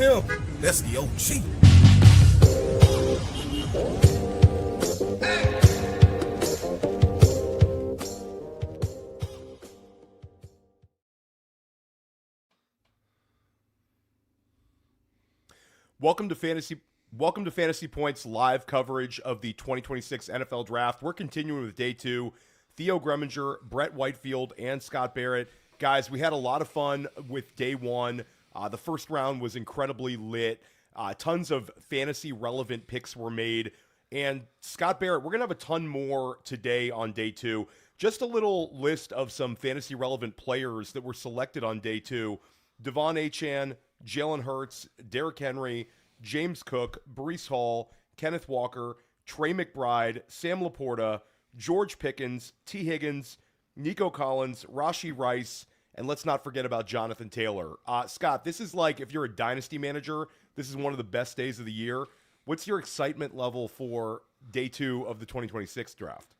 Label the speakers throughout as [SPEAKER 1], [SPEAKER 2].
[SPEAKER 1] him. That's the OG.
[SPEAKER 2] Welcome to Fantasy Points live coverage of the 2026 NFL Draft. We're continuing with day two. Theo Gremminger, Brett Whitefield, and Scott Barrett. Guys, we had a lot of fun with day one. The first round was incredibly lit. Tons of fantasy relevant picks were made. And Scott Barrett, we're going to have a ton more today on day two. Just a little list of some fantasy relevant players that were selected on day two. Devon Achane, Jalen Hurts, Derrick Henry, James Cook, Breece Hall, Kenneth Walker, Trey McBride, Sam Laporta, George Pickens, T. Higgins, Nico Collins, Rashee Rice, and let's not forget about Jonathan Taylor. Scott, this is like, if you're a dynasty manager, this is one of the best days of the year. What's your excitement level for day two of the 2026 draft?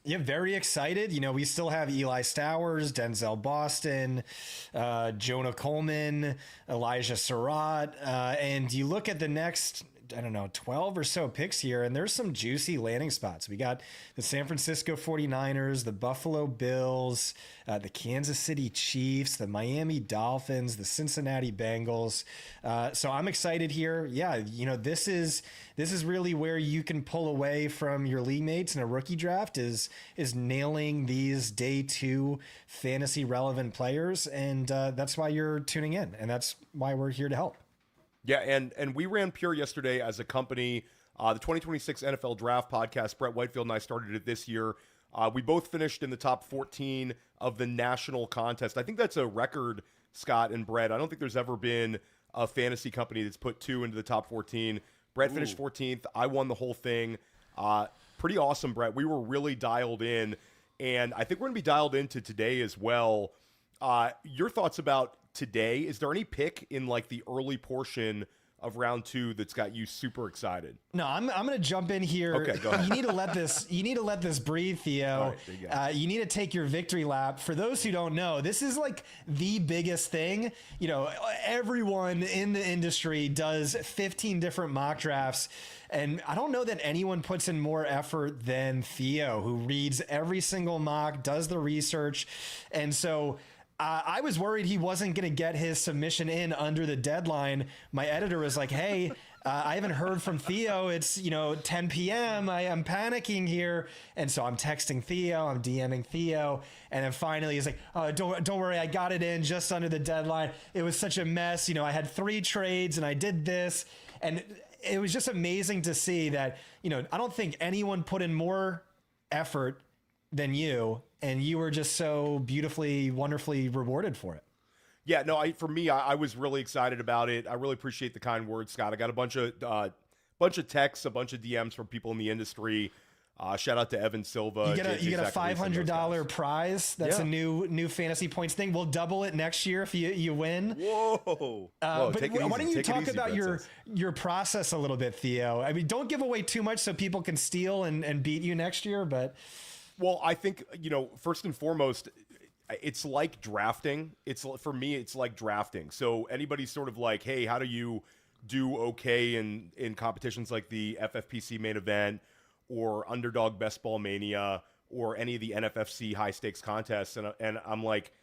[SPEAKER 3] Yeah, very excited. You know, we still have Eli Stowers, Denzel Boston, Jonah Coleman, Elijah Surratt. And you look at the next, 12 or so picks here, and there's some juicy landing spots. We got the San Francisco 49ers, the Buffalo Bills, the Kansas City Chiefs, the Miami Dolphins, the Cincinnati Bengals. So I'm excited here. Yeah, this is really where you can pull away from your league mates in a rookie draft is nailing these day two fantasy relevant players. And that's why you're tuning in. And that's why we're here to help.
[SPEAKER 2] Yeah, and we ran Pure yesterday as a company. The 2026 NFL Draft Podcast, Brett Whitefield and I started it this year. We both finished in the top 14 of the national contest. I think that's a record, Scott and Brett. I don't think there's ever been a fantasy company that's put two into the top 14. Brett finished 14th. I won the whole thing. Pretty awesome, Brett. We were really dialed in, and I think we're going to be dialed into today as well. Your thoughts about today? Is there any pick in like the early portion of round two that's got you super excited?
[SPEAKER 3] No, I'm going to jump in here.
[SPEAKER 2] Okay, go ahead.
[SPEAKER 3] You need to let this breathe, Theo.
[SPEAKER 2] Right,
[SPEAKER 3] you need to take your victory lap. For those who don't know, this is like the biggest thing. You know, everyone in the industry does 15 different mock drafts. And I don't know that anyone puts in more effort than Theo, who reads every single mock, does the research. And so I was worried he wasn't going to get his submission in under the deadline. My editor was like, hey, I haven't heard from Theo. It's, 10 p.m. I'm panicking here. And so I'm texting Theo. I'm DMing Theo. And then finally he's like, oh, don't worry. I got it in just under the deadline. It was such a mess. I had 3 trades and I did this. And it was just amazing to see that, I don't think anyone put in more effort than you, and you were just so beautifully, wonderfully rewarded for it.
[SPEAKER 2] Yeah, no, for me, I was really excited about it. I really appreciate the kind words, Scott. I got a bunch of texts, a bunch of DMs from people in the industry. Shout out to Evan Silva.
[SPEAKER 3] You get a $500 prize. That's a new fantasy points thing. We'll double it next year if you win.
[SPEAKER 2] Whoa!
[SPEAKER 3] But why don't you talk about your process a little bit, Theo? I mean, don't give away too much so people can steal and beat you next year, but.
[SPEAKER 2] Well, I think, first and foremost, it's like drafting. For me, it's like drafting. So anybody's sort of like, hey, how do you do okay in competitions like the FFPC main event or Underdog Best Ball Mania or any of the NFFC high stakes contests? And I'm like,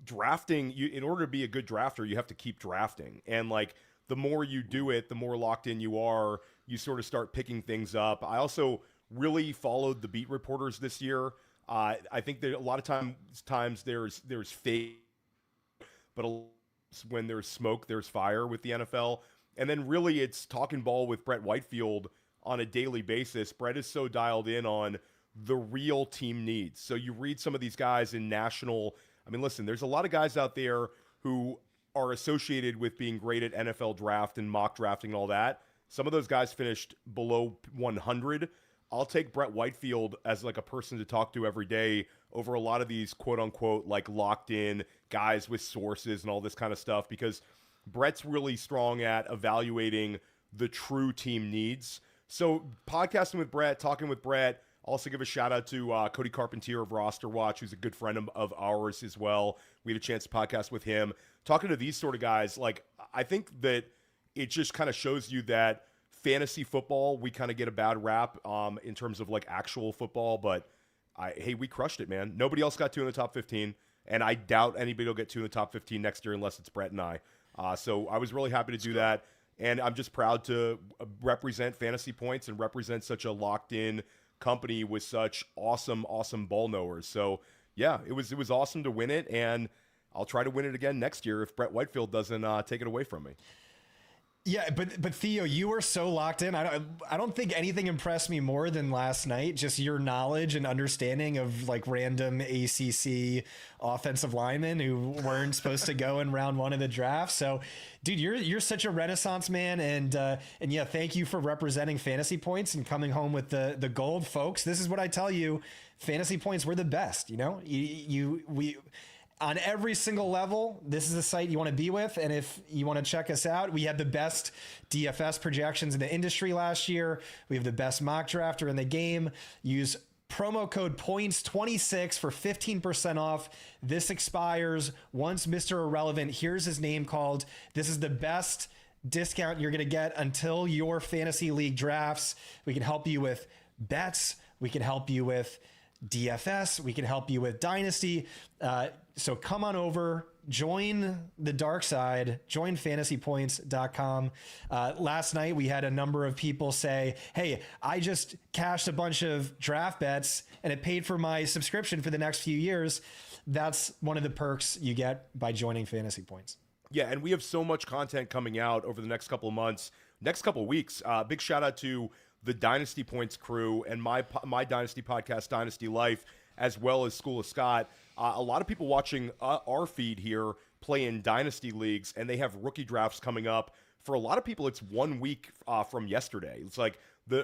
[SPEAKER 2] drafting, in order to be a good drafter, you have to keep drafting. And like, the more you do it, the more locked in you are. You sort of start picking things up. I also really followed the beat reporters this year. I think that a lot of times there's fake, but when there's smoke, there's fire with the NFL. And then really it's talking ball with Brett Whitefield on a daily basis. Brett is so dialed in on the real team needs. So you read some of these guys in national. I mean, listen, there's a lot of guys out there who are associated with being great at NFL draft and mock drafting and all that. Some of those guys finished below 100. I'll take Brett Whitefield as like a person to talk to every day over a lot of these quote unquote like locked in guys with sources and all this kind of stuff, because Brett's really strong at evaluating the true team needs. So podcasting with Brett, talking with Brett, also give a shout out to Cody Carpentier of Roster Watch, who's a good friend of ours as well. We had a chance to podcast with him. Talking to these sort of guys, like I think that it just kind of shows you that fantasy football, we kind of get a bad rap in terms of like actual football, but hey, we crushed it, man. Nobody else got 2 in the top 15, and I doubt anybody will get 2 in the top 15 next year unless it's Brett and I. So I was really happy to do that, and I'm just proud to represent Fantasy Points and represent such a locked-in company with such awesome ball knowers. So yeah, it was awesome to win it, and I'll try to win it again next year if Brett Whitefield doesn't take it away from me.
[SPEAKER 3] Yeah, but Theo, you were so locked in. I don't think anything impressed me more than last night. Just your knowledge and understanding of like random ACC offensive linemen who weren't supposed to go in round 1 of the draft. So, dude, you're such a renaissance man, and yeah, thank you for representing Fantasy Points and coming home with the gold, folks. This is what I tell you: Fantasy Points, we're the best. You know, we. On every single level, this is a site you want to be with. And if you want to check us out, we had the best DFS projections in the industry last year. We have the best mock drafter in the game. Use promo code POINTS26 for 15% off. This expires once Mr. Irrelevant hears his name called. This is the best discount you're going to get until your fantasy league drafts. We can help you with bets. We can help you with DFS. We can help you with dynasty. So come on over, join the dark side, join fantasypoints.com. Last night we had a number of people say, hey, I just cashed a bunch of draft bets and it paid for my subscription for the next few years. That's one of the perks you get by joining Fantasy Points.
[SPEAKER 2] Yeah, and we have so much content coming out over the next couple of months, next couple of weeks. Big shout out to the Dynasty Points crew and my Dynasty podcast, Dynasty Life, as well as School of Scott. A lot of people watching our feed here play in Dynasty leagues, and they have rookie drafts coming up. For a lot of people, it's 1 week from yesterday. It's like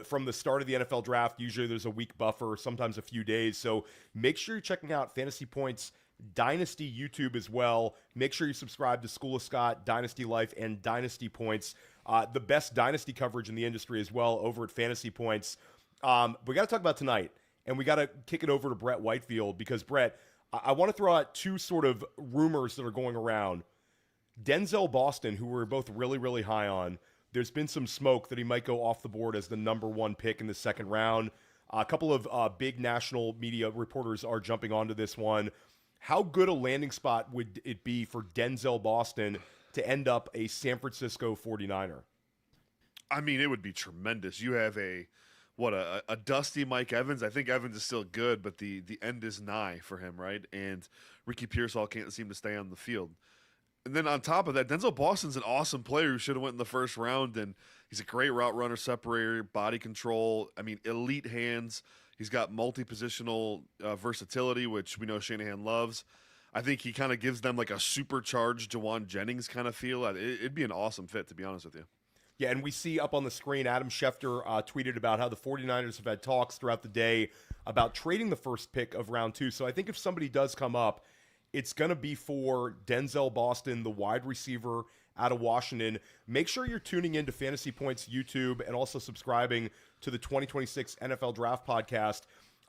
[SPEAKER 2] from the start of the NFL draft, usually there's a week buffer, sometimes a few days. So make sure you're checking out Fantasy Points Dynasty YouTube as well. Make sure you subscribe to School of Scott, Dynasty Life, and Dynasty Points. The best Dynasty coverage in the industry as well over at Fantasy Points. We got to talk about tonight, and we got to kick it over to Brett Whitefield because, Brett, I want to throw out 2 sort of rumors that are going around. Denzel Boston, who we're both really, really high on, there's been some smoke that he might go off the board as the number 1 pick in the 2nd round. A couple of big national media reporters are jumping onto this one. How good a landing spot would it be for Denzel Boston to end up a San Francisco 49er?
[SPEAKER 4] I mean, it would be tremendous. You have a dusty Mike Evans. I think Evans is still good, but the end is nigh for him, right? And Ricky Pearsall can't seem to stay on the field. And then on top of that, Denzel Boston's an awesome player who should have went in the 1st round, and he's a great route runner, separator, body control. I mean, elite hands. He's got multi-positional versatility, which we know Shanahan loves. I think he kind of gives them like a supercharged Jawan Jennings kind of feel. It'd be an awesome fit, to be honest with you.
[SPEAKER 2] Yeah, and we see up on the screen, Adam Schefter tweeted about how the 49ers have had talks throughout the day about trading the 1st pick of round 2. So I think if somebody does come up, it's going to be for Denzel Boston, the wide receiver out of Washington. Make sure you're tuning into Fantasy Points YouTube and also subscribing to the 2026 NFL Draft Podcast.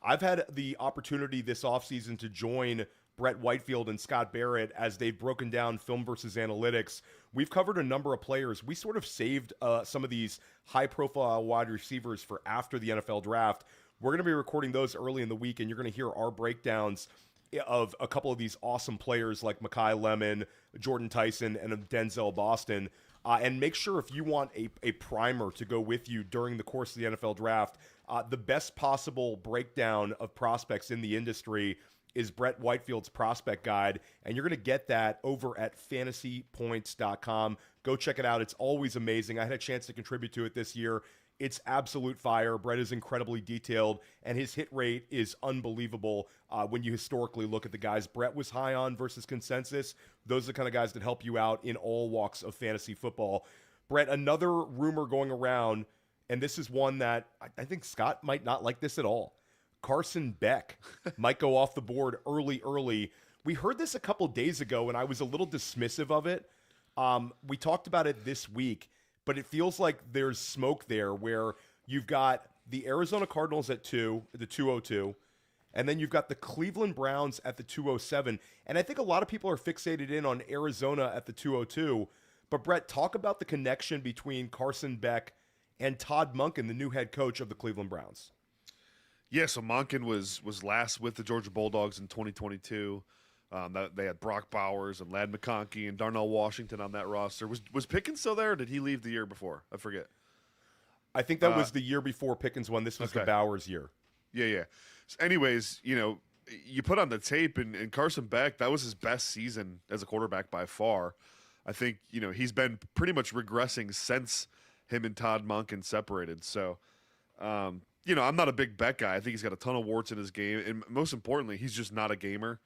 [SPEAKER 2] I've had the opportunity this offseason to join Brett Whitefield and Scott Barrett as they've broken down film versus analytics. We've covered a number of players. We sort of saved some of these high-profile wide receivers for after the NFL draft. We're going to be recording those early in the week, and you're going to hear our breakdowns of a couple of these awesome players like Mekhi Lemon, Jordan Tyson, and Denzel Boston. And make sure if you want a primer to go with you during the course of the NFL draft, the best possible breakdown of prospects in the industry is Brett Whitefield's prospect guide, and you're going to get that over at fantasypoints.com. Go check it out. It's always amazing. I had a chance to contribute to it this year. It's absolute fire. Brett is incredibly detailed, and his hit rate is unbelievable when you historically look at the guys Brett was high on versus consensus. Those are the kind of guys that help you out in all walks of fantasy football. Brett, another rumor going around, and this is one that I think Scott might not like this at all. Carson Beck might go off the board early. We heard this a couple days ago, and I was a little dismissive of it. We talked about it this week, but it feels like there's smoke there where you've got the Arizona Cardinals at 2, the 202, and then you've got the Cleveland Browns at the 207. And I think a lot of people are fixated in on Arizona at the 202, But Brett, talk about the connection between Carson Beck and Todd Monken, the new head coach of the Cleveland Browns.
[SPEAKER 4] Yeah, so Monken was last with the Georgia Bulldogs in 2022. They had Brock Bowers and Ladd McConkey and Darnell Washington on that roster. Was Pickens still there, or did he leave the year before? I forget.
[SPEAKER 2] I think that was the year before Pickens won. This was the Bowers year.
[SPEAKER 4] Yeah. So anyways, you put on the tape, and Carson Beck, that was his best season as a quarterback by far. I think, he's been pretty much regressing since him and Todd Monken separated. So, I'm not a big Beck guy. I think he's got a ton of warts in his game. And most importantly, he's just not a gamer.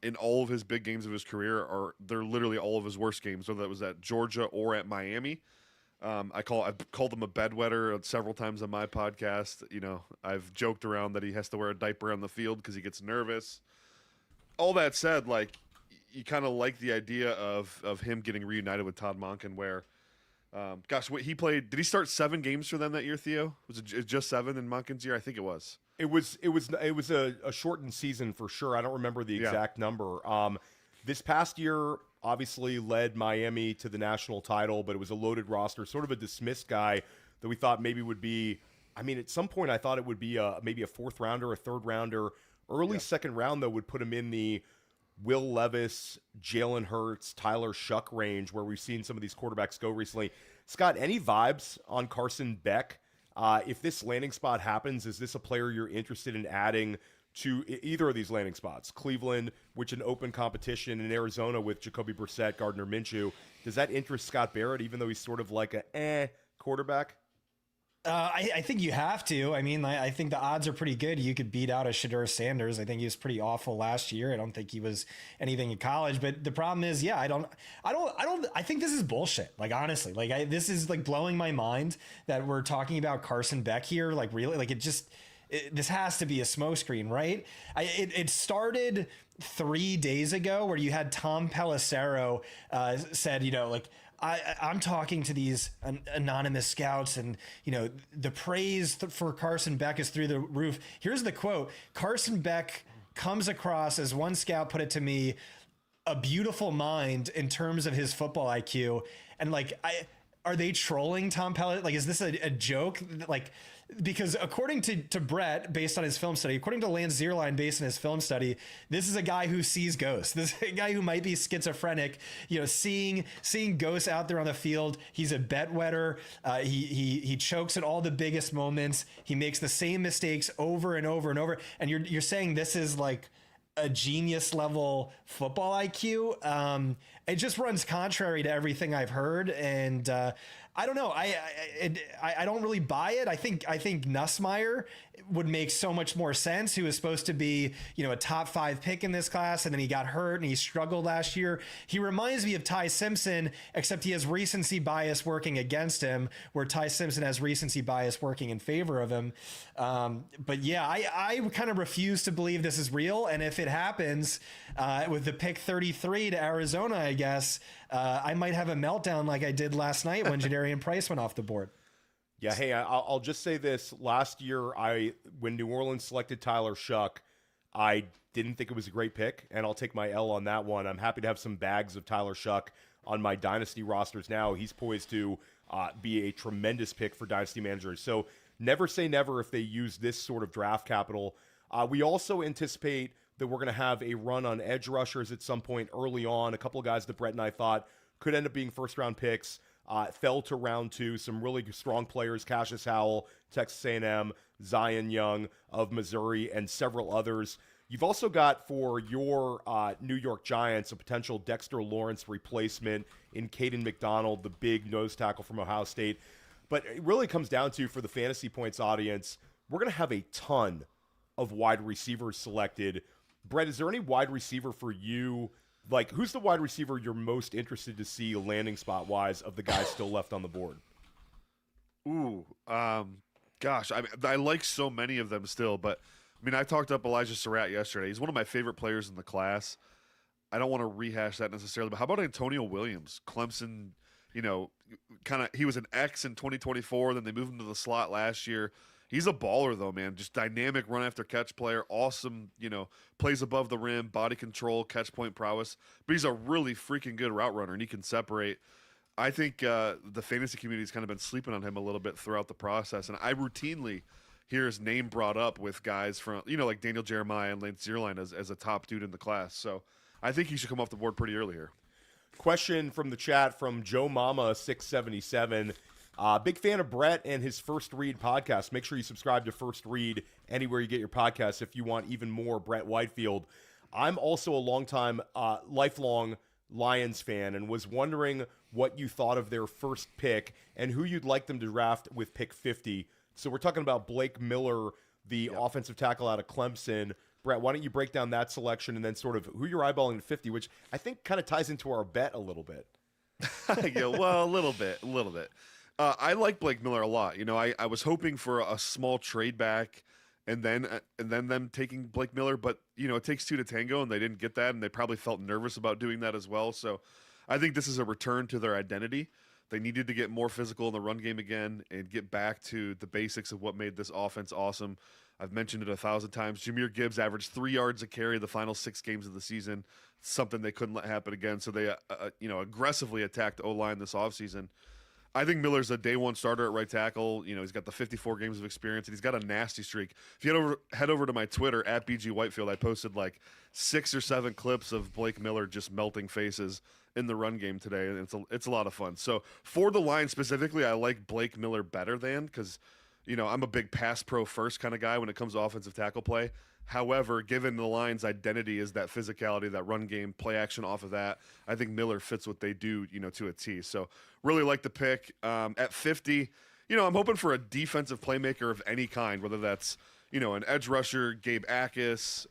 [SPEAKER 4] In all of his big games of his career, they're literally all of his worst games, whether that was at Georgia or at Miami. I've called him a bedwetter several times on my podcast. I've joked around that he has to wear a diaper on the field because he gets nervous. All that said, you kind of like the idea of him getting reunited with Todd Monken, where, he played. Did he start 7 games for them that year, Theo? Was it just 7 in Monken's year? I think it was. It was
[SPEAKER 2] a shortened season for sure. I don't remember the exact number. This past year, obviously led Miami to the national title, but it was a loaded roster, sort of a dismissed guy that we thought maybe would be. I mean, at some point, I thought it would be maybe a 4th rounder, a 3rd rounder, early 2nd round though would put him in the Will Levis, Jalen Hurts, Tyler Shuck range where we've seen some of these quarterbacks go recently. Scott, any vibes on Carson Beck? If this landing spot happens, is this a player you're interested in adding to either of these landing spots? Cleveland, which an open competition, in Arizona with Jacoby Brissett, Gardner Minshew. Does that interest Scott Barrett, even though he's sort of like a quarterback?
[SPEAKER 3] I think you have to. I mean, I think the odds are pretty good. You could beat out a Shedeur Sanders. I think he was pretty awful last year. I don't think he was anything in college. But the problem is, I think this is bullshit. Honestly, this is blowing my mind that we're talking about Carson Beck here. Really, this has to be a smokescreen, right? It started 3 days ago where you had Tom Pelissero said, I'm talking to these anonymous scouts, and the praise for Carson Beck is through the roof. Here's the quote: Carson Beck comes across, as one scout put it to me, a beautiful mind in terms of his football IQ. And are they trolling Tom Pelissero? Is this a joke? Because according to Brett, based on his film study, according to Lance Zierlein, based on his film study, this is a guy who sees ghosts. This is a guy who might be schizophrenic, seeing ghosts out there on the field. He's a bedwetter. He chokes at all the biggest moments. He makes the same mistakes over and over and over. And you're saying this is a genius level football IQ. It just runs contrary to everything I've heard. And I don't know. I don't really buy it. I think Nussmeier would make so much more sense. He was supposed to be, a top 5 pick in this class, and then he got hurt and he struggled last year. He reminds me of Ty Simpson, except he has recency bias working against him, where Ty Simpson has recency bias working in favor of him. But yeah, I kind of refuse to believe this is real. And if it happens with the pick 33 to Arizona, I guess, I might have a meltdown like I did last night when Jadarian Price went off the board.
[SPEAKER 2] Yeah, hey, I'll just say this. Last year, when New Orleans selected Tyler Shuck, I didn't think it was a great pick, and I'll take my L on that one. I'm happy to have some bags of Tyler Shuck on my Dynasty rosters now. He's poised to be a tremendous pick for Dynasty managers. So never say never if they use this sort of draft capital. We also anticipate that we're going to have a run on edge rushers at some point early on. A couple of guys that Brett and I thought could end up being first-round picks. Fell to round 2. Some really strong players: Cassius Howell, Texas A&M, Zion Young of Missouri, and several others. You've also got for your New York Giants a potential Dexter Lawrence replacement in Caden McDonald, the big nose tackle from Ohio State. But it really comes down to, for the Fantasy Points audience, we're going to have a ton of wide receivers selected. Brett, is there any wide receiver for you? Who's the wide receiver you're most interested to see landing spot wise of the guys still left on the board?
[SPEAKER 4] Ooh, gosh, I like so many of them still, but I talked up Elijah Surratt yesterday. He's one of my favorite players in the class. I don't want to rehash that necessarily, but how about Antonio Williams? Clemson, he was an X in 2024, then they moved him to the slot last year. He's a baller, though, man. Just dynamic run-after-catch player. Awesome, plays above the rim, body control, catch point prowess. But he's a really freaking good route runner, and he can separate. I think the fantasy community's kind of been sleeping on him a little bit throughout the process, and I routinely hear his name brought up with guys from, like Daniel Jeremiah and Lance Zierlein as a top dude in the class. So I think he should come off the board pretty early here.
[SPEAKER 2] Question from the chat from Joe Mama 677. Big fan of Brett and his First Read podcast. Make sure you subscribe to First Read anywhere you get your podcasts if you want even more Brett Whitefield. I'm also a lifelong Lions fan and was wondering what you thought of their first pick and who you'd like them to draft with pick 50. So we're talking about Blake Miller, the offensive tackle out of Clemson. Brett, why don't you break down that selection and then sort of who you're eyeballing at 50, which I think kind of ties into our bet a little bit.
[SPEAKER 4] Yeah, well, a little bit. I like Blake Miller a lot. I was hoping for a small trade back and then them taking Blake Miller, but it takes two to tango, and they didn't get that, and they probably felt nervous about doing that as well. So I think this is a return to their identity. They needed to get more physical in the run game again and get back to the basics of what made this offense awesome. I've mentioned it 1,000 times. Jahmyr Gibbs averaged 3 yards a carry the final 6 games of the season, something they couldn't let happen again. So they aggressively attacked O-line this offseason. I think Miller's a day one starter at right tackle. He's got the 54 games of experience, and he's got a nasty streak. If you head over to my Twitter, at BG Whitefield, I posted like 6 or 7 clips of Blake Miller just melting faces in the run game today, and it's a lot of fun. So for the line specifically, I like Blake Miller better than, because I'm a big pass pro first kind of guy when it comes to offensive tackle play. However, given the Lions' identity is that physicality, that run game, play action off of that, I think Miller fits what they do, to a T. So really like the pick. At 50, I'm hoping for a defensive playmaker of any kind, whether that's, an edge rusher, Gabe Akis,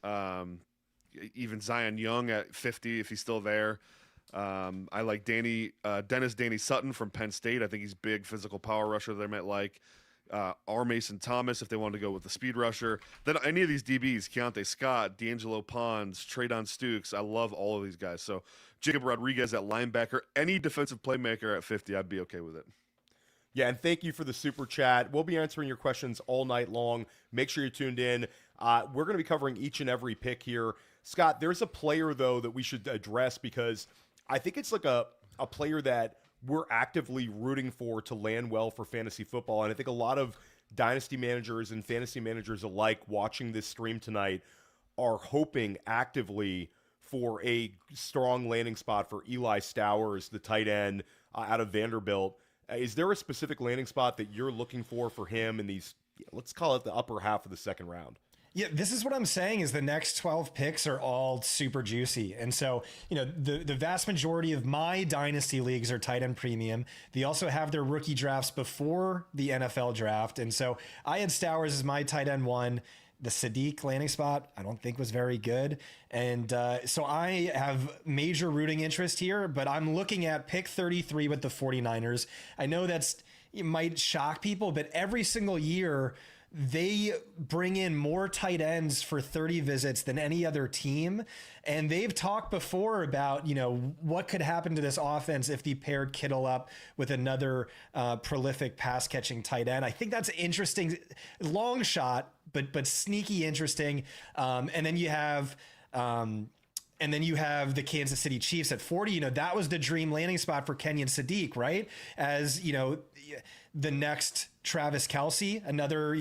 [SPEAKER 4] even Zion Young at 50 if he's still there. I like Dennis Danny Sutton from Penn State. I think he's big physical power rusher they might like. R. Mason Thomas if they wanted to go with the speed rusher. Then any of these DBs, Keontae Scott, D'Angelo Pons, Traydon Stukes, I love all of these guys. So Jacob Rodriguez at linebacker, any defensive playmaker at 50, I'd be okay with it.
[SPEAKER 2] Yeah, and thank you for the super chat. We'll be answering your questions all night long. Make sure you're tuned in. We're going to be covering each and every pick here. Scott, there's a player, though, that we should address because I think it's like a player that we're actively rooting for to land well for fantasy football. And I think a lot of dynasty managers and fantasy managers alike watching this stream tonight are hoping actively for a strong landing spot for Eli Stowers, the tight end out of Vanderbilt. Is there a specific landing spot that you're looking for him in these, let's call it the upper half of the second round?
[SPEAKER 3] Yeah, this is what I'm saying is the next 12 picks are all super juicy. And so, the vast majority of my dynasty leagues are tight end premium. They also have their rookie drafts before the NFL draft. And so I had Stowers as my tight end 1. The Sadiq landing spot, I don't think was very good. And so I have major rooting interest here, but I'm looking at pick 33 with the 49ers. I know it might shock people, but every single year they bring in more tight ends for 30 visits than any other team. And they've talked before about, what could happen to this offense if they paired Kittle up with another prolific pass catching tight end. I think that's interesting. Long shot, but sneaky interesting. And then you have the Kansas City Chiefs at 40. That was the dream landing spot for Kenyon Sadiq, right? As, the next Travis Kelce, another,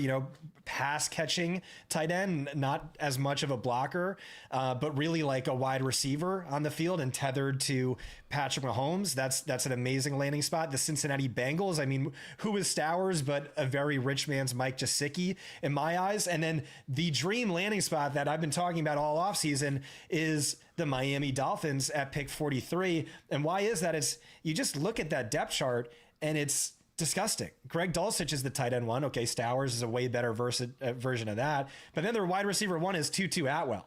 [SPEAKER 3] pass catching tight end, not as much of a blocker, but really like a wide receiver on the field and tethered to Patrick Mahomes. That's an amazing landing spot. The Cincinnati Bengals, I mean, who is Stowers, but a very rich man's Mike Gesicki in my eyes. And then the dream landing spot that I've been talking about all offseason is the Miami Dolphins at pick 43. And why is that? It's you just look at that depth chart and it's disgusting. Greg Dulcich is the tight end 1. Okay, Stowers is a way better version of that. But then their wide receiver 1 is Tutu Atwell,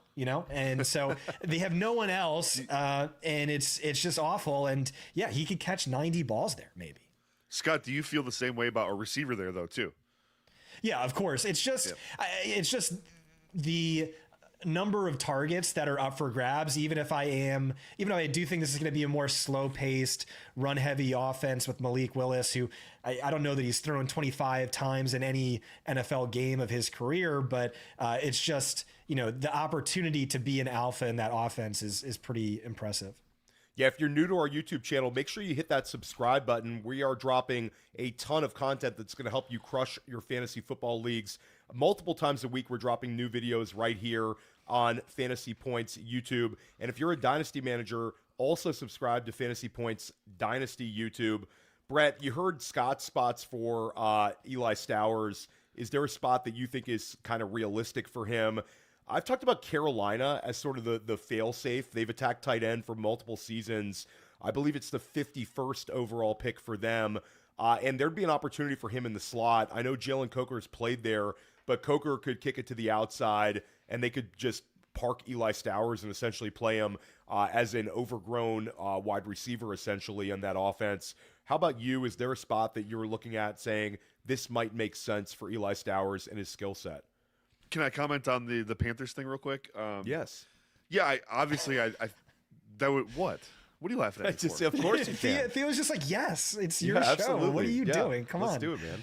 [SPEAKER 3] and so they have no one else, and it's just awful. And yeah, he could catch 90 balls there, maybe.
[SPEAKER 4] Scott, do you feel the same way about a receiver there, though, too?
[SPEAKER 3] Yeah, of course. It's just the number of targets that are up for grabs, even though I do think this is going to be a more slow-paced, run-heavy offense with Malik Willis, who I don't know that he's thrown 25 times in any NFL game of his career, but it's just, the opportunity to be an alpha in that offense is pretty impressive.
[SPEAKER 2] Yeah, if you're new to our YouTube channel, make sure you hit that subscribe button. We are dropping a ton of content that's going to help you crush your fantasy football leagues. Multiple times a week, we're dropping new videos right here on Fantasy Points YouTube. And if you're a Dynasty manager, also subscribe to Fantasy Points Dynasty YouTube. Brett, you heard Scott's spots for Eli Stowers. Is there a spot that you think is kind of realistic for him? I've talked about Carolina as sort of the fail-safe. They've attacked tight end for multiple seasons. I believe it's the 51st overall pick for them. And there'd be an opportunity for him in the slot. I know Jalen Coker's played there, but Coker could kick it to the outside, and they could just park Eli Stowers and essentially play him as an overgrown wide receiver, essentially, on that offense. How about you? Is there a spot that you're looking at saying this might make sense for Eli Stowers and his skill set?
[SPEAKER 4] Can I comment on the Panthers thing real quick?
[SPEAKER 2] Yes.
[SPEAKER 4] Yeah, I that would what? What are you laughing at?
[SPEAKER 2] Just,
[SPEAKER 4] For?
[SPEAKER 2] of course you can.
[SPEAKER 3] Theo's just like, yes, it's your show.
[SPEAKER 2] Absolutely.
[SPEAKER 3] What are you doing? Come
[SPEAKER 2] Let's
[SPEAKER 3] on.
[SPEAKER 2] do it, man.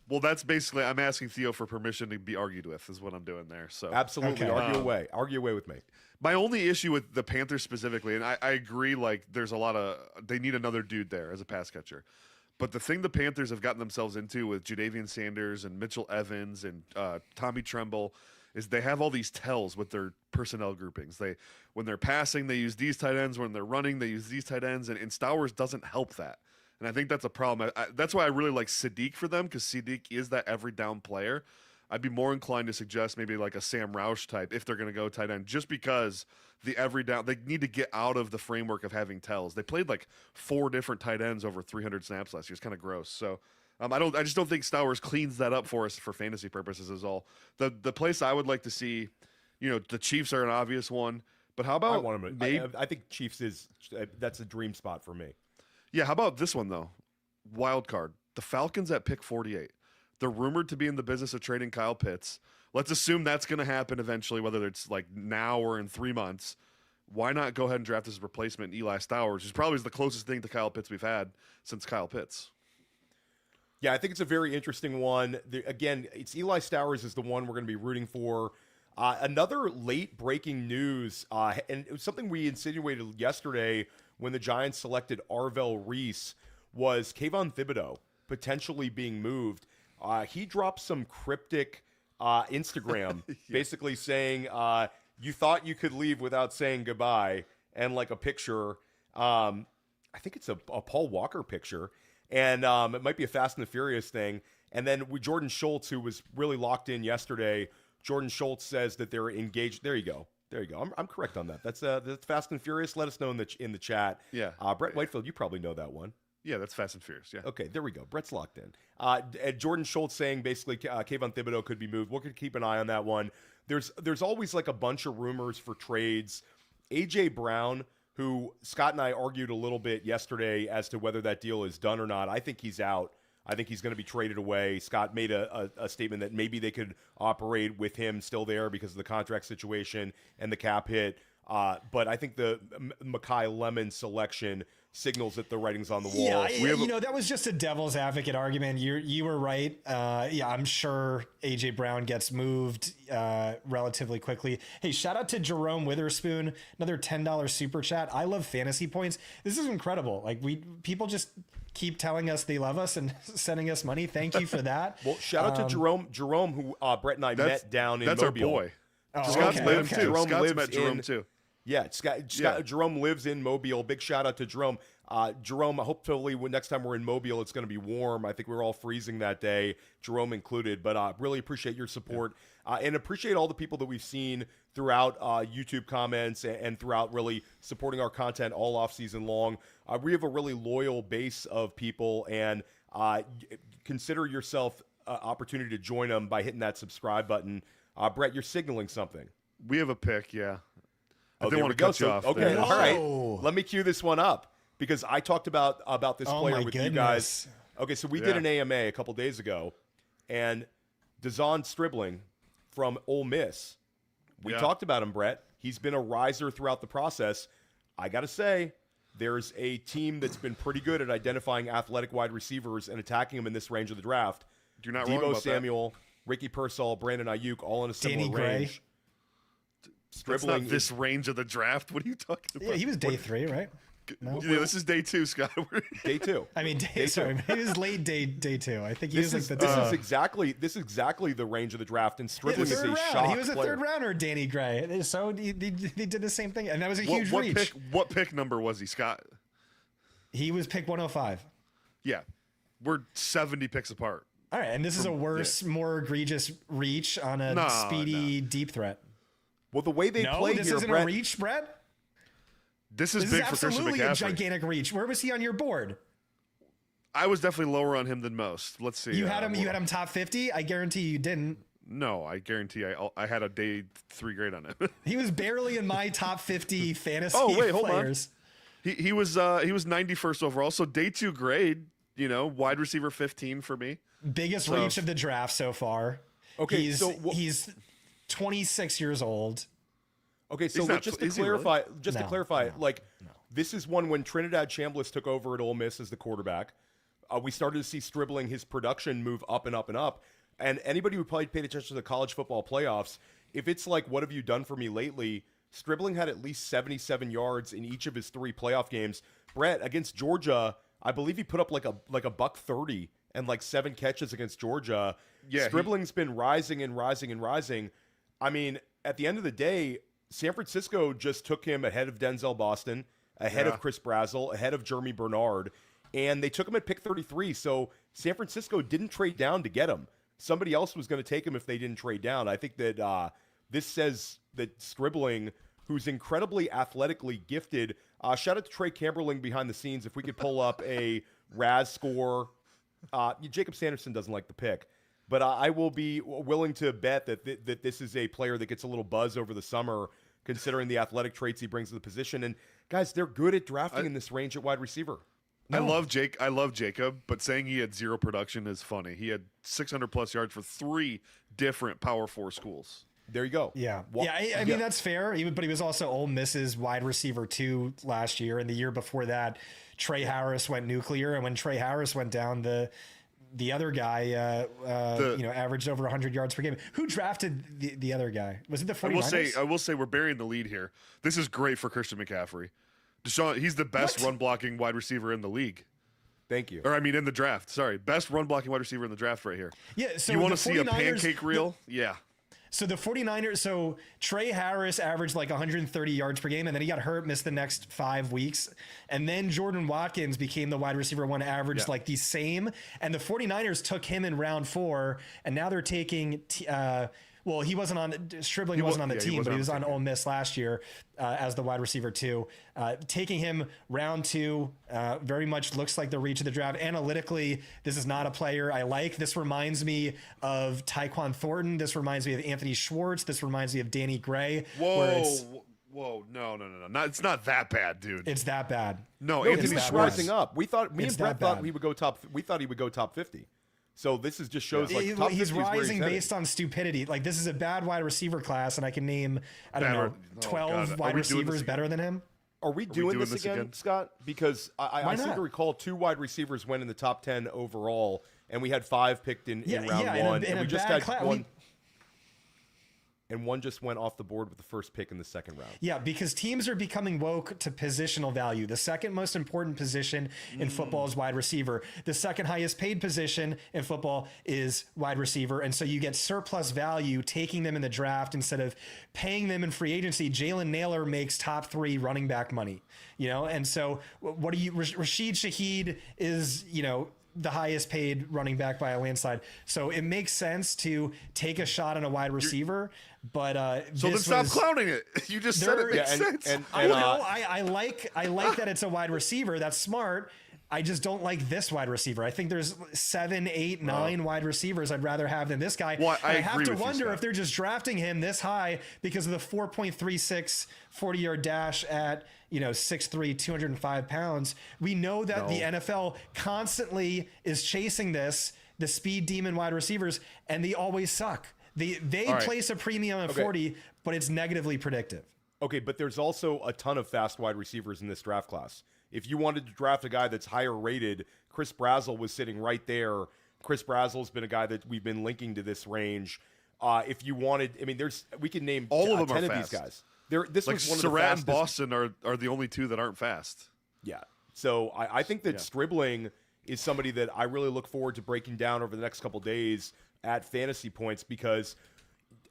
[SPEAKER 4] Well, that's basically I'm asking Theo for permission to be argued with. Is what I'm doing there. So
[SPEAKER 2] Absolutely.
[SPEAKER 3] Okay.
[SPEAKER 2] Argue away with me.
[SPEAKER 4] my only issue with the Panthers specifically, and I agree, like there's a lot of they need another dude there as a pass catcher. But the thing the Panthers have gotten themselves into with Jadavian Sanders and Mitchell Evans and Tommy Tremble is they have all these tells with their personnel groupings. When they're passing, they use these tight ends. When they're running, they use these tight ends. And Stowers doesn't help that. And I think that's a problem. That's why I really like Sadiq for them, because Sadiq is that every down player. I'd be more inclined to suggest maybe like a Sam Roush type if they're going to go tight end, just because the every down, they need to get out of the framework of having tells. They played like 4 different tight ends over 300 snaps last year. It's kind of gross. So I just don't think Stowers cleans that up for us for fantasy purposes is all. The place I would like to see, the Chiefs are an obvious one, but how about
[SPEAKER 2] I think Chiefs that's a dream spot for me.
[SPEAKER 4] Yeah, how about this one though? Wild card. The Falcons at pick 48. They're rumored to be in the business of trading Kyle Pitts. Let's assume that's going to happen eventually, whether it's like now or in 3 months. Why not go ahead and draft his replacement, Eli Stowers, who's probably the closest thing to Kyle Pitts we've had since Kyle Pitts.
[SPEAKER 2] Yeah, I think it's a very interesting one. Again, it's Eli Stowers is the one we're going to be rooting for. Another late breaking news, and it was something we insinuated yesterday when the Giants selected Arvell Reese, was Kayvon Thibodeau potentially being moved. He dropped some cryptic Instagram, basically saying, you thought you could leave without saying goodbye, and like a picture. I think it's a Paul Walker picture. And it might be a Fast and the Furious thing. And then with Jordan Schultz, who was really locked in yesterday, Jordan Schultz says that they're engaged. There you go. I'm correct on that. That's Fast and Furious. Let us know in the chat.
[SPEAKER 4] Yeah.
[SPEAKER 2] Brett Whitefield, you probably know that one.
[SPEAKER 4] Yeah, that's Fast and Furious. Yeah.
[SPEAKER 2] Okay, there we go. Brett's locked in. And Jordan Schultz saying basically Kayvon Thibodeau could be moved. We're going to keep an eye on that one. There's always like a bunch of rumors for trades. A.J. Brown, who Scott and I argued a little bit yesterday as to whether that deal is done or not. I think he's out. I think he's going to be traded away. Scott made a statement that maybe they could operate with him still there because of the contract situation and the cap hit. But I think the Mekhi Lemon selection signals that the writing's on the wall.
[SPEAKER 3] Yeah, that was just a devil's advocate argument. You were right. I'm sure A.J. Brown gets moved relatively quickly. Hey, shout out to Jerome Witherspoon, another $10 super chat. I love fantasy points. This is incredible. Like people just keep telling us they love us and sending us money. Thank you for that.
[SPEAKER 2] Well, shout out to Jerome, who Brett and I met down in Mobile.
[SPEAKER 4] That's our boy.
[SPEAKER 3] Oh,
[SPEAKER 4] Scott's met him
[SPEAKER 3] okay.
[SPEAKER 4] too.
[SPEAKER 2] Jerome
[SPEAKER 4] Scott's
[SPEAKER 2] lives
[SPEAKER 4] met Jerome too.
[SPEAKER 2] Yeah, Jerome lives in Mobile. Big shout out to Jerome. Jerome, hopefully next time we're in Mobile, it's going to be warm. I think we were all freezing that day, Jerome included. But really appreciate your support and appreciate all the people that we've seen throughout YouTube comments and throughout really supporting our content all off season long. We have a really loyal base of people, and consider yourself opportunity to join them by hitting that subscribe button. Brett, you're signaling something.
[SPEAKER 4] We have a pick, yeah. I
[SPEAKER 2] Oh,
[SPEAKER 4] didn't want to cut you off.
[SPEAKER 2] Okay,
[SPEAKER 4] there.
[SPEAKER 2] all right. Let me cue this one up because I talked about this player with you guys. Okay, so we did an AMA a couple days ago, and Dejon Stribling from Ole Miss. We talked about him, Brett. He's been a riser throughout the process. I got to say, there's a team that's been pretty good at identifying athletic wide receivers and attacking them in this range of the draft.
[SPEAKER 4] You're not wrong
[SPEAKER 2] Deebo
[SPEAKER 4] about
[SPEAKER 2] Samuel, Ricky Pearsall, Brandon Ayuk, all in a similar
[SPEAKER 3] Danny Gray.
[SPEAKER 2] range.
[SPEAKER 4] That's not this range of the draft. What are you talking about?
[SPEAKER 3] Yeah, he was day 3, right? No?
[SPEAKER 4] Yeah, this is day 2, Scott.
[SPEAKER 2] Day 2.
[SPEAKER 3] I mean, sorry, it was late day 2. I think he was like
[SPEAKER 2] This is exactly the range of the draft, and Stribling is a shock
[SPEAKER 3] He was a
[SPEAKER 2] player.
[SPEAKER 3] third rounder, Danny Gray. So he did the same thing, and that was a huge
[SPEAKER 4] what
[SPEAKER 3] reach.
[SPEAKER 4] What pick number was he, Scott?
[SPEAKER 3] He was pick 105.
[SPEAKER 4] Yeah, we're 70 picks apart.
[SPEAKER 3] All right, and this is a worse, more egregious reach on a speedy deep threat.
[SPEAKER 2] Well, the way they play
[SPEAKER 3] this
[SPEAKER 2] here,
[SPEAKER 3] isn't
[SPEAKER 2] Brett,
[SPEAKER 3] a reach, Brett.
[SPEAKER 4] This is
[SPEAKER 3] This
[SPEAKER 4] big
[SPEAKER 3] is
[SPEAKER 4] for Christian
[SPEAKER 3] absolutely a
[SPEAKER 4] McCaffrey.
[SPEAKER 3] gigantic reach. Where was he on your board?
[SPEAKER 4] I was definitely lower on him than most. Let's see.
[SPEAKER 3] You had him. You had him top 50. I guarantee you didn't.
[SPEAKER 4] No, I guarantee I had a day 3 grade on him.
[SPEAKER 3] He was barely in my top 50 fantasy
[SPEAKER 4] Oh, wait, hold on.
[SPEAKER 3] players.
[SPEAKER 4] He was 91st overall, so day 2 grade. You know, wide receiver 15 for me.
[SPEAKER 3] Biggest reach of the draft so far.
[SPEAKER 2] Okay,
[SPEAKER 3] he's 26 years old.
[SPEAKER 2] Okay, so
[SPEAKER 4] He's not-
[SPEAKER 2] just to
[SPEAKER 4] is he
[SPEAKER 2] clarify,
[SPEAKER 4] really?
[SPEAKER 2] this is one when Trinidad Chambliss took over at Ole Miss as the quarterback. We started to see Stribling, his production move up and up and up. And anybody who probably paid attention to the college football playoffs, if it's like, what have you done for me lately? Stribling had at least 77 yards in each of his 3 playoff games. Brett, against Georgia, I believe he put up like a $130 and like 7 catches against Georgia.
[SPEAKER 4] Yeah,
[SPEAKER 2] Stribling's been rising and rising and rising. I mean, at the end of the day, San Francisco just took him ahead of Denzel Boston, ahead of Chris Brazzell, ahead of Jeremy Bernard, and they took him at pick 33. So San Francisco didn't trade down to get him. Somebody else was going to take him if they didn't trade down. I think that this says that Stribling, who's incredibly athletically gifted, shout out to Trey Camberling behind the scenes. If we could pull up a RAS score, Jacob Sanderson doesn't like the pick. But I will be willing to bet that this is a player that gets a little buzz over the summer, considering the athletic traits he brings to the position. And guys, they're good at drafting in this range at wide receiver.
[SPEAKER 4] I love Jacob, but saying he had 0 production is funny. He had 600 plus yards for 3 different Power 4 schools.
[SPEAKER 2] There you go.
[SPEAKER 3] Yeah. I mean, that's fair. But he was also Ole Miss's wide receiver 2 last year. And the year before that, Trey Harris went nuclear. And when Trey Harris went down, the other guy, averaged over 100 yards per game. Who drafted the other guy? Was it the 49ers?
[SPEAKER 4] I will say we're burying the lead here. This is great for Christian McCaffrey. Deshaun, he's the best run blocking wide receiver in the league.
[SPEAKER 2] Thank you.
[SPEAKER 4] Or I mean, in the draft. Sorry, best run blocking wide receiver in the draft right here.
[SPEAKER 3] Yeah. So
[SPEAKER 4] you want
[SPEAKER 3] the
[SPEAKER 4] to see a
[SPEAKER 3] 49ers
[SPEAKER 4] pancake reel? Yeah.
[SPEAKER 3] So the 49ers, so Trey Harris averaged like 130 yards per game, and then he got hurt, missed the next 5 weeks. And then Jordan Watkins became the wide receiver 1, averaged like the same. And the 49ers took him in round 4, and now they're taking he wasn't on Stribling wasn't on the team, but he was on Ole Miss last year as the wide receiver 2. Taking him round 2 very much looks like the reach of the draft. Analytically, this is not a player I like. This reminds me of Tyquan Thornton. This reminds me of Anthony Schwartz. This reminds me of Danny Gray.
[SPEAKER 4] Whoa, no. It's not that bad, dude.
[SPEAKER 3] It's that bad.
[SPEAKER 4] No,
[SPEAKER 2] Anthony
[SPEAKER 4] Schwartz
[SPEAKER 2] rising up. We thought
[SPEAKER 3] It's
[SPEAKER 2] and Brett
[SPEAKER 3] that
[SPEAKER 2] thought
[SPEAKER 3] bad.
[SPEAKER 2] he would go top. We thought he would go top 50. So this is just shows like top 50
[SPEAKER 3] he's
[SPEAKER 2] is where
[SPEAKER 3] rising
[SPEAKER 2] headed.
[SPEAKER 3] based on stupidity. Like, this is a bad wide receiver class, and I can name 12 wide receivers better than him.
[SPEAKER 2] Are we doing this again, Scott? Because I seem to recall 2 wide receivers went in the top 10 overall, and we had 5 picked in round 1, and we just had one. And one just went off the board with the first pick in the second round.
[SPEAKER 3] Yeah, because teams are becoming woke to positional value. The second most important position in football is wide receiver. The second highest paid position in football is wide receiver. And so you get surplus value taking them in the draft instead of paying them in free agency. Jalen Naylor makes top 3 running back money, and so Rashid Shaheed is, the highest paid running back by a landslide. So it makes sense to take a shot on a wide receiver, but
[SPEAKER 4] so then stop clowning it. You just said it makes sense.
[SPEAKER 3] I know. I like that it's a wide receiver. That's smart. I just don't like this wide receiver. I think there's 7, 8, 9 wide receivers I'd rather have than this guy.
[SPEAKER 4] Well, I
[SPEAKER 3] have
[SPEAKER 4] agree
[SPEAKER 3] to
[SPEAKER 4] with you,
[SPEAKER 3] wonder
[SPEAKER 4] Scott.
[SPEAKER 3] if they're just drafting him this high because of the 4.36 40-yard dash at 6'3", 205 pounds. We know that the NFL constantly is chasing the speed demon wide receivers, and they always suck. They place a premium on 40, but it's negatively predictive.
[SPEAKER 2] Okay, but there's also a ton of fast wide receivers in this draft class. If you wanted to draft a guy that's higher rated, Chris Brazzell was sitting right there. Chris Brazzell's been a guy that we've been linking to this range. If you wanted, we can name
[SPEAKER 4] all of them
[SPEAKER 2] 10
[SPEAKER 4] are
[SPEAKER 2] of
[SPEAKER 4] fast.
[SPEAKER 2] these guys. This
[SPEAKER 4] Like
[SPEAKER 2] was one of the
[SPEAKER 4] Surratt and
[SPEAKER 2] fastest.
[SPEAKER 4] Boston are the only 2 that aren't fast.
[SPEAKER 2] Yeah. So I think that Stribling is somebody that I really look forward to breaking down over the next couple days at fantasy points, because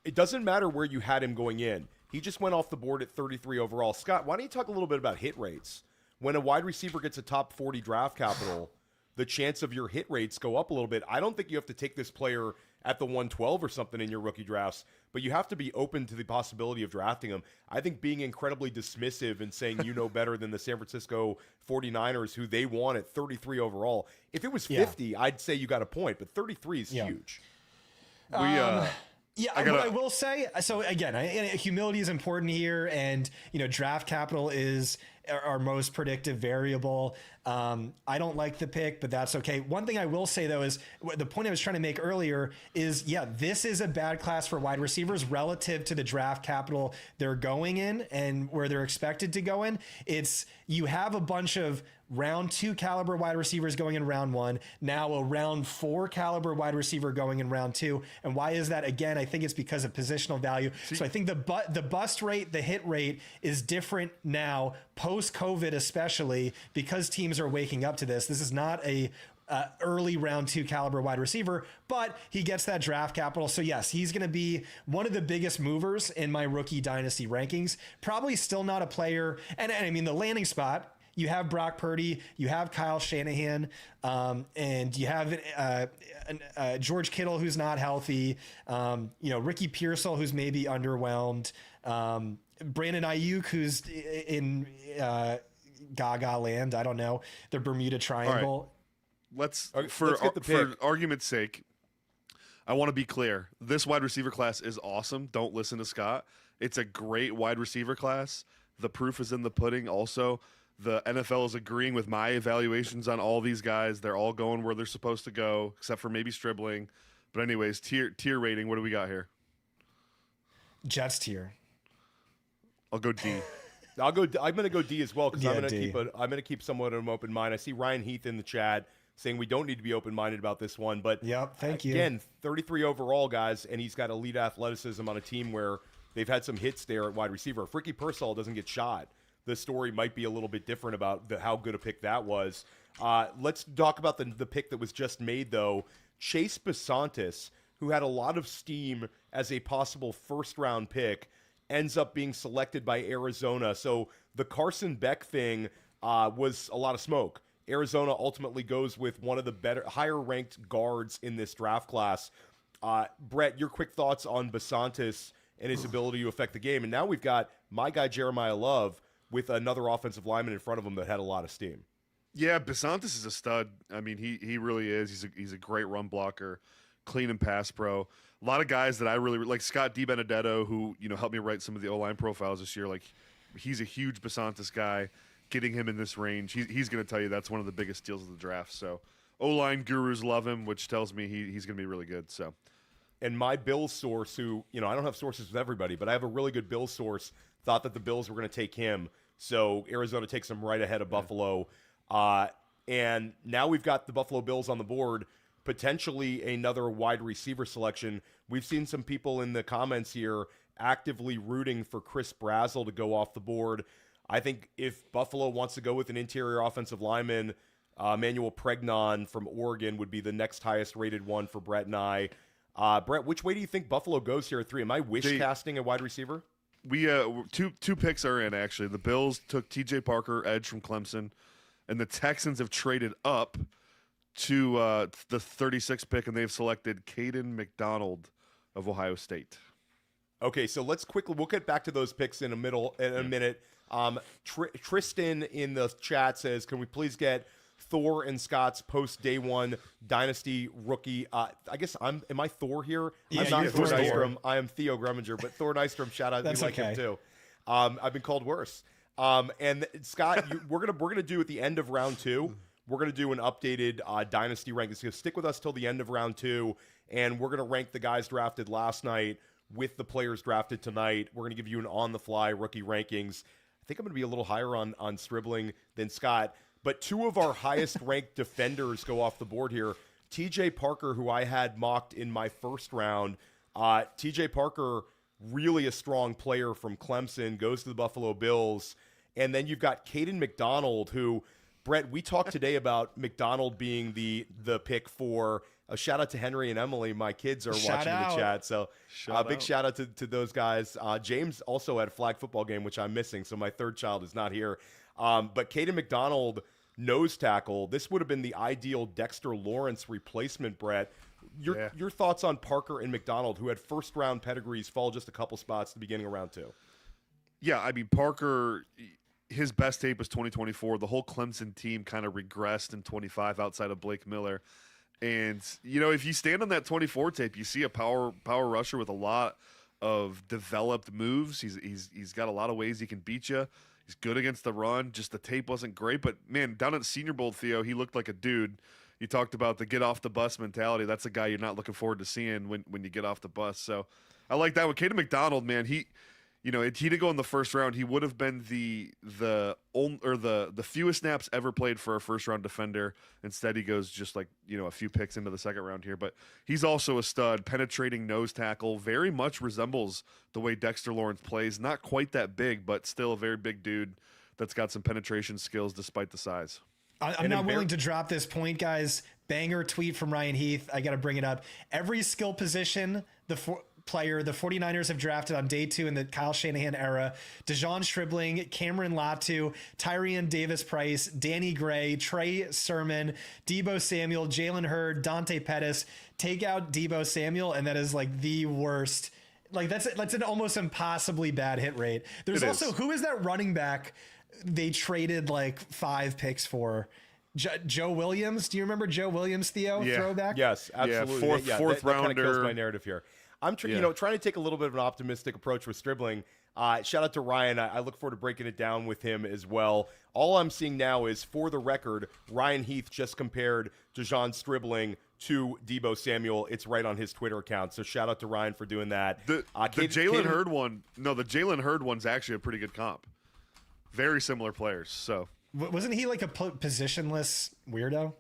[SPEAKER 2] it doesn't matter where you had him going in. He just went off the board at 33 overall. Scott, why don't you talk a little bit about hit rates? When a wide receiver gets a top 40 draft capital, the chance of your hit rates go up a little bit. I don't think you have to take this player at the 112 or something in your rookie drafts, but you have to be open to the possibility of drafting him. I think being incredibly dismissive and saying you know better than the San Francisco 49ers, who they want at 33 overall. If it was 50, I'd say you got a point, but 33 is huge.
[SPEAKER 3] I will say, so again, humility is important here, and draft capital is our most predictive variable. I don't like the pick, but that's okay. One thing I will say, though, is the point I was trying to make earlier is, this is a bad class for wide receivers relative to the draft capital they're going in and where they're expected to go in. You have a bunch of round 2 caliber wide receivers going in round 1, now a round 4 caliber wide receiver going in round 2. And why is that? Again, I think it's because of positional value. So I think the bust rate, the hit rate is different now, post-COVID especially, because teams are waking up to this. This is not a early round 2 caliber wide receiver, but he gets that draft capital. So yes, he's going to be one of the biggest movers in my rookie dynasty rankings. Probably still not a player. And I mean, the landing spot, you have Brock Purdy, you have Kyle Shanahan, and you have George Kittle, who's not healthy, Ricky Pearsall, who's maybe underwhelmed, Brandon Ayuk, who's in Gaga land. I don't know, the Bermuda Triangle.
[SPEAKER 4] Let's for argument's sake, I want to be clear. This wide receiver class is awesome. Don't listen to Scott. It's a great wide receiver class. The proof is in the pudding. Also, the NFL is agreeing with my evaluations on all these guys. They're all going where they're supposed to go, except for maybe Stribling. But anyways, tier rating. What do we got here?
[SPEAKER 3] Jets tier.
[SPEAKER 4] I'll go D.
[SPEAKER 2] I'm going to go D as well, because I'm going to keep somewhat of an open mind. I see Ryan Heath in the chat saying we don't need to be open-minded about this one, but
[SPEAKER 3] thank you.
[SPEAKER 2] Again, 33 overall, guys, and he's got elite athleticism on a team where they've had some hits there at wide receiver. If Ricky Pearsall doesn't get shot, the story might be a little bit different about how good a pick that was. Let's talk about the pick that was just made, though. Chase Bisontis, who had a lot of steam as a possible first-round pick, ends up being selected by Arizona. So the Carson Beck thing was a lot of smoke. Arizona ultimately goes with one of the higher-ranked guards in this draft class. Brett, your quick thoughts on Bisontis and his ability to affect the game. And now we've got my guy Jeremiah Love with another offensive lineman in front of him that had a lot of steam.
[SPEAKER 4] Yeah, Bisontis is a stud. I mean, he really is. He's a great run blocker, clean and pass pro. A lot of guys that I really like, Scott DiBenedetto, who helped me write some of the O-line profiles this year. Like, he's a huge Bisontis guy. Getting him in this range, he's going to tell you that's one of the biggest deals of the draft. So O-line gurus love him, which tells me he's going to be really good. So,
[SPEAKER 2] and my Bills source, who I don't have sources with everybody, but I have a really good Bills source, thought that the Bills were going to take him. So Arizona takes him right ahead of Buffalo. And now we've got the Buffalo Bills on the board, potentially another wide receiver selection. We've seen some people in the comments here actively rooting for Chris Brazzell to go off the board. I think if Buffalo wants to go with an interior offensive lineman, Manuel Pregnon from Oregon would be the next highest rated one for Brett and I. Brett, which way do you think Buffalo goes here at 3? Am I casting a wide receiver?
[SPEAKER 4] We two picks are in, actually. The Bills took TJ Parker, edge from Clemson, and the Texans have traded up to the 36th pick, and they've selected Caden McDonald of Ohio State.
[SPEAKER 2] Okay, so we'll get back to those picks in a minute. Tristan in the chat says, can we please get Thor and Scott's post day 1 dynasty rookie? I guess am I Thor here?
[SPEAKER 3] Yeah,
[SPEAKER 2] I'm not Thor
[SPEAKER 3] Thor.
[SPEAKER 2] Nystrom. I am Theo Gremminger, but Thor Nystrom, shout out.
[SPEAKER 3] That's
[SPEAKER 2] we like
[SPEAKER 3] okay.
[SPEAKER 2] him too. I've been called worse. And Scott, we're gonna do at the end of round 2. We're gonna do an updated dynasty ranking. So stick with us till the end of round 2, and we're gonna rank the guys drafted last night with the players drafted tonight. We're gonna give you an on-the-fly rookie rankings. I think I'm going to be a little higher on Stribling than Scott. But 2 of our highest-ranked defenders go off the board here. TJ Parker, who I had mocked in my first round. TJ Parker, really a strong player from Clemson, goes to the Buffalo Bills. And then you've got Caden McDonald, who, Brett, we talked today about McDonald being the pick for a shout out to Henry and Emily. My kids are watching in the chat. So big shout out to those guys. James also had a flag football game, which I'm missing. So my third child is not here. But Caden McDonald, nose tackle, this would have been the ideal Dexter Lawrence replacement, Brett. Your thoughts on Parker and McDonald, who had first round pedigrees fall just a couple spots at the beginning of round 2?
[SPEAKER 4] Yeah, I mean, Parker, his best tape was 2024. The whole Clemson team kind of regressed in 25 outside of Blake Miller. And, you know, if you stand on that 24 tape, you see a power rusher with a lot of developed moves. He's got a lot of ways he can beat you. He's good against the run. Just the tape wasn't great. But, man, down at Senior Bowl, Theo, he looked like a dude. You talked about the get-off-the-bus mentality. That's a guy you're not looking forward to seeing when you get off the bus. So I like that one. Caden McDonald, man, he didn't go in the first round. He would have been the fewest snaps ever played for a first-round defender. Instead, he goes just like, a few picks into the second round here. But he's also a stud, penetrating nose tackle. Very much resembles the way Dexter Lawrence plays. Not quite that big, but still a very big dude that's got some penetration skills despite the size.
[SPEAKER 3] I'm not willing to drop this point, guys. Banger tweet from Ryan Heath. I got to bring it up. Every skill position, player the 49ers have drafted on day 2 in the Kyle Shanahan era: Dejon Stribling, Cameron Latu, Tyrion Davis-Price, Danny Gray, Trey Sermon, Debo Samuel, Jalen Hurd, Dante Pettis. Take out Debo Samuel, and that is like the worst. Like that's an almost impossibly bad hit rate. There's also, who is that running back they traded like 5 picks for? Joe Williams. Do you remember Joe Williams, Theo?
[SPEAKER 4] Yeah.
[SPEAKER 3] Throwback?
[SPEAKER 2] Yes, absolutely.
[SPEAKER 4] Fourth
[SPEAKER 2] that
[SPEAKER 4] rounder.
[SPEAKER 2] kills my narrative here. I'm trying to take a little bit of an optimistic approach with Stribling. Shout out to Ryan. I look forward to breaking it down with him as well. All I'm seeing now is, for the record, Ryan Heath just compared Dejon Stribling to Debo Samuel. It's right on his Twitter account. So shout out to Ryan for doing that.
[SPEAKER 4] The Jalen Hurd one. No, the Jalen Hurd one's actually a pretty good comp. Very similar players. So
[SPEAKER 3] wasn't he like a positionless weirdo?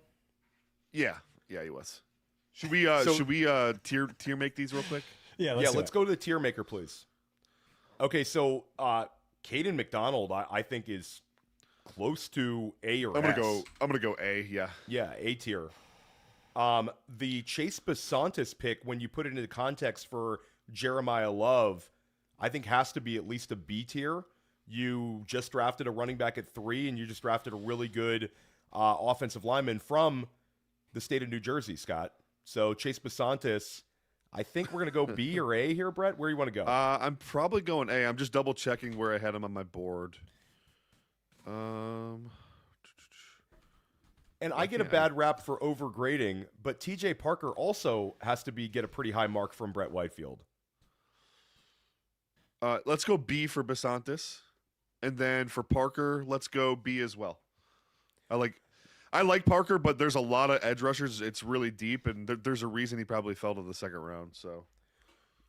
[SPEAKER 4] Yeah, he was. Should we tier make these real quick?
[SPEAKER 3] Yeah,
[SPEAKER 2] let's go to the tier maker, please. Okay, so Caden McDonald, I think, is close to A or
[SPEAKER 4] I'm
[SPEAKER 2] S.
[SPEAKER 4] gonna go A. Yeah.
[SPEAKER 2] Yeah, A tier. The Chase Basantis pick, when you put it into context for Jeremiah Love, I think has to be at least a B tier. You just drafted a running back at 3, and you just drafted a really good offensive lineman from the state of New Jersey, Scott. So Chase Basantis, I think we're going to go B or A here, Brett. Where do you want to go?
[SPEAKER 4] I'm probably going A. I'm just double checking where I had him on my board.
[SPEAKER 2] And I get a bad rap for overgrading, but TJ Parker also has to get a pretty high mark from Brett Whitefield.
[SPEAKER 4] Let's go B for Basantis. And then for Parker, let's go B as well. I like Parker, but there's a lot of edge rushers. It's really deep, and there's a reason he probably fell to the second round. So,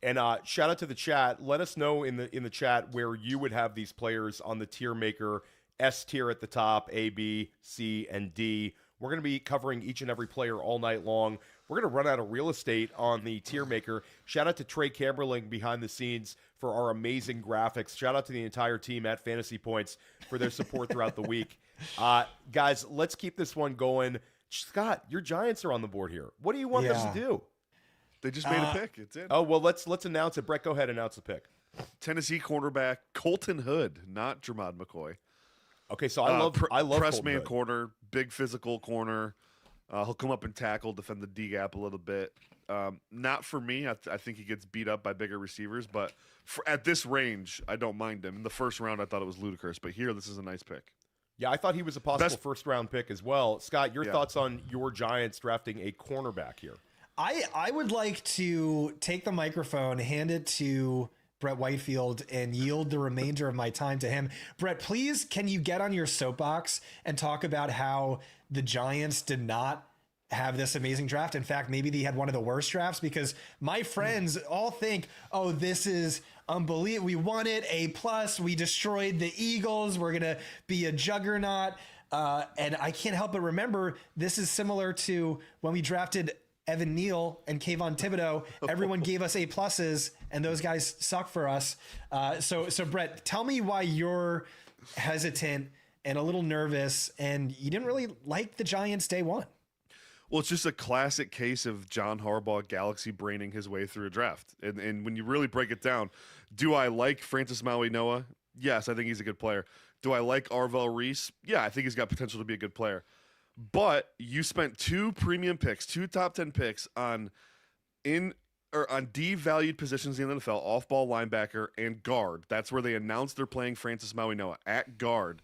[SPEAKER 2] and shout out to the chat. Let us know in the chat where you would have these players on the tier maker. S tier at the top, A, B, C, and D. We're going to be covering each and every player all night long. We're going to run out of real estate on the tier maker. Shout out to Trey Camberling behind the scenes for our amazing graphics. Shout out to the entire team at Fantasy Points for their support throughout the week. Guys, let's keep this one going. Scott, your Giants are on the board here. What do you want them to do?
[SPEAKER 4] They just made a pick. It's in.
[SPEAKER 2] Oh, well, let's announce it. Brett, go ahead and announce the pick.
[SPEAKER 4] Tennessee cornerback Colton Hood, not Jermod McCoy.
[SPEAKER 2] Okay, so I love
[SPEAKER 4] press
[SPEAKER 2] Colton
[SPEAKER 4] man
[SPEAKER 2] Hood.
[SPEAKER 4] corner, big physical corner. He'll come up and tackle, defend the D gap a little bit. Not for me. I think he gets beat up by bigger receivers, but at this range, I don't mind him. In the first round, I thought it was ludicrous, but here, this is a nice pick.
[SPEAKER 2] Yeah, I thought he was a possible first-round pick as well. Scott, your thoughts on your Giants drafting a cornerback here?
[SPEAKER 3] I would like to take the microphone, hand it to Brett Whitefield, and yield the remainder of my time to him. Brett, please, can you get on your soapbox and talk about how the Giants did not have this amazing draft? In fact, maybe they had one of the worst drafts, because my friends all think, oh, this is unbelievable. We won it, A+. We destroyed the Eagles. We're going to be a juggernaut. And I can't help but remember, this is similar to when we drafted Evan Neal and Kayvon Thibodeau. Everyone gave us A+, and those guys suck for us. So Brett, tell me why your hesitant and a little nervous, and you didn't really like the Giants day one.
[SPEAKER 4] Well, it's just a classic case of John Harbaugh galaxy braining his way through a draft. And when you really break it down, do I like Francis Maui-Noah? Yes, I think he's a good player. Do I like Arvell Reese? Yeah, I think he's got potential to be a good player. But you spent 2 premium picks, 2 top 10 picks on devalued positions in the NFL, off-ball linebacker and guard. That's where they announced they're playing Francis Maui-Noah at guard.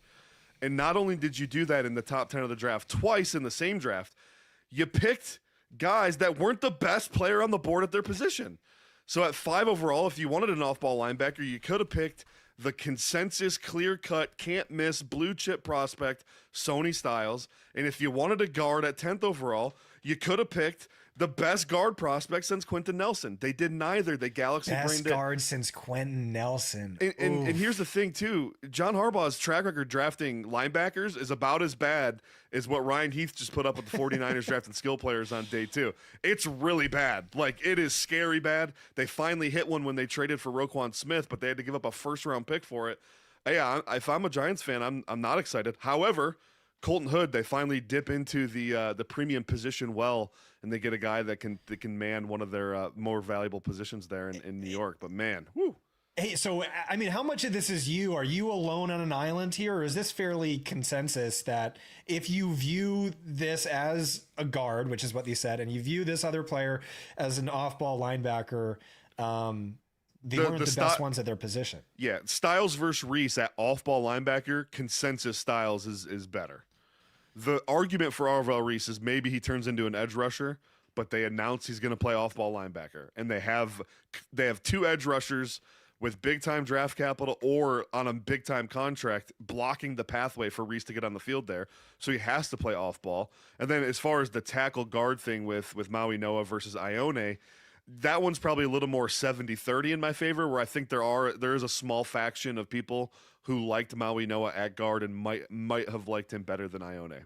[SPEAKER 4] And not only did you do that in the top 10 of the draft, twice in the same draft, you picked guys that weren't the best player on the board at their position. So at 5 overall, if you wanted an off-ball linebacker, you could have picked the consensus, clear-cut, can't-miss, blue-chip prospect, Sony Styles. And if you wanted a guard at 10th overall, you could have picked the best guard prospect since Quentin Nelson. They did neither. They galaxy-brained it.
[SPEAKER 3] Best guard since Quentin Nelson.
[SPEAKER 4] And here's the thing, too. John Harbaugh's track record drafting linebackers is about as bad as what Ryan Heath just put up with the 49ers drafting skill players on day 2. It's really bad. Like, it is scary bad. They finally hit one when they traded for Roquan Smith, but they had to give up a first-round pick for it. Yeah, if I'm a Giants fan, I'm not excited. However, Colton Hood, they finally dip into the premium position well, and they get a guy that can man one of their more valuable positions there in New York. But man, whoo.
[SPEAKER 3] Hey, so I mean, how much of this is you? Are you alone on an island here, or is this fairly consensus that if you view this as a guard, which is what they said, and you view this other player as an off-ball linebacker, they weren't the best ones at their position? Yeah,
[SPEAKER 4] Styles versus Reese at off-ball linebacker, consensus Styles is better. The argument for Arvell Reese is maybe he turns into an edge rusher, but they announce he's going to play off-ball linebacker, and they have 2 edge rushers with big-time draft capital or on a big-time contract blocking the pathway for Reese to get on the field there, so he has to play off-ball. And then as far as the tackle guard thing with Maui-Noah versus Ione, that one's probably a little more 70-30 in my favor, where I think there is a small faction of people who liked Maui-Noah at guard and might have liked him better than Ione.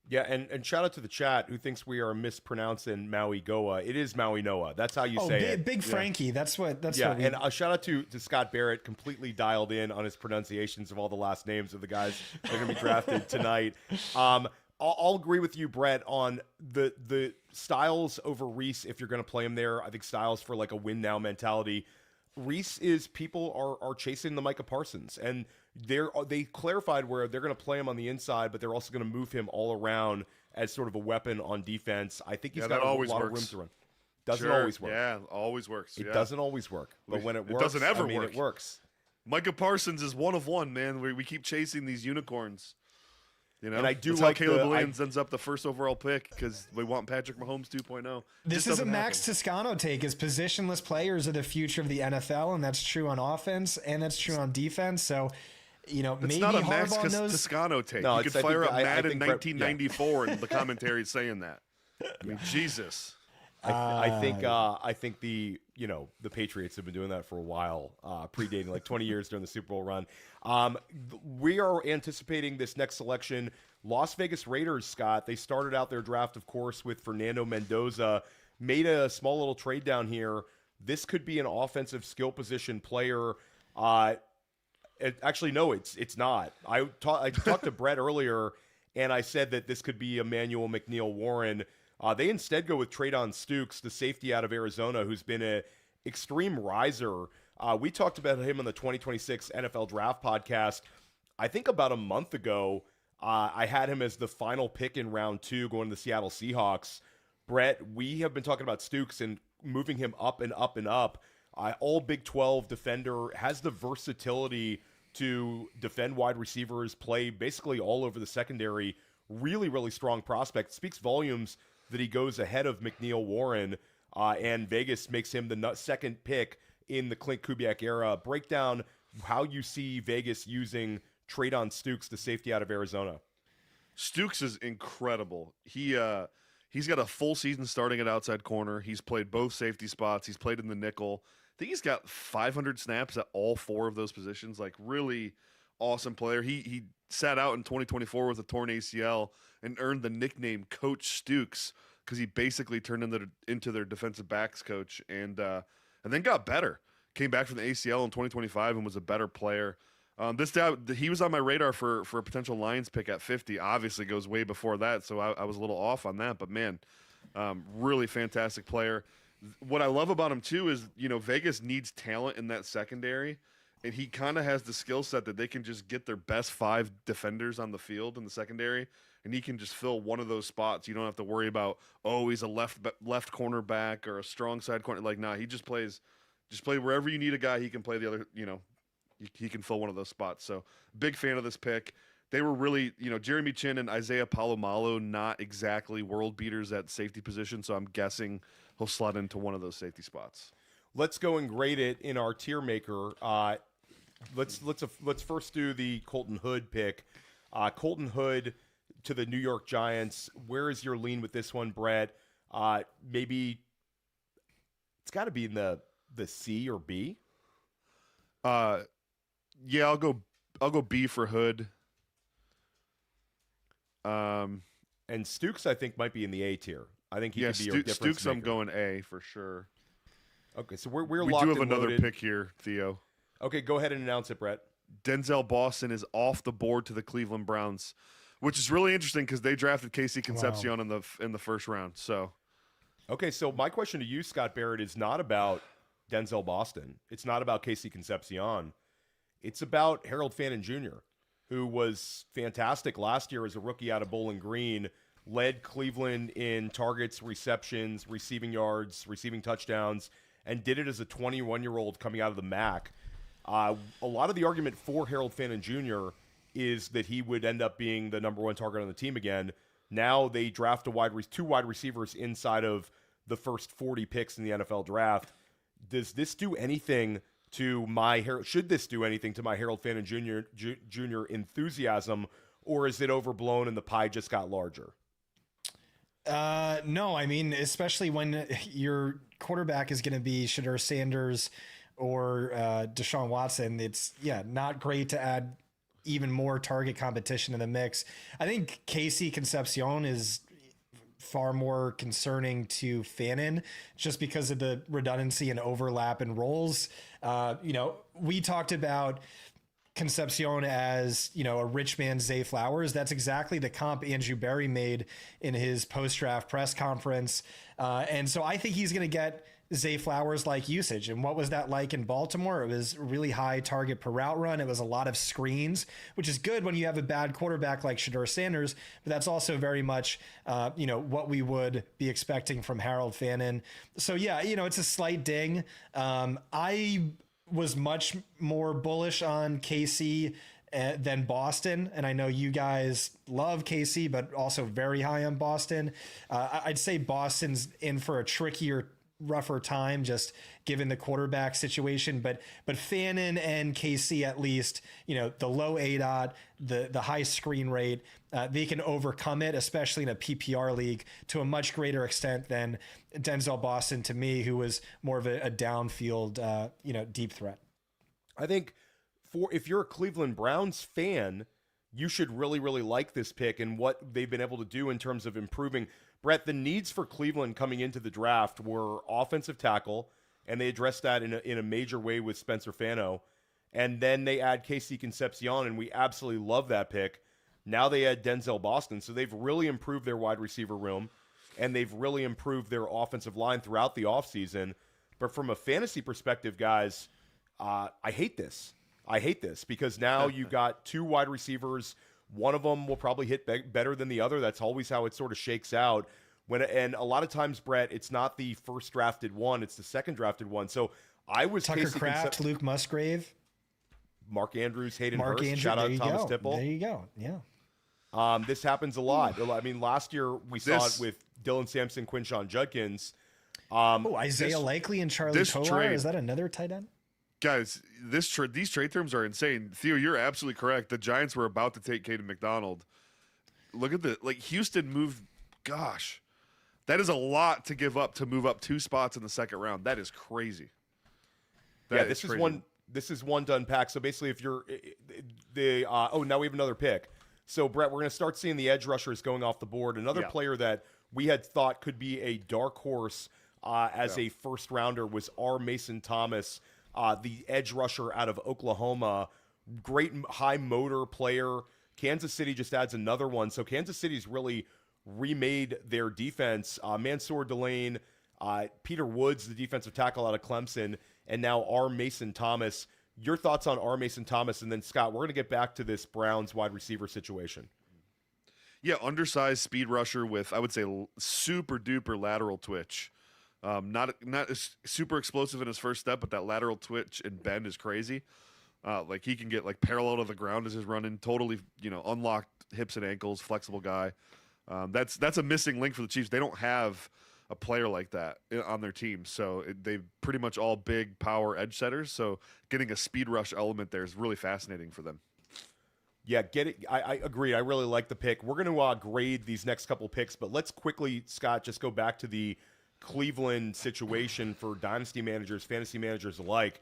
[SPEAKER 2] Yeah, and shout out to the chat who thinks we are mispronouncing Maui-Goa. It is Maui-Noah. That's how you say it.
[SPEAKER 3] Big Frankie. Yeah. That's what
[SPEAKER 2] and a shout out to Scott Barrett, completely dialed in on his pronunciations of all the last names of the guys that are going to be drafted tonight. I'll agree with you, Brett, on the Styles over Reese if you're going to play him there. I think Styles for like a win now mentality. Reese is people are chasing the Micah Parsons, and they clarified where they're going to play him on the inside, but they're also going to move him all around as sort of a weapon on defense. I think he's got a lot of room to run. Doesn't always work.
[SPEAKER 4] Yeah, always works.
[SPEAKER 2] It doesn't always work, but when it works,
[SPEAKER 4] doesn't ever work.
[SPEAKER 2] It works.
[SPEAKER 4] Micah Parsons is one of one, man. We keep chasing these unicorns. You know,
[SPEAKER 2] and I do
[SPEAKER 4] that's
[SPEAKER 2] like
[SPEAKER 4] how Caleb Williams ends up the first overall pick because we want Patrick Mahomes 2.0.
[SPEAKER 3] This is a Max Toscano take. Is positionless players are the future of the NFL, and that's true on offense and that's true on defense. So, you know,
[SPEAKER 4] it's
[SPEAKER 3] maybe
[SPEAKER 4] not a
[SPEAKER 3] Harbaugh
[SPEAKER 4] Max
[SPEAKER 3] knows.
[SPEAKER 4] Toscano take.
[SPEAKER 2] No,
[SPEAKER 4] you could fire up Madden 1994
[SPEAKER 2] Brett,
[SPEAKER 4] and the commentary is saying that. I mean, Jesus.
[SPEAKER 2] I think the Patriots have been doing that for a while, predating like 20 years during the Super Bowl run. We are anticipating this next selection. Las Vegas Raiders, Scott, they started out their draft, of course, with Fernando Mendoza, made a small little trade down here. This could be an offensive skill position player. Actually, no, it's not. I talked to Brett earlier, and I said that this could be Emmanuel McNeil-Warren. They instead go with Treydon Stukes, the safety out of Arizona, who's been an extreme riser. We talked about him on the 2026 NFL Draft podcast. I think about a month ago, I had him as the final pick in round 2 going to the Seattle Seahawks. Brett, we have been talking about Stukes and moving him up and up and up. All Big 12 defender, has the versatility to defend wide receivers, play basically all over the secondary. Really, really strong prospect. Speaks volumes that he goes ahead of McNeil-Warren, and Vegas makes him the second pick in the Clint Kubiak era. Break down how you see Vegas using Treydon Stukes, the safety out of Arizona.
[SPEAKER 4] Stukes is incredible. He's got a full season starting at outside corner. He's played both safety spots. He's played in the nickel. I think he's got 500 snaps at all 4 of those positions. Like, really awesome player. He sat out in 2024 with a torn ACL and earned the nickname Coach Stukes because he basically turned into their defensive backs coach and then got better. Came back from the ACL in 2025 and was a better player. This guy, he was on my radar for a potential Lions pick at 50. Obviously, goes way before that, so I was a little off on that. But man, really fantastic player. What I love about him too is Vegas needs talent in that secondary, and he kind of has the skill set that they can just get their best 5 defenders on the field in the secondary, and he can just fill one of those spots. You don't have to worry about he's a left cornerback or a strong side corner. Like he just plays wherever you need a guy. He can play the other. He can fill one of those spots. So big fan of this pick. They were really, Jeremy Chin and Isaiah Palomalo, not exactly world beaters at safety position. So I'm guessing he'll slot into one of those safety spots.
[SPEAKER 2] Let's go and grade it in our tier maker. Let's first do the Colton Hood pick. Colton Hood to the New York Giants. Where is your lean with this one, Brett? Maybe it's got to be in the C or B.
[SPEAKER 4] Yeah, I'll go B for Hood.
[SPEAKER 2] And Stukes, I think, might be in the A tier. I think he could be your difference
[SPEAKER 4] Stukes,
[SPEAKER 2] maker.
[SPEAKER 4] I'm going A for sure.
[SPEAKER 2] Okay, so we're
[SPEAKER 4] we
[SPEAKER 2] locked
[SPEAKER 4] do have
[SPEAKER 2] and
[SPEAKER 4] another
[SPEAKER 2] loaded.
[SPEAKER 4] pick here, Theo.
[SPEAKER 2] Okay, go ahead and announce it, Brett.
[SPEAKER 4] Denzel Boston is off the board to the Cleveland Browns, which is really interesting because they drafted Casey Concepcion in the first round. So,
[SPEAKER 2] okay, so my question to you, Scott Barrett, is not about Denzel Boston. It's not about Casey Concepcion. It's about Harold Fannin Jr., who was fantastic last year as a rookie out of Bowling Green, led Cleveland in targets, receptions, receiving yards, receiving touchdowns, and did it as a 21-year-old coming out of the MAC. A lot of the argument for Harold Fannin Jr. is that he would end up being the number 1 target on the team again. Now they draft 2 wide receivers inside of the first 40 picks in the NFL draft. Does this do anything to should this do anything to my Harold Fannin Jr. enthusiasm, or is it overblown and the pie just got larger?
[SPEAKER 3] No, I mean, especially when your quarterback is going to be Shedeur Sanders or Deshaun Watson, it's not great to add even more target competition in the mix. I think Casey Concepcion is far more concerning to Fannin just because of the redundancy and overlap in roles. We talked about Concepcion as, a rich man Zay Flowers. That's exactly the comp Andrew Berry made in his post-draft press conference. And so I think he's going to get Zay Flowers like usage. And what was that like in Baltimore? It was really high target per route run. It was a lot of screens, which is good when you have a bad quarterback like Shedeur Sanders, but that's also very much, what we would be expecting from Harold Fannin. So it's a slight ding. I was much more bullish on KC than Boston. And I know you guys love KC, but also very high on Boston. I'd say Boston's in for a rougher time just given the quarterback situation, but Fannin and KC, at least, the low ADOT, the high screen rate, they can overcome it, especially in a PPR league, to a much greater extent than Denzel Boston, to me, who was more of a downfield, deep threat.
[SPEAKER 2] I think if you're a Cleveland Browns fan, you should really, really like this pick and what they've been able to do in terms of improving. Brett, the needs for Cleveland coming into the draft were offensive tackle, and they addressed that in a major way with Spencer Fano. And then they add Casey Concepcion, and we absolutely love that pick. Now they add Denzel Boston, so they've really improved their wide receiver room, and they've really improved their offensive line throughout the offseason. But from a fantasy perspective, guys, I hate this. I hate this because now you got 2 wide receivers. One of them will probably hit better than the other. That's always how it sort of shakes out. And a lot of times, Brett, it's not the first drafted one; it's the second drafted one. So I was
[SPEAKER 3] Tucker Kraft, Luke Musgrave,
[SPEAKER 2] Mark Andrews, Hayden
[SPEAKER 3] Mark
[SPEAKER 2] Hurst.
[SPEAKER 3] Andrews,
[SPEAKER 2] Shout out
[SPEAKER 3] there
[SPEAKER 2] Thomas
[SPEAKER 3] you go.
[SPEAKER 2] Tipple.
[SPEAKER 3] There you go. Yeah.
[SPEAKER 2] This happens a lot. I mean, last year we saw it with Dylan Sampson, Quinshon Judkins.
[SPEAKER 3] Isaiah Likely and Charlie Kolar. Is that another tight end?
[SPEAKER 4] Guys, these trade terms are insane. Theo, you're absolutely correct. The Giants were about to take Caden McDonald. Look at Houston moved. Gosh, that is a lot to give up to move up 2 spots in the second round. That is crazy.
[SPEAKER 2] This is one to unpack. So basically, if you're now we have another pick. So Brett, we're going to start seeing the edge rushers going off the board. Another player that we had thought could be a dark horse as a first rounder was R. Mason Thomas. The edge rusher out of Oklahoma. great high motor player. Kansas City just adds another one. So Kansas City's really remade their defense. Mansour Delane, Peter Woods, the defensive tackle out of Clemson, and now R. Mason Thomas. Your thoughts on R. Mason Thomas, and then Scott, we're going to get back to this Browns wide receiver situation.
[SPEAKER 4] Yeah, undersized speed rusher with, I would say, super duper lateral twitch. Not super explosive in his first step, but that lateral twitch and bend is crazy. Like he can get like parallel to the ground as he's running, totally, unlocked hips and ankles, flexible guy. That's a missing link for the Chiefs. They don't have a player like that on their team, so they've pretty much all big power edge setters. So getting a speed rush element there is really fascinating for them.
[SPEAKER 2] Yeah, get it. I agree. I really like the pick. We're going to grade these next couple picks, but let's quickly, Scott, just go back to the Cleveland situation for dynasty managers, fantasy managers alike.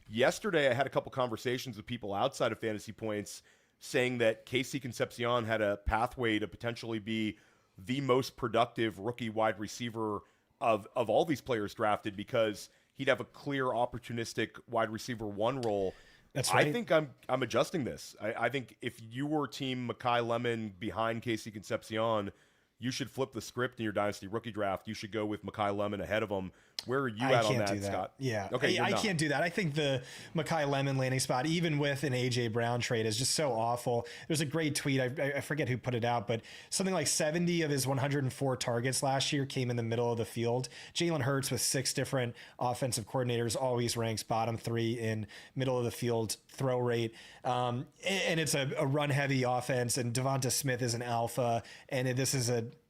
[SPEAKER 2] Yesterday, I had a couple conversations with people outside of Fantasy Points saying that Casey Concepcion had a pathway to potentially be the most productive rookie wide receiver of all these players drafted because he'd have a clear opportunistic wide receiver one role.
[SPEAKER 3] That's right.
[SPEAKER 2] I think I'm adjusting this. I think if you were team Mekhi Lemon behind Casey Concepcion, you should flip the script in your dynasty rookie draft. You should go with Mekhi Lemon ahead of him. Where are you at on that, Scott?
[SPEAKER 3] Yeah.
[SPEAKER 2] Okay,
[SPEAKER 3] I can't do that. I think the Mekhi Lemon landing spot, even with an A.J. Brown trade, is just so awful. There's a great tweet. I forget who put it out, but something like 70 of his 104 targets last year came in the middle of the field. Jalen Hurts, with 6 different offensive coordinators, always ranks bottom 3 in middle of the field throw rate. And it's a run-heavy offense, and Devonta Smith is an alpha, and this is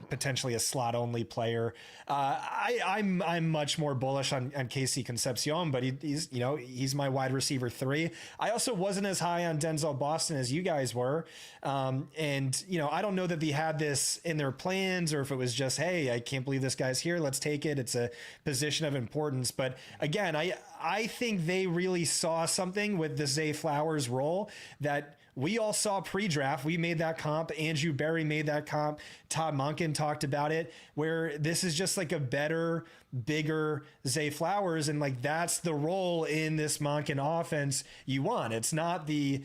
[SPEAKER 3] potentially a slot-only player. I'm much more bullish on Casey Concepcion, but he's my wide receiver 3. I also wasn't as high on Denzel Boston as you guys were. And I don't know that they had this in their plans or if it was just, hey, I can't believe this guy's here. Let's take it. It's a position of importance. But again, I think they really saw something with the Zay Flowers role that we all saw pre-draft. We made that comp. Andrew Berry made that comp. Todd Monken talked about it, where this is just like a better, bigger Zay Flowers. And like, that's the role in this Monken offense you want. It's not the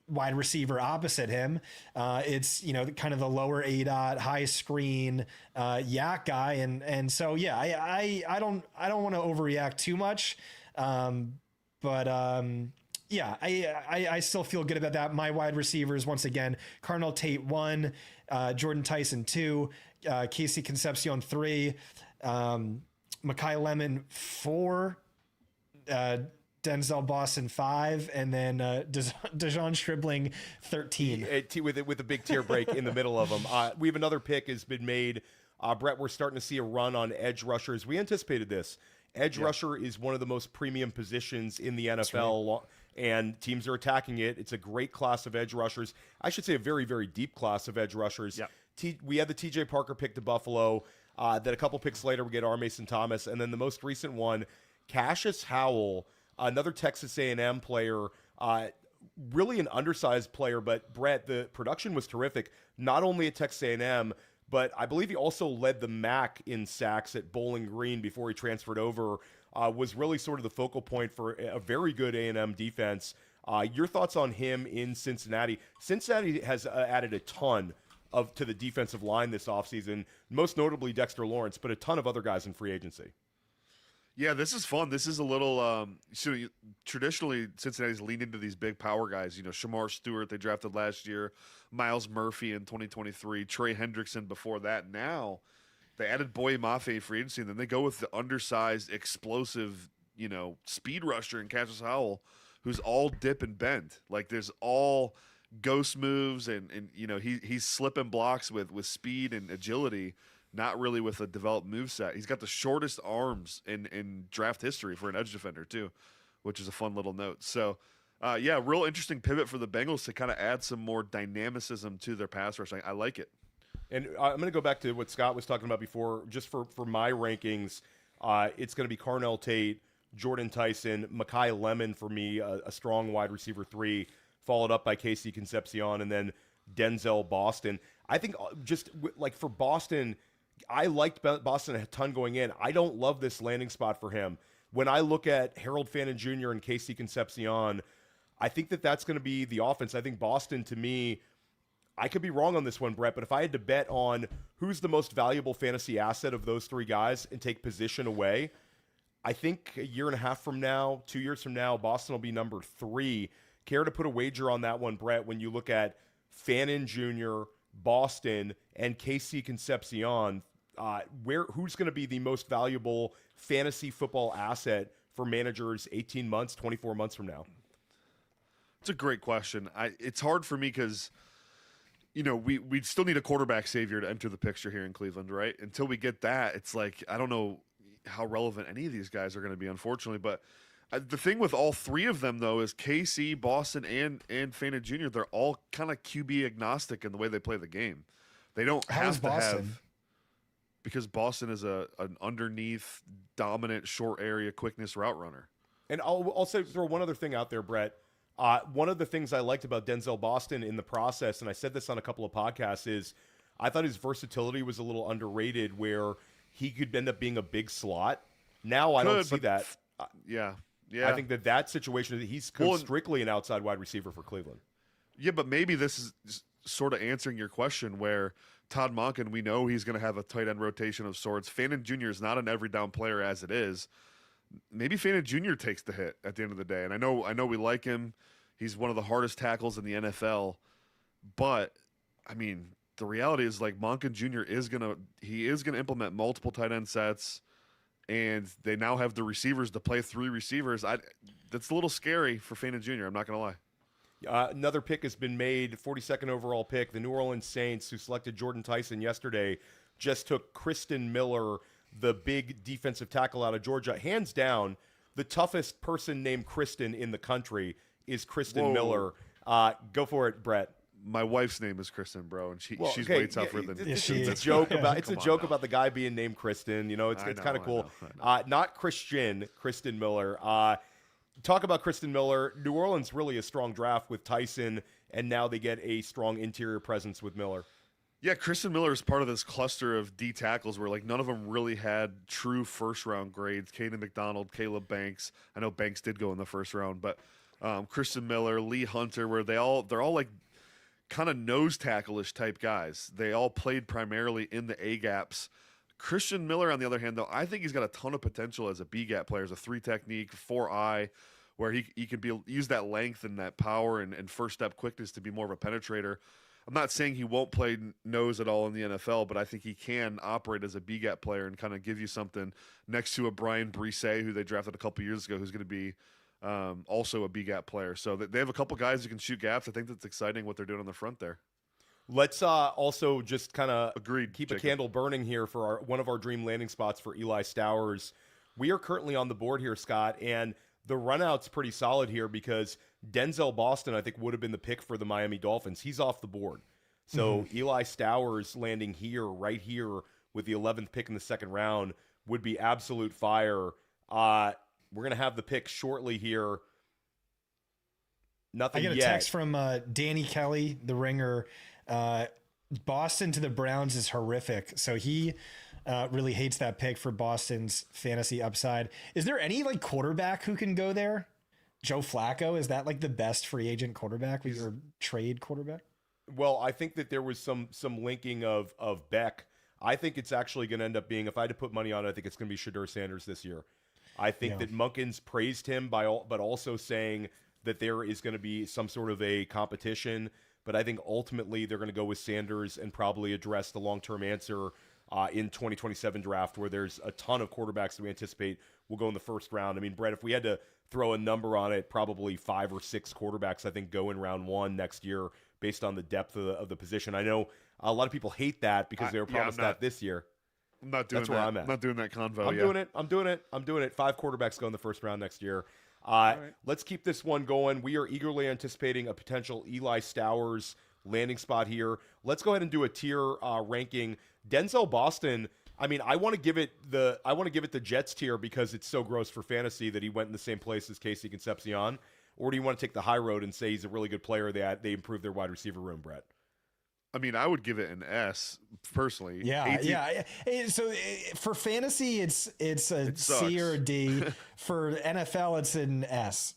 [SPEAKER 3] wide receiver opposite him. It's, kind of the lower ADOT, high screen, yak guy. And so, yeah, I don't want to overreact too much. But I still feel good about that. My wide receivers, once again, Cardinal Tate 1, Jordan Tyson 2, Casey Concepcion 3, Mekhi Lemon 4, Denzel Boston 5, and then Dejon Stribling 13.
[SPEAKER 2] With a big tier break in the middle of them. We have another pick has been made. Brett, we're starting to see a run on edge rushers. We anticipated this. Edge rusher is one of the most premium positions in the NFL, and teams are attacking it. It's a great class of edge rushers. I should say a very, very deep class of edge rushers. Yep. We had the TJ Parker pick to Buffalo. Then a couple picks later, we get R. Mason Thomas. And then the most recent one, Cassius Howell, another Texas A&M player, really an undersized player. But, Brett, the production was terrific, not only at Texas A&M, but I believe he also led the MAC in sacks at Bowling Green before he transferred over, was really sort of the focal point for a very good A&M defense. Your thoughts on him in Cincinnati? Cincinnati has added a ton to the defensive line this offseason, most notably Dexter Lawrence, but a ton of other guys in free agency.
[SPEAKER 4] Yeah, this is fun. This is a little traditionally Cincinnati's leaned into these big power guys. Shamar Stewart they drafted last year, Miles Murphy in 2023, Trey Hendrickson before that. Now they added Boye Mafe free agency, and then they go with the undersized, explosive, speed rusher in Cassius Howell, who's all dip and bend. Like there's all ghost moves, and he's slipping blocks with speed and agility. Not really with a developed moveset. He's got the shortest arms in draft history for an edge defender, too, which is a fun little note. So, real interesting pivot for the Bengals to kind of add some more dynamicism to their pass rush. I like it.
[SPEAKER 2] And I'm going to go back to what Scott was talking about before. Just for my rankings, it's going to be Carnell Tate, Jordan Tyson, Mekhi Lemon for me, a strong wide receiver 3, followed up by Casey Concepcion, and then Denzel Boston. I think just like for Boston – I liked Boston a ton going in. I don't love this landing spot for him. when I look at Harold Fannin Jr. and Casey Concepcion, I think that that's going to be the offense. I think Boston, to me, I could be wrong on this one, Brett, but if I had to bet on who's the most valuable fantasy asset of those three guys and take position away, I think a year and a half from now, 2 years from now, Boston will be number 3. Care to put a wager on that one, Brett, when you look at Fannin Jr., Boston, and Casey Concepcion, who's going to be the most valuable fantasy football asset for managers 18 months, 24 months from now?
[SPEAKER 4] It's a great question. It's hard for me because, we still need a quarterback savior to enter the picture here in Cleveland, right? Until we get that, it's like, I don't know how relevant any of these guys are going to be, unfortunately. But the thing with all three of them, though, is KC, Boston, and Fannin Jr., they're all kind of QB agnostic in the way they play the game. They don't have to have, because Boston is an underneath, dominant, short area quickness route runner.
[SPEAKER 2] And I'll also throw one other thing out there, Brett. One of the things I liked about Denzel Boston in the process, and I said this on a couple of podcasts, is I thought his versatility was a little underrated, where he could end up being a big slot. Now I don't see that.
[SPEAKER 4] Yeah.
[SPEAKER 2] I think that situation, he's strictly an outside wide receiver for Cleveland.
[SPEAKER 4] Yeah, but maybe this is sort of answering your question, where Todd Monken, we know he's going to have a tight end rotation of sorts. Fannin Jr. is not an every down player as it is. Maybe Fannin Jr. takes the hit at the end of the day. And I know we like him. He's one of the hardest tackles in the NFL. But, I mean, the reality is, like, Monken Jr. is going to implement multiple tight end sets, and they now have the receivers to play 3 receivers. That's a little scary for Fannin Jr., I'm not going to lie.
[SPEAKER 2] Another pick has been made, 42nd overall pick. The New Orleans Saints, who selected Jordan Tyson yesterday, just took Kristen Miller, the big defensive tackle out of Georgia. Hands down, the toughest person named Kristen in the country is Kristen Miller. Go for it, Brett.
[SPEAKER 4] My wife's name is Kristen, bro, and she's way tougher than
[SPEAKER 2] it's a joke about about the guy being named Kristen. It's kind of cool. I know. Not Christian, Kristen Miller. Talk about Kristen Miller. New Orleans really a strong draft with Tyson, and now they get a strong interior presence with Miller.
[SPEAKER 4] Yeah, Kristen Miller is part of this cluster of D tackles where, like, none of them really had true first-round grades. Caden McDonald, Caleb Banks. I know Banks did go in the first round, but Kristen Miller, Lee Hunter, where they're all like kind of nose tackle-ish type guys. They all played primarily in the A-gaps. Christian Miller, on the other hand, though, I think he's got a ton of potential as a B-gap player, as a 3 technique, 4-eye, where he can use that length and that power and first-step quickness to be more of a penetrator. I'm not saying he won't play nose at all in the NFL, but I think he can operate as a B-gap player and kind of give you something next to a Brian Brisset, who they drafted a couple years ago, who's going to be also a B-gap player. So they have a couple guys who can shoot gaps. I think that's exciting what they're doing on the front there.
[SPEAKER 2] Let's also just kind of keep
[SPEAKER 4] Jacob.
[SPEAKER 2] A candle burning here for one of our dream landing spots for Eli Stowers. We are currently on the board here, Scott, and the runout's pretty solid here because Denzel Boston, I think, would have been the pick for the Miami Dolphins. He's off the board. So Eli Stowers landing right here with the 11th pick in the second round would be absolute fire. We're going to have the pick shortly here. Nothing yet.
[SPEAKER 3] I get a text from Danny Kelly, the Ringer. Boston to the Browns is horrific. So he really hates that pick for Boston's fantasy upside. Is there any quarterback who can go there? Joe Flacco, is that the best free agent quarterback or trade quarterback?
[SPEAKER 2] Well, I think that there was some linking of Beck. I think it's actually going to end up being, if I had to put money on it, I think it's going to be Shedeur Sanders this year. I think that Munkins praised him but also saying that there is going to be some sort of a competition. But I think ultimately they're going to go with Sanders and probably address the long-term answer in 2027 draft, where there's a ton of quarterbacks that we anticipate will go in the first round. I mean, Brett, if we had to throw a number on it, probably 5 or 6 quarterbacks, I think, go in round 1 next year based on the depth of the position. I know a lot of people hate that because they were promised that this year.
[SPEAKER 4] I'm not doing
[SPEAKER 2] That's
[SPEAKER 4] that.
[SPEAKER 2] where I'm at.
[SPEAKER 4] I'm not doing that convo.
[SPEAKER 2] I'm doing it. 5 quarterbacks go in the first round next year. Let's keep this one going. We are eagerly anticipating a potential Eli Stowers landing spot here. Let's go ahead and do a tier ranking. Denzel Boston, I mean, I want to give it the Jets tier because it's so gross for fantasy that he went in the same place as Casey Concepcion. Or do you want to take the high road and say he's a really good player, they improved their wide receiver room, Brett?
[SPEAKER 4] I mean, I would give it an S personally.
[SPEAKER 3] Yeah,
[SPEAKER 4] 18
[SPEAKER 3] yeah. So for fantasy, it's a C or a D. For NFL, it's an S.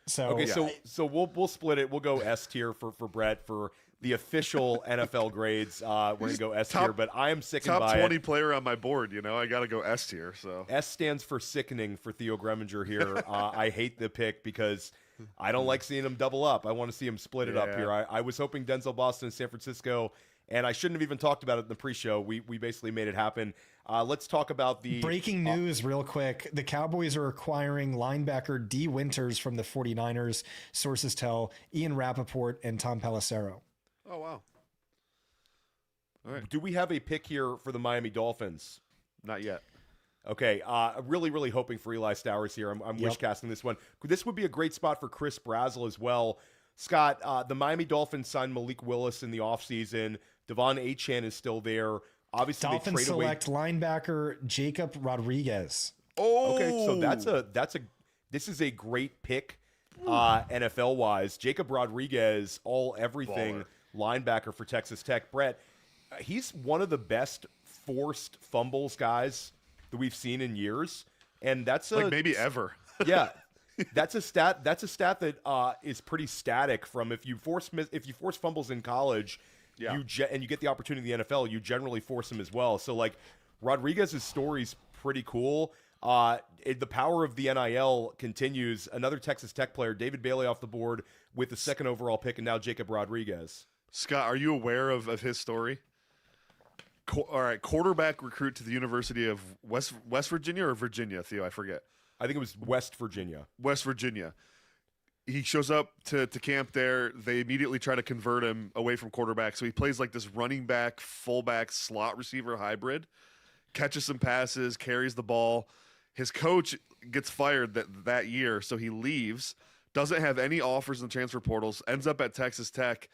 [SPEAKER 3] So
[SPEAKER 2] Okay, so we'll split it. We'll go S tier for Brett for the official NFL grades. We're gonna go S tier, but I am sickened by
[SPEAKER 4] top 20
[SPEAKER 2] it.
[SPEAKER 4] player on my board. I got to go S tier. So
[SPEAKER 2] S stands for sickening for Theo Gremminger here. I hate the pick because I don't like seeing him double up. I want to see him split it up here. I was hoping Denzel Boston in San Francisco, and I shouldn't have even talked about it in the pre-show. We basically made it happen. Let's talk about the
[SPEAKER 3] breaking news real quick. The Cowboys are acquiring linebacker D. Winters from the 49ers, sources tell Ian Rappaport and Tom Pelissero.
[SPEAKER 4] Oh, wow. All right.
[SPEAKER 2] Do we have a pick here for the Miami Dolphins?
[SPEAKER 4] Not yet.
[SPEAKER 2] Okay, really hoping for Eli Stowers here. I'm wish casting this one. This would be a great spot for Chris Brazel as well. Scott, the Miami Dolphins signed Malik Willis in the offseason. Devon Achane is still there. Obviously,
[SPEAKER 3] Dolphins
[SPEAKER 2] they trade
[SPEAKER 3] select linebacker Jacob Rodriguez.
[SPEAKER 4] Oh,
[SPEAKER 2] Okay, so this is a great pick, NFL wise. Jacob Rodriguez, everything linebacker for Texas Tech. Brett, he's one of the best forced fumbles guys that we've seen in years, and that's
[SPEAKER 4] maybe ever.
[SPEAKER 2] Yeah, that's a stat. That's a stat that is pretty static. From if you force fumbles in college, and you get the opportunity in the NFL, you generally force them as well. So like Rodriguez's story's pretty cool. The power of the NIL continues. Another Texas Tech player, David Bailey, off the board with the second overall pick, and now Jacob Rodriguez.
[SPEAKER 4] Scott, are you aware of his story? All right, quarterback recruit to the University of West Virginia or Virginia, Theo? I forget.
[SPEAKER 2] I think it was West Virginia.
[SPEAKER 4] West Virginia. He shows up to camp there. They immediately try to convert him away from quarterback. So he plays like this running back, fullback, slot receiver hybrid, catches some passes, carries the ball. His coach gets fired that year, so he leaves, doesn't have any offers in the transfer portals, ends up at Texas Tech,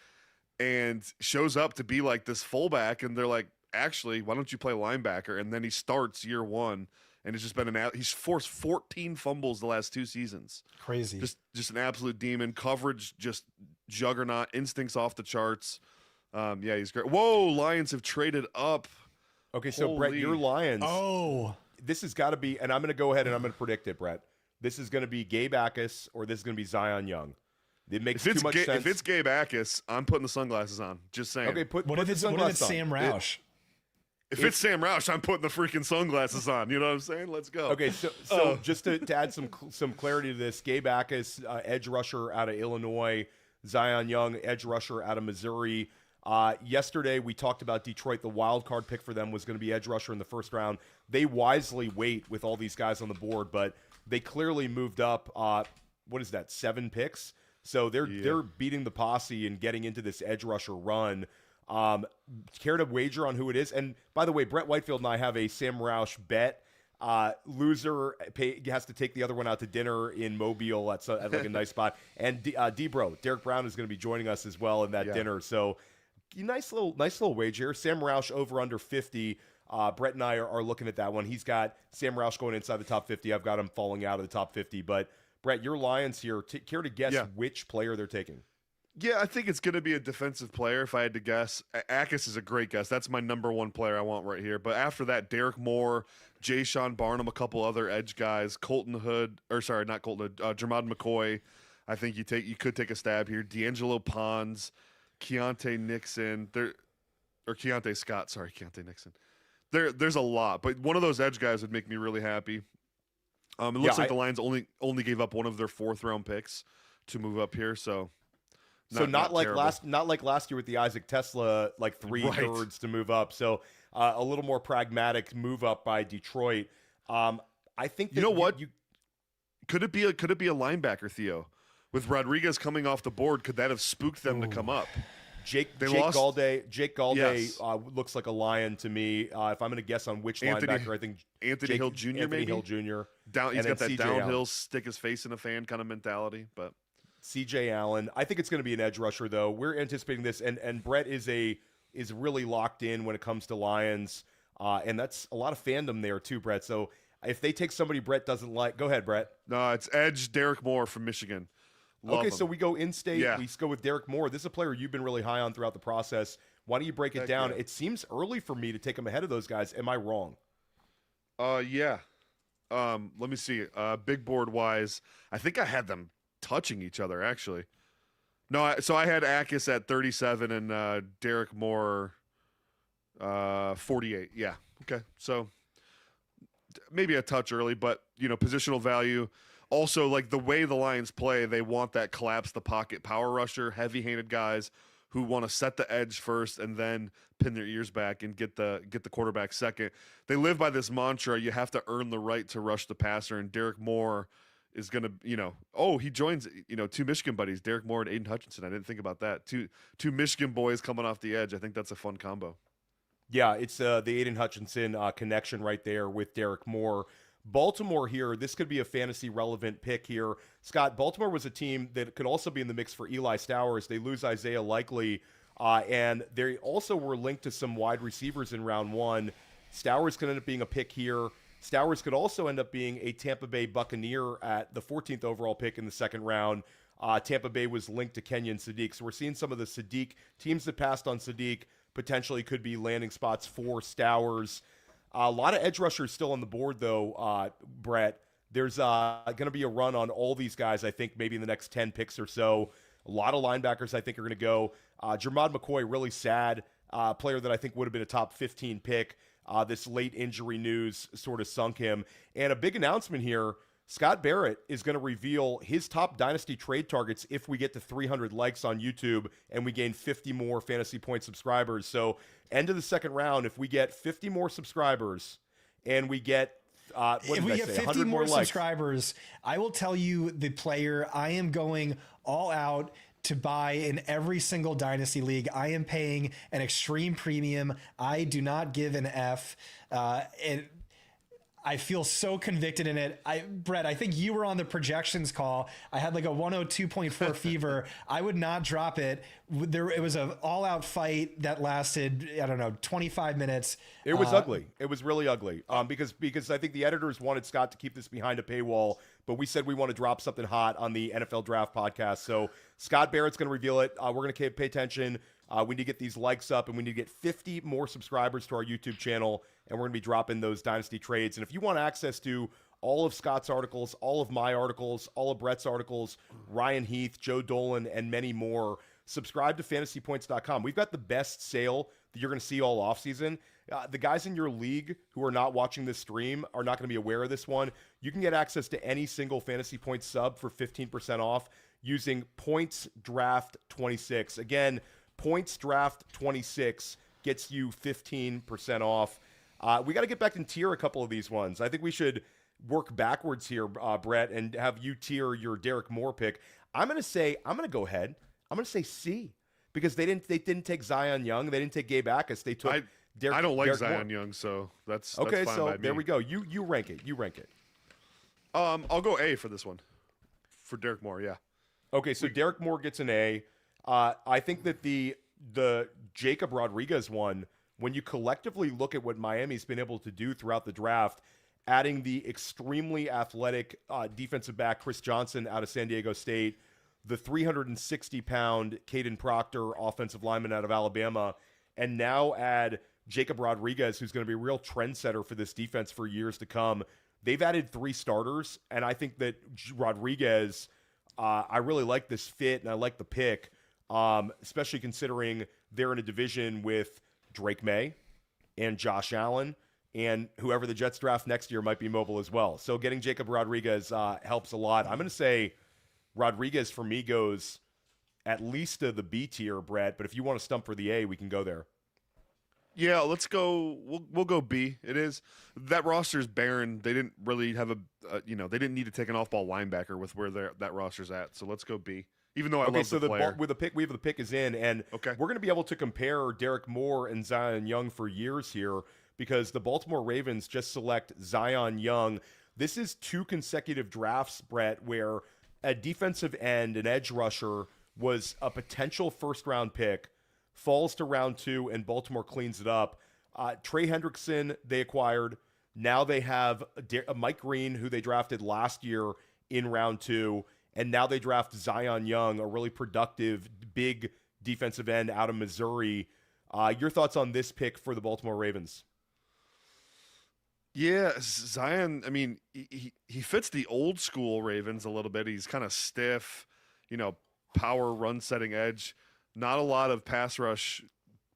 [SPEAKER 4] and shows up to be like this fullback. And they're like, actually, why don't you play linebacker? And then he starts year one, and it's just been he's forced 14 fumbles the last 2 seasons.
[SPEAKER 3] Crazy.
[SPEAKER 4] Just an absolute demon. Coverage, just juggernaut. Instincts off the charts. Yeah, he's great. Whoa, Lions have traded up.
[SPEAKER 2] Okay, so Brett, your Lions.
[SPEAKER 3] Oh.
[SPEAKER 2] This has got to be, and I'm going to go ahead and I'm going to predict it, Brett. This is going to be Gabe Akis or this is going to be Zion Young. It makes too much sense.
[SPEAKER 4] If it's Gabe Akis, I'm putting the sunglasses on. Just saying.
[SPEAKER 2] Okay,
[SPEAKER 3] what if it's Sam Roush?
[SPEAKER 4] If it's Sam Roush, I'm putting the freaking sunglasses on. You know what I'm saying? Let's go.
[SPEAKER 2] Okay, so just to add some clarity to this, Gabe Akis, edge rusher out of Illinois, Zion Young, edge rusher out of Missouri. Yesterday we talked about Detroit. The wild card pick for them was going to be edge rusher in the first round. They wisely wait with all these guys on the board, but they clearly moved up. What is that? 7 picks. So they're beating the posse and getting into this edge rusher run. Care to wager on who it is? And by the way, Brett Whitefield and I have a Sam Roush bet. Loser has to take the other one out to dinner in Mobile at like a nice spot. And D-Bro, Derek Brown is going to be joining us as well in that dinner. So nice little wager. Sam Roush over under 50. Brett and I are looking at that one. He's got Sam Roush going inside the top 50. I've got him falling out of the top 50. But Brett, your Lions here. Care to guess which player they're taking?
[SPEAKER 4] Yeah, I think it's going to be a defensive player if I had to guess. Akis is a great guess. That's my number one player I want right here. But after that, Derek Moore, Jay Sean Barnum, a couple other edge guys, Jermod McCoy. I think you could take a stab here. D'Angelo Pons, Keontae Nixon, Keontae Scott. Sorry, Keontae Nixon. There's a lot, but one of those edge guys would make me really happy. It looks like the Lions only gave up one of their 4th round picks to move up here, so.
[SPEAKER 2] Not like last year with the Isaac Tesla, like 3/3 to move up. So a little more pragmatic move up by Detroit. I think that
[SPEAKER 4] what could it be a linebacker, Theo, with Rodriguez coming off the board? Could that have spooked them to come up?
[SPEAKER 2] Jake Galde looks like a Lion to me. If I'm going to guess on which linebacker, I think
[SPEAKER 4] Anthony Hill Jr.
[SPEAKER 2] Anthony
[SPEAKER 4] maybe
[SPEAKER 2] Hill Jr.
[SPEAKER 4] He's got that
[SPEAKER 2] CJ
[SPEAKER 4] downhill,
[SPEAKER 2] Allen.
[SPEAKER 4] stick his face in a fan kind of mentality, but.
[SPEAKER 2] CJ Allen. I think it's going to be an edge rusher, though. We're anticipating this, and Brett is really locked in when it comes to Lions, and that's a lot of fandom there too, Brett. So if they take somebody Brett doesn't like, go ahead, Brett.
[SPEAKER 4] No, it's edge Derek Moore from Michigan. Love him.
[SPEAKER 2] So we go in-state.
[SPEAKER 4] Yeah.
[SPEAKER 2] We go with Derek Moore. This is a player you've been really high on throughout the process. Why don't you break it
[SPEAKER 4] Heck
[SPEAKER 2] down?
[SPEAKER 4] yeah.
[SPEAKER 2] It seems early for me to take him ahead of those guys. Am I wrong?
[SPEAKER 4] Yeah. Let me see. Big board wise, I think I had them touching each other actually. No, so I had Akis at 37 and Derek Moore 48. Yeah. Okay. So maybe a touch early, but positional value. Also, like the way the Lions play, they want that collapse the pocket power rusher, heavy-handed guys who want to set the edge first and then pin their ears back and get the quarterback second. They live by this mantra: you have to earn the right to rush the passer. And Derek Moore is going to, he joins, two Michigan buddies, Derek Moore and Aiden Hutchinson. I didn't think about that. Two Michigan boys coming off the edge. I think that's a fun combo.
[SPEAKER 2] Yeah, it's the Aiden Hutchinson connection right there with Derek Moore. Baltimore here, this could be a fantasy relevant pick here. Scott, Baltimore was a team that could also be in the mix for Eli Stowers. They lose Isaiah Likely, and they also were linked to some wide receivers in round one. Stowers could end up being a pick here. Stowers could also end up being a Tampa Bay Buccaneer at the 14th overall pick in the second round. Tampa Bay was linked to Kenyon Sadiq. So we're seeing some of the Sadiq teams that passed on Sadiq potentially could be landing spots for Stowers. A lot of edge rushers still on the board, though, Brett. There's going to be a run on all these guys, I think, maybe in the next 10 picks or so. A lot of linebackers, I think, are going to go. Jermod McCoy, really sad player that I think would have been a top 15 pick. This late injury news sort of sunk him. And a big announcement here, Scott Barrett is going to reveal his top dynasty trade targets if we get to 300 likes on YouTube and we gain 50 more Fantasy Point subscribers. So end of the second round, if we get 50 more subscribers and we get
[SPEAKER 3] if we get 50 more subscribers, I will tell you the player I am going all out to buy in every single dynasty league. I am paying an extreme premium. I do not give an F. And I feel so convicted in it. Brett, I think you were on the projections call. I had like a 102.4 fever. I would not drop it. It was an all-out fight that lasted, 25 minutes.
[SPEAKER 2] It was ugly. It was really ugly. Because I think the editors wanted Scott to keep this behind a paywall, but we said we want to drop something hot on the NFL Draft podcast. So Scott Barrett's going to reveal it. We're going to pay attention. We need to get these likes up, and we need to get 50 more subscribers to our YouTube channel, and we're going to be dropping those dynasty trades. And if you want access to all of Scott's articles, all of my articles, all of Brett's articles, Ryan Heath, Joe Dolan, and many more, subscribe to fantasypoints.com. We've got the best sale that you're going to see all offseason. The guys in your league who are not watching this stream are not going to be aware of this one. You can get access to any single Fantasy Points sub for 15% off using Points Draft 26. Again, Points Draft 26 gets you 15% off. We got to get back and tier a couple of these ones. I think we should work backwards here, Brett, and have you tier your Derek Moore pick. I'm going to go ahead. I'm going to say C because they didn't take Zion Young. They didn't take Gabe Akis. They took Derek.
[SPEAKER 4] I don't like
[SPEAKER 2] Derek
[SPEAKER 4] Zion
[SPEAKER 2] Moore.
[SPEAKER 4] Young, so that's
[SPEAKER 2] okay.
[SPEAKER 4] Fine
[SPEAKER 2] So
[SPEAKER 4] by
[SPEAKER 2] there
[SPEAKER 4] me.
[SPEAKER 2] we go. You rank it. You rank it.
[SPEAKER 4] I'll go A for this one, for Derek Moore. Yeah.
[SPEAKER 2] Okay, so Derek Moore gets an A. I think that the Jacob Rodriguez one, when you collectively look at what Miami's been able to do throughout the draft, adding the extremely athletic defensive back Chris Johnson out of San Diego State, the 360-pound Caden Proctor offensive lineman out of Alabama, and now add Jacob Rodriguez, who's going to be a real trendsetter for this defense for years to come. They've added 3 starters, and I think that Rodriguez, I really like this fit, and I like the pick, especially considering they're in a division with Drake May and Josh Allen, and whoever the Jets draft next year might be mobile as well. So getting Jacob Rodriguez helps a lot. I'm going to say Rodriguez for me goes at least to the B tier, Brett, but if you want to stump for the A, we can go there.
[SPEAKER 4] Yeah, let's go. We'll go B. It is that roster's barren. They didn't really have they didn't need to take an off-ball linebacker with where that roster's at. So let's go B. Even though I love the player.
[SPEAKER 2] With the pick, we have the pick is in, and
[SPEAKER 4] Okay.
[SPEAKER 2] we're going to be able to compare Derek Moore and Zion Young for years here because the Baltimore Ravens just select Zion Young. This is 2 consecutive drafts, Brett, where a defensive end, an edge rusher, was a potential first-round pick, falls to round 2, and Baltimore cleans it up. Trey Hendrickson they acquired. Now they have Mike Green, who they drafted last year in round 2, and now they draft Zion Young, a really productive, big defensive end out of Missouri. Your thoughts on this pick for the Baltimore Ravens?
[SPEAKER 4] Yeah, Zion, I mean, he fits the old school Ravens a little bit. He's kind of stiff, power run setting edge. Not a lot of pass rush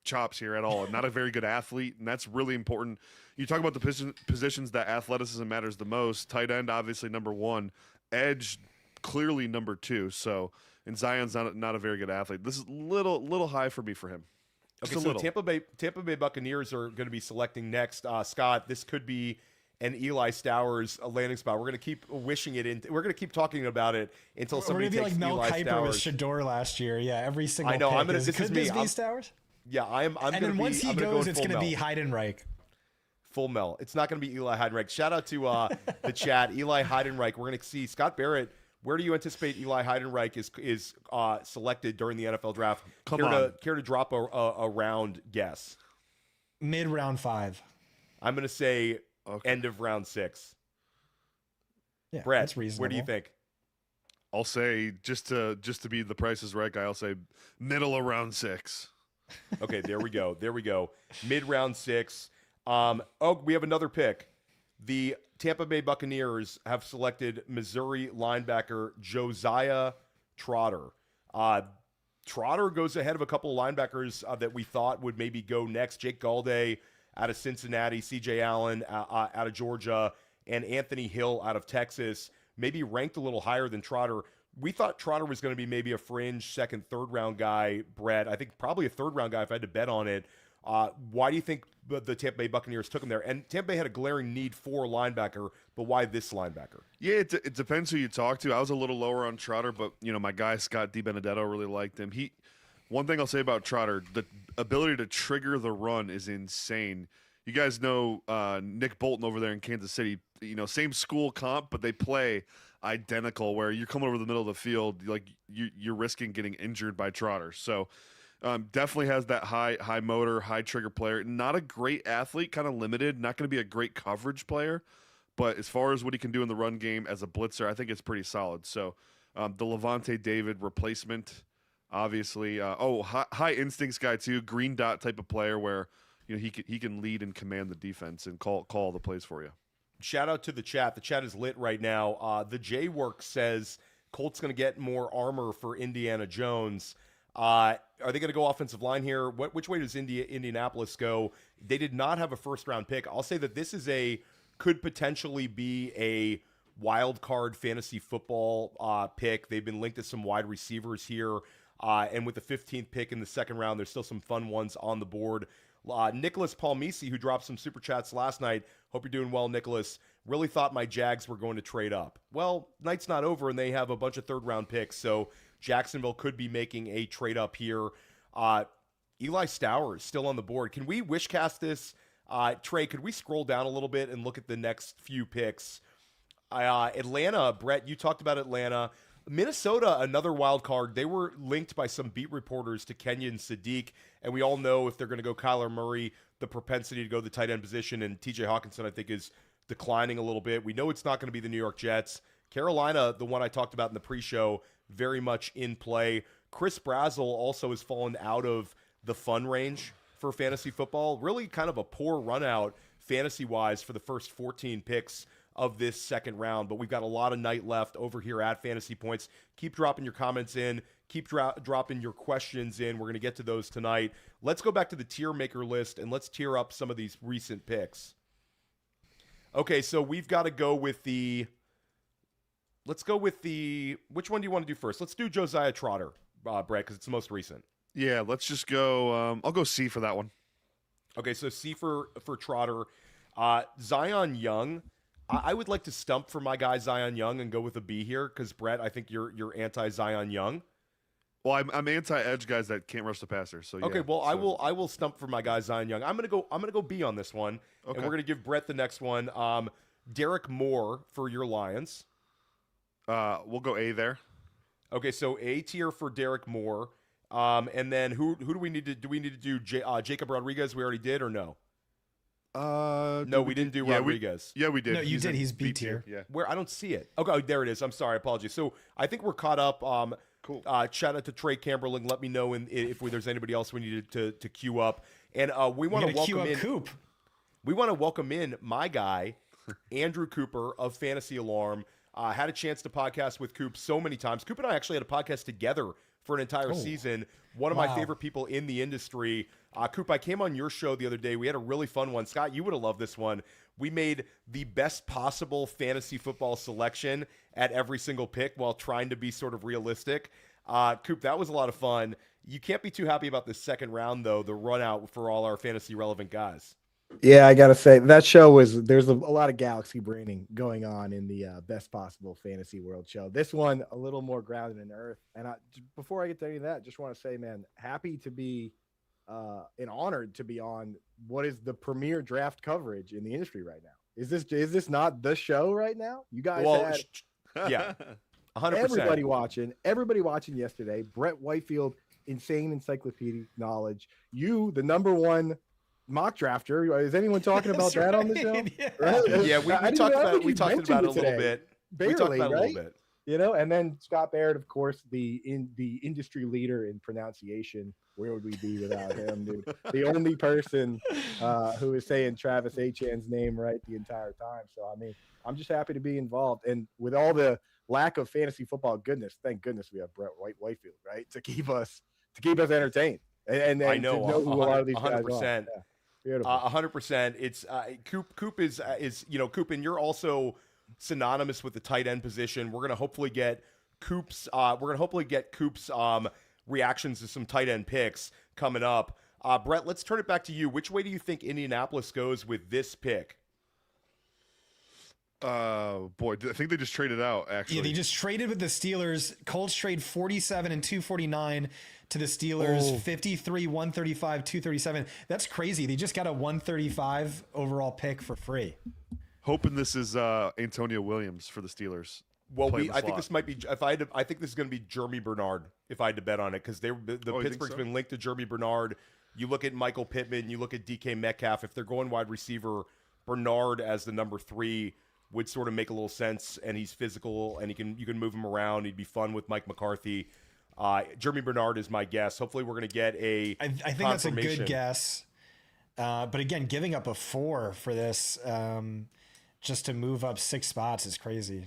[SPEAKER 4] chops here at all. Not a very good athlete, and that's really important. You talk about the positions that athleticism matters the most. Tight end, obviously, number one. Edge, clearly number two. So, and Zion's not a very good athlete. This is little high for me for him.
[SPEAKER 2] Okay, so Tampa Bay Buccaneers are going to be selecting next. Scott, this could be an Eli Stowers landing spot. We're going to keep wishing it in. We're going to keep talking about it until somebody takes Eli Stowers.
[SPEAKER 3] We're going to be like Mel Kiper with Shador last year. Yeah, every single.
[SPEAKER 2] I know.
[SPEAKER 3] Pick
[SPEAKER 2] This
[SPEAKER 3] could
[SPEAKER 2] is
[SPEAKER 3] this
[SPEAKER 2] me.
[SPEAKER 3] be Stowers?
[SPEAKER 2] Yeah, I'm.
[SPEAKER 3] And then once he goes, it's going to be Heidenreich.
[SPEAKER 2] Full Mel. It's not going to be Eli Heidenreich. Shout out to the chat, Eli Heidenreich. We're going to see Scott Barrett. Where do you anticipate Eli Heidenreich is selected during the NFL draft? Care to drop a round guess?
[SPEAKER 3] Mid round 5.
[SPEAKER 2] I'm going to say end of round 6.
[SPEAKER 3] Yeah,
[SPEAKER 2] Brett,
[SPEAKER 3] that's reasonable.
[SPEAKER 2] where do you think?
[SPEAKER 4] I'll say just to be the Price is Right guy, I'll say middle of round 6.
[SPEAKER 2] Okay, there we go. Mid round 6. We have another pick. The Tampa Bay Buccaneers have selected Missouri linebacker Josiah Trotter. Trotter goes ahead of a couple of linebackers that we thought would maybe go next. Jake Galday out of Cincinnati, C.J. Allen out of Georgia, and Anthony Hill out of Texas, maybe ranked a little higher than Trotter. We thought Trotter was going to be maybe a fringe second, third round guy, Brett. I think probably a third round guy if I had to bet on it. Why do you think the Tampa Bay Buccaneers took him there? And Tampa Bay had a glaring need for a linebacker, but why this linebacker?
[SPEAKER 4] Yeah, it depends who you talk to. I was a little lower on Trotter, but my guy Scott DiBenedetto really liked him. One thing I'll say about Trotter, the ability to trigger the run is insane. You guys know Nick Bolton over there in Kansas City. Same school comp, but they play identical. Where you're coming over the middle of the field, like you're risking getting injured by Trotter. So. Definitely has that high motor, high trigger player. Not a great athlete, kind of limited. Not going to be a great coverage player, but as far as what he can do in the run game as a blitzer, I think it's pretty solid. So the Levante David replacement, obviously. High instincts guy too. Green dot type of player where he can lead and command the defense and call the plays for you.
[SPEAKER 2] Shout out to the chat. The chat is lit right now. The J Work says Colts going to get more armor for Indiana Jones. Are they going to go offensive line here? Which way does Indianapolis go? They did not have a first-round pick. I'll say that this is could potentially be a wild card fantasy football pick. They've been linked to some wide receivers here. And with the 15th pick in the second round, there's still some fun ones on the board. Nicholas Palmisi, who dropped some super chats last night. Hope you're doing well, Nicholas. Really thought my Jags were going to trade up. Well, night's not over, and they have a bunch of third-round picks, so Jacksonville could be making a trade up here. Eli Stowers still on the board. Can we wishcast this? Trey, could we scroll down a little bit and look at the next few picks? Atlanta, Brett, you talked about Atlanta. Minnesota, another wild card. They were linked by some beat reporters to Kenyon Sadiq, and we all know if they're going to go Kyler Murray, the propensity to go the tight end position, and TJ Hawkinson, I think, is declining a little bit. We know it's not going to be the New York Jets. Carolina, the one I talked about in the pre-show, very much in play. Chris Brazzell also has fallen out of the fun range for fantasy football. Really kind of a poor run out fantasy-wise for the first 14 picks of this second round. But we've got a lot of night left over here at Fantasy Points. Keep dropping your comments in. Keep dropping your questions in. We're going to get to those tonight. Let's go back to the tier maker list, and let's tier up some of these recent picks. Okay, so we've got to go with the... Let's go with which one do you want to do first? Let's do Josiah Trotter, Brett, because it's the most recent.
[SPEAKER 4] Yeah, let's just go. I'll go C for that one.
[SPEAKER 2] Okay, so C for Trotter. Zion Young. I would like to stump for my guy Zion Young and go with a B here because Brett, I think you're anti Zion Young.
[SPEAKER 4] Well, I'm anti edge guys that can't rush the passer. So yeah,
[SPEAKER 2] okay, well I will stump for my guy Zion Young. I'm gonna go B on this one, and we're gonna give Brett the next one. Derek Moore for your Lions.
[SPEAKER 4] We'll go A there.
[SPEAKER 2] Okay, so A tier for Derek Moore. And then who do we need to do? We need to do Jacob Rodriguez. We already did or no? No, we didn't do Rodriguez.
[SPEAKER 4] We did.
[SPEAKER 3] No, you did. He's B tier.
[SPEAKER 4] Yeah.
[SPEAKER 2] Where I don't see it. Okay, there it is. I'm sorry. Apologies. So I think we're caught up.
[SPEAKER 4] Cool.
[SPEAKER 2] Shout out to Trey Camberling. Let me know if there's anybody else we needed to queue up. And we want to welcome in
[SPEAKER 3] Coop.
[SPEAKER 2] We want to welcome in my guy, Andrew Cooper of Fantasy Alarm. Had a chance to podcast with Coop so many times. Coop and I actually had a podcast together for an entire season. One of my favorite people in the industry. Coop, I came on your show the other day. We had a really fun one. Scott, you would have loved this one. We made the best possible fantasy football selection at every single pick while trying to be sort of realistic. Coop, that was a lot of fun. You can't be too happy about the second round, though, the run out for all our fantasy relevant guys.
[SPEAKER 5] Yeah, I gotta say that show there's a lot of galaxy braining going on in the best possible fantasy world show. This one a little more grounded in earth. And before I get to any of that, just want to say, man, happy to be and honored to be on what is the premier draft coverage in the industry right now. Is this not the show right now? You guys
[SPEAKER 2] yeah, 100%.
[SPEAKER 5] Everybody watching yesterday. Brett Whitefield, insane encyclopedic knowledge. You, the number one mock drafter. Is anyone talking about that on the show?
[SPEAKER 3] Yeah.
[SPEAKER 5] Right?
[SPEAKER 2] Yeah, we talked about it. We talked about it a little bit.
[SPEAKER 5] Barely,
[SPEAKER 2] we talked about it a
[SPEAKER 5] right?
[SPEAKER 2] little bit.
[SPEAKER 5] You know, and then Scott Barrett, of course, the industry leader in pronunciation. Where would we be without him, dude? The only person who is saying Travis Achan's name right the entire time. So, I mean, I'm just happy to be involved. And with all the lack of fantasy football goodness, thank goodness we have Brett Whitefield, right, to keep us entertained. And
[SPEAKER 2] I know,
[SPEAKER 5] to know who a lot of these
[SPEAKER 2] 100%.
[SPEAKER 5] guys are. Yeah. Beautiful.
[SPEAKER 2] 100%. It's Coop is Coop, and you're also synonymous with the tight end position. We're gonna hopefully get Coop's reactions to some tight end picks coming up. Brett, let's turn it back to you. Which way do you think Indianapolis goes with this pick?
[SPEAKER 4] Boy, I think they just traded out, actually.
[SPEAKER 3] Yeah, they just traded with the Steelers. Colts trade 47 and 249 to the Steelers, 53, 135, 237. That's crazy. They just got a 135 overall pick for free.
[SPEAKER 4] Hoping this is Antonio Williams for the Steelers.
[SPEAKER 2] Well, I think this might be. I think this is going to be Jeremy Bernard. If I had to bet on it, because Pittsburgh's been linked to Jeremy Bernard. You look at Michael Pittman. You look at DK Metcalf. If they're going wide receiver, Bernard as the number 3 would sort of make a little sense. And he's physical, and you can move him around. He'd be fun with Mike McCarthy. Jeremy Bernard is my guess. Hopefully, we're going to get a.
[SPEAKER 3] I think that's a good guess. But again, giving up a 4 for this. Just to move up 6 spots is crazy.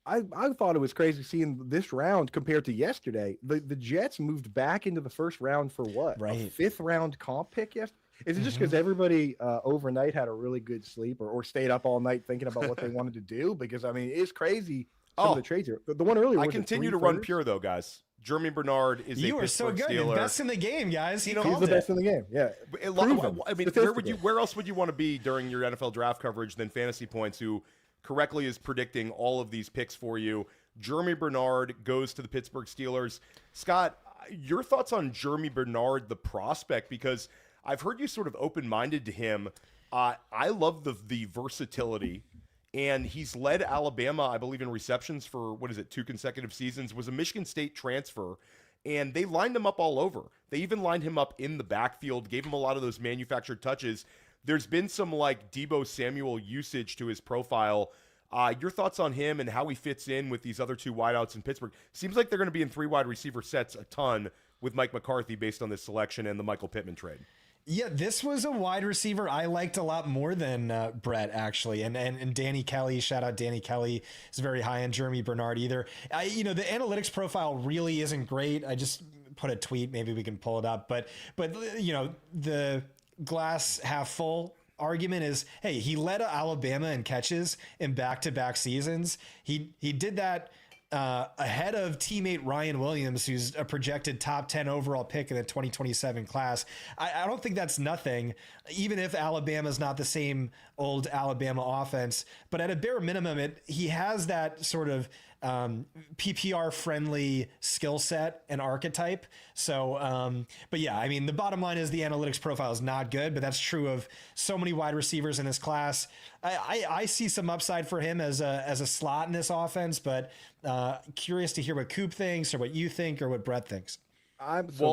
[SPEAKER 5] I thought it was crazy seeing this round compared to yesterday. The Jets moved back into the first round for what?
[SPEAKER 3] Right.
[SPEAKER 5] A 5th round comp pick yesterday? Is it just because everybody overnight had a really good sleep or stayed up all night thinking about what they wanted to do? Because, I mean, it's crazy some of the trades here. The one earlier,
[SPEAKER 2] I continue to run pure, though, guys. Jeremy Bernard is
[SPEAKER 3] you
[SPEAKER 2] a
[SPEAKER 3] are so
[SPEAKER 2] Pittsburgh
[SPEAKER 3] good.
[SPEAKER 2] Steeler.
[SPEAKER 3] Best in the game, guys.
[SPEAKER 5] He's the best in the game. Yeah.
[SPEAKER 2] I mean, where else would you want to be during your NFL draft coverage than Fantasy Points, who correctly is predicting all of these picks for you? Jeremy Bernard goes to the Pittsburgh Steelers. Scott, your thoughts on Jeremy Bernard, the prospect, because I've heard you sort of open-minded to him. I love the versatility. And he's led Alabama, I believe, in receptions for, 2 consecutive seasons, was a Michigan State transfer, and they lined him up all over. They even lined him up in the backfield, gave him a lot of those manufactured touches. There's been some, Deebo Samuel usage to his profile. Your thoughts on him and how he fits in with these other 2 wideouts in Pittsburgh? Seems like they're going to be in 3 wide receiver sets a ton with Mike McCarthy based on this selection and the Michael Pittman trade.
[SPEAKER 3] Yeah, this was a wide receiver I liked a lot more than Brett, actually. And Danny Kelly, shout out Danny Kelly, is very high on Jeremy Bernard either. The analytics profile really isn't great. I just put a tweet. Maybe we can pull it up. But the glass half full argument is, hey, he led Alabama in catches in back-to-back seasons. He did that ahead of teammate Ryan Williams, who's a projected top 10 overall pick in the 2027 class. I don't think that's nothing, even if Alabama's not the same old Alabama offense. But at a bare minimum, he has that sort of PPR friendly skill set and archetype. So, but yeah, I mean, the bottom line is the analytics profile is not good, but that's true of so many wide receivers in this class. I see some upside for him as a slot in this offense, but curious to hear what Coop thinks or what you think or what Brett thinks.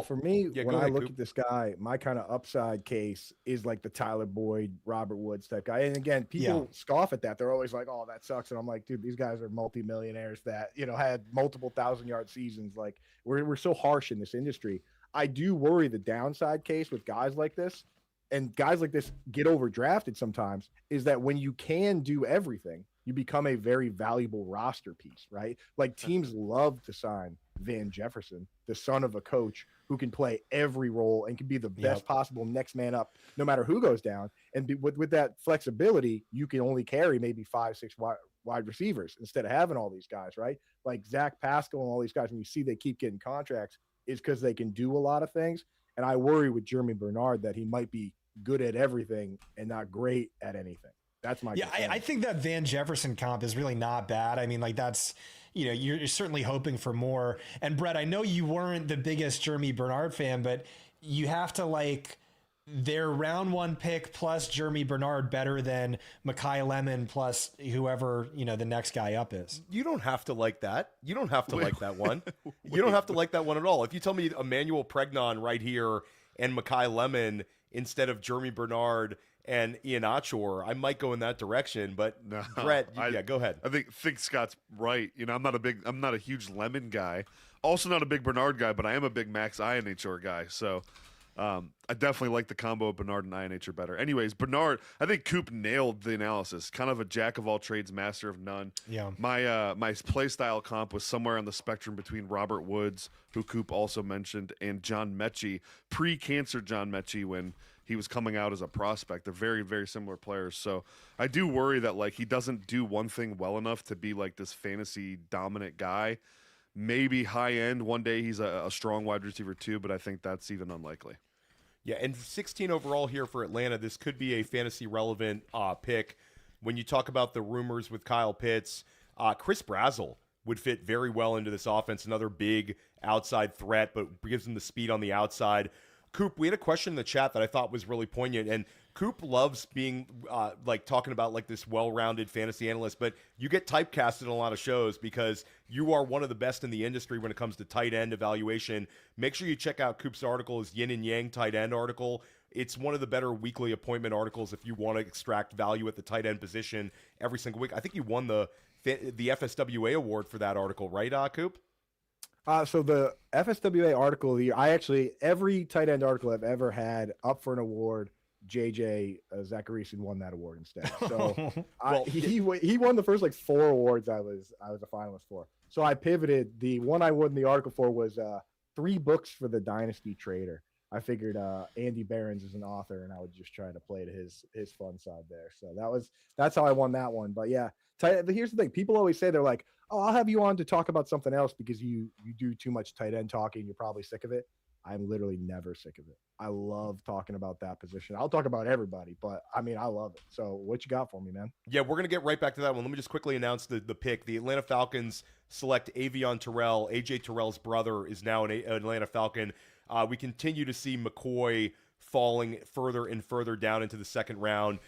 [SPEAKER 5] For me,
[SPEAKER 2] yeah,
[SPEAKER 5] when
[SPEAKER 2] go
[SPEAKER 5] I
[SPEAKER 2] ahead,
[SPEAKER 5] look
[SPEAKER 2] Coop.
[SPEAKER 5] at this guy, my kind of upside case is like the Tyler Boyd, Robert Woods type guy. And again, people scoff at that. They're always like, "Oh, that sucks." And I'm like, dude, these guys are multimillionaires that had multiple 1,000-yard seasons. Like we're so harsh in this industry. I do worry the downside case with guys like this, and guys like this get overdrafted sometimes, is that when you can do everything, you become a very valuable roster piece, right? Like teams love to sign Van Jefferson, the son of a coach who can play every role and can be the best possible next man up, no matter who goes down. And with that flexibility, you can only carry maybe 5-6 wide receivers instead of having all these guys, right? Like Zach Pascal and all these guys, when you see they keep getting contracts, is because they can do a lot of things. And I worry with Jeremy Bernard that he might be good at everything and not great at anything. That's my
[SPEAKER 3] I think that Van Jefferson comp is really not bad. I mean, like that's, you're certainly hoping for more. And Brett, I know you weren't the biggest Jeremy Bernard fan, but you have to like their round 1 pick plus Jeremy Bernard better than Mekhi Lemon plus whoever, the next guy up is.
[SPEAKER 2] You don't have to like that. You don't have to like that one. You don't have to like that one at all. If you tell me Emmanuel Pregnon right here and Mekhi Lemon instead of Jeremy Bernard and Ian Achor, I might go in that direction. But
[SPEAKER 4] No,
[SPEAKER 2] Brett, go ahead.
[SPEAKER 4] I think Scott's right. I'm not a huge Lemon guy. Also not a big Bernard guy, but I am a big Max INHR guy. So I definitely like the combo of Bernard and INHR better. Anyways, Bernard, I think Coop nailed the analysis. Kind of a jack of all trades, master of none.
[SPEAKER 3] Yeah.
[SPEAKER 4] My play style comp was somewhere on the spectrum between Robert Woods, who Coop also mentioned, and John Mechie, pre-cancer John Mechie when he was coming out as a prospect. They're very, very similar players. So I do worry that like he doesn't do one thing well enough to be like this fantasy dominant guy. Maybe high end one day he's a strong wide receiver too, but I think that's even unlikely.
[SPEAKER 2] Yeah, and 16 overall here for Atlanta. This could be a fantasy relevant pick. When you talk about the rumors with Kyle Pitts, Chris Brazzell would fit very well into this offense. Another big outside threat, but gives him the speed on the outside. Coop, we had a question in the chat that I thought was really poignant, and Coop loves being talking about like this well-rounded fantasy analyst, but you get typecasted in a lot of shows because you are one of the best in the industry when it comes to tight end evaluation. Make sure you check out Coop's article, his Yin and Yang tight end article. It's one of the better weekly appointment articles if you want to extract value at the tight end position every single week. I think you won the FSWA award for that article, right, Coop?
[SPEAKER 5] So the FSWA article of the year, every tight end article I've ever had up for an award, JJ Zachariason won that award instead. So he won the first like 4 awards I was a finalist for. So I pivoted. The one I won the article for was 3 books for the Dynasty Trader. I figured Andy Behrens is an author, and I would just try to play to his fun side there. So that's how I won that one. But yeah, here's the thing: people always say they're like, "Oh, I'll have you on to talk about something else because you do too much tight end talking. You're probably sick of it." I'm literally never sick of it. I love talking about that position. I'll talk about everybody, but I mean, I love it. So what you got for me, man?
[SPEAKER 2] Yeah, we're going to get right back to that one. Let me just quickly announce the pick. The Atlanta Falcons select Avion Terrell. AJ Terrell's brother is now an Atlanta Falcon. We continue to see McCoy falling further and further down into the second round.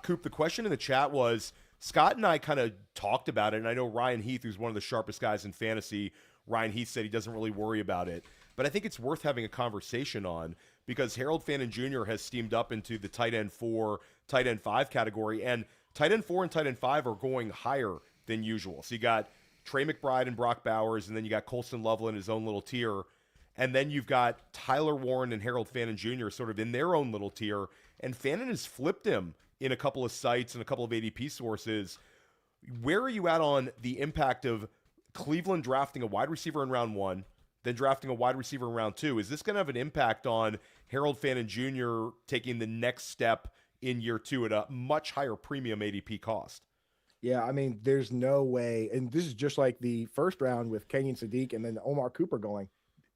[SPEAKER 2] Coop, the question in the chat was, Scott and I kind of talked about it, and I know Ryan Heath, who's one of the sharpest guys in fantasy, Ryan Heath said he doesn't really worry about it. But I think it's worth having a conversation on because Harold Fannin Jr. has steamed up into the tight end 4, tight end 5 category, and tight end 4 and tight end 5 are going higher than usual. So you got Trey McBride and Brock Bowers, and then you got Colston Lovell in his own little tier. And then you've got Tyler Warren and Harold Fannin Jr. sort of in their own little tier. And Fannin has flipped him in a couple of sites and a couple of ADP sources. Where are you at on the impact of Cleveland drafting a wide receiver in round 1, then drafting a wide receiver in round 2? Is this going to have an impact on Harold Fannin Jr. taking the next step in year 2 at a much higher premium ADP cost?
[SPEAKER 5] Yeah, I mean, there's no way. And this is just like the first round with Kenyon Sadiq and then Omar Cooper going.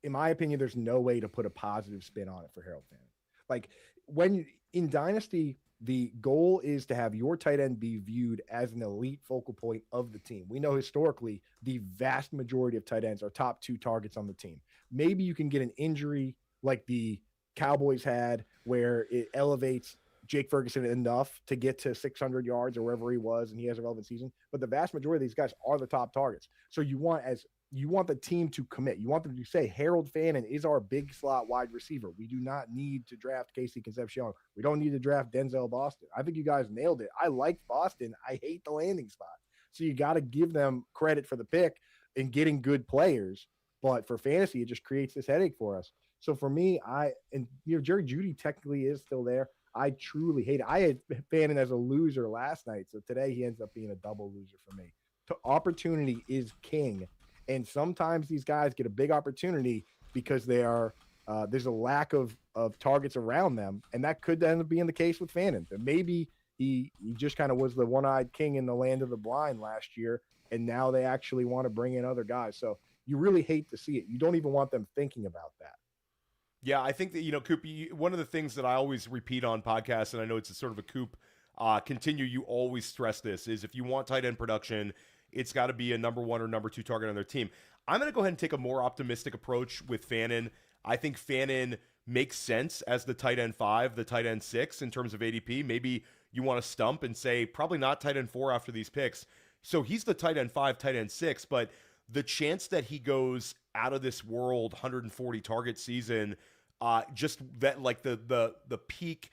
[SPEAKER 5] In my opinion, there's no way to put a positive spin on it for Harold Fannin. Like when in Dynasty, the goal is to have your tight end be viewed as an elite focal point of the team. We know historically the vast majority of tight ends are top 2 targets on the team. Maybe you can get an injury like the Cowboys had where it elevates Jake Ferguson enough to get to 600 yards or wherever he was and he has a relevant season. But the vast majority of these guys are the top targets. So you want as you want the team to commit. You want them to say, Harold Fannin is our big slot wide receiver. We do not need to draft Casey Concepcion. We don't need to draft Denzel Boston. I think you guys nailed it. I like Boston. I hate the landing spot. So you got to give them credit for the pick and getting good players. But for fantasy, it just creates this headache for us. So for me, Jerry Jeudy technically is still there. I truly hate it. I had Fannin as a loser last night. So today he ends up being a double loser for me. Opportunity is king. And sometimes these guys get a big opportunity because there's a lack of targets around them. And that could end up being the case with Fannin. That maybe he just kind of was the one-eyed king in the land of the blind last year. And now they actually want to bring in other guys. So you really hate to see it. You don't even want them thinking about that.
[SPEAKER 2] Yeah, I think that, Coop, one of the things that I always repeat on podcasts, and I know it's a sort of a Coop you always stress this, is if you want tight end production, it's got to be a number 1 or number 2 target on their team. I'm going to go ahead and take a more optimistic approach with Fannin. I think Fannin makes sense as the tight end 5, the tight end 6 in terms of ADP. Maybe you want to stump and say probably not tight end 4 after these picks. So he's the tight end 5, tight end 6, but the chance that he goes out of this world 140 target season, just that like the peak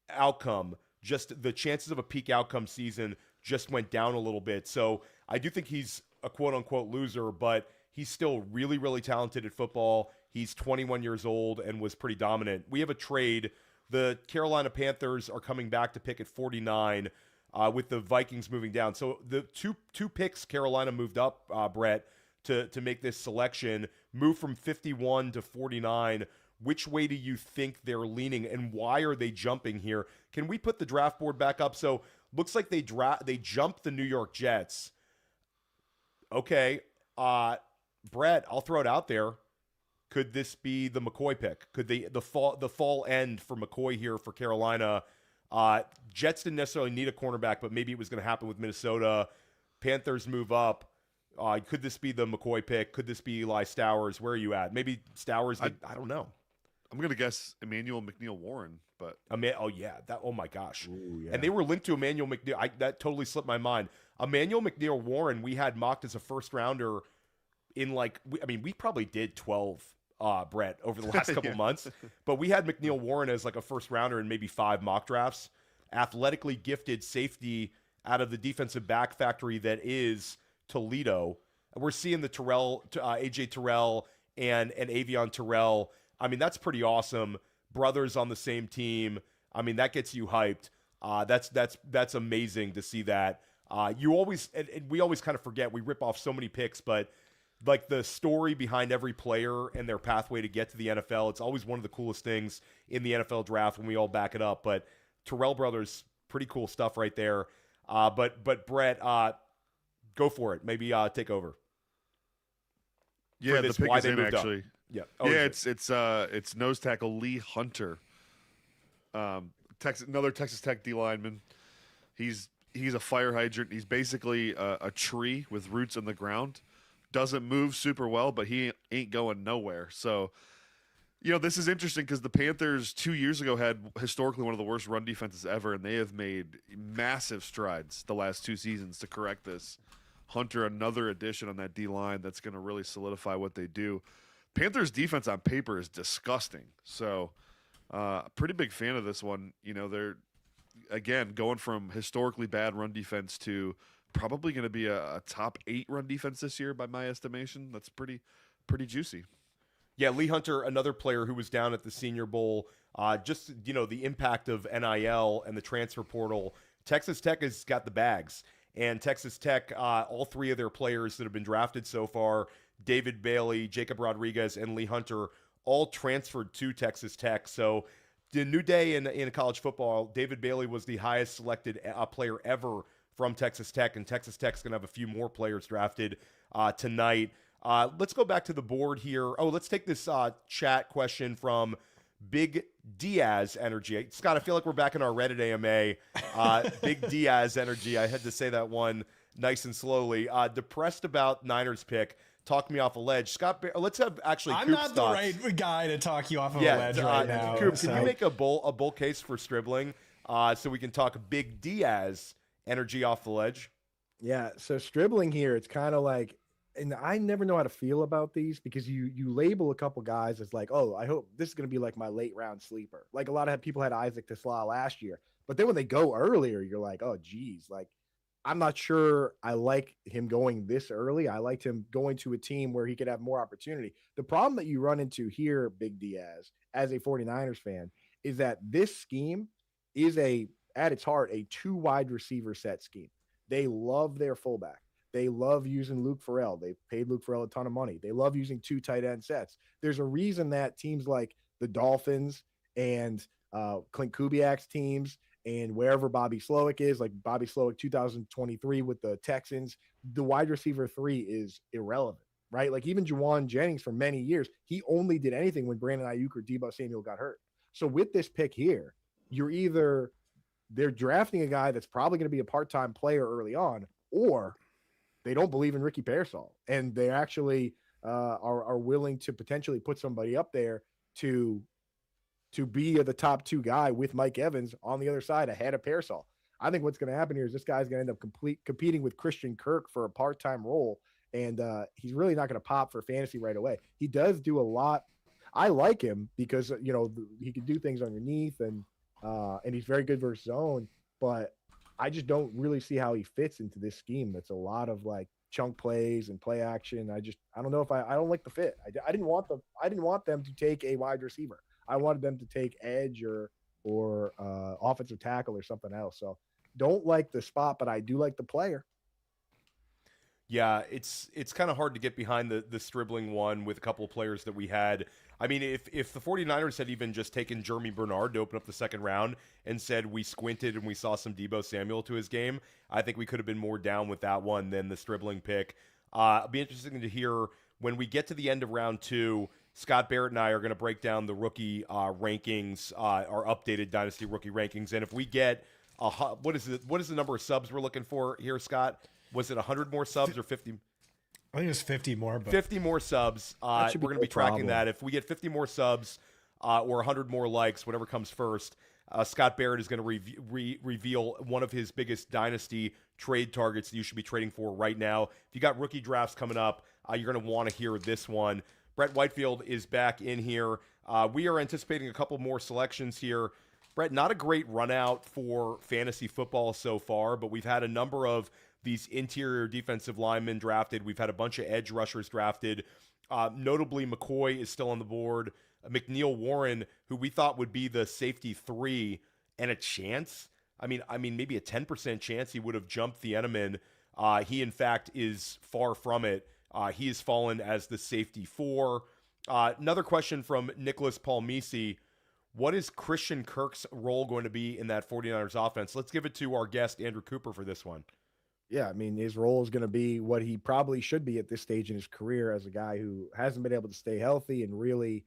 [SPEAKER 2] outcome, just the chances of a peak outcome season just went down a little bit. So I do think he's a quote unquote loser, but he's still really, really talented at football. He's 21 years old and was pretty dominant. We have a trade. The Carolina Panthers are coming back to pick at 49 with the Vikings moving down. So the two picks Carolina moved up, Brett, to make this selection, move from 51 to 49. Which way do you think they're leaning, and why are they jumping here? Can we put the draft board back up? So looks like they jumped the New York Jets. Okay, Brett, I'll throw it out there. Could this be the McCoy pick? Could the fall end for McCoy here for Carolina? Jets didn't necessarily need a cornerback, but maybe it was going to happen with Minnesota. Panthers move up. Could this be the McCoy pick? Could this be Eli Stowers? Where are you at? Maybe Stowers. I don't know.
[SPEAKER 4] I'm going to guess Emmanuel McNeil-Warren, but
[SPEAKER 2] oh my gosh.
[SPEAKER 5] Ooh, yeah.
[SPEAKER 2] And they were linked to Emmanuel McNeil. That totally slipped my mind. Emmanuel McNeil-Warren, we had mocked as a first rounder in we probably did 12, Brett, over the last couple months, but we had McNeil-Warren as like a first rounder in maybe 5 mock drafts. Athletically gifted safety out of the defensive back factory that is Toledo. We're seeing the AJ Terrell and Avion Terrell. I mean, that's pretty awesome. Brothers on the same team. I mean, that gets you hyped. That's amazing to see that. We always kind of forget, we rip off so many picks, but like the story behind every player and their pathway to get to the NFL, it's always one of the coolest things in the NFL draft when we all back it up. But Terrell brothers, pretty cool stuff right there. But Brett, go for it. Maybe take over.
[SPEAKER 4] Yeah, the pick is in actually.
[SPEAKER 2] Up. Yeah,
[SPEAKER 4] it's nose tackle Lee Hunter, another Texas Tech D lineman. He's a fire hydrant. He's basically a tree with roots in the ground. Doesn't move super well, but he ain't going nowhere. So, this is interesting because the Panthers 2 years ago had historically one of the worst run defenses ever, and they have made massive strides the last 2 seasons to correct this. Hunter, another addition on that D-line that's going to really solidify what they do. Panthers defense on paper is disgusting. So, pretty big fan of this one. They're, again, going from historically bad run defense to probably going to be a top 8 run defense this year by my estimation. That's pretty juicy.
[SPEAKER 2] Yeah, Lee Hunter, another player who was down at the Senior Bowl. Just, the impact of NIL and the transfer portal. Texas Tech has got the bags. And Texas Tech, all 3 of their players that have been drafted so far, David Bailey, Jacob Rodriguez, and Lee Hunter, all transferred to Texas Tech. So the new day in college football, David Bailey was the highest selected player ever from Texas Tech, and Texas Tech's going to have a few more players drafted tonight. Let's go back to the board here. Oh, let's take this chat question from Big Diaz Energy. Scott, I feel like we're back in our Reddit AMA. Big Diaz Energy. I had to say that one nice and slowly. Depressed about Niners pick. Talk me off a ledge. Scott, let's have actually
[SPEAKER 3] I'm
[SPEAKER 2] Coop's
[SPEAKER 3] not the
[SPEAKER 2] thoughts.
[SPEAKER 3] right guy to talk you off of a ledge right now.
[SPEAKER 2] Coop, can you make a bull case for Stribling so we can talk Big Diaz Energy off the ledge?
[SPEAKER 5] Yeah, so Stribling here, it's kind of like and I never know how to feel about these because you label a couple guys as like, oh, I hope this is going to be like my late round sleeper. Like a lot of people had Isaac Tesla last year, but then when they go earlier, you're like, oh, geez, like I'm not sure I like him going this early. I liked him going to a team where he could have more opportunity. The problem that you run into here, Big Diaz, as a 49ers fan, is that this scheme is at its heart, a 2 wide receiver set scheme. They love their fullback. They love using Luke Farrell. They paid Luke Farrell a ton of money. They love using 2 tight end sets. There's a reason that teams like the Dolphins and Clint Kubiak's teams and wherever Bobby Slowick is, like Bobby Slowick 2023 with the Texans, the wide receiver 3 is irrelevant, right? Like even Juwan Jennings for many years, he only did anything when Brandon Ayuk or Deebo Samuel got hurt. So with this pick here, they're drafting a guy that's probably going to be a part-time player early on, or they don't believe in Ricky Pearsall, and they actually are willing to potentially put somebody up there to be the top 2 guy with Mike Evans on the other side ahead of Pearsall. I think what's going to happen here is this guy's going to end up competing with Christian Kirk for a part-time role, and he's really not going to pop for fantasy right away. He does do a lot. I like him because he can do things underneath, and he's very good versus zone, but I just don't really see how he fits into this scheme. That's a lot of like chunk plays and play action. I don't know if I don't like the fit. I didn't want them to take a wide receiver. I wanted them to take edge or offensive tackle or something else. So don't like the spot, but I do like the player.
[SPEAKER 2] Yeah, it's kind of hard to get behind the Stribling one with a couple of players that we had. I mean, if the 49ers had even just taken Jeremy Bernard to open up the second round and said we squinted and we saw some Deebo Samuel to his game, I think we could have been more down with that one than the Stribling pick. It'll be interesting to hear when we get to the end of round 2. Scott Barrett and I are going to break down the rookie rankings, our updated Dynasty rookie rankings, and if we get what is the number of subs we're looking for here, Scott? Was it 100 more subs or 50?
[SPEAKER 3] I think it was 50 more. But
[SPEAKER 2] 50 more subs. We're going to be tracking that. If we get 50 more subs or 100 more likes, whatever comes first, Scott Barrett is going to reveal one of his biggest dynasty trade targets that you should be trading for right now. If you got rookie drafts coming up, you're going to want to hear this one. Brett Whitefield is back in here. We are anticipating a couple more selections here. Brett, not a great run out for fantasy football so far, but we've had a number of these interior defensive linemen drafted. We've had a bunch of edge rushers drafted. Notably, McCoy is still on the board. McNeil Warren, who we thought would be the safety 3 and a chance. I mean, maybe a 10% chance he would have jumped the Eneman. He, in fact, is far from it. He has fallen as the safety 4. Another question from Nicholas Palmisi. What is Christian Kirk's role going to be in that 49ers offense? Let's give it to our guest, Andrew Cooper, for this one.
[SPEAKER 5] Yeah, I mean, his role is going to be what he probably should be at this stage in his career as a guy who hasn't been able to stay healthy and really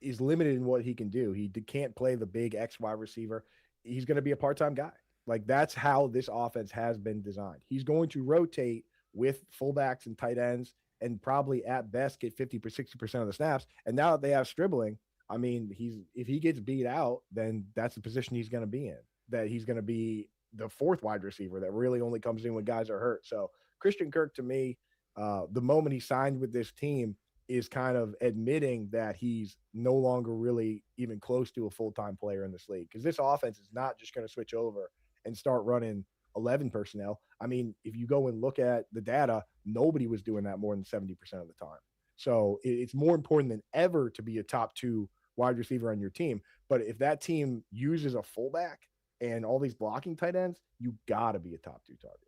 [SPEAKER 5] is limited in what he can do. He can't play the big X wide receiver. He's going to be a part-time guy. Like, that's how this offense has been designed. He's going to rotate with fullbacks and tight ends and probably at best get 50 or 60% of the snaps. And now that they have Stribling, I mean, if he gets beat out, then that's the position he's going to be in, that he's going to be the 4th wide receiver that really only comes in when guys are hurt. So Christian Kirk, to me, the moment he signed with this team is kind of admitting that he's no longer really even close to a full-time player in this league, because this offense is not just going to switch over and start running 11 personnel. I mean, if you go and look at the data, nobody was doing that more than 70% of the time. So it's more important than ever to be a top 2 wide receiver on your team. But if that team uses a fullback and all these blocking tight ends, you got to be a top 2 target.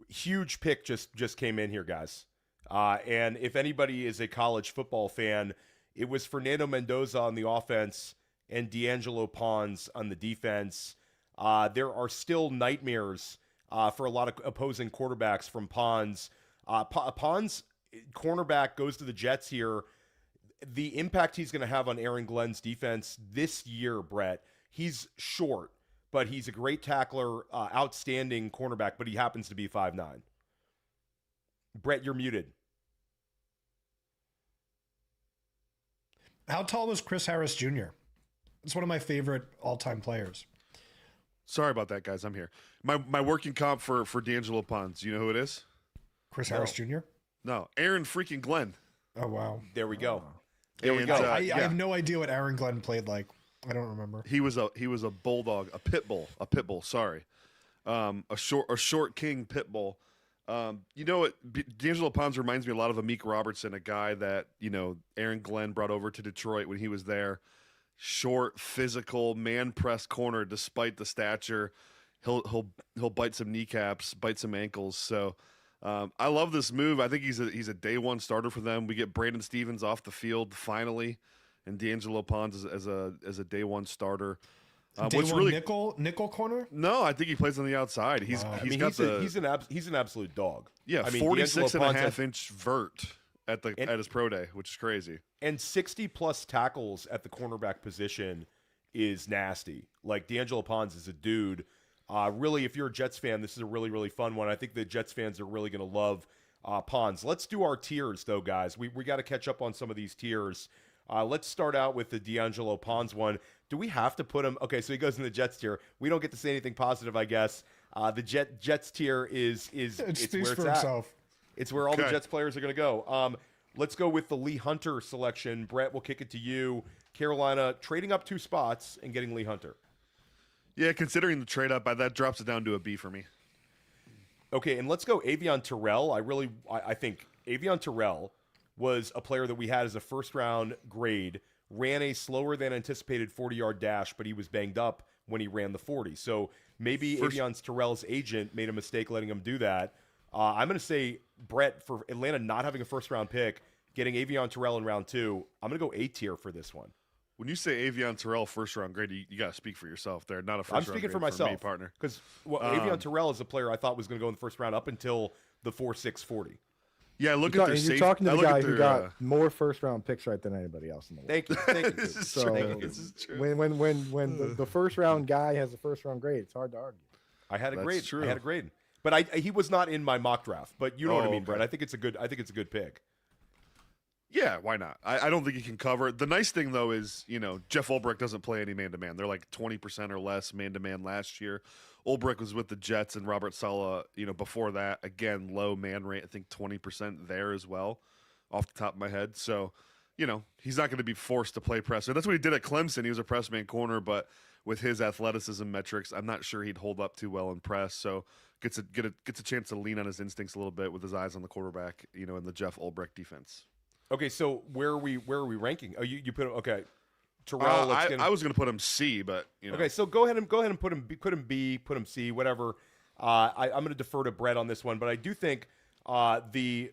[SPEAKER 2] Huge pick just came in here, guys. And if anybody is a college football fan, it was Fernando Mendoza on the offense and D'Angelo Pons on the defense. There are still nightmares for a lot of opposing quarterbacks from Pons. Pons, cornerback, goes to the Jets here. The impact he's going to have on Aaron Glenn's defense this year, Brett, he's short, but he's a great tackler, outstanding cornerback, but he happens to be 5'9". Brett, you're muted.
[SPEAKER 3] How tall was Chris Harris Jr.? It's one of my favorite all-time players.
[SPEAKER 4] Sorry about that, guys. I'm here. My working comp for D'Angelo Pons. You know who it is?
[SPEAKER 3] Chris Harris Jr.?
[SPEAKER 4] No, Aaron freaking Glenn.
[SPEAKER 3] Oh wow.
[SPEAKER 2] There we go.
[SPEAKER 4] There
[SPEAKER 2] we go.
[SPEAKER 3] I have no idea what Aaron Glenn played like. I don't remember.
[SPEAKER 4] He was a bulldog, a pit bull. Sorry, a short king pit bull. You know what? D'Angelo Ponz reminds me a lot of Amik Robertson, a guy that Aaron Glenn brought over to Detroit when he was there. Short, physical, man press corner. Despite the stature, he'll bite some kneecaps, bite some ankles. So I love this move. I think he's a day one starter for them. We get Brandon Stevens off the field finally, and D'Angelo Ponz as a day one starter.
[SPEAKER 3] Day one nickel corner?
[SPEAKER 4] No, I think he plays on the outside. He's
[SPEAKER 2] an absolute dog.
[SPEAKER 4] Yeah,
[SPEAKER 2] I mean,
[SPEAKER 4] 46 and a half
[SPEAKER 2] D'Angelo Ponz
[SPEAKER 4] inch vert at his pro day, which is crazy.
[SPEAKER 2] and 60 plus tackles at the cornerback position is nasty. Like D'Angelo Ponz is a dude. Really, if you're a Jets fan, this is a really, really fun one. I think the Jets fans are really going to love Ponz. Let's do our tiers, though, guys. We got to catch up on some of these tiers. Let's start out with the D'Angelo Ponz one. Do we have to put him? Okay, so he goes in the Jets tier. We don't get to say anything positive, I guess. The Jets tier is it's where it's at. It's where all the Jets players are going to go. Let's go with the Lee Hunter selection. Brett, we'll kick it to you. Carolina trading up 2 spots and getting Lee Hunter.
[SPEAKER 4] Yeah, considering the trade up, that drops it down to a B for me.
[SPEAKER 2] Okay, and let's go Avion Terrell. I think Avion Terrell was a player that we had as a first-round grade, ran a slower than anticipated 40-yard dash, but he was banged up when he ran the 40. So maybe Avion Terrell's agent made a mistake letting him do that. I'm going to say, Brett, for Atlanta not having a first-round pick, getting Avion Terrell in round 2, I'm going to go A tier for this one.
[SPEAKER 4] When you say Avion Terrell first-round grade, you got to speak for yourself there, not a first-round grade.
[SPEAKER 2] I'm speaking for myself,
[SPEAKER 4] me, partner.
[SPEAKER 2] Because Avion Terrell is a player I thought was going to go in the first round up until the 4.6 40.
[SPEAKER 4] Yeah, look at their
[SPEAKER 5] You're talking to the guy who got more first-round picks right than anybody else in the world.
[SPEAKER 2] Thank you.
[SPEAKER 4] This is
[SPEAKER 5] So
[SPEAKER 4] true. This is true.
[SPEAKER 5] when the first-round guy has a first-round grade, it's hard to argue.
[SPEAKER 2] I had a
[SPEAKER 4] That's
[SPEAKER 2] grade.
[SPEAKER 4] true.
[SPEAKER 2] I had a grade. But he was not in my mock draft. But you know what I mean,
[SPEAKER 4] okay.
[SPEAKER 2] Brett. I think it's a good pick.
[SPEAKER 4] Yeah, why not? I don't think he can cover it. The nice thing, though, is, Jeff Ulbrich doesn't play any man-to-man. They're like 20% or less man-to-man last year. Ulbrich was with the Jets and Robert Saleh, before that. Again, low man rate, I think 20% there as well, off the top of my head. So, he's not going to be forced to play press. So that's what he did at Clemson. He was a press man corner, but with his athleticism metrics, I'm not sure he'd hold up too well in press. So gets a chance to lean on his instincts a little bit with his eyes on the quarterback, in the Jeff Ulbrich defense.
[SPEAKER 2] Okay, so where are we ranking? Oh, you put him, okay. Terrell.
[SPEAKER 4] I was going to put him C, but
[SPEAKER 2] Okay, so go ahead and put him B, put him C, whatever. I'm going to defer to Brett on this one, but I do think the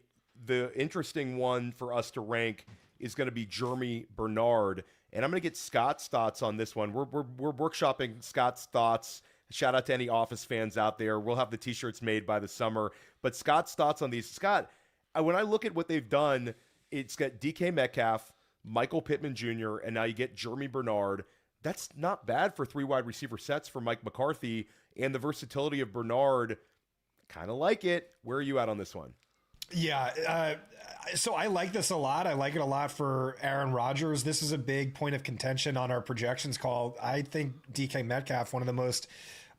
[SPEAKER 2] interesting one for us to rank is going to be Jeremy Bernard, and I'm going to get Scott's thoughts on this one. We're workshopping Scott's thoughts. Shout out to any Office fans out there. We'll have the T-shirts made by the summer, but Scott's thoughts on these. Scott, when I look at what they've done, it's got DK Metcalf, Michael Pittman Jr., and now you get Jeremy Bernard. That's not bad for 3 wide receiver sets for Mike McCarthy, and the versatility of Bernard, kind of like it. Where are you at on this one?
[SPEAKER 3] Yeah, so I like this a lot. I like it a lot for Aaron Rodgers. This is a big point of contention on our projections call. I think DK Metcalf, one of the most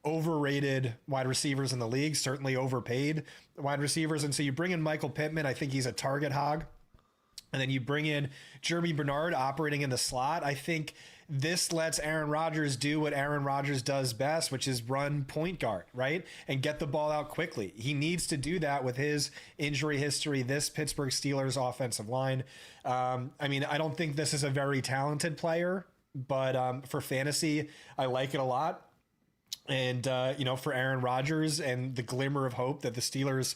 [SPEAKER 3] overrated wide receivers in the league, certainly overpaid wide receivers. And so you bring in Michael Pittman, I think he's a target hog. And then you bring in Jeremy Bernard operating in the slot. I think this lets Aaron Rodgers do what Aaron Rodgers does best, which is run point guard, right? And get the ball out quickly. He needs to do that with his injury history, this Pittsburgh Steelers offensive line. I don't think this is a very talented player, but for fantasy, I like it a lot. And, for Aaron Rodgers and the glimmer of hope that the Steelers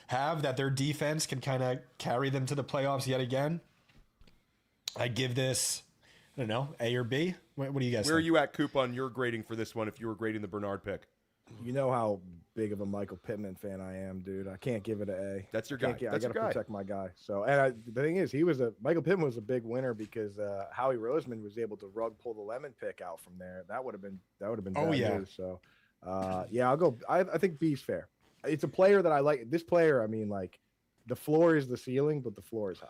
[SPEAKER 3] have, that their defense can kind of carry them to the playoffs yet again, I give this, I don't know, A or B. What do you guys think?
[SPEAKER 2] Where are you at, Coop, on your grading for this one if you were grading the Bernard pick?
[SPEAKER 5] You know how big of a Michael Pittman fan I am, dude. I can't give it an A.
[SPEAKER 2] That's your guy.
[SPEAKER 5] I got to protect my guy. So, and the thing is, Michael Pittman was a big winner because Howie Roseman was able to pull the lemon pick out from there. That would have been bad news. So, I'll go. I think B's fair. It's a player that I like. This player, the floor is the ceiling, but the floor is high.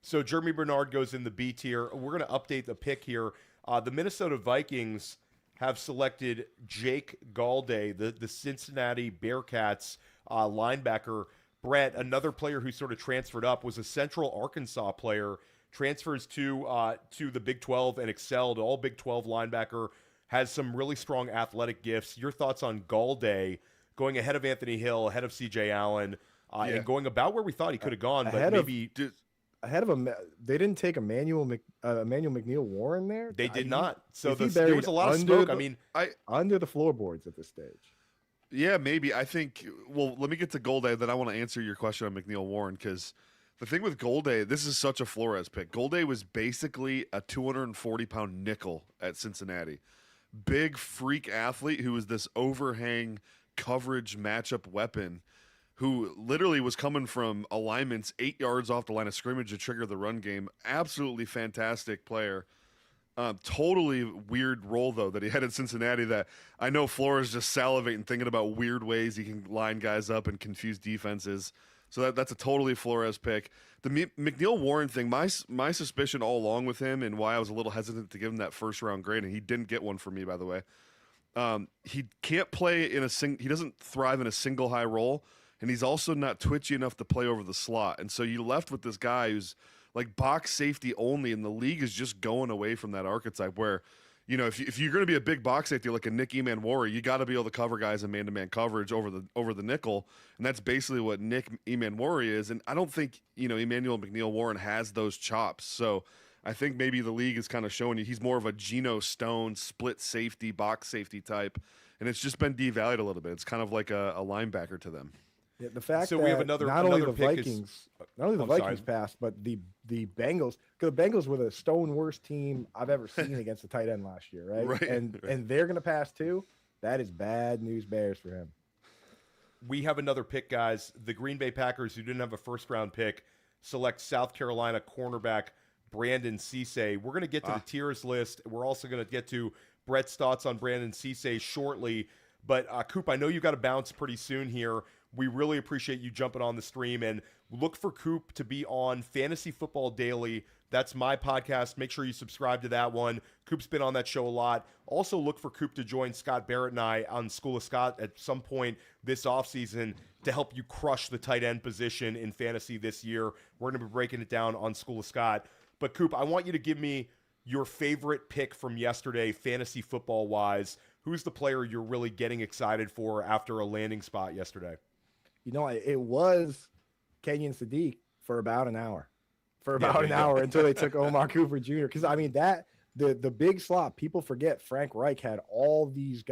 [SPEAKER 2] So Jeremy Bernard goes in the B tier. We're going to update the pick here. The Minnesota Vikings have selected Jake Galday, the Cincinnati Bearcats linebacker. Brett, another player who sort of transferred up, was a Central Arkansas player, transfers to the Big 12 and excelled. All Big 12 linebacker, has some really strong athletic gifts. Your thoughts on Gallday going ahead of Anthony Hill, ahead of C.J. Allen, and going about where we thought he could have gone, but maybe
[SPEAKER 5] ahead of him. They didn't take Emmanuel McNeil Warren there.
[SPEAKER 2] They did not. So there was a lot of smoke.
[SPEAKER 5] Under the floorboards at this stage.
[SPEAKER 4] Yeah, maybe. I think. Well, let me get to Gallday. Then I want to answer your question on McNeil Warren, because the thing with Gallday, this is such a Flores pick. Gallday was basically a 240-pound nickel at Cincinnati. Big freak athlete who was this overhang coverage matchup weapon, who literally was coming from alignments 8 yards off the line of scrimmage to trigger the run game. Absolutely fantastic player. Totally weird role, though, that he had in Cincinnati, that I know Flores just salivating thinking about weird ways he can line guys up and confuse defenses. So that's a totally Flores pick. The McNeil Warren thing, my suspicion all along with him, and why I was a little hesitant to give him that first-round grade, and he didn't get one for me, by the way. He can't play in he doesn't thrive in a single high role, and he's also not twitchy enough to play over the slot. And so you left with this guy who's like box safety only, and the league is just going away from that archetype where, you know, if you're going to be a big box safety like a Nick Emanwari, you got to be able to cover guys in man-to-man coverage over the nickel, and that's basically what Nick Emanwari is. And I don't think, you know, Emmanuel McNeil Warren has those chops. So I think maybe the league is kind of showing you he's more of a Geno Stone split safety, box safety type, and it's just been devalued a little bit. It's kind of like a linebacker to them.
[SPEAKER 5] Yeah, the fact
[SPEAKER 2] so
[SPEAKER 5] that
[SPEAKER 2] we have another
[SPEAKER 5] Vikings
[SPEAKER 2] sorry.
[SPEAKER 5] passed, but the Bengals, because the Bengals were the stone worst team I've ever seen against the tight end last year, right?
[SPEAKER 4] Right.
[SPEAKER 5] And they're going to pass too. That is bad news bears for him.
[SPEAKER 2] We have another pick, guys. The Green Bay Packers, who didn't have a first-round pick, select South Carolina cornerback Brandon Cisse. We're going to get to the tiers list. We're also going to get to Brett's thoughts on Brandon Cisse shortly. But, Coop, I know you got to bounce pretty soon here. We really appreciate you jumping on the stream, and look for Coop to be on Fantasy Football Daily. That's my podcast. Make sure you subscribe to that one. Coop's been on that show a lot. Also look for Coop to join Scott Barrett and I on School of Scott at some point this offseason to help you crush the tight end position in fantasy this year. We're going to be breaking it down on School of Scott. But Coop, I want you to give me your favorite pick from yesterday, fantasy football-wise. Who's the player you're really getting excited for after a landing spot yesterday?
[SPEAKER 5] You know, it was Kenyon Sadiq for about an hour. Until they took Omar Cooper Jr. Because, I mean, that the big slot, people forget Frank Reich had all these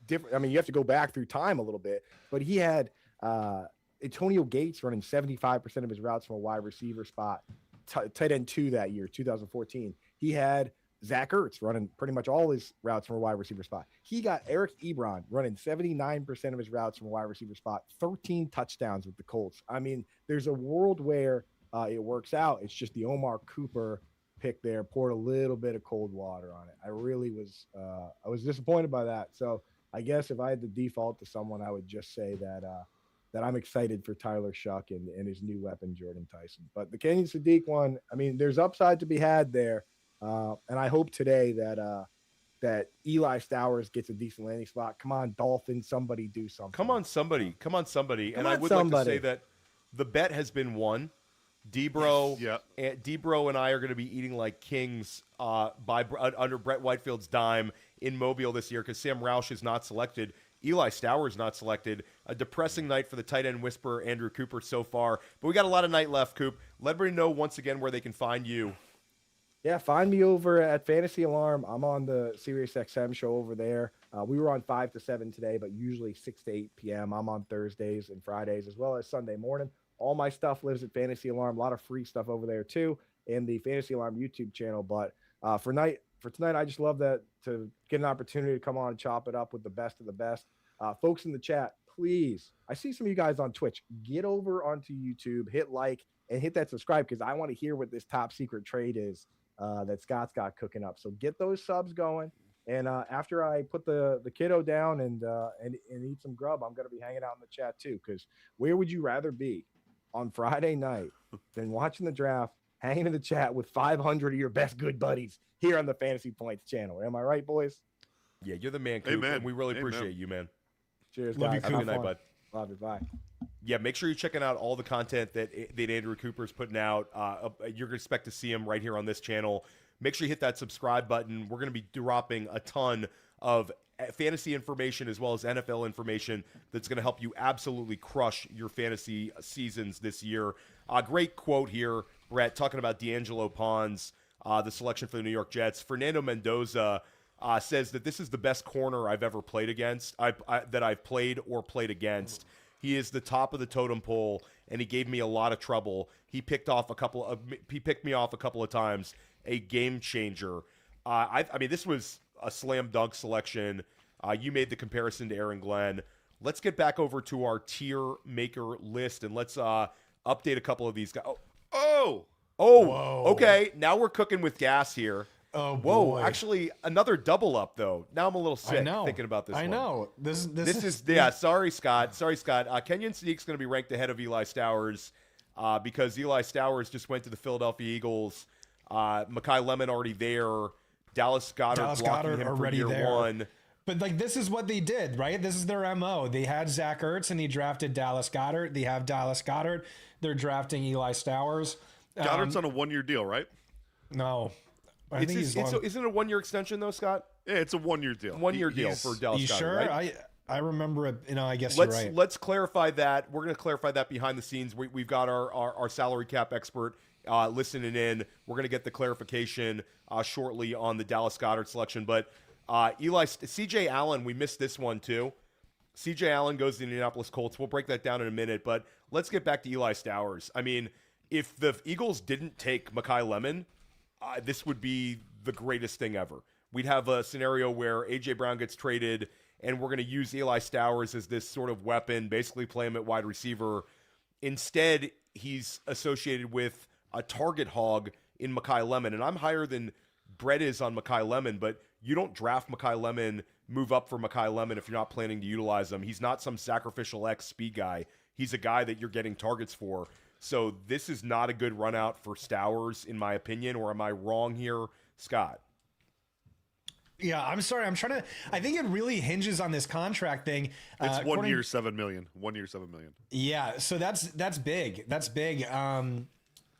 [SPEAKER 5] different – I mean, you have to go back through time a little bit. But he had Antonio Gates running 75% of his routes from a wide receiver spot, tight end 2 that year, 2014. He had Zach Ertz running pretty much all his routes from a wide receiver spot. He got Eric Ebron running 79% of his routes from a wide receiver spot, 13 touchdowns with the Colts. I mean, there's a world where it works out. It's just the Omar Cooper pick there poured a little bit of cold water on it. I really was I was disappointed by that. So I guess if I had to default to someone, I would just say that I'm excited for Tyler Shuck and his new weapon, Jordan Tyson. But the Kenyon Sadiq one, I mean, there's upside to be had there. And I hope today that Eli Stowers gets a decent landing spot. Come on, Dolphins, somebody do something.
[SPEAKER 2] Come on, somebody. And I would like to say that the bet has been won. Debro and I are going to be eating like kings under Brett Whitefield's dime in Mobile this year because Sam Roush is not selected. Eli Stowers not selected. A depressing night for the tight end whisperer Andrew Cooper so far. But we got a lot of night left, Coop. Let everybody know once again where they can find you.
[SPEAKER 5] Yeah, find me over at Fantasy Alarm. I'm on the SiriusXM show over there. We were on 5 to 7 today, but usually 6 to 8 p.m. I'm on Thursdays and Fridays as well as Sunday morning. All my stuff lives at Fantasy Alarm. A lot of free stuff over there too, and the Fantasy Alarm YouTube channel. But for tonight, I just love that to get an opportunity to come on and chop it up with the best of the best. Folks in the chat, please. I see some of you guys on Twitch. Get over onto YouTube, hit like, and hit that subscribe because I want to hear what this top secret trade is that Scott's got cooking up. So get those subs going. And after I put the kiddo down and eat some grub, I'm going to be hanging out in the chat too. Because where would you rather be on Friday night than watching the draft, hanging in the chat with 500 of your best good buddies here on the Fantasy Points channel? Am I right, boys?
[SPEAKER 2] Yeah, you're the man, Coop, and we really appreciate you, man.
[SPEAKER 5] Cheers,
[SPEAKER 3] Love
[SPEAKER 5] guys.
[SPEAKER 3] you, Coop.
[SPEAKER 2] Have a good night, bud.
[SPEAKER 5] Love it. Bye.
[SPEAKER 2] Yeah, make sure you're checking out all the content that Andrew Cooper's putting out. You're going to expect to see him right here on this channel. Make sure you hit that subscribe button. We're going to be dropping a ton of fantasy information as well as NFL information that's going to help you absolutely crush your fantasy seasons this year. Great quote here, Brett, talking about D'Angelo Pons, the selection for the New York Jets. Fernando Mendoza says that this is the best corner I've ever played against, that I've played or played against. He is the top of the totem pole, and he gave me a lot of trouble. He picked me off a couple of times. A game changer. I mean, this was a slam dunk selection. You made the comparison to Aaron Glenn. Let's get back over to our tier maker list, and let's update a couple of these guys.
[SPEAKER 4] Oh,
[SPEAKER 2] whoa. Okay. Now we're cooking with gas here.
[SPEAKER 3] Oh,
[SPEAKER 2] whoa!
[SPEAKER 3] boy.
[SPEAKER 2] Actually, another double up though. Now I'm a little sick thinking about this.
[SPEAKER 3] I know this
[SPEAKER 2] is yeah. Sorry, Scott. Kenyon Sadiq's going to be ranked ahead of Eli Stowers because Eli Stowers just went to the Philadelphia Eagles. Mekhi Lemon already there. Dallas Goedert blocking him for year one.
[SPEAKER 3] But like this is what they did, right? This is their MO. They had Zach Ertz and he drafted Dallas Goedert. They have Dallas Goedert. They're drafting Eli Stowers.
[SPEAKER 4] Goddard's on a 1-year deal, right?
[SPEAKER 3] No. I think
[SPEAKER 2] isn't it a 1-year extension though, Scott?
[SPEAKER 4] Yeah, it's a 1-year deal.
[SPEAKER 2] 1-year deal for Dallas Goedert.
[SPEAKER 3] You sure?
[SPEAKER 2] Right?
[SPEAKER 3] I remember it. I guess
[SPEAKER 2] you're
[SPEAKER 3] right.
[SPEAKER 2] Let's clarify that. We're going to clarify that behind the scenes. We've got our salary cap expert listening in. We're going to get the clarification shortly on the Dallas Goedert selection. But C.J. Allen, we missed this one too. C.J. Allen goes to the Indianapolis Colts. We'll break that down in a minute. But let's get back to Eli Stowers. I mean, if the Eagles didn't take Mekhi Lemon, this would be the greatest thing ever. We'd have a scenario where A.J. Brown gets traded, and we're going to use Eli Stowers as this sort of weapon, basically play him at wide receiver. Instead, he's associated with a target hog in Mekhi Lemon, and I'm higher than Brett is on Mekhi Lemon, but you don't draft Mekhi Lemon, move up for Mekhi Lemon if you're not planning to utilize him. He's not some sacrificial X speed guy. He's a guy that you're getting targets for. So this is not a good run out for Stowers, in my opinion, or am I wrong here, Scott?
[SPEAKER 3] Yeah, I'm sorry. I think it really hinges on this contract thing.
[SPEAKER 4] It's 1 year, $7 million. 1 year, $7 million.
[SPEAKER 3] Yeah, so that's big. That's big.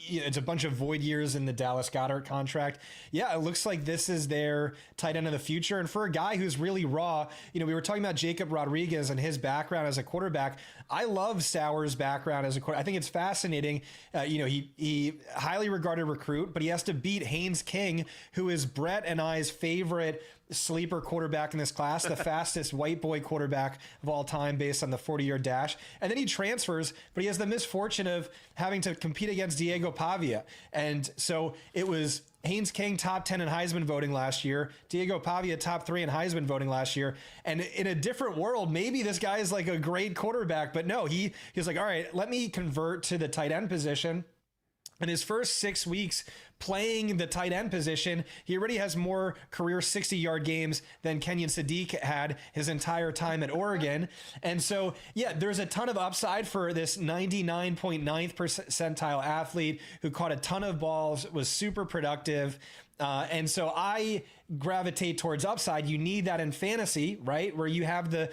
[SPEAKER 3] It's a bunch of void years in the Dallas Goedert contract. Yeah, it looks like this is their tight end of the future. And for a guy who's really raw, we were talking about Jacob Rodriguez and his background as a quarterback. I love Stowers' background as a quarterback. I think it's fascinating. He highly regarded recruit, but he has to beat Haynes King, who is Brett and I's favorite sleeper quarterback in this class, the fastest white boy quarterback of all time based on the 40-yard dash. And then he transfers, but he has the misfortune of having to compete against Diego Pavia. And so it was Haynes King top 10 in Heisman voting last year, Diego Pavia top 3 in Heisman voting last year. And in a different world, maybe this guy is like a great quarterback, but no, he's like, all right, let me convert to the tight end position. In his first 6 weeks playing the tight end position, he already has more career 60-yard games than Kenyon Sadiq had his entire time at Oregon. And so, yeah, there's a ton of upside for this 99.9th percentile athlete who caught a ton of balls, was super productive. And so I gravitate towards upside. You need that in fantasy, right? Where you have the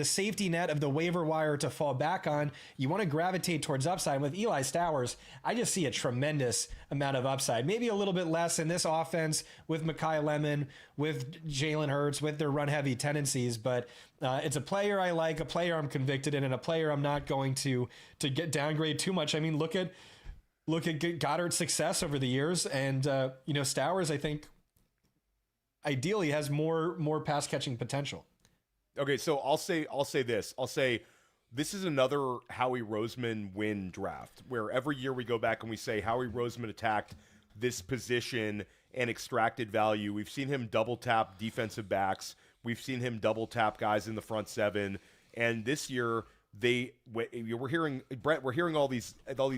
[SPEAKER 3] safety net of the waiver wire to fall back on. You want to gravitate towards upside. With Eli Stowers, I just see a tremendous amount of upside. Maybe a little bit less in this offense with Mekhi Lemon, with Jalen Hurts, with their run-heavy tendencies. But it's a player I like, a player I'm convicted in, and a player I'm not going to get downgrade too much. I mean, look at Goddard's success over the years, and Stowers, I think, ideally has more pass catching potential.
[SPEAKER 2] Okay, so I'll say this. I'll say this is another Howie Roseman win draft, where every year we go back and we say Howie Roseman attacked this position and extracted value. We've seen him double tap defensive backs. We've seen him double tap guys in the front seven, and this year. We're hearing all these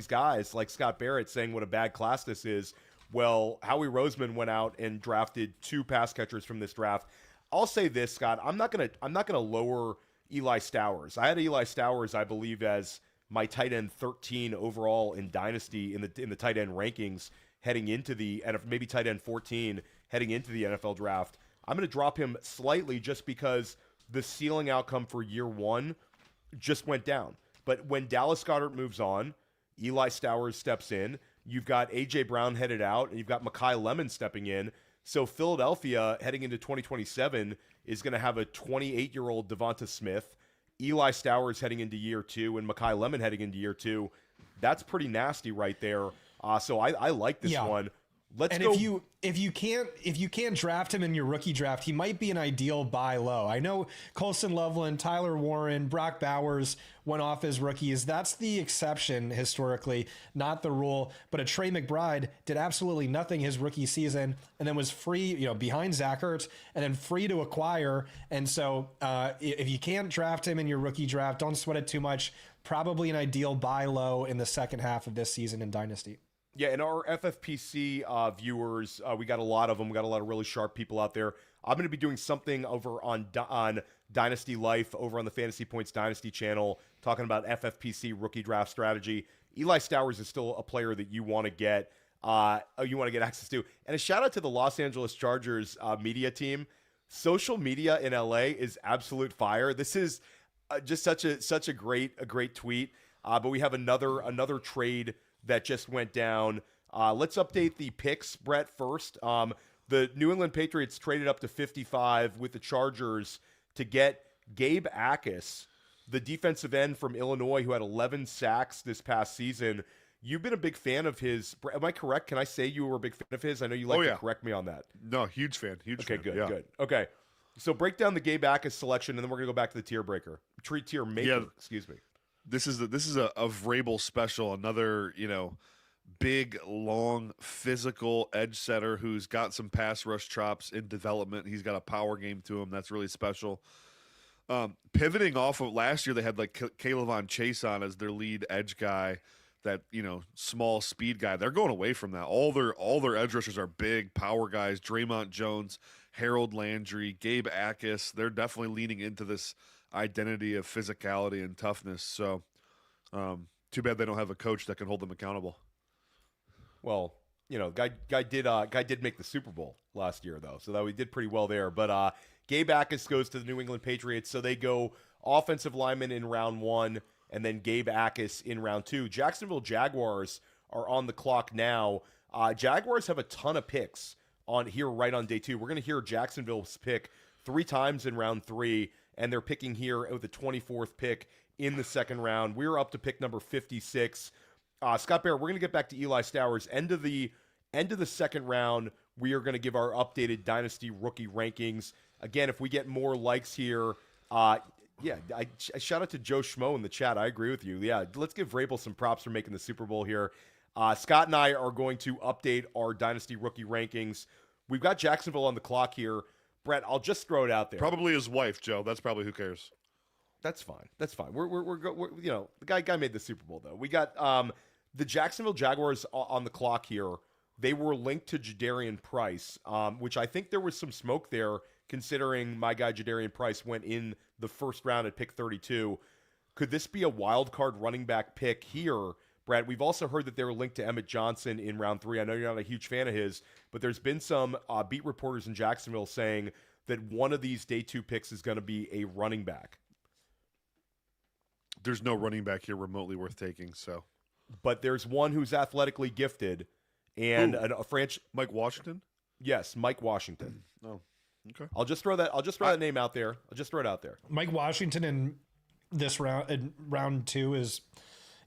[SPEAKER 2] guys like Scott Barrett saying what a bad class this is. Well, Howie Roseman went out and drafted 2 pass catchers from this draft. I'll say this, Scott. I'm not gonna lower Eli Stowers. I had Eli Stowers, I believe, as my tight end 13 overall in Dynasty in the tight end rankings heading into the NFL, maybe tight end 14 heading into the NFL draft. I'm going to drop him slightly just because the ceiling outcome for year one just went down. But when Dallas Goedert moves on, Eli Stowers steps in. You've got A.J. Brown headed out, and you've got Mekhi Lemon stepping in. So Philadelphia, heading into 2027, is going to have a 28-year-old Devonta Smith, Eli Stowers heading into year 2, and Mekhi Lemon heading into year 2. That's pretty nasty right there. So I like this one. Let's
[SPEAKER 3] and
[SPEAKER 2] go.
[SPEAKER 3] If you can't draft him in your rookie draft, he might be an ideal buy low. I know Colson Loveland, Tyler Warren, Brock Bowers went off as rookies. That's the exception historically, not the rule. But a Trey McBride did absolutely nothing his rookie season, and then was free, behind Zach Ertz, and then free to acquire. And so if you can't draft him in your rookie draft, don't sweat it too much. Probably an ideal buy low in the second half of this season in Dynasty.
[SPEAKER 2] Yeah, and our FFPC viewers, we got a lot of them. We got a lot of really sharp people out there. I'm going to be doing something over on Dynasty Life over on the Fantasy Points Dynasty channel, talking about FFPC rookie draft strategy. Eli Stowers is still a player that you want to get access to. And a shout out to the Los Angeles Chargers media team. Social media in LA is absolute fire. This is just such a great tweet. But we have another trade that just went down. Let's update the picks, Brett, first. The New England Patriots traded up to 55 with the Chargers to get Gabe Akis, the defensive end from Illinois who had 11 sacks this past season. You've been a big fan of his. Am I correct? Can I say you were a big fan of his? I know you like to correct me on that.
[SPEAKER 4] No, huge fan.
[SPEAKER 2] Okay, good. Okay. So break down the Gabe Akis selection, and then we're going to go back to the tier maker. Excuse me.
[SPEAKER 4] This is a Vrabel special, another, big, long, physical edge setter who's got some pass rush chops in development. He's got a power game to him that's really special. Pivoting off of last year, they had like Kayvon Chase on as their lead edge guy, that small speed guy. They're going away from that. All their edge rushers are big power guys. Draymond Jones, Harold Landry, Gabe Akis. They're definitely leaning into this identity of physicality and toughness. So too bad they don't have a coach that can hold them accountable.
[SPEAKER 2] Well, guy did make the Super Bowl last year though, so that we did pretty well there. But Gabe Akis goes to the New England Patriots, so they go offensive lineman in round 1 and then Gabe Akis in round 2. Jacksonville Jaguars are on the clock now. Jaguars have a ton of picks on here right on day 2. We're going to hear Jacksonville's pick 3 times in round 3, and they're picking here with the 24th pick in the second round. We're up to pick number 56. Scott Bear, we're going to get back to Eli Stowers. End of the second round, we are going to give our updated Dynasty rookie rankings. Again, if we get more likes here, I shout out to Joe Schmo in the chat. I agree with you. Yeah, let's give Vrabel some props for making the Super Bowl here. Scott and I are going to update our Dynasty rookie rankings. We've got Jacksonville on the clock here. Brett, I'll just throw it out there.
[SPEAKER 4] Probably his wife, Joe. That's probably who cares.
[SPEAKER 2] That's fine. We're the guy made the Super Bowl though. We got the Jacksonville Jaguars on the clock here. They were linked to Jadarian Price, which I think there was some smoke there, considering my guy Jadarian Price went in the first round at pick 32. Could this be a wild card running back pick here, Brad? We've also heard that they were linked to Emmett Johnson in round 3. I know you're not a huge fan of his, but there's been some beat reporters in Jacksonville saying that one of these day 2 picks is going to be a running back.
[SPEAKER 4] There's no running back here remotely worth taking, so.
[SPEAKER 2] But there's one who's athletically gifted and a franchise.
[SPEAKER 4] Mike Washington?
[SPEAKER 2] Yes, Mike Washington.
[SPEAKER 4] Oh, okay.
[SPEAKER 2] I'll just throw that name out there. I'll just throw it out there.
[SPEAKER 3] Mike Washington in this round, in round 2, is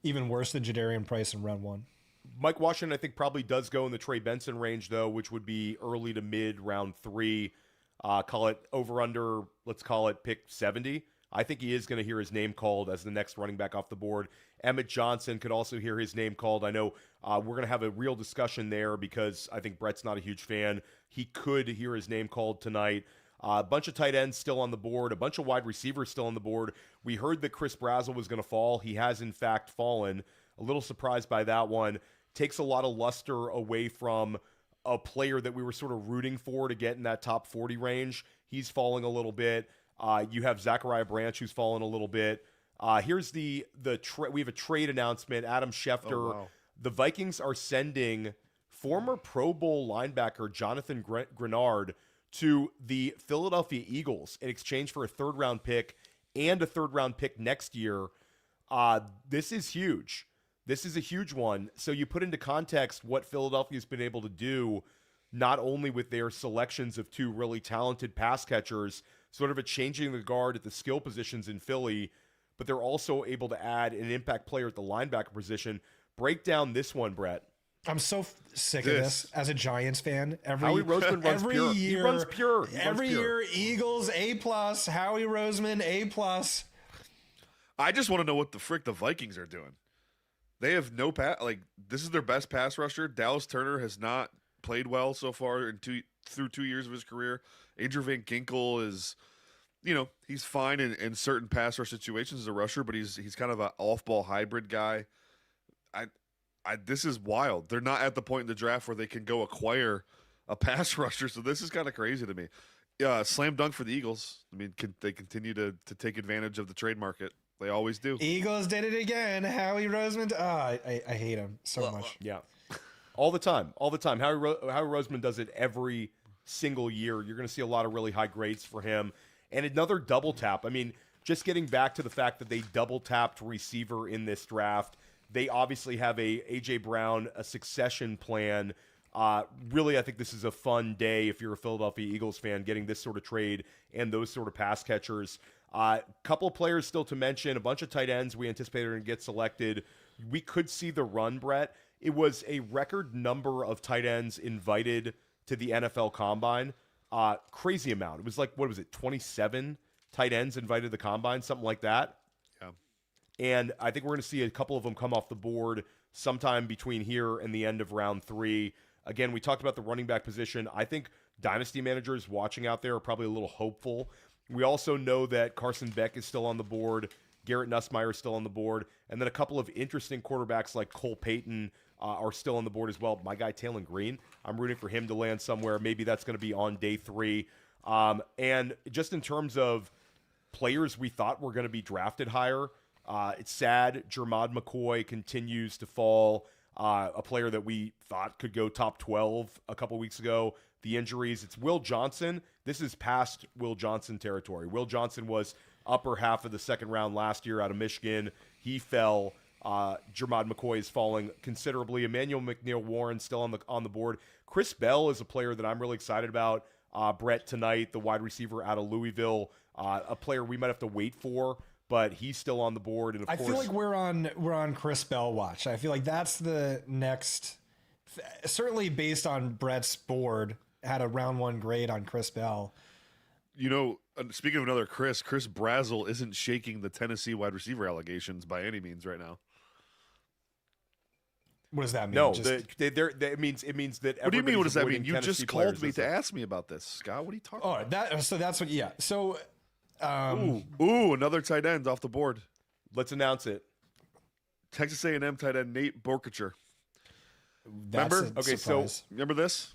[SPEAKER 3] even worse than Jadarian Price in round 1.
[SPEAKER 2] Mike Washington, I think, probably does go in the Trey Benson range, though, which would be early to mid round 3. Call it over under, let's call it pick 70. I think he is going to hear his name called as the next running back off the board. Emmett Johnson could also hear his name called. I know we're going to have a real discussion there because I think Brett's not a huge fan. He could hear his name called tonight. A bunch of tight ends still on the board. A bunch of wide receivers still on the board. We heard that Chris Brazzell was going to fall. He has, in fact, fallen. A little surprised by that one. Takes a lot of luster away from a player that we were sort of rooting for to get in that top 40 range. He's falling a little bit. You have Zachariah Branch, who's fallen a little bit. Here's we have a trade announcement. Adam Schefter.
[SPEAKER 4] Oh, wow.
[SPEAKER 2] The Vikings are sending former Pro Bowl linebacker Jonathan Grenard to the Philadelphia Eagles in exchange for a 3rd-round pick and a third-round pick next year. This is huge. This is a huge one. So you put into context what Philadelphia's been able to do, not only with their selections of two really talented pass catchers, sort of a changing the guard at the skill positions in Philly, but they're also able to add an impact player at the linebacker position. Break down this one, Brett.
[SPEAKER 3] I'm so sick of this as a Giants fan.
[SPEAKER 2] Howie Roseman runs
[SPEAKER 3] every
[SPEAKER 2] pure.
[SPEAKER 3] Year,
[SPEAKER 2] he runs pure.
[SPEAKER 3] Every year, Eagles A+, Howie Roseman A+.
[SPEAKER 4] I just want to know what the frick the Vikings are doing. They have no pass. Like, this is their best pass rusher. Dallas Turner has not played well so far through 2 years of his career. Andrew Van Ginkel is, he's fine in certain pass rush situations as a rusher, but he's kind of an off-ball hybrid guy. This is wild. They're not at the point in the draft where they can go acquire a pass rusher, so this is kind of crazy to me. Slam dunk for the Eagles. I mean, they continue to take advantage of the trade market. They always do.
[SPEAKER 3] Eagles did it again. Howie Roseman. I hate him so much.
[SPEAKER 2] Yeah. All the time. Howie Roseman does it every single year. You're going to see a lot of really high grades for him. And another double tap. I mean, just getting back to the fact that they double tapped receiver in this draft. They obviously have a A.J. Brown, a succession plan. Really, I think this is a fun day if you're a Philadelphia Eagles fan, getting this sort of trade and those sort of pass catchers. Couple of players still to mention, a bunch of tight ends we anticipated are going to get selected. We could see the run, Brett. It was a record number of tight ends invited to the NFL Combine. Crazy amount. It was like, 27 tight ends invited to the Combine, something like that.
[SPEAKER 4] Yeah.
[SPEAKER 2] And I think we're going to see a couple of them come off the board sometime between here and the end of round 3. Again, we talked about the running back position. I think dynasty managers watching out there are probably a little hopeful. We also know that Carson Beck is still on the board. Garrett Nussmeier is still on the board. And then a couple of interesting quarterbacks like Cole Payton are still on the board as well. My guy, Taylon Green, I'm rooting for him to land somewhere. Maybe that's going to be on day 3. And just in terms of players we thought were going to be drafted higher, it's sad. Jermod McCoy continues to fall. A player that we thought could go top 12 a couple weeks ago. The injuries. It's Will Johnson. This is past Will Johnson territory. Will Johnson was upper half of the second round last year out of Michigan. He fell. Jermod McCoy is falling considerably. Emmanuel McNeil-Warren still on the board. Chris Bell is a player that I'm really excited about. Brett tonight, the wide receiver out of Louisville, a player we might have to wait for, but he's still on the board. And of course,
[SPEAKER 3] I feel like we're on Chris Bell watch. I feel like that's the next. Certainly, based on Brett's board, had a round 1 grade on Chris Bell.
[SPEAKER 4] Speaking of another Chris Brazel isn't shaking the Tennessee wide receiver allegations by any means right now.
[SPEAKER 3] What does that mean?
[SPEAKER 2] No, it means that.
[SPEAKER 4] What do you mean? What does that mean? You
[SPEAKER 2] Tennessee
[SPEAKER 4] just called me
[SPEAKER 2] players,
[SPEAKER 4] to ask me about this, Scott. What are you talking about?
[SPEAKER 3] That's what. Yeah. So,
[SPEAKER 4] Ooh, another tight end off the board.
[SPEAKER 2] Let's announce it.
[SPEAKER 4] Texas A&M tight end Nate Borkacher.
[SPEAKER 3] Remember?
[SPEAKER 2] Okay,
[SPEAKER 3] surprise.
[SPEAKER 4] Remember this?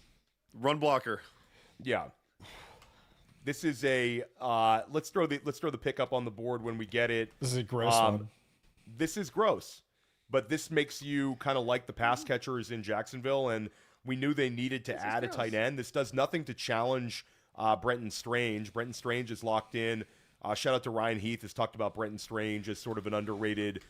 [SPEAKER 4] Run blocker.
[SPEAKER 2] Yeah. This is a let's throw the pick up on the board when we get it.
[SPEAKER 3] This is a gross one.
[SPEAKER 2] This is gross, but this makes you kind of like the pass catchers in Jacksonville, and we knew they needed to add a tight end. This does nothing to challenge Brenton Strange. Brenton Strange is locked in. Shout out to Ryan Heath, has talked about Brenton Strange as sort of an underrated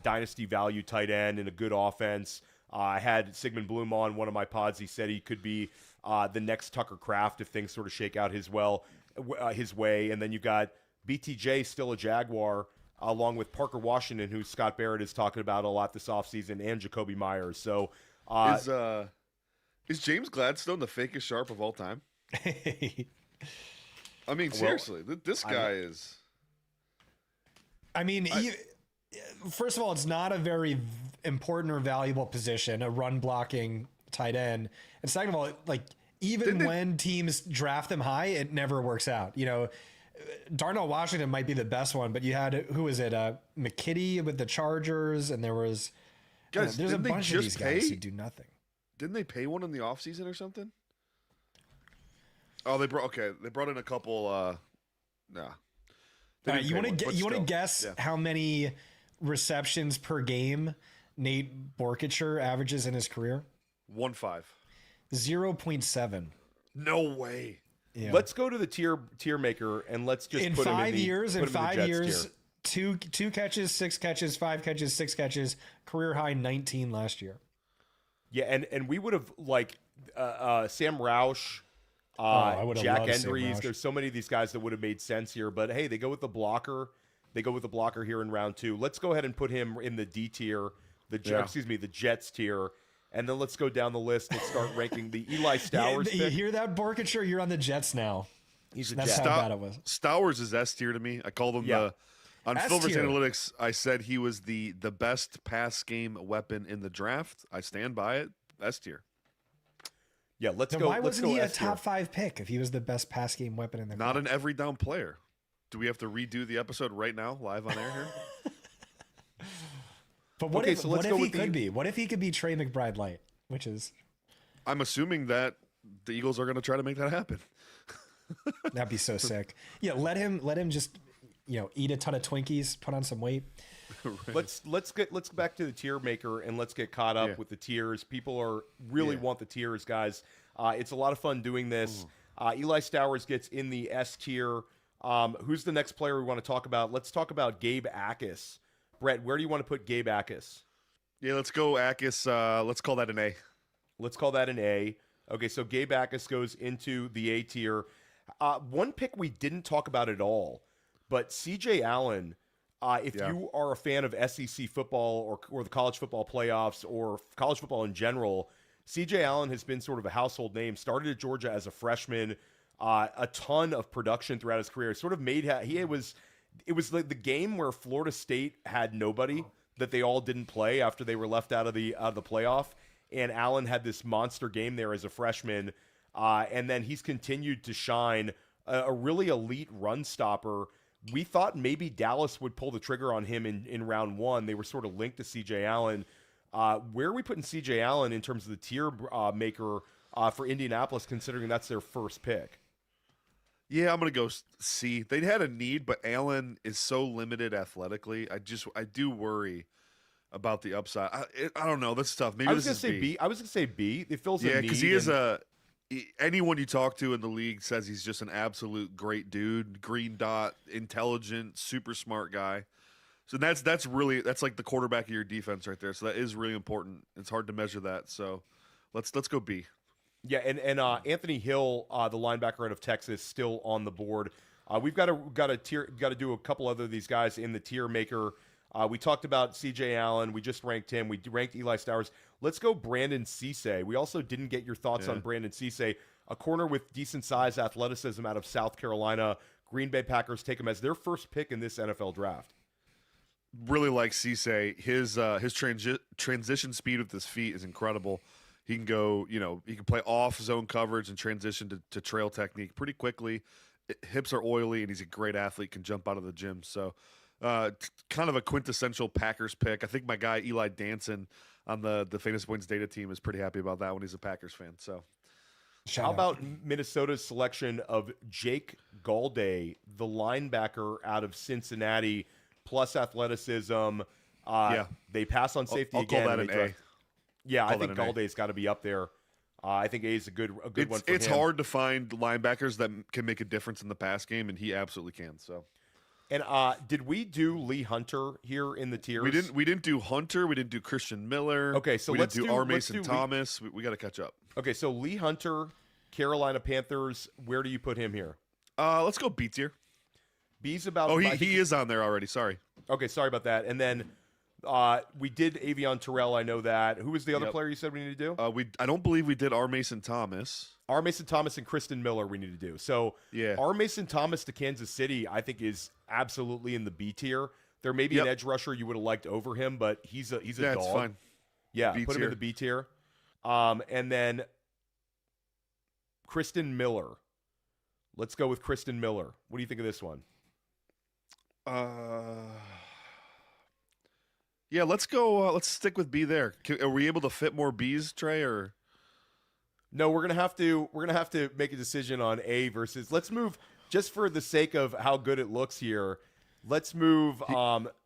[SPEAKER 2] dynasty value tight end in a good offense. I had Sigmund Bloom on one of my pods. He said he could be the next Tucker Kraft if things sort of shake out his way. And then you got BTJ, still a Jaguar, along with Parker Washington, who Scott Barrett is talking about a lot this offseason, and Jacoby Myers. So
[SPEAKER 4] is James Gladstone the fakest sharp of all time? I mean, seriously, this guy is.
[SPEAKER 3] I mean, first of all, it's not a very important or valuable position, a run blocking tight end. And second of all, like even when teams draft them high, it never works out. Darnell Washington might be the best one, but you had, who was it? McKitty with the Chargers, and there was
[SPEAKER 4] guys.
[SPEAKER 3] There's a bunch of these guys who do nothing.
[SPEAKER 4] Didn't they pay one in the offseason or something? Oh, they brought in a couple. Nah.
[SPEAKER 3] You want to guess how many receptions per game Nate Borkacher averages in his career?
[SPEAKER 4] 1.5.
[SPEAKER 3] 0.7.
[SPEAKER 4] No way.
[SPEAKER 3] Yeah.
[SPEAKER 2] Let's go to the tier maker and let's just
[SPEAKER 3] in
[SPEAKER 2] put him
[SPEAKER 3] 5
[SPEAKER 2] in
[SPEAKER 3] years. In
[SPEAKER 2] put him
[SPEAKER 3] 5
[SPEAKER 2] the Jets
[SPEAKER 3] years,
[SPEAKER 2] tier.
[SPEAKER 3] two catches, 6 catches, 5 catches, 6 catches, career high 19 last year.
[SPEAKER 2] Yeah, and we would have like Sam Roush,
[SPEAKER 3] I would have
[SPEAKER 2] Jack
[SPEAKER 3] loved Sam
[SPEAKER 2] Endries.
[SPEAKER 3] Roush.
[SPEAKER 2] There's so many of these guys that would have made sense here, but hey, they go with the blocker. They go with the blocker here in round 2. Let's go ahead and put him in the D tier, the Jets tier, and then let's go down the list. Let's start ranking the Eli Stowers.
[SPEAKER 3] You hear that, Borkature? You're on the Jets now.
[SPEAKER 2] He's a
[SPEAKER 3] That's
[SPEAKER 2] Jet.
[SPEAKER 3] how bad it was.
[SPEAKER 4] Stowers is S tier to me. I called him on
[SPEAKER 3] S
[SPEAKER 4] Filver's
[SPEAKER 3] tier.
[SPEAKER 4] Analytics. I said he was the best pass game weapon in the draft. I stand by it. S tier.
[SPEAKER 2] Yeah, let's
[SPEAKER 3] Then
[SPEAKER 2] go.
[SPEAKER 3] why
[SPEAKER 2] let's
[SPEAKER 3] wasn't
[SPEAKER 2] go
[SPEAKER 3] he a
[SPEAKER 2] S tier.
[SPEAKER 3] top 5 pick if he was the best pass game weapon in the
[SPEAKER 4] Not
[SPEAKER 3] class?
[SPEAKER 4] an every down player. Do we have to redo the episode right now, live on air here?
[SPEAKER 3] But what
[SPEAKER 2] Okay,
[SPEAKER 3] if,
[SPEAKER 2] so let's
[SPEAKER 3] what
[SPEAKER 2] go
[SPEAKER 3] if he
[SPEAKER 2] with the-
[SPEAKER 3] could be? What if he could be Trey McBride light? Which is
[SPEAKER 4] I'm assuming that the Eagles are going to try to make that happen.
[SPEAKER 3] that'd be so sick. Yeah, let him just eat a ton of Twinkies, put on some weight.
[SPEAKER 2] Let's get back to the tier maker and let's get caught up with the tiers. People are really want the tiers, guys. It's a lot of fun doing this. Eli Stowers gets in the S tier. Who's the next player we want to talk about? Let's talk about Gabe Akis. Brett, where do you want to put Gabe Akis?
[SPEAKER 4] Yeah, let's go Akis. Let's call that an A.
[SPEAKER 2] Let's call that an A. Okay, so Gabe Akis goes into the A tier. One pick we didn't talk about at all, but CJ Allen. If you are a fan of SEC football or the college football playoffs or college football in general, CJ Allen has been sort of a household name. Started at Georgia as a freshman, a ton of production throughout his career. Sort of made it was like the game where Florida State had nobody that they all didn't play after they were left out of the playoff, and Allen had this monster game there as a freshman, and then he's continued to shine, a really elite run stopper. We thought maybe Dallas would pull the trigger on him in round 1. They were sort of linked to C.J. Allen. Where are we putting C.J. Allen in terms of the tier maker for Indianapolis, considering that's their first pick?
[SPEAKER 4] Yeah, I'm going to go C. They had a need, but Allen is so limited athletically. I do worry about the upside. I don't know. That's tough. Maybe
[SPEAKER 2] I was
[SPEAKER 4] this
[SPEAKER 2] going to
[SPEAKER 4] is
[SPEAKER 2] say B. I was going to say B. It fills a need.
[SPEAKER 4] Yeah, because he is anyone you talk to in the league says he's just an absolute great dude, green dot, intelligent, super smart guy. So that's like the quarterback of your defense right there. So that is really important. It's hard to measure that. So let's go B.
[SPEAKER 2] Yeah, and Anthony Hill, the linebacker out of Texas, still on the board. We've got to do a couple other of these guys in the tier maker. We talked about C.J. Allen. We just ranked him. We ranked Eli Stowers. Let's go Brandon Cisse. We also didn't get your thoughts on Brandon Cisse, a corner with decent size, athleticism out of South Carolina. Green Bay Packers take him as their first pick in this NFL draft.
[SPEAKER 4] Really like Cisse. His transition speed with his feet is incredible. He can go, he can play off zone coverage and transition to trail technique pretty quickly. Hips are oily, and he's a great athlete, can jump out of the gym. So kind of a quintessential Packers pick. I think my guy Eli Danson on the Famous Points data team is pretty happy about that one. He's a Packers fan. So
[SPEAKER 2] how about Minnesota's selection of Jake Galday, the linebacker out of Cincinnati, plus athleticism? They pass on safety
[SPEAKER 4] I'll
[SPEAKER 2] again.
[SPEAKER 4] call that an A.
[SPEAKER 2] Yeah, I think Galday's got to be up there. I think A is a good one for him.
[SPEAKER 4] It's hard to find linebackers that can make a difference in the pass game, and he absolutely can. So.
[SPEAKER 2] And did we do Lee Hunter here in the tiers?
[SPEAKER 4] We didn't do Hunter. We didn't do Christian Miller.
[SPEAKER 2] Okay, so
[SPEAKER 4] we
[SPEAKER 2] let's
[SPEAKER 4] didn't do R. Mason Thomas. We got to catch up.
[SPEAKER 2] Okay, so Lee Hunter, Carolina Panthers. Where do you put him here?
[SPEAKER 4] Let's go B tier.
[SPEAKER 2] B's about.
[SPEAKER 4] Oh, he is on there already. Sorry.
[SPEAKER 2] Okay, sorry about that. And then we did Avion Terrell. I know that. Who was the other player you said we need to do?
[SPEAKER 4] I don't believe we did R. Mason Thomas.
[SPEAKER 2] R. Mason Thomas and Kristen Miller we need to do. So R. Mason Thomas to Kansas City, I think, is absolutely in the B tier. There may be an edge rusher you would have liked over him, but he's a dog.
[SPEAKER 4] It's fine.
[SPEAKER 2] Yeah,
[SPEAKER 4] B
[SPEAKER 2] put him in the B tier. And then Kristen Miller. Let's go with Kristen Miller. What do you think of this one?
[SPEAKER 4] Yeah, let's go. Let's stick with B there. Are we able to fit more Bs, Trey, or?
[SPEAKER 2] No, we're gonna have to make a decision on A versus. Let's move just for the sake of how good it looks here. Let's move.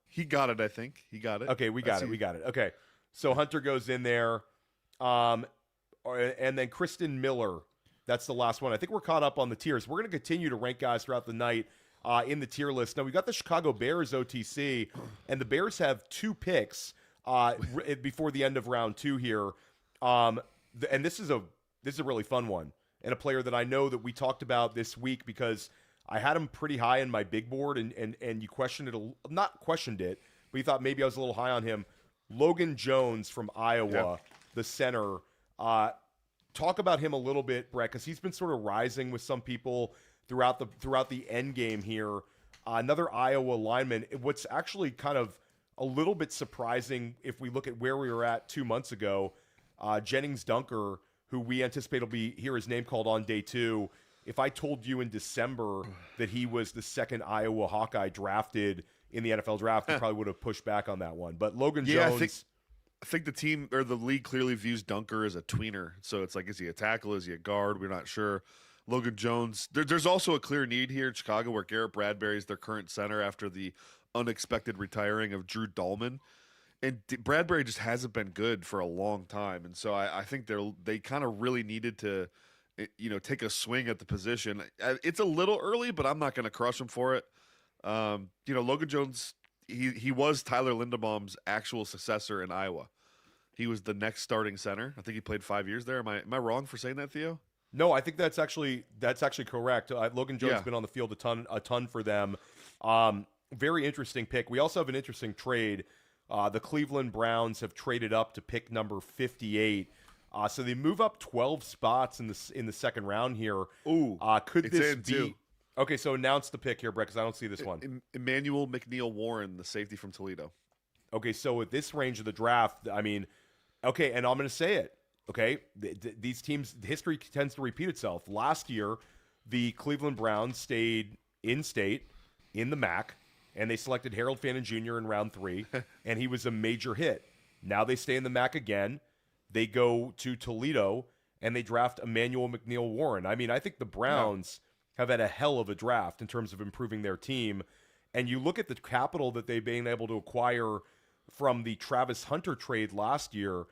[SPEAKER 4] He got it. I think he got it.
[SPEAKER 2] Okay, we got it. Okay, so Hunter goes in there, and then Kristen Miller. That's the last one. I think we're caught up on the tiers. We're going to continue to rank guys throughout the night in the tier list. Now, we got the Chicago Bears OTC, and the Bears have 2 picks before the end of round 2 here. And this is a really fun one, and a player that I know that we talked about this week because I had him pretty high in my big board, and you questioned it, not questioned it, but you thought maybe I was a little high on him. Logan Jones from Iowa, the center. Talk about him a little bit, Brett, because he's been sort of rising with some people throughout the end game here. Another Iowa lineman. What's actually kind of a little bit surprising if we look at where we were at 2 months ago, Jennings Dunker, who we anticipate will hear his name called on day 2. If I told you in December that he was the second Iowa Hawkeye drafted in the NFL draft, you probably would have pushed back on that one. But Logan Jones.
[SPEAKER 4] I think the team or the league clearly views Dunker as a tweener. So it's like, is he a tackle? Is he a guard? We're not sure. Logan Jones. There's also a clear need here in Chicago where Garrett Bradbury is their current center after the unexpected retiring of Drew Dahlman. And Bradbury just hasn't been good for a long time. And so I think they kind of really needed to, take a swing at the position. It's a little early, but I'm not going to crush him for it. Logan Jones, he was Tyler Linderbaum's actual successor in Iowa. He was the next starting center. I think he played 5 years there. Am I wrong for saying that, Theo?
[SPEAKER 2] No, I think that's actually correct. Logan Jones has been on the field a ton for them. Very interesting pick. We also have an interesting trade. The Cleveland Browns have traded up to pick number 58. So they move up 12 spots in the second round here.
[SPEAKER 4] Ooh,
[SPEAKER 2] could this be?
[SPEAKER 4] Too.
[SPEAKER 2] Okay, so announce the pick here, Brett, because I don't see this one.
[SPEAKER 4] Emmanuel McNeil Warren, the safety from Toledo.
[SPEAKER 2] Okay, so at this range of the draft, I mean, okay, and I'm going to say it. Okay, these teams, history tends to repeat itself. Last year, the Cleveland Browns stayed in state in the MAC, and they selected Harold Fannin Jr. in round 3, and he was a major hit. Now they stay in the MAC again. They go to Toledo, and they draft Emmanuel McNeil Warren. I mean, I think the Browns have had a hell of a draft in terms of improving their team. And you look at the capital that they've been able to acquire from the Travis Hunter trade last year,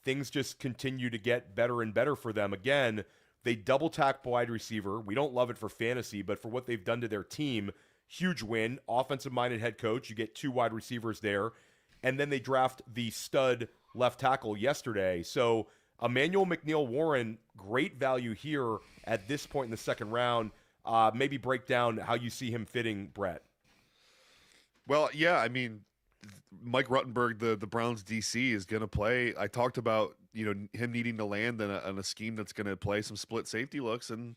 [SPEAKER 2] things just continue to get better and better for them. Again, they double tack wide receiver. We don't love it for fantasy, but for what they've done to their team, huge win. Offensive-minded head coach. You get 2 wide receivers there. And then they draft the stud left tackle yesterday. So Emmanuel McNeil Warren, great value here at this point in the second round. Maybe break down how you see him fitting, Brett.
[SPEAKER 4] Well, yeah, I mean, Mike Ruttenberg, the Browns DC, is going to play. I talked about him needing to land in a scheme that's going to play some split safety looks, and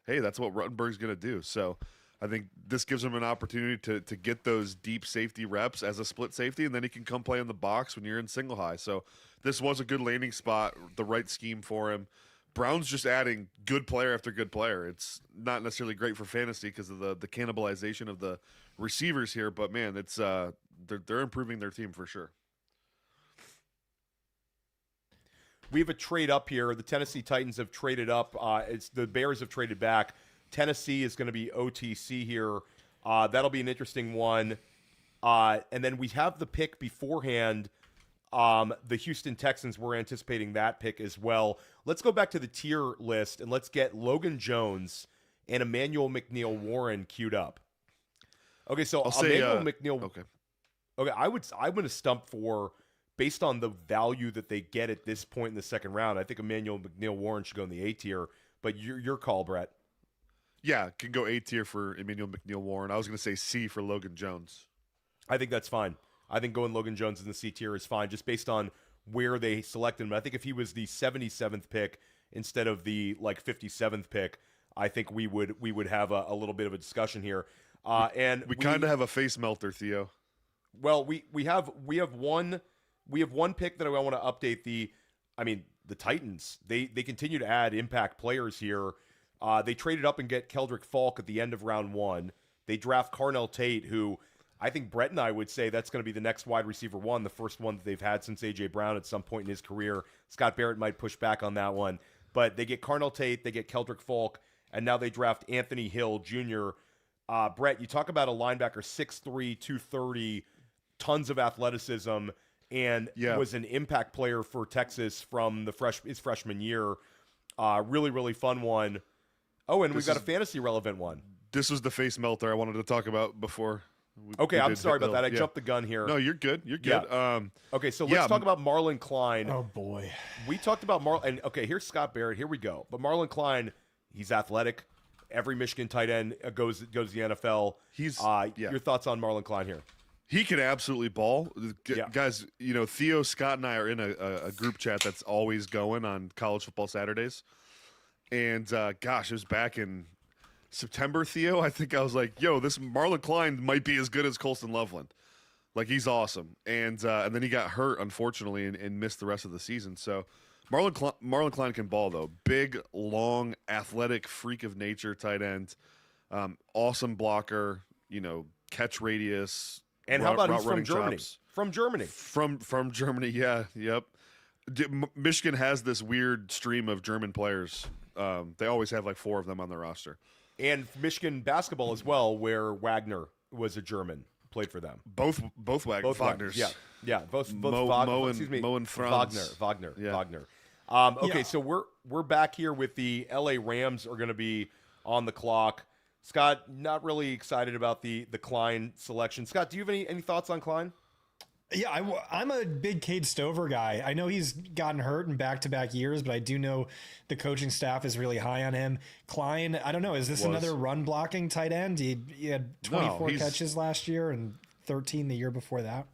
[SPEAKER 4] hey, that's what Ruttenberg's going to do. So I think this gives him an opportunity to get those deep safety reps as a split safety, and then he can come play in the box when you're in single high. So this was a good landing spot, the right scheme for him. Brown's just adding good player after good player. It's not necessarily great for fantasy because of the cannibalization of the receivers here, but man, it's they're improving their team for sure.
[SPEAKER 2] We have a trade up here. The Tennessee Titans have traded up. It's the Bears have traded back. Tennessee is going to be OTC here. That'll be an interesting one. And then we have the pick beforehand. The Houston Texans were anticipating that pick as well. Let's go back to the tier list and let's get Logan Jones and Emmanuel McNeil Warren queued up. Okay, so Emmanuel McNeil. Okay, I'm going to stump for, based on the value that they get at this point in the second round. I think Emmanuel McNeil Warren should go in the A tier. But your call, Brett.
[SPEAKER 4] Yeah, can go A tier for Emmanuel McNeil Warren. I was going to say C for Logan Jones.
[SPEAKER 2] I think that's fine. I think going Logan Jones in the C tier is fine, just based on where they selected him. I think if he was the 77th pick instead of the 57th pick, I think we would have a little bit of a discussion here. And
[SPEAKER 4] we kind of have a face melter, Theo.
[SPEAKER 2] Well, we have one pick that I want to update. The Titans. They continue to add impact players here. They traded up and get Keldrick Falk at the end of round 1. They draft Carnell Tate, who I think Brett and I would say that's going to be the next wide receiver 1, the first one that they've had since A.J. Brown at some point in his career. Scott Barrett might push back on that one. But they get Carnell Tate, they get Keldrick Falk, and now they draft Anthony Hill Jr. Brett, you talk about a linebacker, 6'3", 230, tons of athleticism, and was an impact player for Texas from his freshman year. Really, really fun one. Oh, and we've got a fantasy relevant one.
[SPEAKER 4] This was the face melter I wanted to talk about before.
[SPEAKER 2] Okay, I'm sorry about that. I jumped the gun here.
[SPEAKER 4] No, you're good. You're good.
[SPEAKER 2] Yeah. Okay, so let's talk about Marlon Klein.
[SPEAKER 3] Oh boy,
[SPEAKER 2] we talked about Marlon. And okay, here's Scott Barrett. Here we go. But Marlon Klein, he's athletic. Every Michigan tight end goes to the NFL.
[SPEAKER 4] He's
[SPEAKER 2] your thoughts on Marlon Klein here?
[SPEAKER 4] He can absolutely ball. Guys, Theo, Scott, and I are in a group chat that's always going on College Football Saturdays. And, gosh, it was back in September, Theo. I think I was like, yo, this Marlon Klein might be as good as Colston Loveland. Like, he's awesome. And then he got hurt, unfortunately, and missed the rest of the season. So Marlon Klein can ball, though. Big, long, athletic, freak of nature tight end. Awesome blocker, catch radius.
[SPEAKER 2] And how about he's from Germany?
[SPEAKER 4] Chops.
[SPEAKER 2] From Germany.
[SPEAKER 4] From Germany, yeah, yep. Michigan has this weird stream of German players. They always have like 4 of them on their roster.
[SPEAKER 2] And Michigan basketball as well, where Wagner was a German, played for them.
[SPEAKER 4] Both Wagners.
[SPEAKER 2] Yeah. Both
[SPEAKER 4] Mo and Franz.
[SPEAKER 2] Wagner.
[SPEAKER 4] Yeah.
[SPEAKER 2] Wagner. Okay, so we're back here with the LA Rams are going to be on the clock. Scott, not really excited about the Klein selection. Scott, do you have any thoughts on Klein?
[SPEAKER 3] Yeah, I'm a big Cade Stover guy. I know he's gotten hurt in back-to-back years, but I do know the coaching staff is really high on him. Klein, I don't know, is this another run-blocking tight end? He had 24 catches last year and 13 the year before that.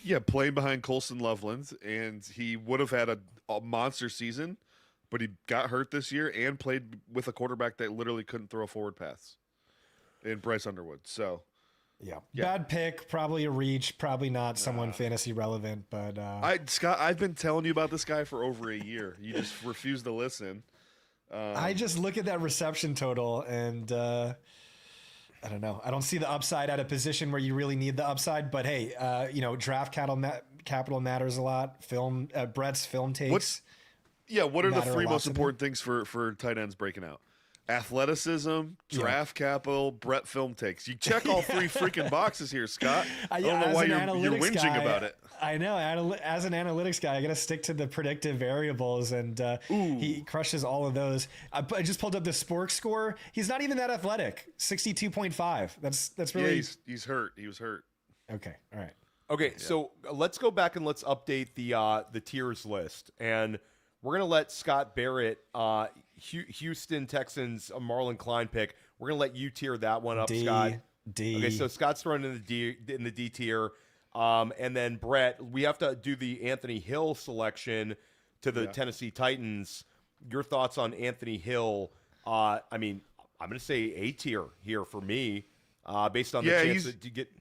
[SPEAKER 4] Yeah, playing behind Colston Loveland, and he would have had a monster season, but he got hurt this year and played with a quarterback that literally couldn't throw a forward pass in Bryce Underwood. So,
[SPEAKER 3] yeah. Bad pick, probably a reach, probably not someone fantasy relevant. But
[SPEAKER 4] Scott, I've been telling you about this guy for over a year. You just refuse to listen.
[SPEAKER 3] I just look at that reception total and I don't know. I don't see the upside at a position where you really need the upside. But hey, draft capital matters a lot. Brett's film takes.
[SPEAKER 4] What are the 3 most important things for tight ends breaking out? Athleticism, draft capital, Brett film takes. You check all 3 freaking boxes here, Scott. I don't know why you're whinging about it.
[SPEAKER 3] I know. As an analytics guy, I got to stick to the predictive variables, and he crushes all of those. I just pulled up the Spork score. He's not even that athletic. 62.5. That's really.
[SPEAKER 4] Yeah, he's hurt. He was hurt.
[SPEAKER 3] Okay. All right.
[SPEAKER 2] Okay, so let's go back and let's update the tiers list, and we're gonna let Scott Barrett, Houston Texans, Marlon Klein pick. We're gonna let you tier that one up, Scott.
[SPEAKER 3] D.
[SPEAKER 2] Okay, so Scott's thrown in the D tier, and then Brett, we have to do the Anthony Hill selection to the Tennessee Titans. Your thoughts on Anthony Hill? I mean, I'm gonna say A tier here for me, based on the chance that you get.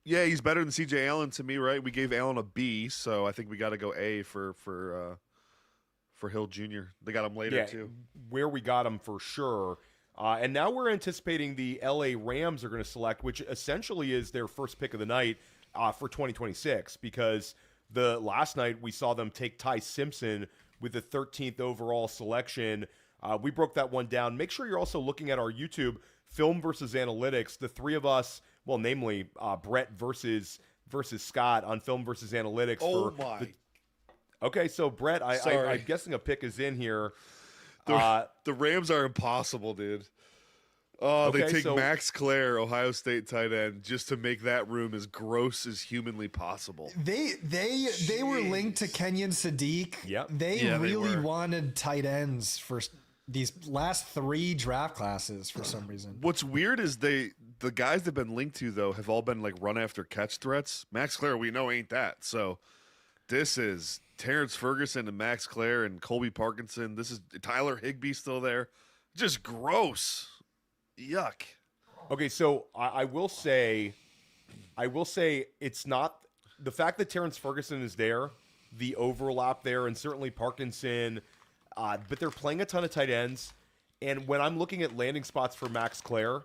[SPEAKER 4] Yeah, he's better than C.J. Allen to me, right? We gave Allen a B, so I think we got to go A for Hill Jr. They got him later too.
[SPEAKER 2] Where we got him for sure. And now we're anticipating the LA Rams are going to select, which essentially is their first pick of the night for 2026, because the last night we saw them take Ty Simpson with the 13th overall selection. We broke that one down. Make sure you're also looking at our YouTube Film versus Analytics. The 3 of us, well, namely Brett versus Scott on Film versus Analytics. Okay, so Brett, I'm guessing a pick is in here.
[SPEAKER 4] The Rams are impossible, dude. They take Max Clare, Ohio State tight end, just to make that room as gross as humanly possible.
[SPEAKER 3] They were linked to Kenyon Sadiq.
[SPEAKER 2] Yep.
[SPEAKER 3] They really wanted tight ends for these last 3 draft classes for some reason.
[SPEAKER 4] What's weird is the guys they've been linked to, though, have all been like run after catch threats. Max Clare, we know, ain't that. So this is Terrence Ferguson and Max Clare and Colby Parkinson. This is Tyler Higbee still there. Just gross. Yuck.
[SPEAKER 2] Okay, so I will say it's not the fact that Terrence Ferguson is there, the overlap there, and certainly Parkinson, but they're playing a ton of tight ends. And when I'm looking at landing spots for Max Clare,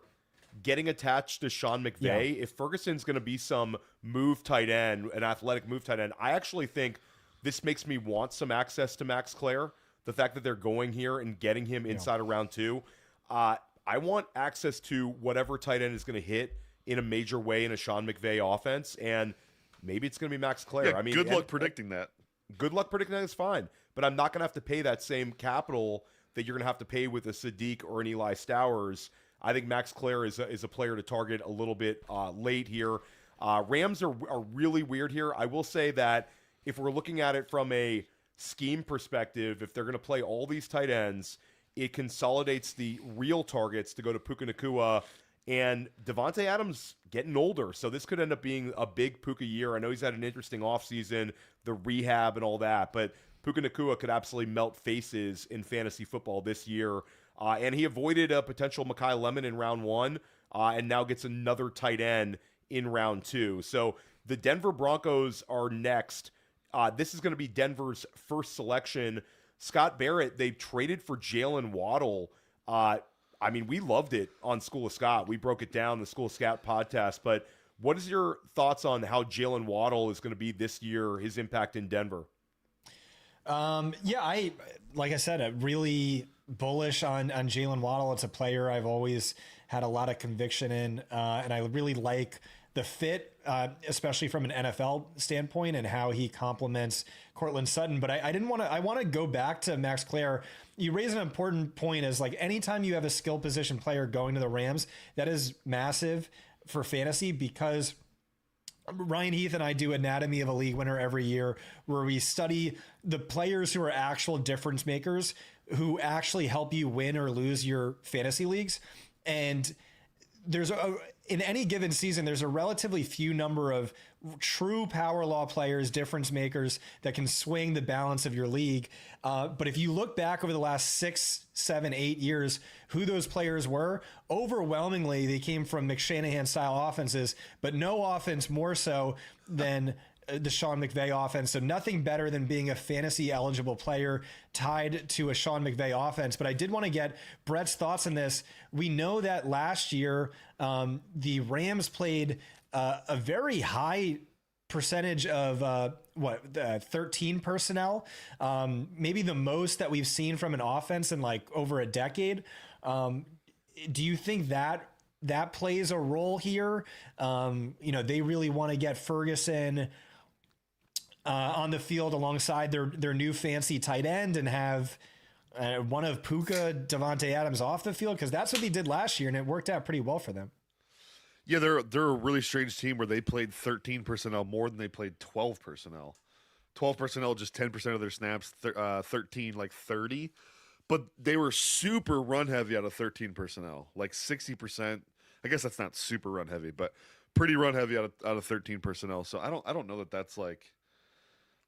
[SPEAKER 2] getting attached to Sean McVay, if Ferguson's going to be some move tight end, an athletic move tight end, I actually think this makes me want some access to Max Clare. The fact that they're going here and getting him inside of round 2. I want access to whatever tight end is going to hit in a major way in a Sean McVay offense, and maybe it's going to be Max Clare.
[SPEAKER 4] Yeah, good luck predicting that.
[SPEAKER 2] Good luck predicting that is fine. but I'm not going to have to pay that same capital that you're going to have to pay with a Sadiq or an Eli Stowers. I think Max Clare is a player to target a little bit late here. Rams are really weird here. I will say that if we're looking at it from a scheme perspective, if they're going to play all these tight ends, it consolidates the real targets to go to Puka Nacua, and Devontae Adams getting older. So this could end up being a big Puka year. I know he's had an interesting offseason, the rehab and all that, but Puka Nacua could absolutely melt faces in fantasy football this year. And he avoided a potential Mekhi Lemon in round 1 and now gets another tight end in round 2. So the Denver Broncos are next. This is going to be Denver's first selection. Scott Barrett, they traded for Jalen Waddle. I mean, we loved it on School of Scott. We broke it down, the School of Scott podcast. But what is your thoughts on how Jalen Waddle is going to be this year, his impact in Denver?
[SPEAKER 3] Yeah, like I said, I'm really bullish on Jalen Waddle. It's a player I've always had a lot of conviction in, and I really like the fit, especially from an NFL standpoint and how he complements Cortland Sutton. But I want to go back to Max Clare. You raise an important point, is like anytime you have a skill position player going to the Rams, that is massive for fantasy, because Ryan Heath and I do Anatomy of a League Winner every year, where we study the players who are actual difference makers, who actually help you win or lose your fantasy leagues. And in any given season, there's a relatively few number of true power law players, difference makers that can swing the balance of your league. But if you look back over the last 6, 7, 8 years, who those players were, overwhelmingly, they came from McShanahan style offenses, but no offense more so than the Sean McVay offense. So nothing better than being a fantasy eligible player tied to a Sean McVay offense. But I did want to get Brett's thoughts on this. We know that last year, the Rams played a very high percentage of 13 personnel, maybe the most that we've seen from an offense in like over a decade. Do you think that plays a role here? They really want to get Ferguson on the field alongside their new fancy tight end and have one of Puka, Devontae Adams off the field, because that's what they did last year and it worked out pretty well for them.
[SPEAKER 4] Yeah, they're a really strange team where they played 13 personnel more than they played 12 personnel. 12 personnel, just 10% of their snaps, 13, like 30. But they were super run heavy out of 13 personnel, like 60%. I guess that's not super run heavy, but pretty run heavy out of 13 personnel. So I don't know that that's like,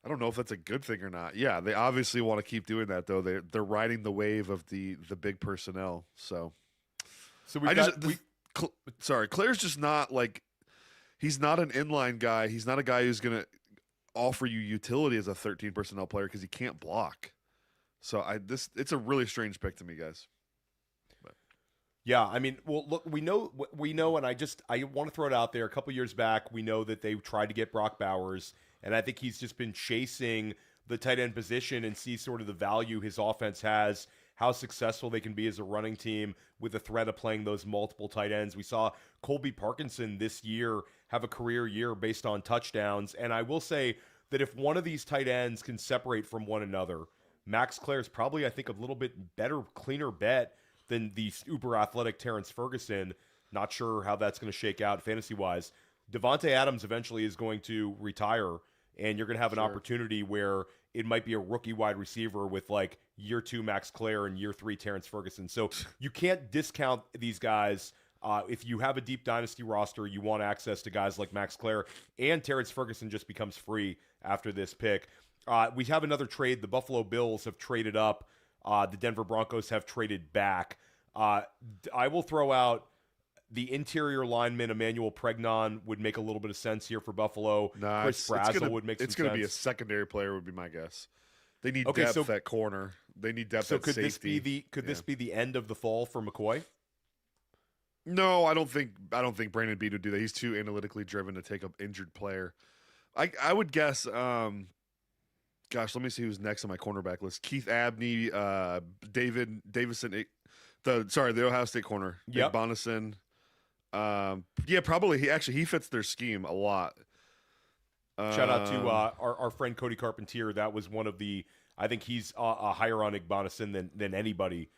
[SPEAKER 4] I don't know if that's a good thing or not. Yeah, they obviously want to keep doing that though. They're riding the wave of the big personnel. So Claire's just not like, he's not an inline guy. He's not a guy who's going to offer you utility as a 13 personnel player because he can't block. So it's a really strange pick to me, guys. But.
[SPEAKER 2] Yeah, I mean, well, look, we know, and I want to throw it out there. A couple years back, we know that they tried to get Brock Bowers, and I think he's just been chasing the tight end position and see sort of the value his offense has, how successful they can be as a running team with the threat of playing those multiple tight ends. We saw Colby Parkinson this year have a career year based on touchdowns. And I will say that if one of these tight ends can separate from one another, Max Clare is probably, I think, a little bit better, cleaner bet than the uber athletic Terrence Ferguson. Not sure how that's going to shake out fantasy-wise. Devontae Adams eventually is going to retire, and you're going to have an opportunity where it might be a rookie wide receiver with like year 2 Max Clare and year 3 Terrence Ferguson. So you can't discount these guys. If you have a deep dynasty roster, you want access to guys like Max Clare, and Terrence Ferguson just becomes free after this pick. We have another trade. The Buffalo Bills have traded up. The Denver Broncos have traded back. I will throw out the interior lineman, Emmanuel Pregnon, would make a little bit of sense here for Buffalo. Chris Brazzell would make some sense.
[SPEAKER 4] It's going to be a secondary player, would be my guess. They need depth at corner. They need depth at safety.
[SPEAKER 2] This be the end of the fall for McCoy?
[SPEAKER 4] No, I don't think Brandon Beane would do that. He's too analytically driven to take an injured player. I would guess. Gosh, let me see who's next on my cornerback list. Keith Abney, David Davison, the Ohio State corner.
[SPEAKER 2] Yep.
[SPEAKER 4] Bonison. Yeah, probably. He fits their scheme a lot.
[SPEAKER 2] Shout out to our friend Cody Carpentier. That was one of the I think he's higher on Igbonason than anybody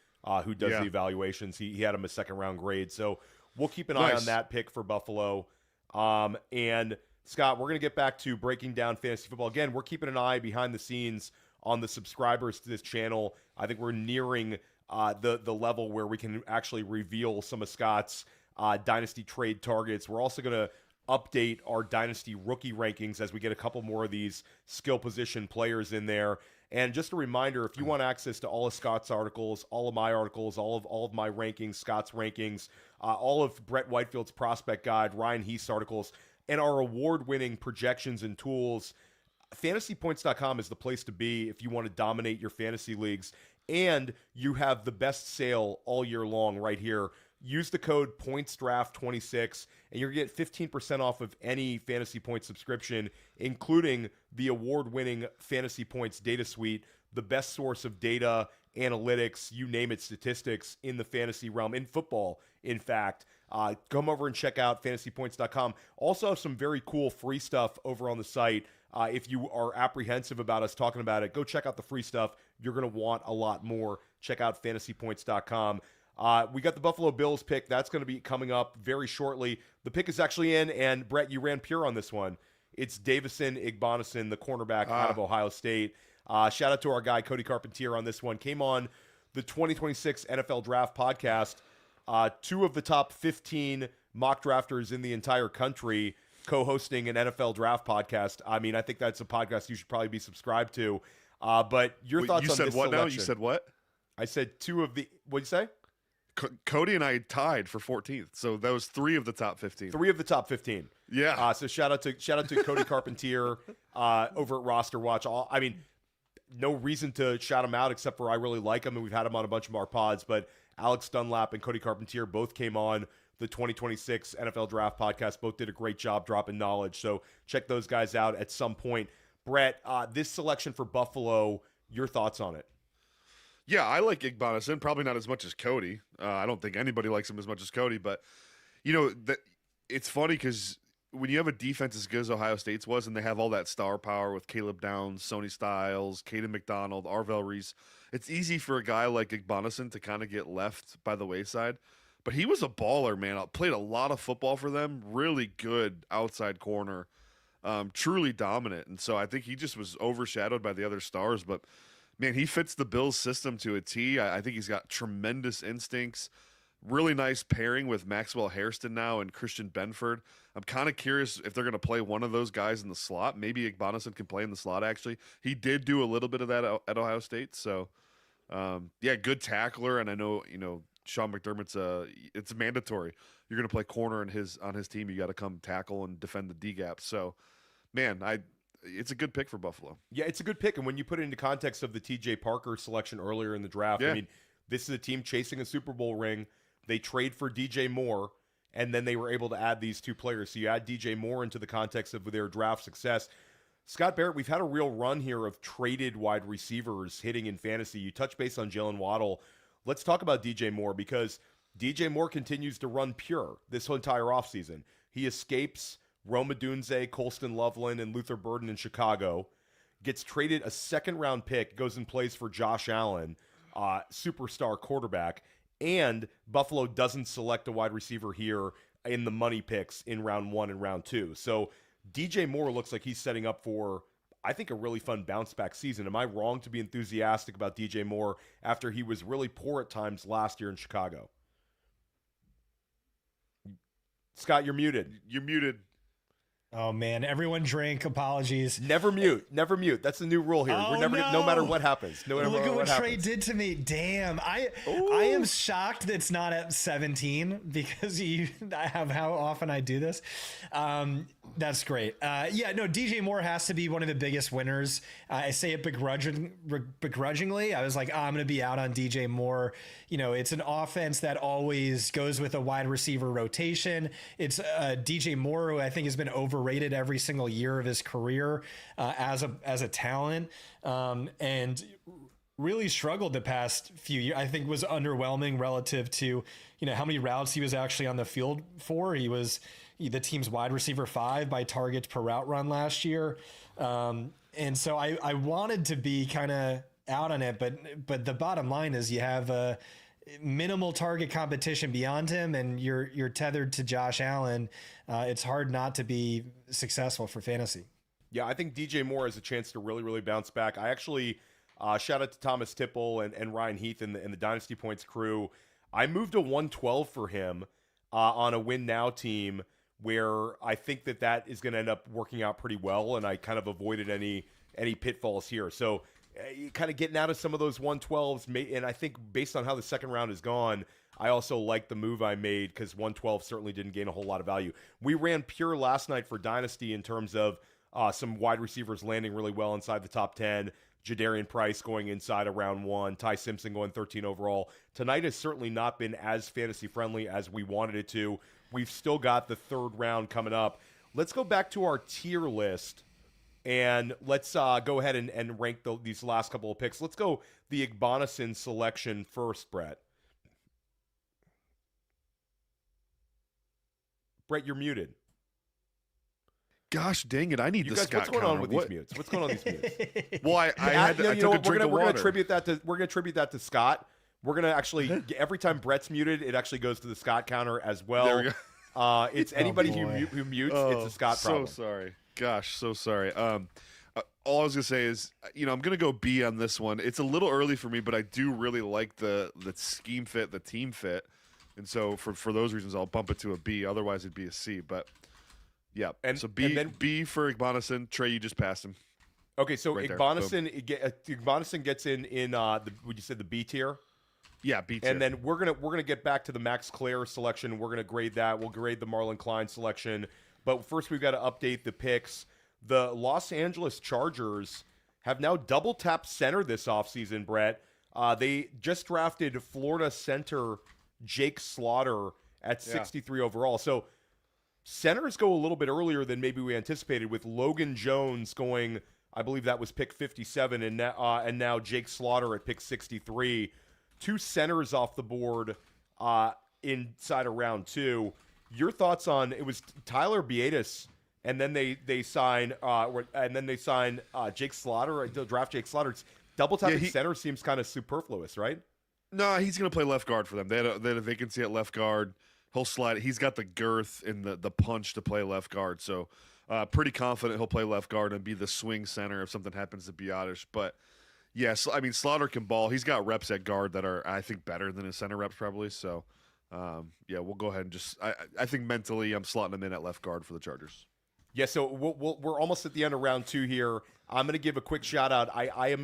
[SPEAKER 2] who does the evaluations. He had him a second-round grade. So we'll keep an eye on that pick for Buffalo. And, Scott, we're going to get back to breaking down fantasy football. Again, we're keeping an eye behind the scenes on the subscribers to this channel. I think we're nearing the level where we can actually reveal some of Scott's dynasty trade targets. We're also going to update our dynasty rookie rankings as we get a couple more of these skill position players in there. And just a reminder, if you want access to all of Scott's articles, all of my articles, all of my rankings, Scott's rankings, all of Brett Whitefield's prospect guide, Ryan Heath's articles, and our award-winning projections and tools, fantasypoints.com is the place to be if you want to dominate your fantasy leagues. And you have the best sale all year long right here. Use the code PointsDraft26, and you're going to get 15% off of any Fantasy Points subscription, including the award-winning Fantasy Points data suite, the best source of data, analytics, you name it, statistics in the fantasy realm, in football, in fact. Come over and check out fantasypoints.com. Also have some very cool free stuff over on the site. If you are apprehensive about us talking about it, go check out the free stuff. You're going to want a lot more. Check out fantasypoints.com. We got the Buffalo Bills pick. That's going to be coming up very shortly. The pick is actually in, and Brett, you ran pure on this one. It's Davison Igbonason, the cornerback out of Ohio State. Shout out to our guy, Cody Carpentier, on this one. Came on the 2026 NFL Draft podcast. 2 of the top 15 mock drafters in the entire country co-hosting an NFL Draft podcast. I mean, I think that's a podcast you should probably be subscribed to. But your thoughts on this selection? You said what now?
[SPEAKER 4] You said what?
[SPEAKER 2] I said 2 of the... What'd you say?
[SPEAKER 4] Cody and I tied for 14th, so that was 3 of the top 15.
[SPEAKER 2] 3 of the top 15.
[SPEAKER 4] Yeah.
[SPEAKER 2] So shout out to Cody Carpentier over at Roster Watch. I mean, no reason to shout him out except for I really like him, and we've had him on a bunch of our pods. But Alex Dunlap and Cody Carpentier both came on the 2026 NFL Draft podcast. Both did a great job dropping knowledge. So check those guys out at some point. Brett, this selection for Buffalo, your thoughts on it?
[SPEAKER 4] Yeah, I like Igbonason, probably not as much as Cody. I don't think anybody likes him as much as Cody, but it's funny because when you have a defense as good as Ohio State's was, and they have all that star power with Caleb Downs, Sonny Styles, Caden McDonald, Arvell Reese, it's easy for a guy like Igbonason to kind of get left by the wayside. But he was a baller, man. Played a lot of football for them, really good outside corner, truly dominant. And so I think he just was overshadowed by the other stars, but man, he fits the Bills system to a T. I think he's got tremendous instincts. Really nice pairing with Maxwell Hairston now and Christian Benford. I'm kind of curious if they're going to play one of those guys in the slot. Maybe Igbonason can play in the slot, actually. He did do a little bit of that at Ohio State. So, good tackler. And I know, Sean McDermott's it's mandatory. You're going to play corner on his team. You got to come tackle and defend the D-gap. So, man, it's a good pick for Buffalo.
[SPEAKER 2] Yeah, it's a good pick. And when you put it into context of the TJ Parker selection earlier in the draft, I mean, this is a team chasing a Super Bowl ring. They trade for DJ Moore, and then they were able to add these 2 players. So you add DJ Moore into the context of their draft success. Scott Barrett, we've had a real run here of traded wide receivers hitting in fantasy. You touch base on Jalen Waddle. Let's talk about DJ Moore because DJ Moore continues to run pure this whole entire offseason. He escapes Rome Odunze, Colston Loveland, and Luther Burden in Chicago, gets traded a second-round pick, goes and plays for Josh Allen, superstar quarterback, and Buffalo doesn't select a wide receiver here in the money picks in round 1 and round 2. So DJ Moore looks like he's setting up for, I think, a really fun bounce-back season. Am I wrong to be enthusiastic about DJ Moore after he was really poor at times last year in Chicago? Scott, you're muted.
[SPEAKER 4] You're muted.
[SPEAKER 3] Oh man, everyone drink. Apologies.
[SPEAKER 2] Never mute. Never mute. That's the new rule here.
[SPEAKER 3] Oh,
[SPEAKER 2] We're never, no matter what happens. No matter
[SPEAKER 3] Look at what Trey
[SPEAKER 2] happens.
[SPEAKER 3] did to me. Damn. I am shocked that it's not at 17 because I have how often I do this. That's great. DJ Moore has to be one of the biggest winners. I say it begrudgingly. I was like, I'm going to be out on DJ Moore. It's an offense that always goes with a wide receiver rotation. It's DJ Moore, who I think has been overrated every single year of his career as a talent, and really struggled the past few years. I think was underwhelming relative to how many routes he was actually on the field for. He was the team's wide receiver 5 by targets per route run last year. And so I wanted to be kind of out on it, but the bottom line is you have a minimal target competition beyond him, and you're tethered to Josh Allen. It's hard not to be successful for fantasy.
[SPEAKER 2] Yeah, I think DJ Moore has a chance to really, really bounce back. I actually shout out to Thomas Tipple and Ryan Heath and the Dynasty Points crew. I moved a 112 for him on a win now team where I think that is going to end up working out pretty well, and I kind of avoided any pitfalls here. So kind of getting out of some of those 112s, and I think based on how the second round has gone, I also like the move I made because 112 certainly didn't gain a whole lot of value. We ran pure last night for Dynasty in terms of some wide receivers landing really well inside the top 10. Jadarian Price going inside of round 1. Ty Simpson going 13 overall. Tonight has certainly not been as fantasy-friendly as we wanted it to. We've still got the third round coming up. Let's go back to our tier list, and let's go ahead and rank these last couple of picks. Let's go the Igbonason selection first, Brett. Brett, you're muted.
[SPEAKER 4] Gosh dang it! I need
[SPEAKER 2] You
[SPEAKER 4] the
[SPEAKER 2] guys,
[SPEAKER 4] Scott
[SPEAKER 2] what's going
[SPEAKER 4] counter.
[SPEAKER 2] on with these mutes? What's going on with these mutes?
[SPEAKER 4] Well, I
[SPEAKER 2] You know
[SPEAKER 4] took
[SPEAKER 2] what?
[SPEAKER 4] a drink of
[SPEAKER 2] We're
[SPEAKER 4] water.
[SPEAKER 2] gonna attribute that to Scott. We're gonna actually every time Brett's muted, it actually goes to the Scott counter as well.
[SPEAKER 4] There we go.
[SPEAKER 2] It's anybody
[SPEAKER 3] boy.
[SPEAKER 2] who mutes, it's a Scott problem.
[SPEAKER 4] So sorry. Gosh, so sorry. All I was gonna say is, I'm gonna go B on this one. It's a little early for me, but I do really like the scheme fit, the team fit, and so for those reasons, I'll bump it to a B. Otherwise, it'd be a C. But yeah, so B
[SPEAKER 2] and then,
[SPEAKER 4] B for Igbonason. Trey, you just passed him.
[SPEAKER 2] Okay, so
[SPEAKER 4] Right there.
[SPEAKER 2] Igbonason gets in would you say the B tier?
[SPEAKER 4] Yeah, B tier.
[SPEAKER 2] And then we're gonna get back to the Max Clare selection. We're gonna grade that. We'll grade the Marlon Klein selection. But first, we've got to update the picks. The Los Angeles Chargers have now double tapped center this offseason, Brett. They just drafted Florida center Jake Slaughter at 63 overall. So centers go a little bit earlier than maybe we anticipated, with Logan Jones going, I believe that was pick 57, and now Jake Slaughter at pick 63. Two centers off the board inside of round 2. Your thoughts on it? Was Tyler Biadasz, and then they sign Jake Slaughter. They'll draft Jake Slaughter. Double tapping center seems kind of superfluous, right?
[SPEAKER 4] No, he's going to play left guard for them. They had a vacancy at left guard. He'll slide. He's got the girth and the punch to play left guard. So pretty confident he'll play left guard and be the swing center if something happens to Biadasz. But yes, I mean, Slaughter can ball. He's got reps at guard that are, I think, better than his center reps probably. So we'll go ahead and just I think mentally I'm slotting him in at left guard for the Chargers.
[SPEAKER 2] Yeah, so we're almost at the end of round 2 here. I'm going to give a quick shout out. I am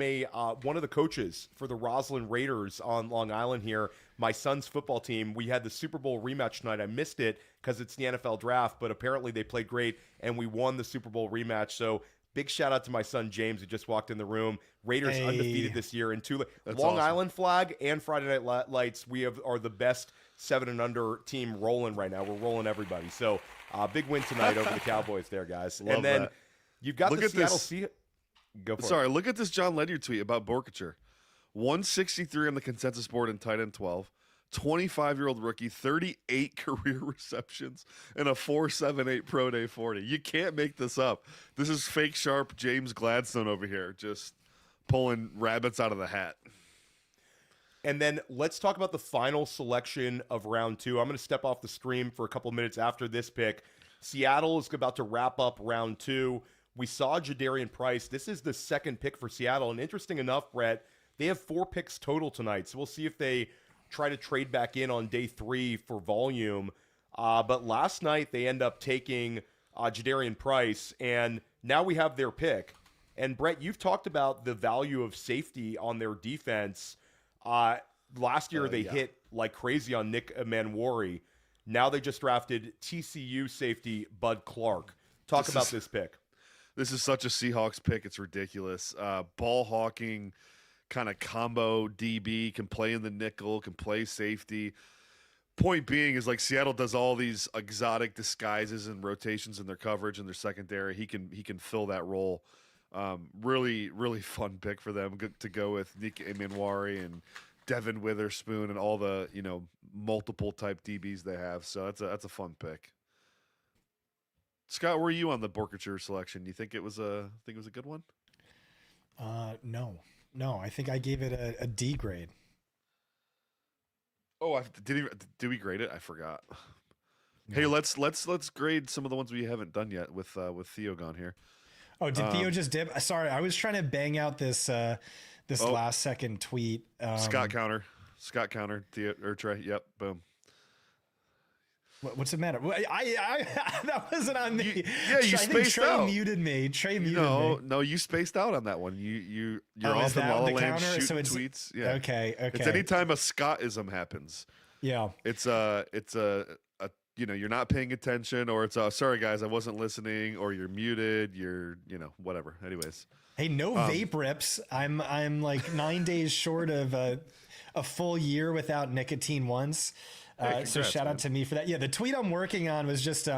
[SPEAKER 2] one of the coaches for the Roslyn Raiders on Long Island here. My son's football team, we had the Super Bowl rematch tonight. I missed it because it's the NFL draft, but apparently they played great, and we won the Super Bowl rematch. So big shout out to my son James, who just walked in the room. Raiders undefeated this year in Long
[SPEAKER 4] awesome.
[SPEAKER 2] Island Flag and Friday Night Lights. We are the best 7 and under team rolling right now. We're rolling everybody. So big win tonight over the Cowboys there, guys.
[SPEAKER 4] Love
[SPEAKER 2] and then
[SPEAKER 4] that.
[SPEAKER 2] you've got
[SPEAKER 4] Look
[SPEAKER 2] the
[SPEAKER 4] at
[SPEAKER 2] Seattle
[SPEAKER 4] this.
[SPEAKER 2] Seahawks. Go for
[SPEAKER 4] Sorry,
[SPEAKER 2] it.
[SPEAKER 4] look at this John Ledyard tweet about Borkacher. 163 on the consensus board in tight end 12. 25-year-old rookie, 38 career receptions, and a 4.78 pro day 40. You can't make this up. This is fake sharp James Gladstone over here, just pulling rabbits out of the hat.
[SPEAKER 2] And then let's talk about the final selection of round 2. I'm going to step off the stream for a couple minutes after this pick. Seattle is about to wrap up round 2. We saw Jadarian Price. This is the second pick for Seattle. And interesting enough, Brett, they have 4 picks total tonight. So we'll see if they try to trade back in on day 3 for volume. But last night they end up taking Jadarian Price, and now we have their pick. And Brett, you've talked about the value of safety on their defense. Last year they hit like crazy on Nick Manwari. Now they just drafted TCU safety Bud Clark. Talk about this pick.
[SPEAKER 4] This is such a Seahawks pick. It's ridiculous. Ball hawking kind of combo DB, can play in the nickel, can play safety. Point being is, like, Seattle does all these exotic disguises and rotations in their coverage and their secondary. He can fill that role. Really, really fun pick for them to go with Nick Manwari and Devin Witherspoon and all the multiple type DBs they have. So that's a fun pick. Scott, where are you on the Borkacher selection? You think it was a good one?
[SPEAKER 3] No, I think I gave it a D grade.
[SPEAKER 4] Oh, did we grade it? I forgot. No. Hey, let's grade some of the ones we haven't done yet with Theo gone here.
[SPEAKER 3] Oh, did Theo just dip? Sorry, I was trying to bang out this last second tweet.
[SPEAKER 4] Scott counter, Theo or Trey. Yep, boom.
[SPEAKER 3] What's the matter? I that wasn't on me.
[SPEAKER 4] You spaced
[SPEAKER 3] Trey
[SPEAKER 4] out.
[SPEAKER 3] Muted me. Trey muted me.
[SPEAKER 4] No, you spaced out on that one. You're off in La La Land shooting tweets. Yeah.
[SPEAKER 3] Okay.
[SPEAKER 4] It's anytime a Scottism happens.
[SPEAKER 3] Yeah.
[SPEAKER 4] It's a you're not paying attention, or it's sorry guys, I wasn't listening, or you're muted. You're whatever. Anyways.
[SPEAKER 3] Hey, no vape rips. I'm like 9 days short of a full year without nicotine once. So shout out to me for that. Yeah, the tweet I'm working on was just,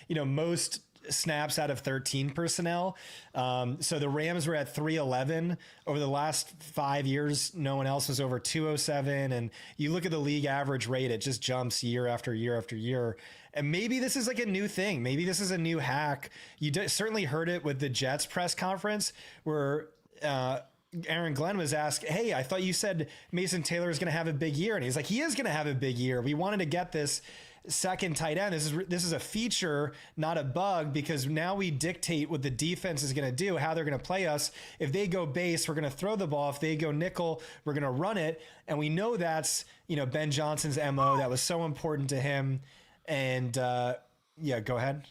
[SPEAKER 3] most snaps out of 13 personnel. So the Rams were at 311 over the last 5 years. No one else was over 207. And you look at the league average rate, it just jumps year after year after year. And maybe this is like a new thing. Maybe this is a new hack. You certainly heard it with the Jets press conference where, Aaron Glenn was asked, hey, I thought you said Mason Taylor is going to have a big year. And he's like, he is going to have a big year. We wanted to get this second tight end. This is a feature, not a bug, because now we dictate what the defense is going to do, how they're going to play us. If they go base, we're going to throw the ball. If they go nickel, we're going to run it. And we know that's, Ben Johnson's MO. That was so important to him. And go ahead.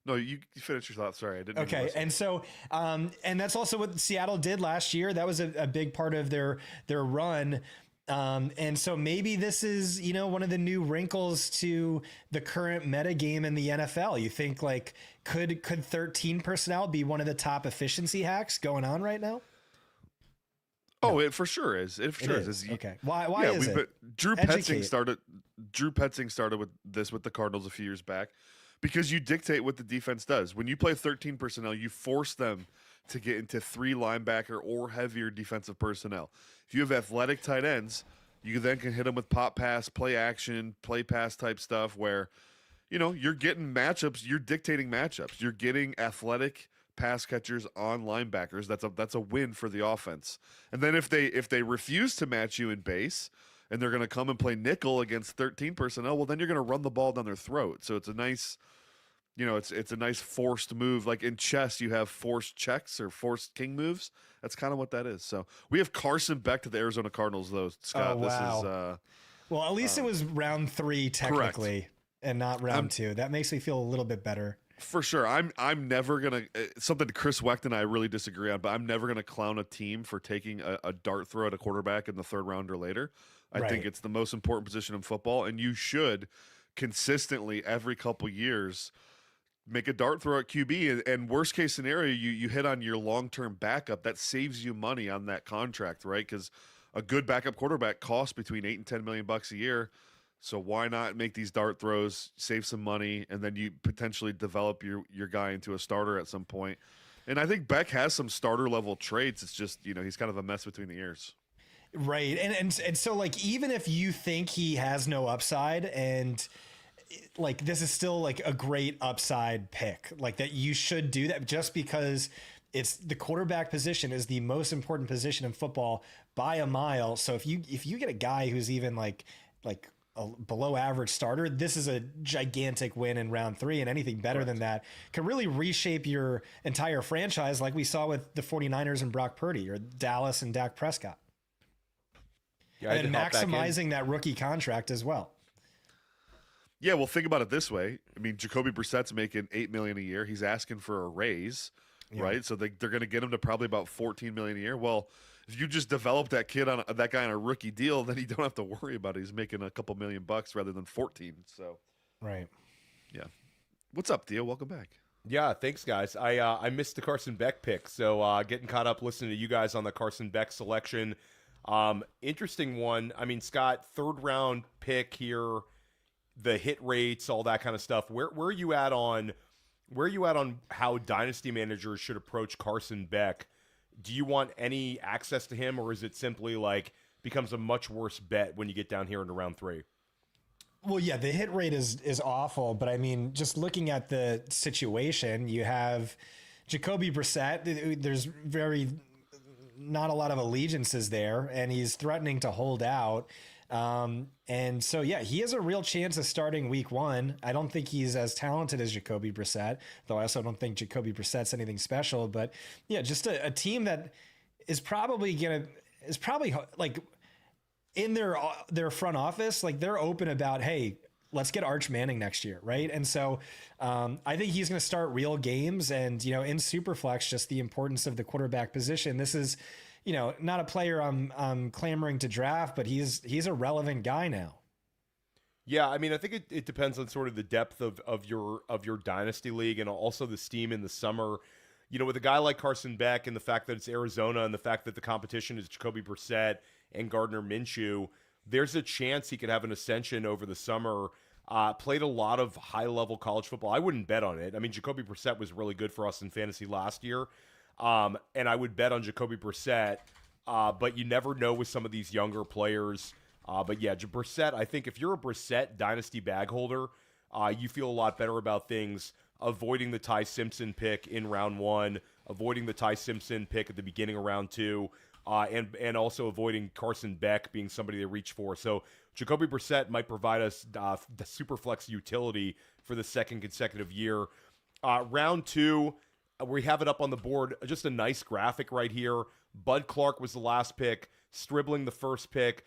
[SPEAKER 4] No, you finish your thought. Sorry, I didn't.
[SPEAKER 3] Okay, and so, and that's also what Seattle did last year. That was a big part of their run. And so maybe this is, one of the new wrinkles to the current meta game in the NFL. You think could 13 personnel be one of the top efficiency hacks going on right now?
[SPEAKER 4] Oh, no. It for sure is. It for sure is.
[SPEAKER 3] Okay. Why is it?
[SPEAKER 4] Drew Petzing started with this with the Cardinals a few years back. Because you dictate what the defense does. When you play 13 personnel, you force them to get into 3 linebacker or heavier defensive personnel. If you have athletic tight ends, you then can hit them with pop pass, play action, play pass type stuff where, you're getting matchups. You're dictating matchups. You're getting athletic pass catchers on linebackers. That's a win for the offense. And then if they refuse to match you in base, and they're going to come and play nickel against 13 personnel, well, then you're going to run the ball down their throat. So it's a nice, it's a nice forced move. Like in chess, you have forced checks or forced king moves. That's kind of what that is. So we have Carson Beck to the Arizona Cardinals, though, Scott.
[SPEAKER 3] Oh, wow.
[SPEAKER 4] This is
[SPEAKER 3] well, at least it was round 3 technically,
[SPEAKER 4] correct.
[SPEAKER 3] And not round 2. That makes me feel a little bit better.
[SPEAKER 4] For sure. I'm never going to something Chris Wecht and I really disagree on, but I'm never going to clown a team for taking a dart throw at a quarterback in the 3rd round or later. I think it's the most important position in football, and you should consistently every couple years make a dart throw at QB. And worst case scenario, you hit on your long-term backup. That saves you money on that contract, right? Because a good backup quarterback costs between $8 and $10 million a year. So why not make these dart throws, save some money, and then you potentially develop your guy into a starter at some point. And I think Beck has some starter level traits. It's just, he's kind of a mess between the ears.
[SPEAKER 3] Right. And so even if you think he has no upside and this is still a great upside pick, that you should do that just because it's the quarterback position is the most important position in football by a mile. So if you get a guy who's even like a below average starter, this is a gigantic win in round 3, and anything better than that can really reshape your entire franchise like we saw with the 49ers and Brock Purdy or Dallas and Dak Prescott. Yeah, and maximizing that rookie contract as well.
[SPEAKER 4] Yeah, well, think about it this way. I mean, Jacoby Brissett's making $8 million a year. He's asking for a raise, right? So they're going to get him to probably about $14 million a year. Well, if you just develop that guy on a rookie deal, then you don't have to worry about it. He's making a couple $1 million rather than 14. So,
[SPEAKER 3] right.
[SPEAKER 4] Yeah. What's up, Theo? Welcome back.
[SPEAKER 2] Yeah, thanks, guys. I missed the Carson Beck pick, so getting caught up listening to you guys on the Carson Beck selection. Interesting one. I mean, Scott, 3rd round pick here, the hit rates, all that kind of stuff. Where are you at on how dynasty managers should approach Carson Beck? Do you want any access to him, or is it simply becomes a much worse bet when you get down here into round 3?
[SPEAKER 3] Well, yeah, the hit rate is awful, but I mean, just looking at the situation, you have Jacoby Brissett. There's very not a lot of allegiances there, and he's threatening to hold out. And so, yeah, he has a real chance of starting week 1. I don't think he's as talented as Jacoby Brissett, though I also don't think Jacoby Brissett's anything special. But yeah, just a team that is probably like in their front office, like they're open about, hey, let's get Arch Manning next year, right? And so I think he's going to start real games. And, in Superflex, just the importance of the quarterback position. This is, not a player I'm clamoring to draft, but he's a relevant guy now.
[SPEAKER 2] Yeah, I mean, I think it depends on sort of the depth of your dynasty league and also the steam in the summer. With a guy like Carson Beck and the fact that it's Arizona and the fact that the competition is Jacoby Brissett and Gardner Minshew, there's a chance he could have an ascension over the summer. Played a lot of high-level college football. I wouldn't bet on it. I mean, Jacoby Brissett was really good for us in fantasy last year, and I would bet on Jacoby Brissett, but you never know with some of these younger players. But yeah, Brissett, I think if you're a Brissett dynasty bag holder, you feel a lot better about things, avoiding the Ty Simpson pick in round 1, avoiding the Ty Simpson pick at the beginning of round 2, and also avoiding Carson Beck being somebody to reach for. So Jacoby Brissett might provide us the super flex utility for the second consecutive year. Round 2, we have it up on the board. Just a nice graphic right here. Bud Clark was the last pick. Stribling the first pick.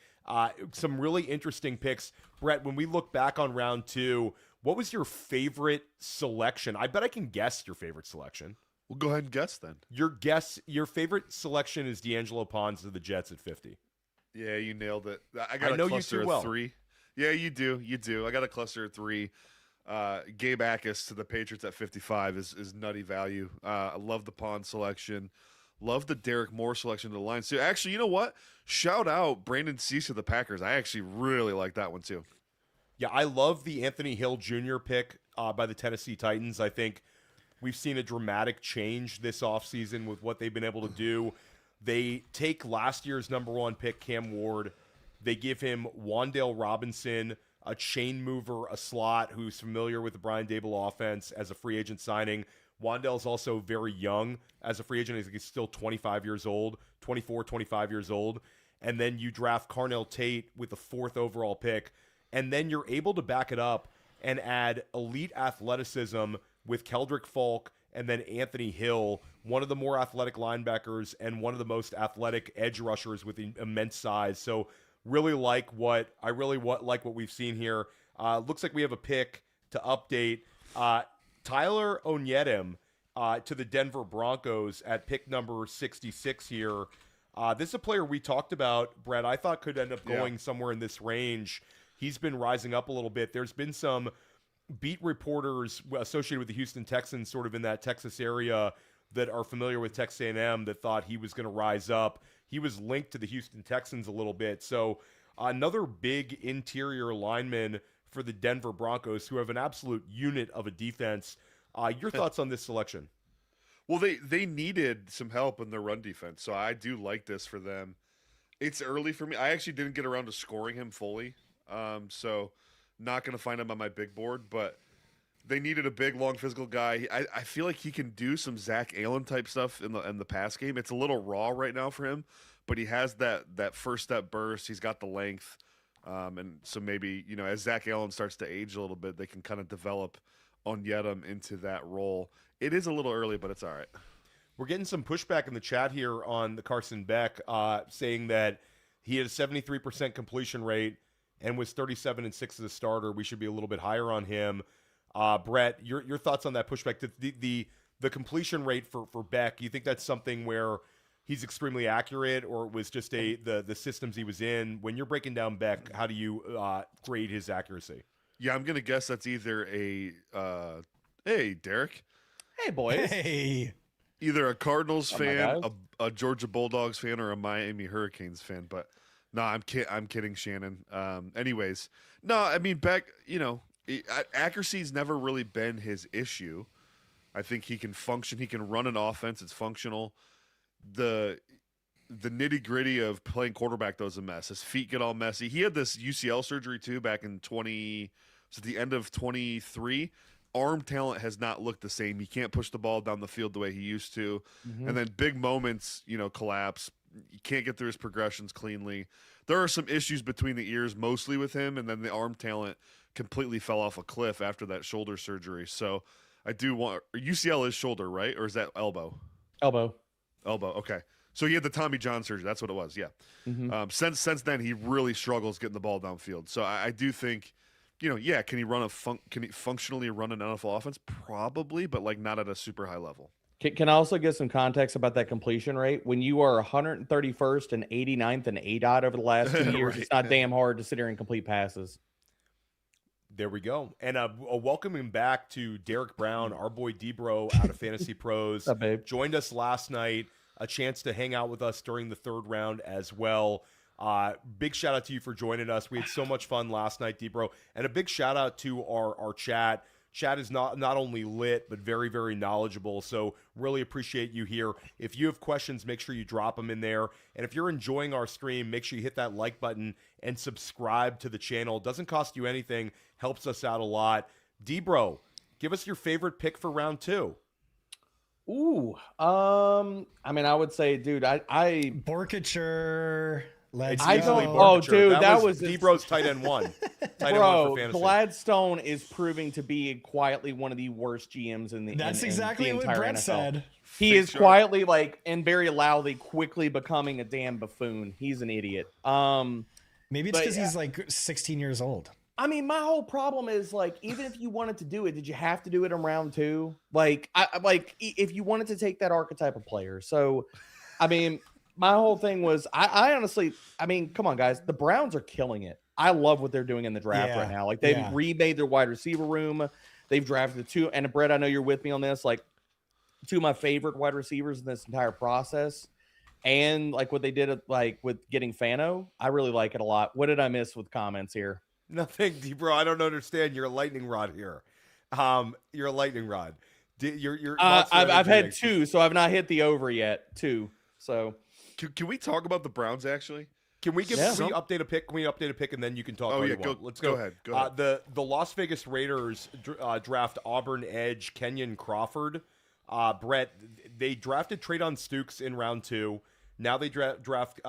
[SPEAKER 2] Some really interesting picks. Brett, when we look back on round 2, what was your favorite selection? I bet I can guess your favorite selection.
[SPEAKER 4] Well, go ahead and guess then.
[SPEAKER 2] Your favorite selection is D'Angelo Pons of the Jets at 50.
[SPEAKER 4] Yeah, you nailed it. I got
[SPEAKER 2] know
[SPEAKER 4] a
[SPEAKER 2] you
[SPEAKER 4] cluster
[SPEAKER 2] too
[SPEAKER 4] of
[SPEAKER 2] well.
[SPEAKER 4] 3. Yeah, you do. I got a cluster of 3. Gabe Akis to the Patriots at 55 is nutty value. I love the Pond selection. Love the Derek Moore selection to the line. So actually, you know what? Shout out Brandon Cease of the Packers. I actually really like that one too.
[SPEAKER 2] Yeah, I love the Anthony Hill Jr. pick by the Tennessee Titans. I think we've seen a dramatic change this offseason with what they've been able to do. They take last year's number 1 pick, Cam Ward. They give him Wan'Dale Robinson, a chain mover, a slot who's familiar with the Brian Daboll offense as a free agent signing. Wan'Dale's also very young as a free agent. I think he's still 25 years old, 24, 25 years old. And then you draft Carnell Tate with the 4th overall pick. And then you're able to back it up and add elite athleticism with Keldrick Falk and then Anthony Hill, one of the more athletic linebackers and one of the most athletic edge rushers with immense size. So really like what we've seen here. Looks like we have a pick to update. Tyler Onyedem to the Denver Broncos at pick number 66 here. This is a player we talked about, Brett. I thought could end up going somewhere in this range. He's been rising up a little bit. There's been some beat reporters associated with the Houston Texans sort of in that Texas area that are familiar with Texas A&M that thought he was going to rise up. He was linked to the Houston Texans a little bit. So another big interior lineman for the Denver Broncos, who have an absolute unit of a defense. Your thoughts on this selection?
[SPEAKER 4] Well, they needed some help in their run defense, so I do like this for them. It's early for me. I actually didn't get around to scoring him fully, so not going to find him on my big board, but they needed a big, long, physical guy. I feel like he can do some Zach Allen type stuff in the pass game. It's a little raw right now for him, but he has that first step burst. He's got the length, and so maybe as Zach Allen starts to age a little bit, they can kind of develop Onyedem into that role. It is a little early, but it's all right.
[SPEAKER 2] We're getting some pushback in the chat here on the Carson Beck, saying that he had a 73% completion rate and was 37-6 as a starter. We should be a little bit higher on him. Brett, your thoughts on that pushback? The completion rate for Beck, you think that's something where he's extremely accurate, or it was just the systems he was in? When you're breaking down Beck, how do you grade his accuracy?
[SPEAKER 4] Yeah, I'm gonna guess that's either hey Derek,
[SPEAKER 6] hey boys,
[SPEAKER 3] Hey.
[SPEAKER 4] either a Cardinals fan,
[SPEAKER 6] guys.
[SPEAKER 4] a Georgia Bulldogs fan, or a Miami Hurricanes fan. But no, I'm kidding, Shannon. Anyways, no, I mean Beck, accuracy's never really been his issue. I think he can function. He can run an offense. It's functional. The nitty-gritty of playing quarterback, though, is a mess. His feet get all messy. He had this UCL surgery, too, back in at the end of 23. Arm talent has not looked the same. He can't push the ball down the field the way he used to. Mm-hmm. And then big moments, collapse. you can't get through his progressions cleanly. There are some issues between the ears mostly with him, and then the arm talent completely fell off a cliff after that shoulder surgery. So I do want UCL is shoulder, right? Or is that elbow?
[SPEAKER 6] Elbow.
[SPEAKER 4] Elbow. Okay. So he had the Tommy John surgery. That's what it was. Yeah.
[SPEAKER 6] Mm-hmm.
[SPEAKER 4] Since then, he really struggles getting the ball downfield. So I do think, can he can he functionally run an NFL offense? Probably, but like not at a super high level.
[SPEAKER 6] Can I also get some context about that completion rate? When you are 131st and 89th and ADOT over the last 2 years,
[SPEAKER 4] Right.
[SPEAKER 6] it's not damn hard to sit here and complete passes.
[SPEAKER 2] There we go. And a welcoming back to Derek Brown, our boy D-Bro out of Fantasy Pros.
[SPEAKER 6] What's up, babe?
[SPEAKER 2] Joined us last night. A chance to hang out with us during the third round as well. Big shout out to you for joining us. We had so much fun last night, D-Bro. And a big shout out to our chat. Chat is not only lit, but very, very knowledgeable. So really appreciate you here. If you have questions, make sure you drop them in there. And if you're enjoying our stream, make sure you hit that like button and subscribe to the channel. It doesn't cost you anything. Helps us out a lot. D-Bro, give us your favorite pick for round 2.
[SPEAKER 6] Ooh. I mean, I would say, dude, I
[SPEAKER 3] Borkature. Let's
[SPEAKER 6] I
[SPEAKER 3] go.
[SPEAKER 6] don't- oh,
[SPEAKER 2] Borkature.
[SPEAKER 6] dude, that was-
[SPEAKER 2] D-Bro's tight end 1. Tight end 1
[SPEAKER 6] bro,
[SPEAKER 2] for fantasy.
[SPEAKER 6] Gladstone is proving to be quietly one of the worst GMs in the
[SPEAKER 3] That's
[SPEAKER 6] in
[SPEAKER 3] exactly
[SPEAKER 6] the
[SPEAKER 3] what
[SPEAKER 6] entire
[SPEAKER 3] Brett
[SPEAKER 6] NFL.
[SPEAKER 3] said.
[SPEAKER 6] He
[SPEAKER 4] Fake
[SPEAKER 6] is
[SPEAKER 4] sure.
[SPEAKER 6] quietly and very loudly quickly becoming a damn buffoon. He's an idiot.
[SPEAKER 3] Maybe it's
[SPEAKER 6] But,
[SPEAKER 3] because he's like 16 years old.
[SPEAKER 6] I mean, my whole problem is like, even if you wanted to do it, did you have to do it in round 2? Like, if you wanted to take that archetype of player. So, I mean, my whole thing was, I honestly, I mean, come on, guys, the Browns are killing it. I love what they're doing in the draft right now. Like, they've remade their wide receiver room. They've drafted 2, and Brett, I know you're with me on this. Like, 2 of my favorite wide receivers in this entire process. And like what they did with getting Fano, I really like it a lot. What did I miss with comments here?
[SPEAKER 2] Nothing, D-Bro. I don't understand. You're a lightning rod here. You're a lightning rod. You're
[SPEAKER 6] I've had 2, so I've not hit the over yet. 2. So
[SPEAKER 4] Can we talk about the Browns actually?
[SPEAKER 2] Can we update a pick? Can we update a pick and then you can talk?
[SPEAKER 4] Oh, yeah,
[SPEAKER 2] Let's
[SPEAKER 4] go
[SPEAKER 2] go.
[SPEAKER 4] ahead, go ahead.
[SPEAKER 2] The Las Vegas Raiders draft Auburn edge Kenyon Crawford. Brett, they drafted Traydon Stukes in round 2. Now they draft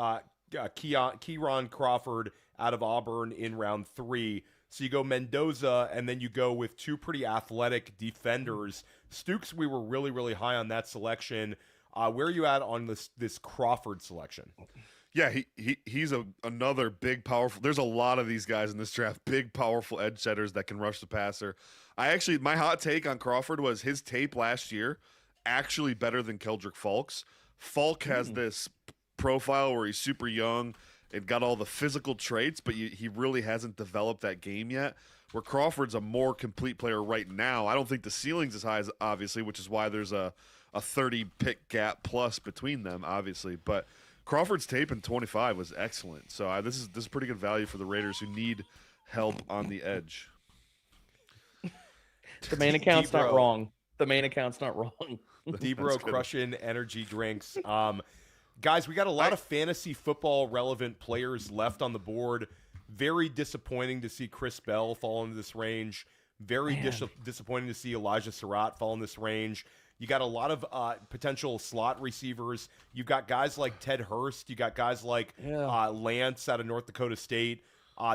[SPEAKER 2] Kieran Crawford out of Auburn in round 3. So you go Mendoza, and then you go with 2 pretty athletic defenders. Stukes, we were really, really high on that selection. Where are you at on this Crawford selection?
[SPEAKER 4] Yeah, he's another big, powerful. There's a lot of these guys in this draft, big, powerful edge setters that can rush the passer. My hot take on Crawford was his tape last year actually better than Keldrick Falk's. Falk has this profile where he's super young and got all the physical traits, but he really hasn't developed that game yet. Where Crawford's a more complete player right now. I don't think the ceiling's as high as obviously, which is why there's a 30 pick gap plus between them, obviously. But Crawford's tape in 25 was excellent. So this is pretty good value for the Raiders who need help on the edge.
[SPEAKER 6] the main account's not wrong. The main account's not wrong.
[SPEAKER 2] D-Bro crushing energy drinks. Guys, we got a lot of fantasy football relevant players left on the board. Very disappointing to see Chris Bell fall into this range. Very disappointing to see Elijah Surratt fall in this range. You got a lot of potential slot receivers. You've got guys like Ted Hurst. You got guys like Lance out of North Dakota State.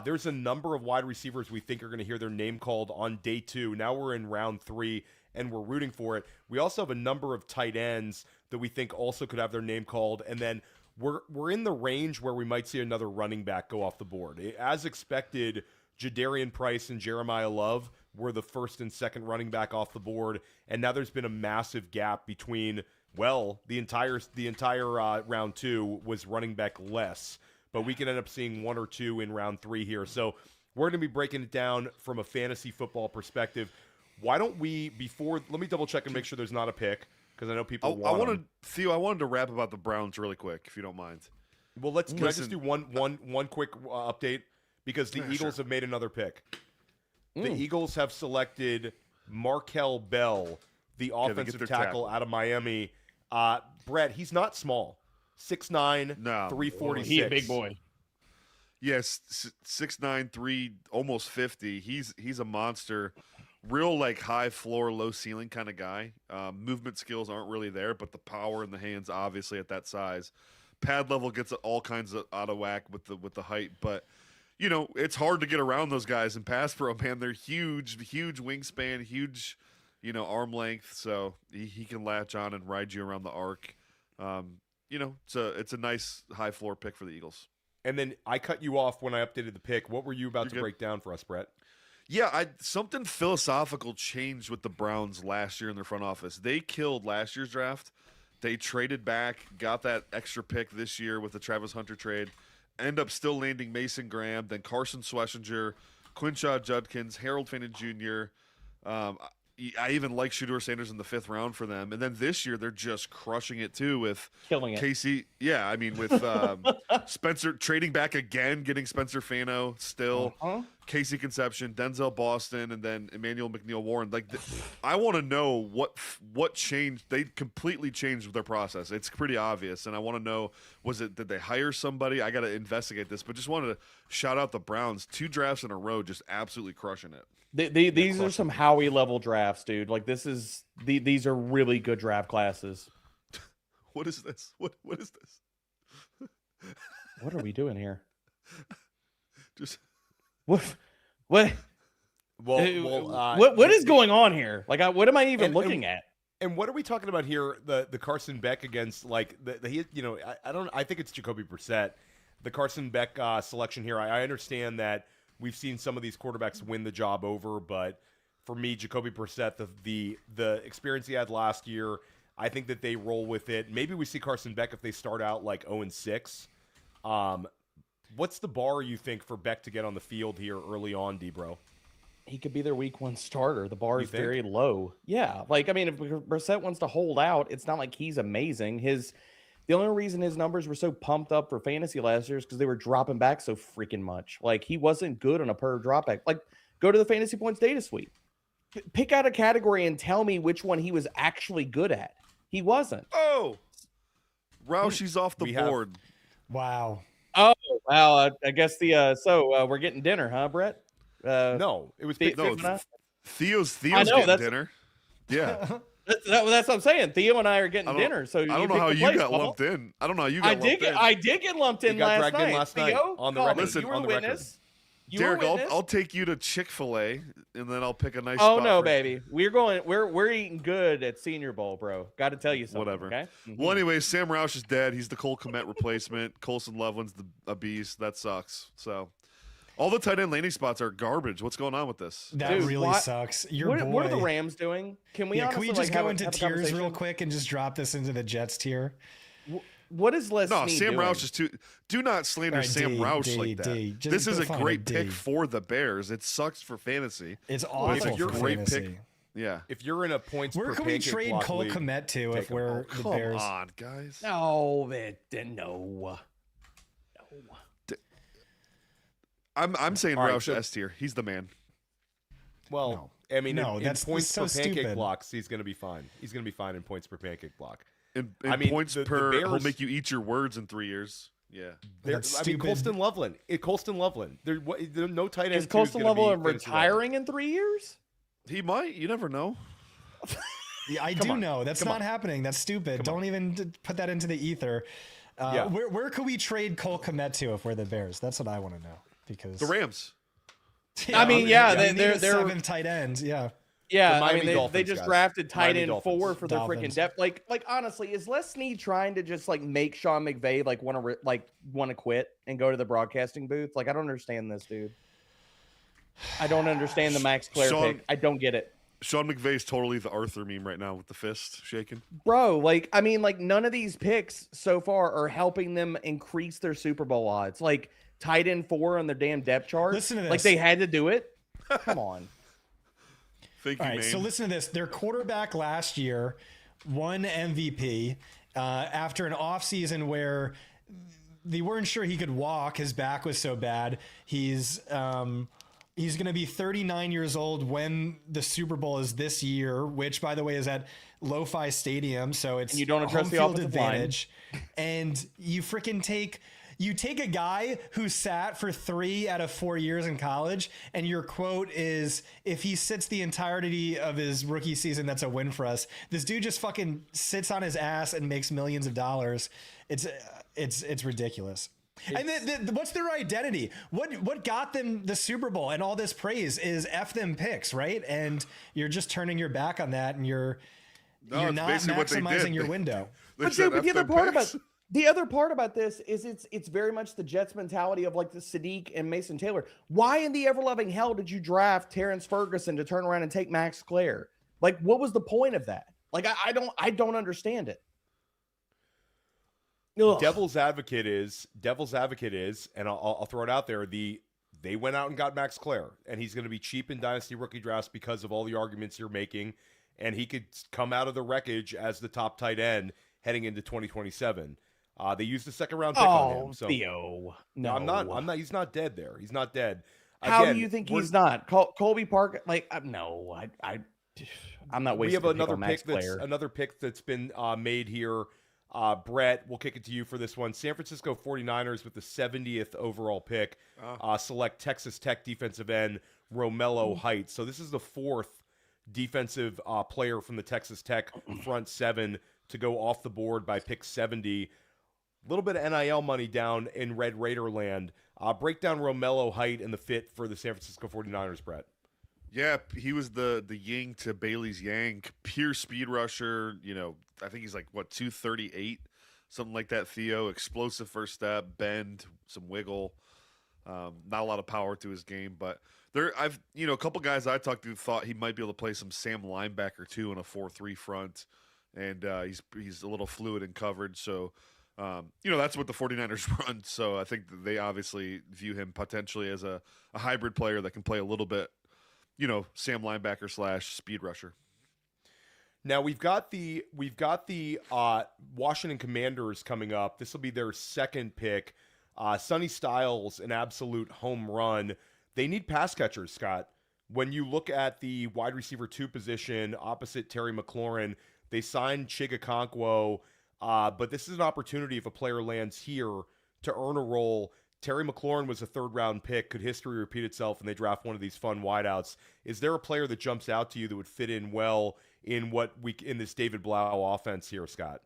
[SPEAKER 2] There's a number of wide receivers we think are going to hear their name called on day 2. Now we're in round 3, and we're rooting for it. We also have a number of tight ends that we think also could have their name called. And then we're in the range where we might see another running back go off the board. As expected, Jadarian Price and Jeremiah Love were the first and second running back off the board. And now there's been a massive gap between, the entire round 2 was running back less. But we could end up seeing 1 or 2 in round 3 here. So we're going to be breaking it down from a fantasy football perspective. Why don't we, let me double check and make sure there's not a pick, because I know people want
[SPEAKER 4] Theo, I wanted to rap about the Browns really quick, if you don't mind.
[SPEAKER 2] Well, can I just do one quick update? Because the Eagles have made another pick. The Eagles have selected Markel Bell, the offensive tackle out of Miami. Brett, he's not small. 6'9", 346.
[SPEAKER 6] He's a big boy.
[SPEAKER 4] Yes, 6'9", 3, almost 50. He's a monster. Real high floor, low ceiling kind of guy. Movement skills aren't really there, but the power in the hands, obviously at that size. pad level gets all kinds of out of whack with the height, but it's hard to get around those guys in pass pro, man. They're huge wingspan, huge, arm length, so he can latch on and ride you around the arc. It's a nice high floor pick for the Eagles.
[SPEAKER 2] And then I cut you off when I updated the pick. What were you about to break down for us, Brett?
[SPEAKER 4] Yeah, something philosophical changed with the Browns last year in their front office. They killed last year's draft. They traded back, got that extra pick this year with the Travis Hunter trade, end up still landing Mason Graham, then Carson Schlesinger, Quinshaw Judkins, Harold Fannin Jr. I even like Shedeur Sanders in the 5th round for them. And then this year, they're just crushing it too with
[SPEAKER 6] killing it.
[SPEAKER 4] Casey. Yeah, I mean, with Spencer trading back again, getting Spencer Fano still, Casey Conception, Denzel Boston, and then Emmanuel McNeil-Warren. I want to know what changed. They completely changed their process. It's pretty obvious. And I want to know, did they hire somebody? I got to investigate this. But just wanted to shout out the Browns. 2 drafts in a row, just absolutely crushing it.
[SPEAKER 6] These are some Howie level drafts, dude. Like these are really good draft classes.
[SPEAKER 4] What is this? What is this?
[SPEAKER 6] What are we doing here?
[SPEAKER 4] Just
[SPEAKER 6] what?
[SPEAKER 2] Well,
[SPEAKER 6] what is going on here? Like, what am I even looking at?
[SPEAKER 2] And what are we talking about here? The Carson Beck against I think it's Jacoby Brissett. The Carson Beck selection here. I understand that we've seen some of these quarterbacks win the job over, but for me, Jacoby Brissett, the experience he had last year, I think that they roll with it. Maybe we see Carson Beck if they start out like 0-6. What's the bar you think for Beck to get on the field here early on, D-Bro?
[SPEAKER 6] He could be their week 1 starter. The bar is very low. Yeah, if Brissett wants to hold out, it's not like he's amazing. The only reason his numbers were so pumped up for fantasy last year is because they were dropping back so freaking much. Like, he wasn't good on a per drop back. Like, go to the Fantasy Points data suite. Pick out a category and tell me which one he was actually good at. He wasn't.
[SPEAKER 4] Oh, Roushey's off the board.
[SPEAKER 3] Wow.
[SPEAKER 6] Oh, wow. I guess we're getting dinner, huh, Brett?
[SPEAKER 2] No, it was
[SPEAKER 4] Theo's getting dinner. Yeah.
[SPEAKER 6] That's what I'm saying. Theo and I are getting dinner. So
[SPEAKER 4] I don't know how you got lumped in. I don't know how you got lumped in.
[SPEAKER 6] I did get lumped in last night.
[SPEAKER 2] Theo, on the record.
[SPEAKER 6] Listen, you were a witness.
[SPEAKER 4] Derek, I'll take you to Chick-fil-A, and then I'll pick a nice
[SPEAKER 6] Oh,
[SPEAKER 4] spot
[SPEAKER 6] no,
[SPEAKER 4] for
[SPEAKER 6] baby. We're eating good at Senior Bowl, bro. Got to tell you something.
[SPEAKER 4] Whatever.
[SPEAKER 6] Okay? Mm-hmm.
[SPEAKER 4] Well, anyway, Sam Roush is dead. He's the Cole Kmet replacement. Colson Loveland's a beast. That sucks. So all the tight end landing spots are garbage. What's going on with this?
[SPEAKER 3] That really sucks.
[SPEAKER 6] What are the Rams doing? Can we
[SPEAKER 3] just go into tiers real quick and just drop this into the Jets tier?
[SPEAKER 6] What is Les
[SPEAKER 4] No,
[SPEAKER 6] Snead
[SPEAKER 4] Sam
[SPEAKER 6] doing?
[SPEAKER 4] Roush is too. Do not slander Sam Roush like that. This is a great pick for the Bears. It sucks for fantasy.
[SPEAKER 3] It's awful for fantasy.
[SPEAKER 4] Pick. Yeah.
[SPEAKER 2] If you're in a points
[SPEAKER 3] where
[SPEAKER 2] per
[SPEAKER 3] can we trade
[SPEAKER 2] block
[SPEAKER 3] Cole
[SPEAKER 2] league,
[SPEAKER 3] Kmet to if we're the Bears?
[SPEAKER 4] Come on, guys.
[SPEAKER 6] No.
[SPEAKER 4] I'm saying
[SPEAKER 2] All right,
[SPEAKER 4] Roush S tier. He's the man.
[SPEAKER 2] Well, I mean, in
[SPEAKER 3] that's
[SPEAKER 2] points
[SPEAKER 3] so
[SPEAKER 2] per pancake
[SPEAKER 3] stupid.
[SPEAKER 2] blocks, he's going to be fine. He's going to be fine in points per pancake block.
[SPEAKER 4] In
[SPEAKER 2] points
[SPEAKER 4] per,
[SPEAKER 2] Bears,
[SPEAKER 4] he'll make you eat your words in 3 years. Yeah.
[SPEAKER 2] Colston Loveland. There no tight end.
[SPEAKER 6] Is Colston Loveland retiring in 3 years?
[SPEAKER 4] He might. You never know.
[SPEAKER 3] Yeah, I do know. That's not happening. That's stupid. Don't even put that into the ether. Where could we trade Cole Kmet to if we're the Bears? That's what I want to know. Because
[SPEAKER 4] the Rams.
[SPEAKER 6] I mean, they're
[SPEAKER 3] 7 tight ends. Yeah.
[SPEAKER 6] Yeah,
[SPEAKER 2] The
[SPEAKER 6] I
[SPEAKER 2] Miami
[SPEAKER 6] mean,
[SPEAKER 2] Dolphins,
[SPEAKER 6] they just
[SPEAKER 2] guys.
[SPEAKER 6] drafted tight
[SPEAKER 2] Miami
[SPEAKER 6] end
[SPEAKER 2] Dolphins.
[SPEAKER 6] 4 for their freaking depth. Like honestly, is Les Snead trying to just make Sean McVay want to quit and go to the broadcasting booth? Like, I don't understand this, dude. I don't understand the Max Clare pick. I don't get it.
[SPEAKER 4] Sean McVay's totally the Arthur meme right now with the fist shaking.
[SPEAKER 6] Bro, none of these picks so far are helping them increase their Super Bowl odds. Like tight end 4 on their damn depth chart.
[SPEAKER 3] Listen to this.
[SPEAKER 6] Like they had to do it. Come on.
[SPEAKER 4] Thank you,
[SPEAKER 3] All right,
[SPEAKER 4] man.
[SPEAKER 3] so listen to this. Their quarterback last year won MVP after an offseason where they weren't sure he could walk. His back was so bad. He's going to be 39 years old when the Super Bowl is this year, which, by the way, is at LoFi Stadium. So it's
[SPEAKER 6] and you don't address
[SPEAKER 3] home
[SPEAKER 6] the
[SPEAKER 3] field
[SPEAKER 6] offensive
[SPEAKER 3] advantage. And you freaking take You take a guy who sat for 3 out of 4 years in college, and your quote is, if he sits the entirety of his rookie season, that's a win for us. This dude just fucking sits on his ass and makes millions of dollars. It's ridiculous. And what's their identity? What got them the Super Bowl and all this praise is F them picks, right? And you're just turning your back on that, and you're not maximizing your window.
[SPEAKER 6] But dude, but the other part about this is it's very much the Jets mentality of like the Sadiq and Mason Taylor. Why in the ever-loving hell did you draft Terrence Ferguson to turn around and take Max Clare? Like, what was the point of that? Like, I don't understand it. Ugh.
[SPEAKER 2] Devil's advocate is, and I'll throw it out there. They went out and got Max Clare, and he's going to be cheap in dynasty rookie drafts because of all the arguments you're making, and he could come out of the wreckage as the top tight end heading into 2027. They used the second round pick on him. So
[SPEAKER 6] Theo, no,
[SPEAKER 2] I'm not. He's not dead there. He's not dead.
[SPEAKER 6] How do you think he's not? Colby Park? Like, no, I'm not wasting.
[SPEAKER 2] We have another pick that's been made here. Brett, we'll kick it to you for this one. San Francisco 49ers with the 70th overall pick select Texas Tech defensive end Romello Heights. So this is the 4th defensive player from the Texas Tech front 7 to go off the board by pick 70. A little bit of NIL money down in Red Raider land. Break down Romello Height and the fit for the San Francisco 49ers, Brett.
[SPEAKER 4] Yeah, he was the Ying to Bailey's Yang, pure speed rusher. You know, I think he's like, 238, something like that, Theo. Explosive first step, bend, some wiggle. Not a lot of power to his game, but a couple guys I talked to thought he might be able to play some Sam linebacker too in a 4-3 front, and he's a little fluid in coverage. So, that's what the 49ers run. So I think that they obviously view him potentially as a hybrid player that can play a little bit, Sam linebacker / speed rusher.
[SPEAKER 2] Now we've got the Washington Commanders coming up. This will be their second pick. Sonny Styles, an absolute home run. They need pass catchers, Scott. When you look at the wide receiver 2 position opposite Terry McLaurin, they signed Chigakonkwo, but this is an opportunity if a player lands here to earn a role. Terry McLaurin was a 3rd-round pick. Could history repeat itself and they draft one of these fun wideouts? Is there a player that jumps out to you that would fit in well in this David Blau offense here, Scott?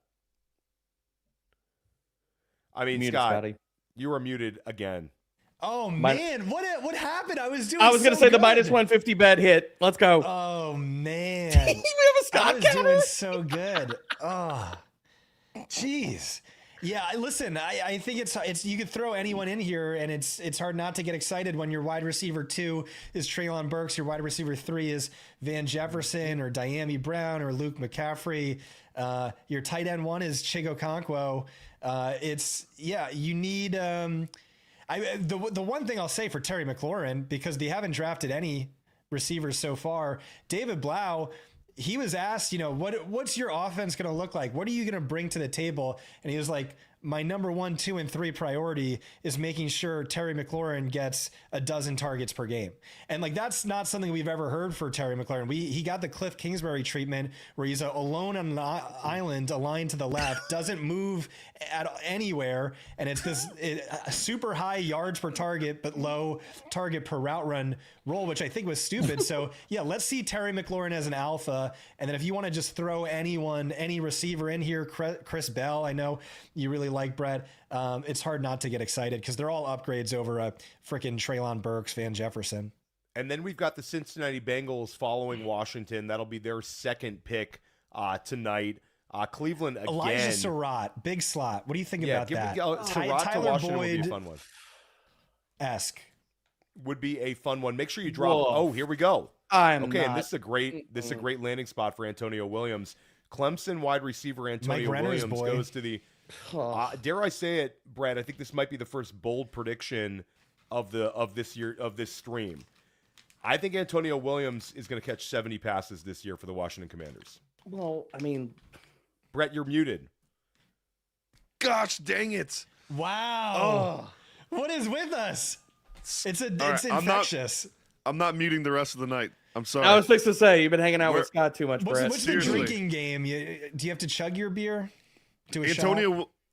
[SPEAKER 2] I mean,
[SPEAKER 6] Muted,
[SPEAKER 2] Scott,
[SPEAKER 6] Scotty.
[SPEAKER 2] you are muted again.
[SPEAKER 3] Oh man, what happened? I was
[SPEAKER 6] going to say
[SPEAKER 3] good.
[SPEAKER 6] the minus 150 bet hit. Let's go.
[SPEAKER 3] Oh man,
[SPEAKER 6] we have a Scott
[SPEAKER 3] I was
[SPEAKER 6] counter?
[SPEAKER 3] doing so good. Oh, jeez. Yeah, listen, I think it's you could throw anyone in here, and it's hard not to get excited when your wide receiver 2 is Treylon Burks, your wide receiver 3 is Van Jefferson or Diami Brown or Luke McCaffrey. Your tight end 1 is Chigakonkwo. You need the one thing I'll say for Terry McLaurin, because they haven't drafted any receivers so far, David Blau. He was asked, what's your offense going to look like? What are you going to bring to the table? And he was like, my number 1, 2, and 3 priority is making sure Terry McLaurin gets a dozen targets per game. And like, that's not something we've ever heard for Terry McLaurin. He got the Cliff Kingsbury treatment where he's alone on an island, aligned to the left, doesn't move anywhere. And it's this super high yards per target, but low target per route run role, which I think was stupid. So yeah, let's see Terry McLaurin as an alpha. And then if you want to just throw any receiver in here, Chris Bell, I know you really like Brett. It's hard not to get excited because they're all upgrades over a freaking Treylon Burks, Van Jefferson.
[SPEAKER 2] And then we've got the Cincinnati Bengals following Washington. That'll be their second pick tonight. Cleveland again.
[SPEAKER 3] Elijah Surratt, big slot. What do you think about that?
[SPEAKER 2] Surratt to Washington would be a fun one. Would be a fun one. Make sure you drop. Whoa. Oh, here we go. And this is a great landing spot for Antonio Williams. Clemson wide receiver Antonio Williams goes to the. Dare I say it, Brett? I think this might be the first bold prediction of this stream. I think Antonio Williams is going to catch 70 passes this year for the Washington Commanders.
[SPEAKER 6] Well, I mean,
[SPEAKER 2] Brett, you're muted.
[SPEAKER 4] Gosh dang it!
[SPEAKER 3] Wow. What is with us? It's infectious.
[SPEAKER 4] I'm not muting the rest of the night. I'm sorry.
[SPEAKER 6] I was fixing to say, you've been hanging out with Scott too much, Brett.
[SPEAKER 3] What's the drinking game? Do you have to chug your beer?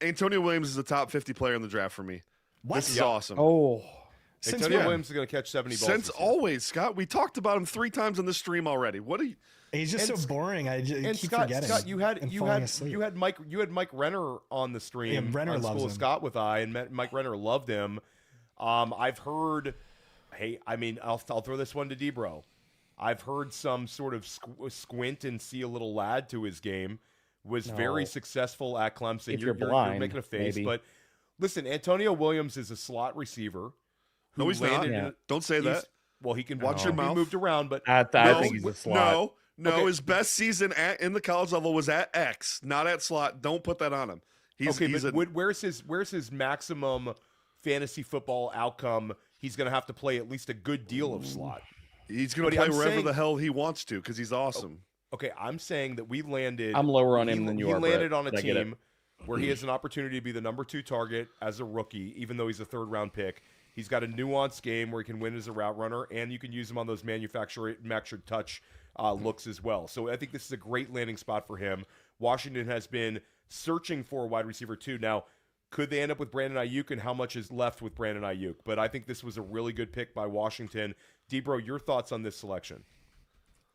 [SPEAKER 4] Antonio Williams is a top 50 player in the draft for me.
[SPEAKER 3] What?
[SPEAKER 4] This is awesome.
[SPEAKER 6] Oh,
[SPEAKER 3] Since
[SPEAKER 2] Antonio
[SPEAKER 3] when?
[SPEAKER 2] Williams is going to catch 70 balls.
[SPEAKER 4] Since
[SPEAKER 2] this year.
[SPEAKER 4] always, Scott. We talked about him 3 times on this stream already. What are you?
[SPEAKER 3] He's just
[SPEAKER 2] And
[SPEAKER 3] so boring. I just
[SPEAKER 2] And
[SPEAKER 3] keep
[SPEAKER 2] Scott,
[SPEAKER 3] forgetting.
[SPEAKER 2] Scott, you
[SPEAKER 3] and falling asleep.
[SPEAKER 2] had Mike Renner on the stream.
[SPEAKER 3] Yeah, Renner
[SPEAKER 2] on
[SPEAKER 3] loves
[SPEAKER 2] School of
[SPEAKER 3] him.
[SPEAKER 2] Scott with and Mike Renner loved him. I've heard. Hey, I mean, I'll throw this one to Debro. I've heard some sort of squint and see a little lad to his game. Was very successful at Clemson.
[SPEAKER 6] If you're blind,
[SPEAKER 2] making a face,
[SPEAKER 6] maybe.
[SPEAKER 2] but listen, Antonio Williams is a slot receiver. Who
[SPEAKER 4] No, he's not.
[SPEAKER 2] landed
[SPEAKER 6] Yeah.
[SPEAKER 2] in-
[SPEAKER 4] Don't say
[SPEAKER 2] he's-
[SPEAKER 4] that.
[SPEAKER 2] Well, he can
[SPEAKER 4] Watch your
[SPEAKER 2] be
[SPEAKER 4] mouth.
[SPEAKER 2] moved around, but
[SPEAKER 6] I
[SPEAKER 4] No,
[SPEAKER 6] think he's a slot.
[SPEAKER 4] No,
[SPEAKER 2] Okay.
[SPEAKER 4] his best season in the college level was at X, not at slot. Don't put that on him. He's
[SPEAKER 2] but where's his maximum fantasy football outcome? He's going to have to play at least a good deal of slot.
[SPEAKER 4] he's going
[SPEAKER 2] but
[SPEAKER 4] to play
[SPEAKER 2] I'm
[SPEAKER 4] wherever
[SPEAKER 2] saying-
[SPEAKER 4] the hell he wants to because he's awesome.
[SPEAKER 2] Okay, I'm saying that we landed.
[SPEAKER 6] I'm lower on him than you
[SPEAKER 2] he
[SPEAKER 6] are.
[SPEAKER 2] landed
[SPEAKER 6] Brett.
[SPEAKER 2] on a
[SPEAKER 6] I get it.
[SPEAKER 2] team where he has an opportunity to be the number 2 target as a rookie, even though he's a 3rd-round pick. He's got a nuanced game where he can win as a route runner, and you can use him on those manufactured touch looks as well. So I think this is a great landing spot for him. Washington has been searching for a wide receiver too. Now, could they end up with Brandon Ayuk, and how much is left with Brandon Ayuk? But I think this was a really good pick by Washington. Debro, your thoughts on this selection?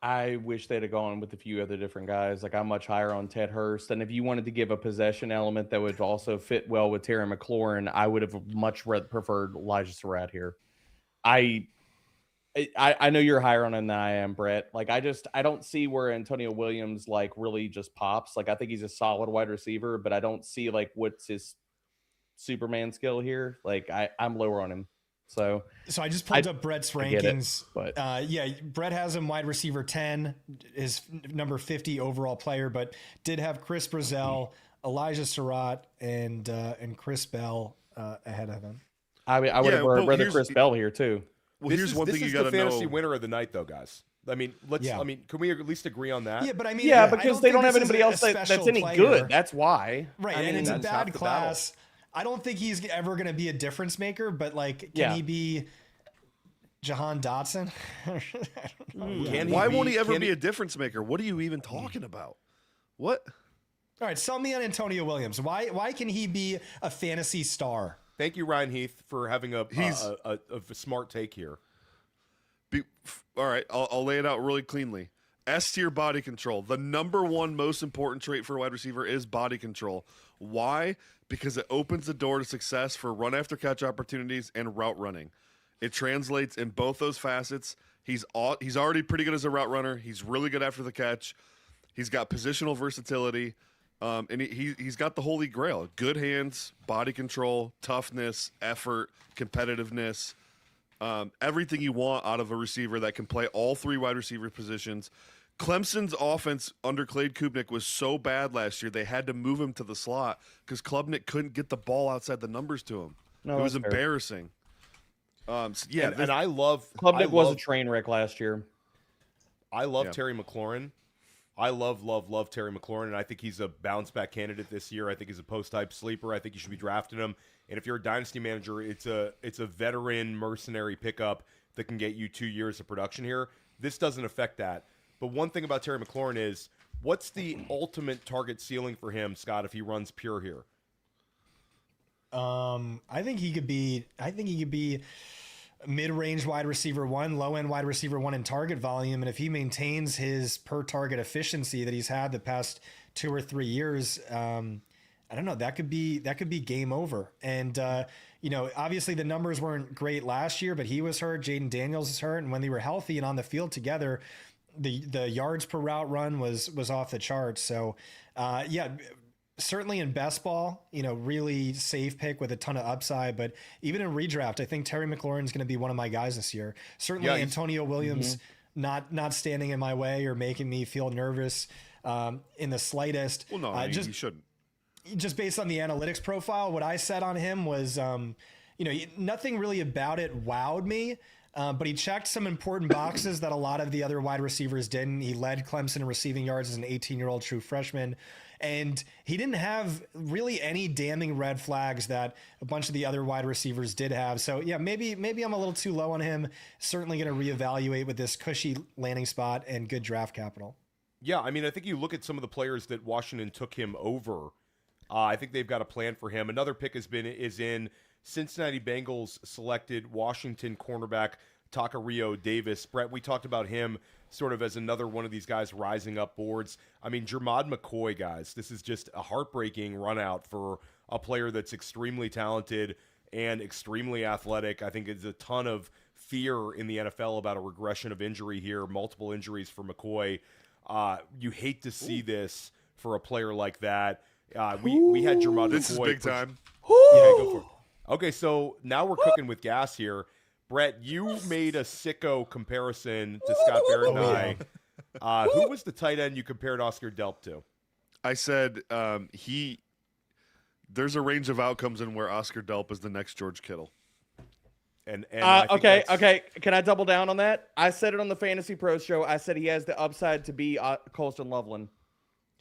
[SPEAKER 6] I wish they'd have gone with a few other different guys. Like I'm much higher on Ted Hurst, and if you wanted to give a possession element that would also fit well with Terry McLaurin, I would have much preferred Elijah Surratt here. I know you're higher on him than I am, Brett. Like I don't see where Antonio Williams like really just pops. Like I think he's a solid wide receiver, but I don't see like what's his Superman skill here. Like I'm lower on him. So
[SPEAKER 3] I just pulled up Brett's
[SPEAKER 6] get it,
[SPEAKER 3] rankings.
[SPEAKER 6] but-
[SPEAKER 3] Yeah, Brett has him wide receiver 10, is number 50 overall player, but did have Chris Brazzell, Elijah Surratt, and Chris Bell ahead of him.
[SPEAKER 6] I mean, I would have
[SPEAKER 4] but
[SPEAKER 6] rather
[SPEAKER 4] here's-
[SPEAKER 6] Chris Bell here too.
[SPEAKER 4] Well,
[SPEAKER 2] This
[SPEAKER 4] here's
[SPEAKER 2] is,
[SPEAKER 4] one
[SPEAKER 2] this
[SPEAKER 4] thing you
[SPEAKER 2] is
[SPEAKER 4] got
[SPEAKER 2] the
[SPEAKER 4] to
[SPEAKER 2] fantasy
[SPEAKER 4] know.
[SPEAKER 2] winner of the night, though, guys. I mean,
[SPEAKER 3] Yeah.
[SPEAKER 2] can we at least agree on that?
[SPEAKER 3] Yeah, but I mean,
[SPEAKER 6] Yeah,
[SPEAKER 3] I
[SPEAKER 6] because
[SPEAKER 3] don't
[SPEAKER 6] they don't
[SPEAKER 3] think
[SPEAKER 6] have
[SPEAKER 3] this is
[SPEAKER 6] anybody
[SPEAKER 3] a
[SPEAKER 6] else that's
[SPEAKER 3] special
[SPEAKER 6] any
[SPEAKER 3] player.
[SPEAKER 6] good. That's why.
[SPEAKER 3] Right,
[SPEAKER 6] I
[SPEAKER 3] and
[SPEAKER 6] mean,
[SPEAKER 3] it's a
[SPEAKER 2] that's half
[SPEAKER 3] bad
[SPEAKER 2] the battle.
[SPEAKER 3] class. I don't think he's ever going to be a difference maker, but like, can
[SPEAKER 6] Yeah.
[SPEAKER 3] he be Jahan Dotson?
[SPEAKER 2] Can he
[SPEAKER 4] Why
[SPEAKER 2] be-
[SPEAKER 4] won't he ever
[SPEAKER 2] can
[SPEAKER 4] be a difference maker? What are you even talking about? What?
[SPEAKER 3] All right, sell me on Antonio Williams. Why can he be a fantasy star?
[SPEAKER 2] Thank you, Ryan Heath, for having a
[SPEAKER 4] He's-
[SPEAKER 2] smart take here.
[SPEAKER 4] All right, I'll lay it out really cleanly. S tier body control. The number 1 most important trait for a wide receiver is body control. Why? Because it opens the door to success for run after catch opportunities and route running. It translates in both those facets. He's already pretty good as a route runner. He's really good after the catch. He's got positional versatility, and he's got the holy grail: good hands, body control, toughness, effort, competitiveness. Everything you want out of a receiver that can play all 3 wide receiver positions. Clemson's offense under Clade Kubnik was so bad last year, they had to move him to the slot because Klubnik couldn't get the ball outside the numbers to him.
[SPEAKER 6] No,
[SPEAKER 4] it was
[SPEAKER 6] that's fair.
[SPEAKER 4] embarrassing. Yeah,
[SPEAKER 2] And I love
[SPEAKER 6] Klubnik was a
[SPEAKER 2] love-
[SPEAKER 6] train wreck last year.
[SPEAKER 2] I love
[SPEAKER 4] Yeah.
[SPEAKER 2] Terry McLaurin. I love Terry McLaurin, and I think he's a bounce back candidate this year. I think he's a post type sleeper. I think you should be drafting him. And if you're a dynasty manager, it's a veteran mercenary pickup that can get you 2 years of production here. This doesn't affect that. But one thing about Terry McLaurin is, what's the ultimate target ceiling for him, Scott, if he runs pure here?
[SPEAKER 3] I think he could be mid-range wide receiver 1, low-end wide receiver 1 in target volume, and if he maintains his per target efficiency that he's had the past 2 or 3 years, I don't know, that could be game over. And obviously the numbers weren't great last year, but he was hurt, Jaden Daniels is hurt, and when they were healthy and on the field together, the yards per route run was off the charts. So certainly in best ball, really safe pick with a ton of upside. But even in redraft, I think Terry McLaurin is going to be one of my guys this year. Certainly
[SPEAKER 2] Yeah, he's-
[SPEAKER 3] Antonio Williams not standing in my way or making me feel nervous in the slightest.
[SPEAKER 4] well, no,
[SPEAKER 3] just
[SPEAKER 4] he shouldn't.
[SPEAKER 3] just based on the analytics profile, what I said on him was, nothing really about it wowed me. But he checked some important boxes that a lot of the other wide receivers didn't. He led Clemson in receiving yards as an 18-year-old true freshman. And he didn't have really any damning red flags that a bunch of the other wide receivers did have. So, yeah, maybe I'm a little too low on him. Certainly going to reevaluate with this cushy landing spot and good draft capital.
[SPEAKER 2] Yeah, I mean, I think you look at some of the players that Washington took him over. I think they've got a plan for him. Another pick is in Cincinnati Bengals selected Washington cornerback Takario Davis. Brett, we talked about him sort of as another one of these guys rising up boards. I mean, Jermod McCoy, guys, this is just a heartbreaking run out for a player that's extremely talented and extremely athletic. I think there's a ton of fear in the NFL about a regression of injury here, multiple injuries for McCoy. You hate to see this for a player like that. We had Jermod McCoy.
[SPEAKER 4] This is big time.
[SPEAKER 2] Yeah, go for it. Okay, so now we're cooking with gas here. Brett, you made a sicko comparison to Scott Barrett and I. Who was the tight end you compared Oscar Delp to?
[SPEAKER 4] I said there's a range of outcomes in where Oscar Delp is the next George Kittle.
[SPEAKER 2] And I think
[SPEAKER 6] okay. Can I double down on that? I said it on the Fantasy Pros show. I said he has the upside to be Colston Loveland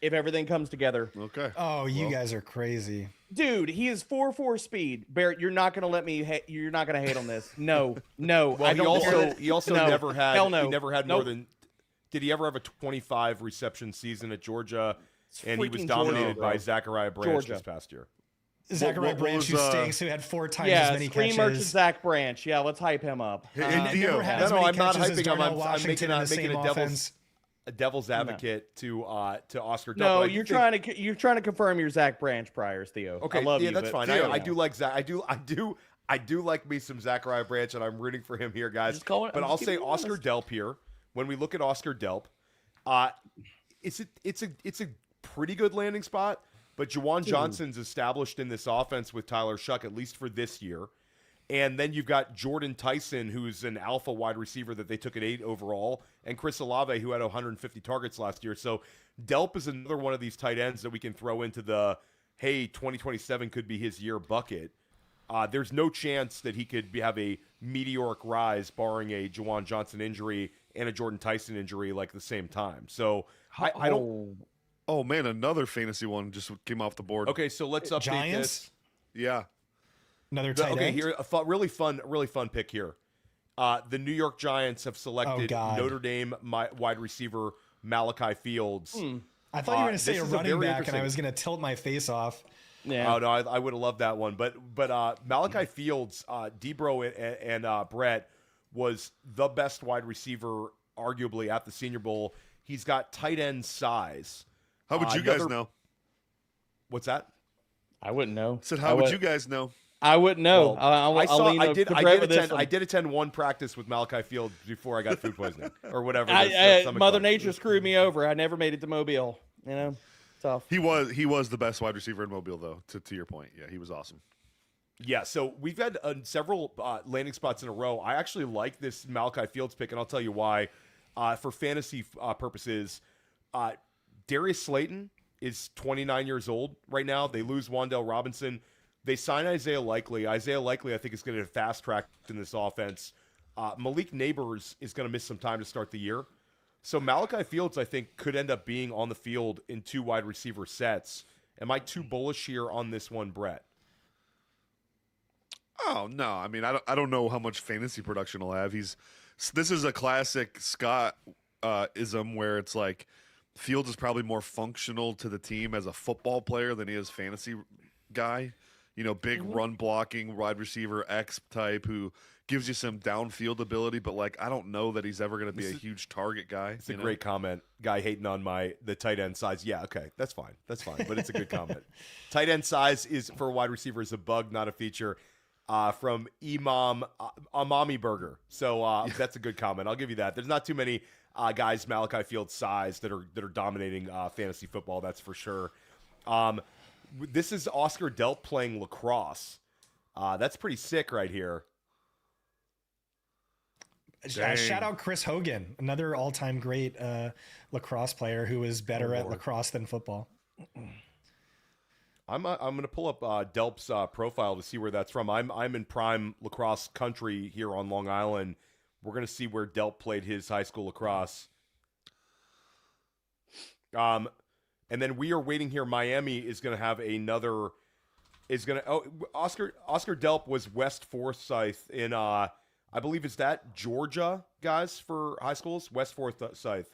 [SPEAKER 6] if everything comes together.
[SPEAKER 4] Okay.
[SPEAKER 3] Oh, you guys are crazy.
[SPEAKER 6] Dude, he is 4.4 speed. Barrett, you're not gonna let me. You're not gonna hate on this. No.
[SPEAKER 2] Well, he also
[SPEAKER 6] No.
[SPEAKER 2] never had.
[SPEAKER 6] Hell no.
[SPEAKER 2] He never had
[SPEAKER 6] Nope.
[SPEAKER 2] more than. Did he ever have a 25 reception season at Georgia? And he was
[SPEAKER 6] freaking
[SPEAKER 2] dominated
[SPEAKER 6] Georgia,
[SPEAKER 2] by
[SPEAKER 6] bro.
[SPEAKER 2] Zachariah Branch
[SPEAKER 6] Georgia.
[SPEAKER 2] this past year.
[SPEAKER 3] Zachariah
[SPEAKER 4] what
[SPEAKER 3] Branch,
[SPEAKER 4] was,
[SPEAKER 3] who stinks, who had 4 times as
[SPEAKER 6] Yeah,
[SPEAKER 3] many
[SPEAKER 6] screen merchant
[SPEAKER 3] catches.
[SPEAKER 6] Zach Branch. Yeah, let's hype him up.
[SPEAKER 4] Hey,
[SPEAKER 3] And
[SPEAKER 4] Theo,
[SPEAKER 3] never had
[SPEAKER 2] No,
[SPEAKER 3] as
[SPEAKER 2] no,
[SPEAKER 3] many
[SPEAKER 2] I'm not
[SPEAKER 3] catches as
[SPEAKER 2] hyping him.
[SPEAKER 3] Darnell
[SPEAKER 2] I'm
[SPEAKER 3] Washington
[SPEAKER 2] making
[SPEAKER 3] in the same
[SPEAKER 2] a
[SPEAKER 3] offense.
[SPEAKER 2] devil's advocate to Oscar Delp.
[SPEAKER 6] No,
[SPEAKER 2] but I do
[SPEAKER 6] you're
[SPEAKER 2] think-
[SPEAKER 6] trying to confirm your Zach Branch priors, Theo.
[SPEAKER 2] Okay,
[SPEAKER 6] I love
[SPEAKER 2] yeah,
[SPEAKER 6] you,
[SPEAKER 2] that's
[SPEAKER 6] but
[SPEAKER 2] fine.
[SPEAKER 6] Theo,
[SPEAKER 2] I do like Zach. I do like me some Zachariah Branch, and I'm rooting for him here, guys.
[SPEAKER 6] Just call it-
[SPEAKER 2] But
[SPEAKER 6] I'm
[SPEAKER 2] I'll
[SPEAKER 6] just
[SPEAKER 2] say
[SPEAKER 6] giving you
[SPEAKER 2] Oscar
[SPEAKER 6] honest.
[SPEAKER 2] Delp here. When we look at Oscar Delp, it's a pretty good landing spot. But Juwan Johnson's established in this offense with Tyler Shuck, at least for this year. And then you've got Jordan Tyson, who's an alpha wide receiver that they took at 8 overall, and Chris Olave, who had 150 targets last year. So Delp is another one of these tight ends that we can throw into the, hey, 2027 could be his year bucket. There's no chance that he could have a meteoric rise, barring a Juwan Johnson injury and a Jordan Tyson injury like the same time. So I don't.
[SPEAKER 4] Oh man, another fantasy one just came off the board.
[SPEAKER 2] Okay, so let's update
[SPEAKER 3] Giants?
[SPEAKER 2] this.
[SPEAKER 4] Yeah.
[SPEAKER 3] Another tight
[SPEAKER 2] Okay,
[SPEAKER 3] end.
[SPEAKER 2] here a really fun pick here. The New York Giants have selected
[SPEAKER 3] God.
[SPEAKER 2] Notre Dame wide receiver Malachi Fields.
[SPEAKER 3] I thought you were going to say
[SPEAKER 2] this
[SPEAKER 3] a
[SPEAKER 2] is a
[SPEAKER 3] running
[SPEAKER 2] very
[SPEAKER 3] back, and I
[SPEAKER 2] interesting-
[SPEAKER 3] was going to tilt my face off.
[SPEAKER 6] Yeah.
[SPEAKER 2] Oh no, I would have loved that one. But Malachi Fields, Debro and Brett was the best wide receiver, arguably at the Senior Bowl. He's got tight end size.
[SPEAKER 4] How would you guys
[SPEAKER 2] another-
[SPEAKER 4] know?
[SPEAKER 2] What's that?
[SPEAKER 6] I wouldn't know.
[SPEAKER 4] I said, how would you guys know?
[SPEAKER 6] I wouldn't know.
[SPEAKER 2] Well,
[SPEAKER 6] I'll
[SPEAKER 2] I did attend one practice with Malachi Fields before I got food poisoning or whatever. stomach
[SPEAKER 6] Mother
[SPEAKER 2] bug.
[SPEAKER 6] Nature screwed me over. I never made it to Mobile. Tough.
[SPEAKER 4] He was the best wide receiver in Mobile, though. To your point, yeah, he was awesome.
[SPEAKER 2] Yeah, so we've had several landing spots in a row. I actually like this Malachi Fields pick, and I'll tell you why. For fantasy purposes, Darius Slayton is 29 years old right now. They lose Wan'Dale Robinson. They sign Isaiah Likely. Isaiah Likely, I think, is going to fast track in this offense. Malik Neighbors is going to miss some time to start the year. So Malachi Fields, I think, could end up being on the field in 2 wide receiver sets. Am I too bullish here on this one, Brett?
[SPEAKER 4] Oh no, I mean, I don't know how much fantasy production he'll have. This is a classic Scott ism where it's like Fields is probably more functional to the team as a football player than he is fantasy guy. You know, big run blocking wide receiver X type who gives you some downfield ability, but like I don't know that he's ever going to be a huge target guy.
[SPEAKER 2] It's a great comment. Guy hating on the tight end size. Yeah, okay, that's fine. But it's a good comment. Tight end size is for a wide receiver is a bug, not a feature. From Imam Amami Burger. So that's a good comment. I'll give you that. There's not too many guys Malachi Fields size that are dominating fantasy football. That's for sure. This is Oscar Delp playing lacrosse. That's pretty sick right here.
[SPEAKER 4] Dang.
[SPEAKER 3] Shout out Chris Hogan, another all-time great lacrosse player who is better at
[SPEAKER 2] Lord.
[SPEAKER 3] lacrosse than football.
[SPEAKER 2] I'm going to pull up Delp's profile to see where that's from. I'm in prime lacrosse country here on Long Island. We're going to see where Delp played his high school lacrosse. And then we are waiting here. Miami is going to have another. Oscar Delp was West Forsyth in I believe is that Georgia guys for high schools. West Forsyth.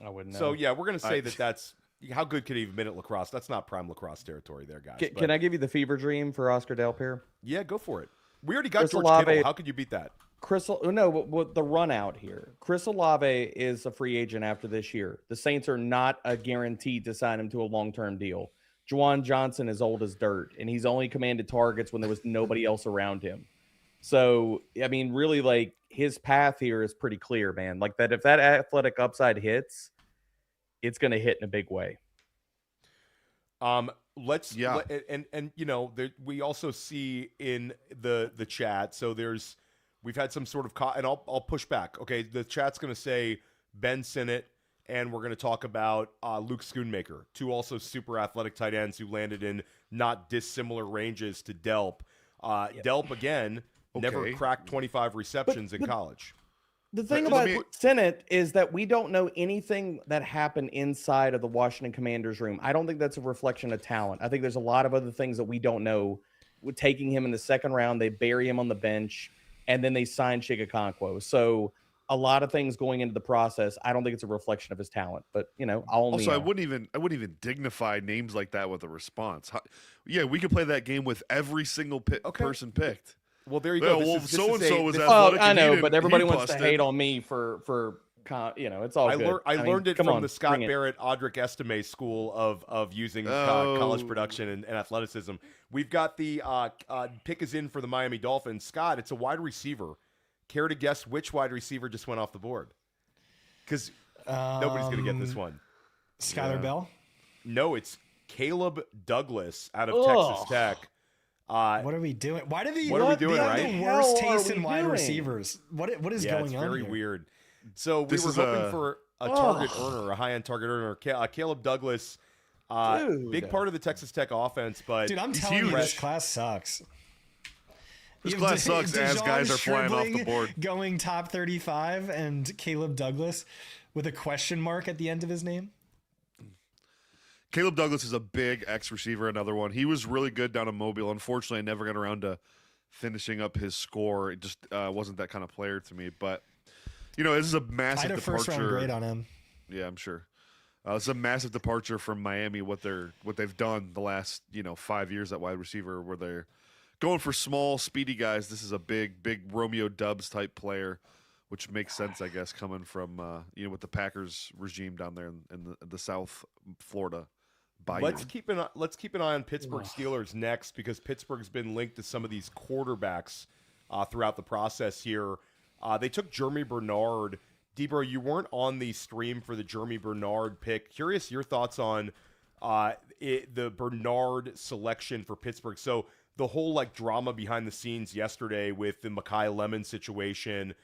[SPEAKER 6] I wouldn't know.
[SPEAKER 2] So yeah, we're going to say that's How good could he have been at lacrosse? That's not prime lacrosse territory there, guys.
[SPEAKER 6] Can I give you the fever dream for Oscar Delpierre?
[SPEAKER 2] Yeah, go for it. We already got
[SPEAKER 6] Chris
[SPEAKER 2] George
[SPEAKER 6] Olave-
[SPEAKER 2] Kittle. How could you beat that?
[SPEAKER 6] The run out here. Chris Olave is a free agent after this year. The Saints are not a guaranteed to sign him to a long-term deal. Juwan Johnson is old as dirt, and he's only commanded targets when there was nobody else around him. So, I mean, really, like, his path here is pretty clear, man. Like, that if that athletic upside hits, it's going to hit in a big way.
[SPEAKER 2] We also see in the chat. So we've had some sort of and I'll push back. Okay, the chat's going to say Ben Sinnott, and we're going to talk about Luke Schoonmaker, two also super athletic tight ends who landed in not dissimilar ranges to Delp. Delp again never cracked 25 receptions in college.
[SPEAKER 6] The thing about Sinnott is that we don't know anything that happened inside of the Washington Commanders room. I don't think that's a reflection of talent. I think there's a lot of other things that we don't know. With taking him in the second round, they bury him on the bench, and then they sign Chigakonkwo. So a lot of things going into the process. I don't think it's a reflection of his talent, but
[SPEAKER 4] I wouldn't even dignify names like that with a response. We could play that game with every single person picked.
[SPEAKER 2] Well, there you go.
[SPEAKER 4] So and so was
[SPEAKER 6] athletic. I know, but everybody wants to hate on me for it's all good.
[SPEAKER 2] I learned it from the Scott Barrett, Audric Estime school of using college production and athleticism. We've got the pick is in for the Miami Dolphins. Scott, it's a wide receiver. Care to guess which wide receiver just went off the board? Because nobody's going to get this one.
[SPEAKER 3] Skylar Bell?
[SPEAKER 2] No, it's Caleb Douglas out of Texas Tech.
[SPEAKER 3] What are we doing? Why do they
[SPEAKER 2] have
[SPEAKER 3] the worst taste in wide receivers? What is going on?
[SPEAKER 2] It's very
[SPEAKER 3] here?
[SPEAKER 2] weird. So we were hoping for a target earner, a high-end target earner. Caleb Douglas, big part of the Texas Tech offense, but
[SPEAKER 3] dude, I'm telling you, this class sucks.
[SPEAKER 4] This class sucks as guys are flying off the board.
[SPEAKER 3] Going top 35 and Caleb Douglas with a question mark at the end of his name.
[SPEAKER 4] Caleb Douglas is a big X receiver, another one. He was really good down in Mobile. Unfortunately, I never got around to finishing up his score. It just wasn't that kind of player to me. But, this is a massive departure.
[SPEAKER 3] I had a first-round grade on him.
[SPEAKER 4] Yeah, I'm sure. It's a massive departure from Miami, what they've done the last 5 years at wide receiver, where they're going for small, speedy guys. This is a big Romeo Dubs type player, which makes sense, I guess, coming from with the Packers regime down there in the South Florida. Bayou.
[SPEAKER 2] Let's keep an eye on Pittsburgh Steelers next, because Pittsburgh's been linked to some of these quarterbacks throughout the process here. They took Jeremy Bernard. Debro, you weren't on the stream for the Jeremy Bernard pick. Curious your thoughts on the Bernard selection for Pittsburgh. So the whole drama behind the scenes yesterday with the Mekhi Lemon situation,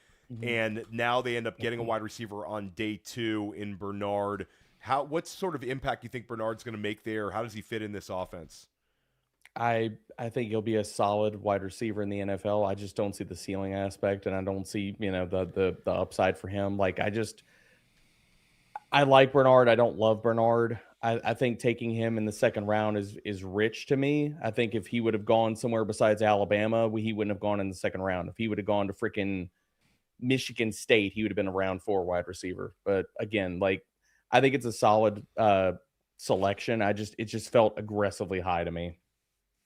[SPEAKER 2] and now they end up getting a wide receiver on day 2 in Bernard. What sort of impact do you think Bernard's going to make there? How does he fit in this offense?
[SPEAKER 6] I think he'll be a solid wide receiver in the NFL. I just don't see the ceiling aspect, and I don't see the upside for him. I like Bernard. I don't love Bernard. I think taking him in the second round is rich to me. I think if he would have gone somewhere besides Alabama, he wouldn't have gone in the second round. If he would have gone to freaking Michigan State, he would have been a round 4 wide receiver. But again, I think it's a solid selection. It just felt aggressively high to me.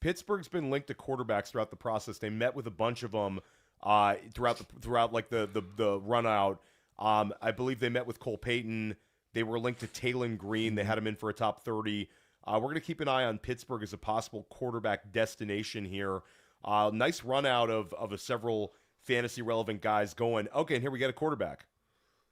[SPEAKER 2] Pittsburgh's been linked to quarterbacks throughout the process. They met with a bunch of them throughout the run out. I believe they met with Cole Payton. They were linked to Taylon Green. They had him in for a top 30. We're going to keep an eye on Pittsburgh as a possible quarterback destination here. Nice run out of several fantasy relevant guys going, okay, and here we get a quarterback.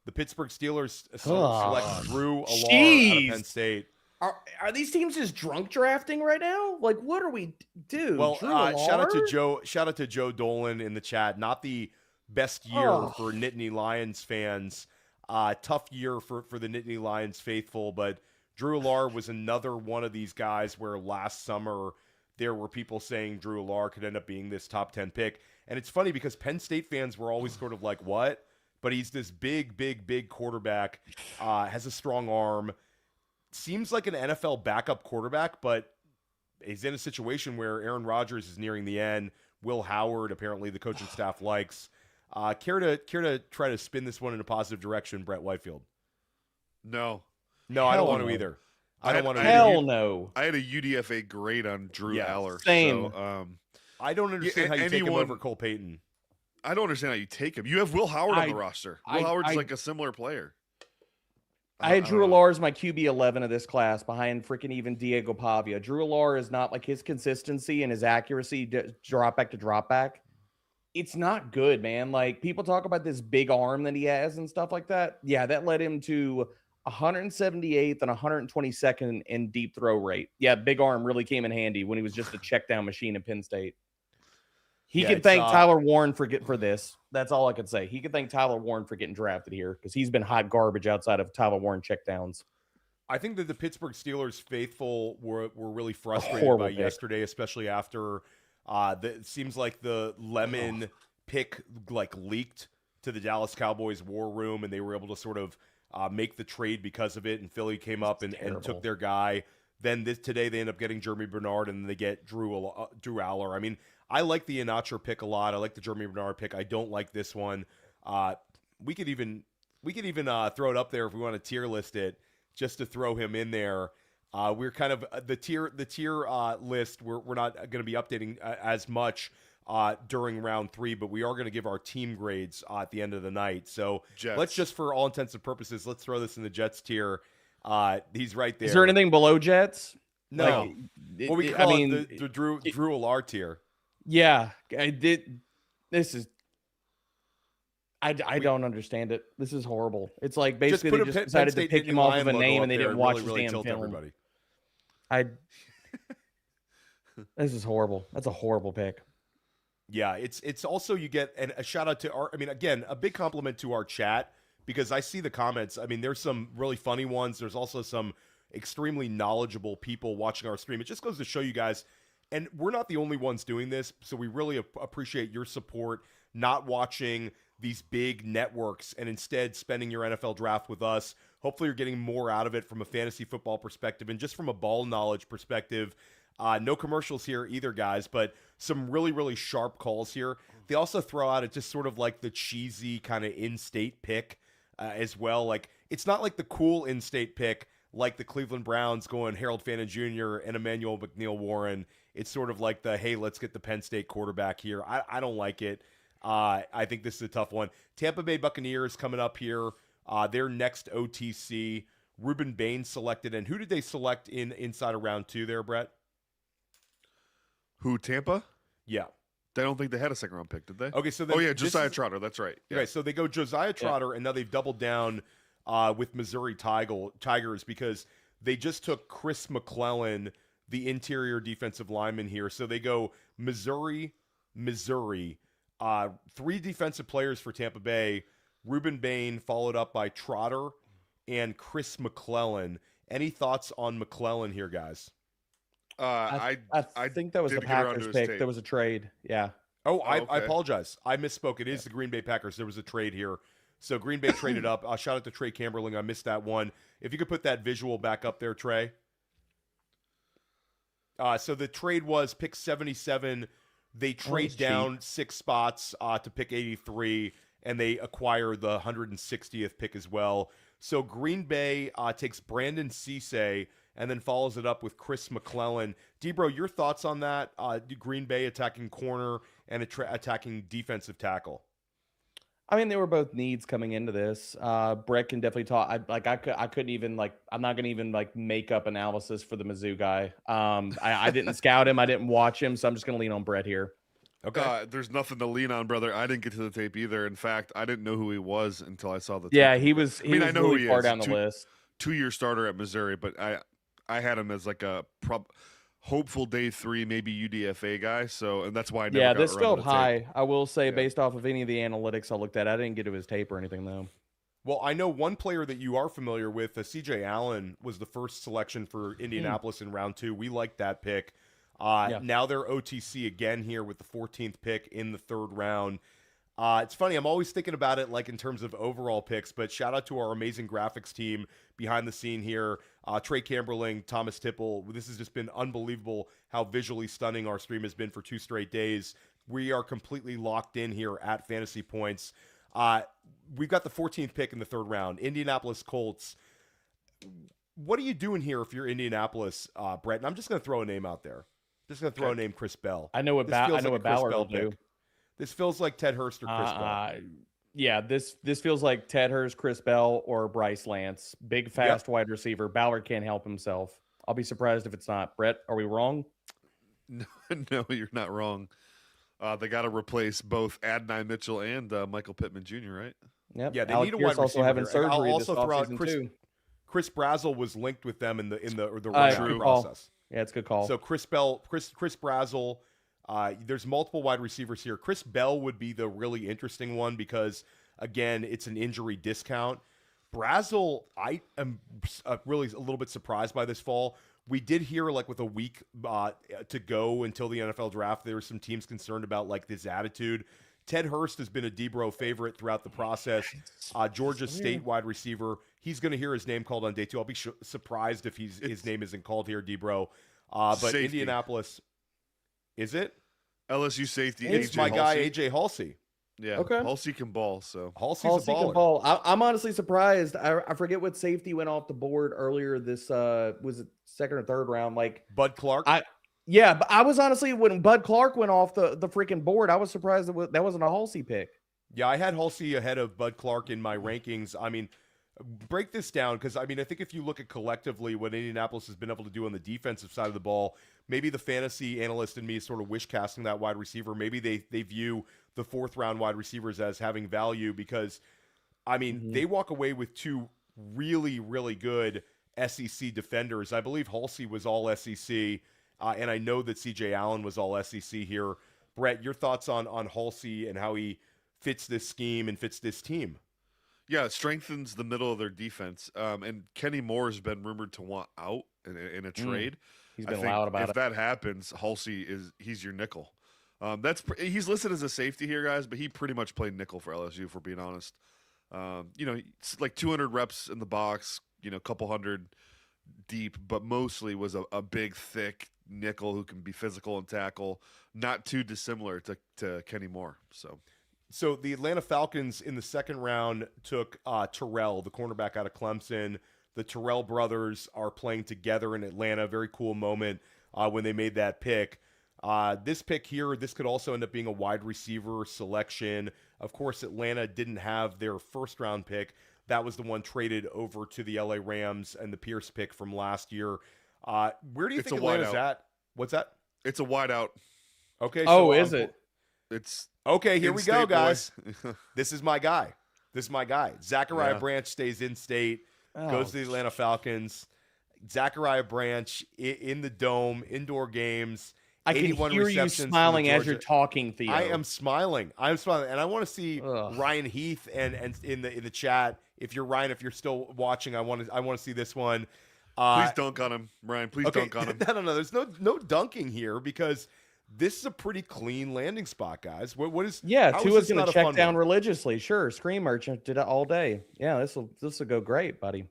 [SPEAKER 2] The Pittsburgh Steelers select Drew Allar out of Penn State.
[SPEAKER 6] Are these teams just drunk drafting right now? What are we do?
[SPEAKER 2] Well, shout out to Joe Dolan in the chat. Not the best year for Nittany Lions fans. Tough year for the Nittany Lions faithful, but Drew Allar was another one of these guys where last summer there were people saying Drew Allar could end up being this top 10 pick. And it's funny because Penn State fans were always sort of like, what? But he's this big quarterback, has a strong arm, seems like an NFL backup quarterback, but he's in a situation where Aaron Rodgers is nearing the end. Will Howard, apparently the coaching staff likes. Care to try to spin this one in a positive direction, Brett Whitefield?
[SPEAKER 4] No,
[SPEAKER 2] I don't want to either. I don't want to.
[SPEAKER 6] Hell no.
[SPEAKER 4] I had a UDFA grade on Drew
[SPEAKER 2] Yeah,
[SPEAKER 4] Aller.
[SPEAKER 6] same.
[SPEAKER 4] So,
[SPEAKER 2] I don't understand how you take him over Cole Payton.
[SPEAKER 4] I don't understand how you take him. You have Will Howard on the roster. Will Howard's
[SPEAKER 6] I-
[SPEAKER 4] like a similar player.
[SPEAKER 6] I had Drew Aller as my QB 11 of this class behind freaking even Diego Pavia. Drew Aller is not like his consistency and his accuracy, drop back to drop back. It's not good, man. Like people talk about this big arm that he has and stuff like that. Yeah, that led him to 178th and 122nd in deep throw rate. Yeah, big arm really came in handy when he was just a check down machine at Penn State. He can thank Tyler Warren for this. That's all I could say. He could thank Tyler Warren for getting drafted here because he's been hot garbage outside of Tyler Warren checkdowns.
[SPEAKER 2] I think that the Pittsburgh Steelers faithful were really frustrated by yesterday, especially after it seems like the Lemon pick like leaked to the Dallas Cowboys war room, and they were able to sort of make the trade because of it. And Philly came up and took their guy. Then today they end up getting Jeremy Bernard, and they get Drew Aller. I mean, I like the Inacho pick a lot. I like the Jeremy Bernard pick. I don't like this one. We could even throw it up there if we want to tier list it, just to throw him in there. We're kind of the tier list. We're not going to be updating as much during round 3, but we are going to give our team grades at the end of the night. So let's just, for all intents and purposes, let's throw this in the Jets tier. He's right there.
[SPEAKER 6] Is there anything below Jets?
[SPEAKER 2] No. What we call it the Drew Aller tier.
[SPEAKER 6] Yeah, I did. This is. I don't understand it. This is horrible. It's like basically they just decided to pick him off of a name and they didn't watch his damn film. This is horrible. That's a horrible pick.
[SPEAKER 2] Yeah, it's also you get a shout out to our. I mean, again, a big compliment to our chat because I see the comments. I mean, there's some really funny ones. There's also some extremely knowledgeable people watching our stream. It just goes to show you guys. And we're not the only ones doing this, so we really appreciate your support, not watching these big networks and instead spending your NFL draft with us. Hopefully you're getting more out of it from a fantasy football perspective and just from a ball knowledge perspective. No commercials here either, guys, but some really, really sharp calls here. They also throw out it just sort of like the cheesy kind of in-state pick as well. Like, it's not like the cool in-state pick like the Cleveland Browns going Harold Fannin Jr. and Emmanuel McNeil Warren. It's sort of like the, hey, let's get the Penn State quarterback here. I don't like it. I think this is a tough one. Tampa Bay Buccaneers coming up here. Their next OTC. Ruben Bain selected. And who did they select inside of round 2 there, Brett?
[SPEAKER 4] Who, Tampa?
[SPEAKER 2] Yeah.
[SPEAKER 4] I don't think they had a second-round pick, did they?
[SPEAKER 2] Okay, so
[SPEAKER 4] Josiah Trotter. That's right. Yeah.
[SPEAKER 2] Okay, so they go Josiah Trotter, and now they've doubled down with Missouri Tigers because they just took Chris McClellan, the interior defensive lineman here. So they go Missouri. 3 defensive players for Tampa Bay. Ruben Bain followed up by Trotter and Chris McClellan. Any thoughts on McClellan here, guys?
[SPEAKER 6] I think that was the Packers pick. There was a trade. Yeah.
[SPEAKER 2] Oh, I apologize. I misspoke. It is the Green Bay Packers. There was a trade here. So Green Bay traded up. Shout out to Trey Camberling. I missed that one. If you could put that visual back up there, Trey. So the trade was pick 77. They trade down 6 spots to pick 83, and they acquire the 160th pick as well. So Green Bay takes Brandon Cisse and then follows it up with Chris McClellan. Debro, your thoughts on that? Green Bay attacking corner and attacking defensive tackle.
[SPEAKER 6] I mean, they were both needs coming into this. Brett can definitely talk. I couldn't even I'm not gonna even make up analysis for the Mizzou guy. I didn't scout him. I didn't watch him, so I'm just gonna lean on Brett here.
[SPEAKER 2] Okay.
[SPEAKER 4] There's nothing to lean on, brother. I didn't get to the tape either. In fact, I didn't know who he was until I saw the tape.
[SPEAKER 6] Yeah, he was. I know really
[SPEAKER 4] who he
[SPEAKER 6] far
[SPEAKER 4] is.
[SPEAKER 6] Down the list.
[SPEAKER 4] 2-year starter at Missouri, but I had him as like a hopeful day 3, maybe UDFA guy. So, and that's why I never got
[SPEAKER 6] this
[SPEAKER 4] around
[SPEAKER 6] felt
[SPEAKER 4] to the
[SPEAKER 6] high.
[SPEAKER 4] tape.
[SPEAKER 6] I will say, based off of any of the analytics I looked at, I didn't get to his tape or anything though.
[SPEAKER 2] Well, I know one player that you are familiar with. CJ Allen was the first selection for Indianapolis in round 2. We liked that pick. Now they're OTC again here with the 14th pick in the 3rd round. It's funny. I'm always thinking about it like in terms of overall picks, but shout out to our amazing graphics team behind the scene here. Trey Camberling, Thomas Tipple. This has just been unbelievable how visually stunning our stream has been for 2 straight days. We are completely locked in here at Fantasy Points. We've got the 14th pick in the 3rd round. Indianapolis Colts. what are you doing here if you're Indianapolis, Brett? And I'm just going to throw a name out there. Just going to throw a name, Chris Bell.
[SPEAKER 6] I know what
[SPEAKER 2] This feels like a Chris
[SPEAKER 6] Ballard
[SPEAKER 2] Bell
[SPEAKER 6] will do.
[SPEAKER 2] pick. This feels like Ted Hurst or Chris Bell.
[SPEAKER 6] Yeah, this feels like Ted Hurst, Chris Bell, or Bryce Lance. Big, fast wide receiver. Ballard can't help himself. I'll be surprised if it's not. Brett, are we wrong?
[SPEAKER 4] No, you're not wrong. They got to replace both Adonai Mitchell and Michael Pittman Jr., right?
[SPEAKER 6] Yep.
[SPEAKER 2] Yeah, they
[SPEAKER 6] Alec
[SPEAKER 2] need a
[SPEAKER 6] Pierce
[SPEAKER 2] wide
[SPEAKER 6] also
[SPEAKER 2] receiver
[SPEAKER 6] having
[SPEAKER 2] here. And I'll
[SPEAKER 6] surgery
[SPEAKER 2] also
[SPEAKER 6] this
[SPEAKER 2] throw out
[SPEAKER 6] offseason,
[SPEAKER 2] Chris
[SPEAKER 6] too.
[SPEAKER 2] Brazzell was linked with them in the
[SPEAKER 6] Good
[SPEAKER 2] running
[SPEAKER 6] call.
[SPEAKER 2] process.
[SPEAKER 6] Yeah, it's a good call.
[SPEAKER 2] So Chris Brazzell. There's multiple wide receivers here. Chris Bell would be the really interesting one because, again, it's an injury discount. Brazzell, I am really a little bit surprised by this fall. We did hear, like, with a week to go until the NFL draft, there were some teams concerned about, like, this attitude. Ted Hurst has been a Debro favorite throughout the process. Georgia State wide receiver. He's going to hear his name called on day 2. I'll be surprised if his name isn't called here, Debro. But
[SPEAKER 4] Safety.
[SPEAKER 2] Indianapolis, is it?
[SPEAKER 4] LSU safety.
[SPEAKER 2] It's
[SPEAKER 4] AJ
[SPEAKER 2] my guy,
[SPEAKER 4] Halsey.
[SPEAKER 2] AJ Halsey.
[SPEAKER 4] Yeah,
[SPEAKER 6] Okay.
[SPEAKER 4] Halsey can ball. So
[SPEAKER 2] Halsey's
[SPEAKER 6] Halsey
[SPEAKER 2] a baller.
[SPEAKER 6] can ball. I'm honestly surprised. I forget what safety went off the board earlier. This was it second or third round. Like
[SPEAKER 2] Bud Clark.
[SPEAKER 6] Yeah, but I was honestly when Bud Clark went off the freaking board, I was surprised that wasn't a Halsey pick.
[SPEAKER 2] Yeah, I had Halsey ahead of Bud Clark in my rankings. I mean, break this down because, I mean, I think if you look at collectively what Indianapolis has been able to do on the defensive side of the ball, maybe the fantasy analyst in me is sort of wish casting that wide receiver. Maybe they view the 4th round wide receivers as having value because, I mean, they walk away with 2 really, really good SEC defenders. I believe Halsey was all SEC, and I know that CJ Allen was all SEC here. Brett, your thoughts on Halsey and how he fits this scheme and fits this team?
[SPEAKER 4] yeah, it strengthens the middle of their defense. And Kenny Moore has been rumored to want out in a trade.
[SPEAKER 6] He's
[SPEAKER 4] I
[SPEAKER 6] been
[SPEAKER 4] think
[SPEAKER 6] loud about
[SPEAKER 4] if
[SPEAKER 6] it.
[SPEAKER 4] that happens, Halsey he's your nickel. He's listed as a safety here, guys, but he pretty much played nickel for LSU, if we're being honest. It's like 200 reps in the box, a couple hundred deep, but mostly was a big, thick nickel who can be physical and tackle. Not too dissimilar to Kenny Moore.
[SPEAKER 2] So the Atlanta Falcons in the 2nd round took Terrell, the cornerback out of Clemson. The Terrell brothers are playing together in Atlanta. Very cool moment when they made that pick. This pick here, this could also end up being a wide receiver selection. Of course, Atlanta didn't have their 1st round pick. That was the one traded over to the LA Rams and the Pierce pick from last year. Where do you think Atlanta's at? What's that?
[SPEAKER 4] It's a wideout.
[SPEAKER 2] Okay.
[SPEAKER 6] Oh, is it?
[SPEAKER 4] It's
[SPEAKER 2] okay. Here we go,
[SPEAKER 4] in-state,
[SPEAKER 2] guys.
[SPEAKER 4] boy.
[SPEAKER 2] This is my guy. Zachariah Branch stays in state, goes to the Atlanta Falcons. Zachariah Branch in the dome, indoor games.
[SPEAKER 6] I can
[SPEAKER 2] 81
[SPEAKER 6] hear you
[SPEAKER 2] receptions for
[SPEAKER 6] smiling
[SPEAKER 2] the
[SPEAKER 6] as you're
[SPEAKER 2] Georgia-
[SPEAKER 6] talking, Theo.
[SPEAKER 2] I am smiling. And I want to see
[SPEAKER 6] Ugh.
[SPEAKER 2] Ryan Heath and in the chat. If you're Ryan, if you're still watching, I want to see this one.
[SPEAKER 4] Please dunk on him, Ryan. Please dunk on him.
[SPEAKER 2] No. There's no dunking here because this is a pretty clean landing spot, guys. What is?
[SPEAKER 6] Yeah,
[SPEAKER 2] how is
[SPEAKER 6] Tua's
[SPEAKER 2] this
[SPEAKER 6] going
[SPEAKER 2] not
[SPEAKER 6] to
[SPEAKER 2] a
[SPEAKER 6] check
[SPEAKER 2] fun
[SPEAKER 6] down
[SPEAKER 2] one?
[SPEAKER 6] religiously. Sure, Screen Merchant did it all day. Yeah, this will go great, buddy.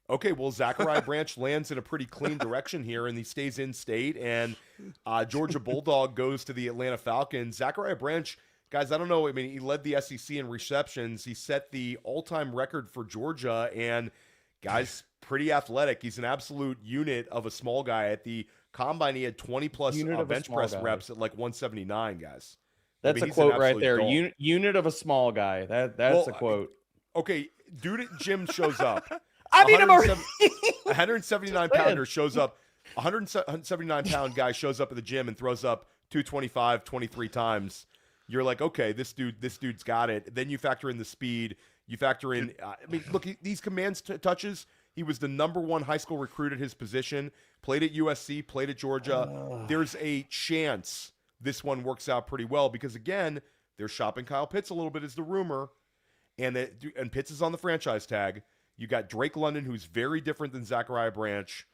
[SPEAKER 2] Okay, well, Zachariah Branch lands in a pretty clean direction here, and he stays in state, and Georgia Bulldog goes to the Atlanta Falcons. Zachariah Branch, guys, I don't know. I mean, he led the SEC in receptions. He set the all-time record for Georgia, and, guys, pretty athletic. He's an absolute unit of a small guy. At the Combine, he had 20-plus bench press reps at like 179, guys.
[SPEAKER 6] That's a
[SPEAKER 2] he's an
[SPEAKER 6] quote right
[SPEAKER 2] absolute
[SPEAKER 6] there.
[SPEAKER 2] dog.
[SPEAKER 6] Unit of a small guy. That's a quote.
[SPEAKER 2] Okay, dude at gym shows up.
[SPEAKER 6] I mean, I'm already
[SPEAKER 2] 179 pounder shows up. 179 pound guy shows up at the gym and throws up 225 23 times. You're like, okay, this dude's got it. Then you factor in the speed. You factor in. I mean, look, these commands touches. He was the #1 high school recruit at his position. Played at USC. Played at Georgia. There's a chance this one works out pretty well because again, they're shopping Kyle Pitts a little bit, is the rumor, and Pitts is on the franchise tag. You got Drake London, who's very different than Zachariah Branch,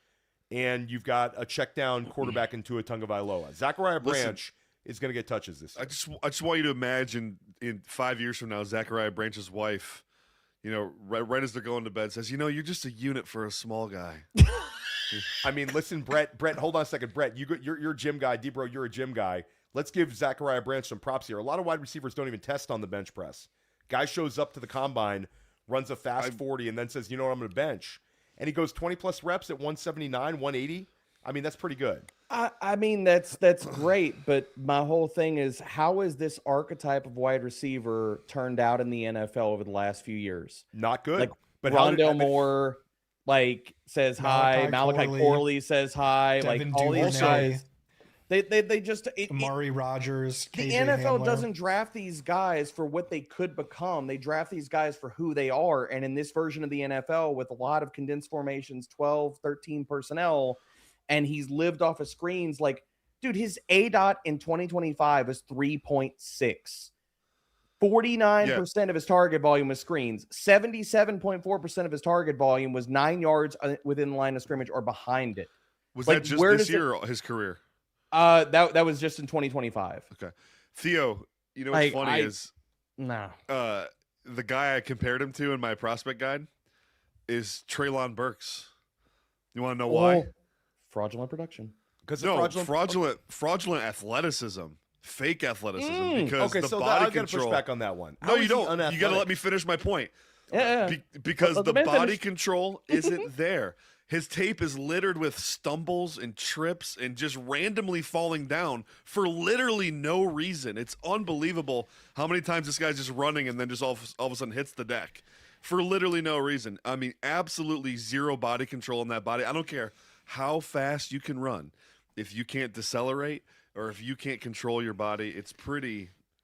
[SPEAKER 2] and you've got a check down quarterback in Tua Tagovailoa. Zachariah Branch is going to get touches this year.
[SPEAKER 4] I just want you to imagine in 5 years from now, Zachariah Branch's wife, right as they're going to bed, says, "You're just a unit for a small guy."
[SPEAKER 2] I mean, listen, Brett, hold on a second. Brett, you're a gym guy. D-Bro, you're a gym guy. Let's give Zachariah Branch some props here. A lot of wide receivers don't even test on the bench press. Guy shows up to the Combine, runs a fast 40, and then says, you know what, I'm going to bench. and he goes 20+ reps at 179, 180. I mean, that's pretty good.
[SPEAKER 6] I mean, that's great, but my whole thing is, how is this archetype of wide receiver turned out in the NFL over the last few years?
[SPEAKER 2] Not good.
[SPEAKER 6] Like,
[SPEAKER 2] But
[SPEAKER 6] Rondale Moore, like, says hi. Malachi Corley says hi.
[SPEAKER 3] Devin
[SPEAKER 6] like all these
[SPEAKER 3] Duvernay.
[SPEAKER 6] guys, they just
[SPEAKER 3] Amari Rogers.
[SPEAKER 6] the
[SPEAKER 3] KJ
[SPEAKER 6] NFL
[SPEAKER 3] Hamler.
[SPEAKER 6] doesn't draft these guys for what they could become. They draft these guys for who they are. And in this version of the NFL, with a lot of condensed formations, 12, 13 personnel, and he's lived off of screens, like, dude, his ADOT in 2025 is 3.6. 49% of his target volume was screens. 77.4% of his target volume was 9 yards within the line of scrimmage or behind it.
[SPEAKER 4] Was
[SPEAKER 6] Like,
[SPEAKER 4] that just
[SPEAKER 6] where
[SPEAKER 4] this
[SPEAKER 6] does
[SPEAKER 4] year or his career?
[SPEAKER 6] That was just in 2025.
[SPEAKER 4] Okay. Theo, you know what's funny is
[SPEAKER 6] No.
[SPEAKER 4] the guy I compared him to in my prospect guide is Treylon Burks. You want to know why?
[SPEAKER 6] Fraudulent production.
[SPEAKER 2] Because
[SPEAKER 4] No, fraudulent athleticism, fake athleticism. Because
[SPEAKER 2] okay,
[SPEAKER 4] the
[SPEAKER 2] so
[SPEAKER 4] body
[SPEAKER 2] I got to push
[SPEAKER 4] control.
[SPEAKER 2] back on that one.
[SPEAKER 4] No,
[SPEAKER 2] How
[SPEAKER 4] you
[SPEAKER 2] is he
[SPEAKER 4] don't. You got to
[SPEAKER 2] unathletic?
[SPEAKER 4] let me finish my point.
[SPEAKER 6] Yeah.
[SPEAKER 4] Because
[SPEAKER 6] Let
[SPEAKER 4] the
[SPEAKER 6] the man
[SPEAKER 4] body
[SPEAKER 6] finish.
[SPEAKER 4] control isn't there. His tape is littered with stumbles and trips and just randomly falling down for literally no reason. It's unbelievable how many times this guy's just running and then just all of a sudden hits the deck for literally no reason. I mean, absolutely zero body control in that body. I don't care how fast you can run. If you can't decelerate or if you can't control your body,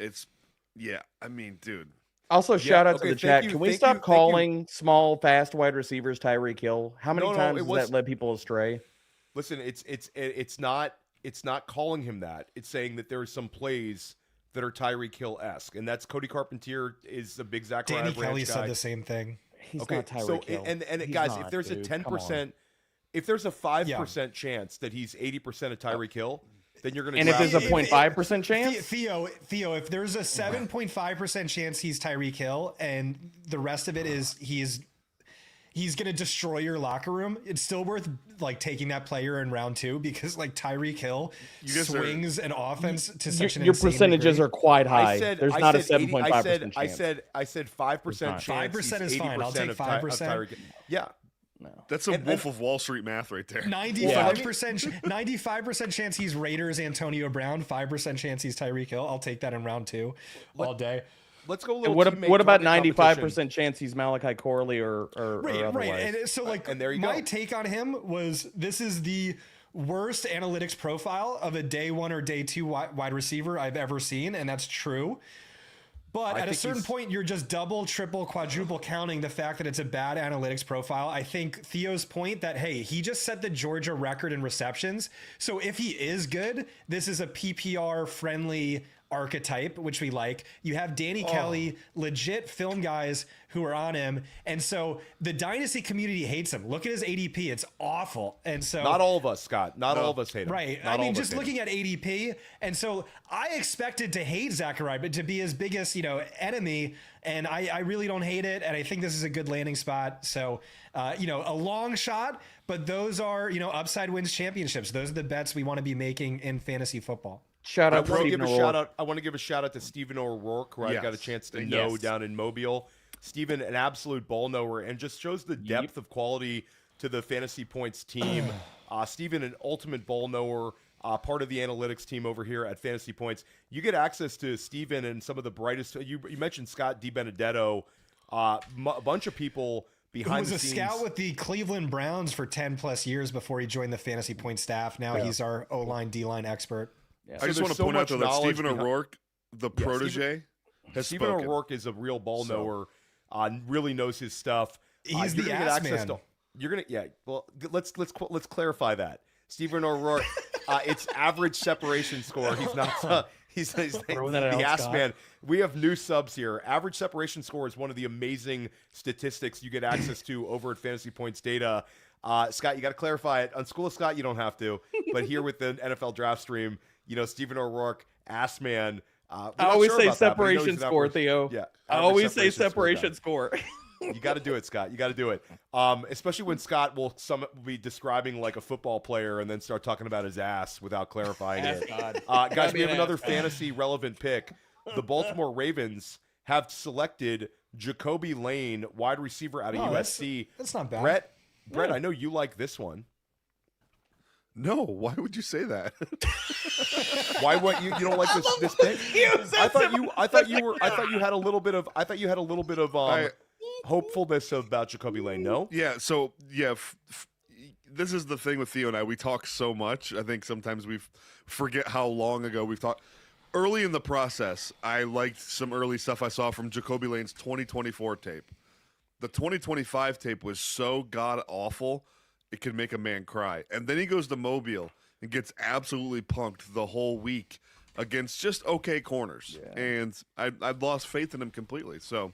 [SPEAKER 4] I mean, dude.
[SPEAKER 6] Also, shout out to the
[SPEAKER 2] thank
[SPEAKER 6] chat.
[SPEAKER 2] you,
[SPEAKER 6] Can we
[SPEAKER 2] thank
[SPEAKER 6] stop
[SPEAKER 2] you, thank
[SPEAKER 6] calling small, fast wide receivers Tyreek Hill? How many
[SPEAKER 2] No,
[SPEAKER 6] times
[SPEAKER 2] it
[SPEAKER 6] has
[SPEAKER 2] was-
[SPEAKER 6] that led people astray?
[SPEAKER 2] Listen, it's not calling him that. It's saying that there are some plays that are Tyreek Hill-esque, and that's Cody Carpentier is a big Zachariah
[SPEAKER 3] Danny
[SPEAKER 2] Branch
[SPEAKER 3] Kelly
[SPEAKER 2] guy.
[SPEAKER 3] said the same thing.
[SPEAKER 6] He's
[SPEAKER 2] Okay,
[SPEAKER 6] not Tyreek
[SPEAKER 2] so
[SPEAKER 6] Hill.
[SPEAKER 2] and
[SPEAKER 6] He's
[SPEAKER 2] guys,
[SPEAKER 6] not,
[SPEAKER 2] if there's
[SPEAKER 6] dude.
[SPEAKER 2] a
[SPEAKER 6] Come on.
[SPEAKER 2] 10%, if there's a 5% chance that he's 80% of Tyreek Hill, then you're going to.
[SPEAKER 6] And if there's a 0.5% chance,
[SPEAKER 3] Theo, if there's a 7.5% chance he's Tyreek Hill, and the rest of it is he's going to destroy your locker room, it's still worth like taking that player in round 2 because like Tyreek Hill swings an offense to such an
[SPEAKER 6] your
[SPEAKER 3] insane
[SPEAKER 6] percentages
[SPEAKER 3] degree.
[SPEAKER 6] are quite high. There's not a 7.5% chance.
[SPEAKER 2] I said 5% chance.
[SPEAKER 3] 5% is fine. I'll take 5%.
[SPEAKER 2] Yeah.
[SPEAKER 4] That's some Wolf of Wall Street math right there.
[SPEAKER 3] 95% chance he's Raiders Antonio Brown, 5% chance he's Tyreek Hill. I'll take that in round 2 all day.
[SPEAKER 2] Let's go a
[SPEAKER 6] And
[SPEAKER 2] little
[SPEAKER 6] what about
[SPEAKER 2] teammate
[SPEAKER 6] 95% chance he's Malachi Corley or
[SPEAKER 3] Right.
[SPEAKER 6] otherwise?
[SPEAKER 3] And so like
[SPEAKER 2] and there you
[SPEAKER 3] my
[SPEAKER 2] go.
[SPEAKER 3] take on him was this is the worst analytics profile of a day 1 or day 2 wide receiver I've ever seen, and that's true. But at a certain point, you're just double, triple, quadruple counting the fact that it's a bad analytics profile. I think Theo's point that, hey, he just set the Georgia record in receptions. So if he is good, this is a PPR friendly archetype, which we like. You have Danny Kelly, legit film guys who are on him. And so the dynasty community hates him. Look at his ADP. It's awful. And so
[SPEAKER 2] Not all of us, Scott. Not all of us hate him.
[SPEAKER 3] right.
[SPEAKER 2] Not
[SPEAKER 3] I
[SPEAKER 2] all
[SPEAKER 3] mean,
[SPEAKER 2] of us
[SPEAKER 3] just
[SPEAKER 2] hate him.
[SPEAKER 3] looking at ADP. And so I expected to hate Zachariah, but to be his biggest, enemy. And I really don't hate it. And I think this is a good landing spot. So, a long shot, but those are, upside wins championships. Those are the bets we want to be making in fantasy football.
[SPEAKER 6] Shout
[SPEAKER 2] I
[SPEAKER 6] out to
[SPEAKER 2] want to
[SPEAKER 6] Stephen
[SPEAKER 2] give a
[SPEAKER 6] O'Rourke.
[SPEAKER 2] shout out. I want to give a shout out to Stephen O'Rourke, who I got a chance to know
[SPEAKER 6] Yes.
[SPEAKER 2] down in Mobile. Stephen, an absolute ball knower, and just shows the depth of quality to the fantasy points team. Stephen, an ultimate ball knower, part of the analytics team over here at Fantasy Points. You get access to Stephen and some of the brightest. You mentioned Scott DiBenedetto, a bunch of people
[SPEAKER 3] Who
[SPEAKER 2] behind
[SPEAKER 3] was
[SPEAKER 2] the
[SPEAKER 3] a
[SPEAKER 2] scenes.
[SPEAKER 3] scout with the Cleveland Browns for 10 plus years before he joined the fantasy point staff. Now he's our O-line, D-line expert.
[SPEAKER 4] I
[SPEAKER 2] So
[SPEAKER 4] just
[SPEAKER 2] there's
[SPEAKER 4] want to
[SPEAKER 2] so
[SPEAKER 4] point out
[SPEAKER 2] much
[SPEAKER 4] though that
[SPEAKER 2] knowledge
[SPEAKER 4] Stephen
[SPEAKER 2] behind-
[SPEAKER 4] O'Rourke, the protege, has
[SPEAKER 2] Stephen
[SPEAKER 4] spoken.
[SPEAKER 2] O'Rourke is a real ball knower. Really knows his stuff.
[SPEAKER 3] He's
[SPEAKER 2] You're
[SPEAKER 3] the
[SPEAKER 2] gonna get
[SPEAKER 3] ass
[SPEAKER 2] access
[SPEAKER 3] man.
[SPEAKER 2] You're gonna Well, let's clarify that. Stephen O'Rourke, it's average separation score. He's not. He's
[SPEAKER 6] Throwing that out,
[SPEAKER 2] the ass
[SPEAKER 6] Scott.
[SPEAKER 2] man. We have new subs here. Average separation score is one of the amazing statistics you get access to over at Fantasy Points Data. Scott, you got to clarify it. On School of Scott, you don't have to. But here with the NFL Draft Stream, Stephen O'Rourke, ass man.
[SPEAKER 6] I always say separation score, Theo.
[SPEAKER 2] Yeah,
[SPEAKER 6] I
[SPEAKER 2] average
[SPEAKER 6] always say
[SPEAKER 2] score
[SPEAKER 6] separation
[SPEAKER 2] guy.
[SPEAKER 6] score.
[SPEAKER 2] You got to do it, Scott. You got to do it. Especially when Scott will be describing like a football player and then start talking about his ass without clarifying it. Guys, we have another fantasy relevant pick. The Baltimore Ravens have selected Jacoby Lane, wide receiver out of USC.
[SPEAKER 3] That's not bad.
[SPEAKER 2] Brett, I know you like this one.
[SPEAKER 4] No, why would you say that?
[SPEAKER 2] Why? What? You don't like this pick? I thought you had a little bit of hopefulness about Jacoby Lane. No.
[SPEAKER 4] Yeah. So yeah, this is the thing with Theo and I. We talk so much. I think sometimes we forget how long ago we've talked. Early in the process, I liked some early stuff I saw from Jacoby Lane's 2024 tape. The 2025 tape was so god awful, it could make a man cry. And then he goes to Mobile and gets absolutely punked the whole week against just okay corners. Yeah. And I'd lost faith in him completely. So,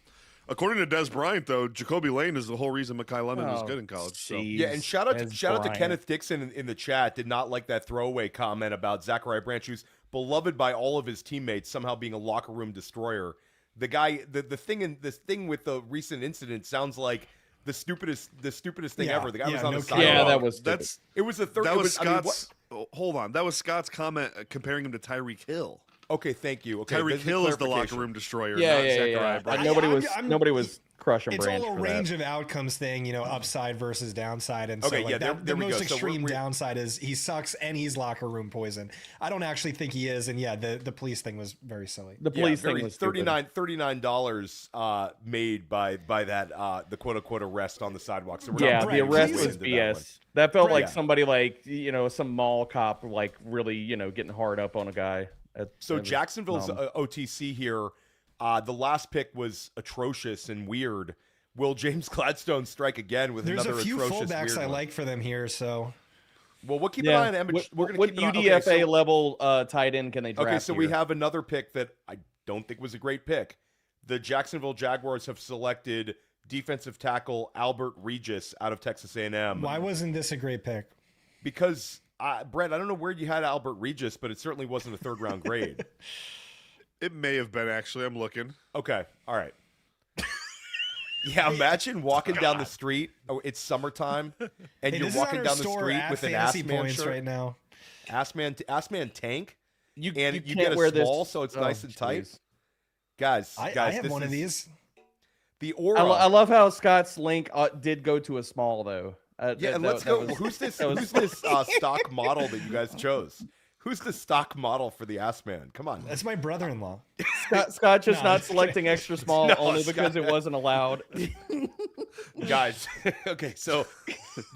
[SPEAKER 4] according to Des Bryant, though, Jacoby Lane is the whole reason Mekhi Lemon was good in college. So.
[SPEAKER 2] Yeah, and shout out to Kenneth Dixon in the chat. Did not like that throwaway comment about Zachariah Branch, who's beloved by all of his teammates, somehow being a locker room destroyer. The guy, the thing with the recent incident sounds like the stupidest thing ever. The guy was on the side.
[SPEAKER 6] Yeah, that was stupid.
[SPEAKER 2] It was the third.
[SPEAKER 4] That was Scott's. Hold on, that was Scott's comment comparing him to Tyreek Hill.
[SPEAKER 2] Okay, thank you. Okay,
[SPEAKER 4] Tyreek Hill is the locker room destroyer.
[SPEAKER 6] Yeah,
[SPEAKER 4] not
[SPEAKER 6] yeah,
[SPEAKER 4] Zachariah
[SPEAKER 6] yeah.
[SPEAKER 4] Branch.
[SPEAKER 6] Nobody was crushing
[SPEAKER 3] it's
[SPEAKER 6] Branch.
[SPEAKER 3] It's all a
[SPEAKER 6] for
[SPEAKER 3] range
[SPEAKER 6] that.
[SPEAKER 3] of outcomes thing, upside versus downside. And
[SPEAKER 2] okay,
[SPEAKER 3] so
[SPEAKER 2] yeah,
[SPEAKER 3] the
[SPEAKER 2] we
[SPEAKER 3] most
[SPEAKER 2] go.
[SPEAKER 3] extreme
[SPEAKER 2] we're,
[SPEAKER 3] downside is he sucks and he's locker room poison. I don't actually think he is. And yeah, the police thing was very silly.
[SPEAKER 6] The police thing was
[SPEAKER 2] $39 made by that the quote unquote arrest on the sidewalk. So
[SPEAKER 6] yeah, the arrest was BS. That felt like
[SPEAKER 3] yeah.
[SPEAKER 6] somebody some mall cop really getting hard up on a guy.
[SPEAKER 2] So Jacksonville's OTC here. The last pick was atrocious and weird. Will James Gladstone strike again with
[SPEAKER 3] There's
[SPEAKER 2] another atrocious
[SPEAKER 3] a few fullbacks I
[SPEAKER 2] one?
[SPEAKER 3] like for them here. So,
[SPEAKER 2] well, we'll keep an eye on them. We're going to keep
[SPEAKER 6] what
[SPEAKER 2] an eye.
[SPEAKER 6] UDFA level tight end can they draft?
[SPEAKER 2] Okay, so
[SPEAKER 6] here?
[SPEAKER 2] we have another pick that I don't think was a great pick. The Jacksonville Jaguars have selected defensive tackle Albert Regis out of Texas A&M.
[SPEAKER 3] why wasn't this a great pick?
[SPEAKER 2] Because Brett, I don't know where you had Albert Regis, but it certainly wasn't a third round grade.
[SPEAKER 4] It may have been, actually. I'm looking.
[SPEAKER 2] Okay. All right. Yeah, imagine walking down the street. Oh, it's summertime, and you're walking down the street with an Ass Man
[SPEAKER 3] points
[SPEAKER 2] shirt.
[SPEAKER 3] right now.
[SPEAKER 2] Ass Man tank.
[SPEAKER 6] You
[SPEAKER 2] get
[SPEAKER 6] can't
[SPEAKER 2] a
[SPEAKER 6] wear
[SPEAKER 2] small,
[SPEAKER 6] this.
[SPEAKER 2] so it's nice and tight. Guys,
[SPEAKER 3] I have
[SPEAKER 2] this
[SPEAKER 3] one of
[SPEAKER 2] is
[SPEAKER 3] these.
[SPEAKER 2] The aura.
[SPEAKER 6] I love how Scott's link did go to a small though.
[SPEAKER 2] Let's go. Who's this stock model that you guys chose? Who's the stock model for the Ass Man? Come on.
[SPEAKER 3] That's my brother-in-law.
[SPEAKER 6] Scott just not selecting extra small
[SPEAKER 2] No,
[SPEAKER 6] only because
[SPEAKER 2] Scott.
[SPEAKER 6] it wasn't allowed.
[SPEAKER 2] Guys, okay, so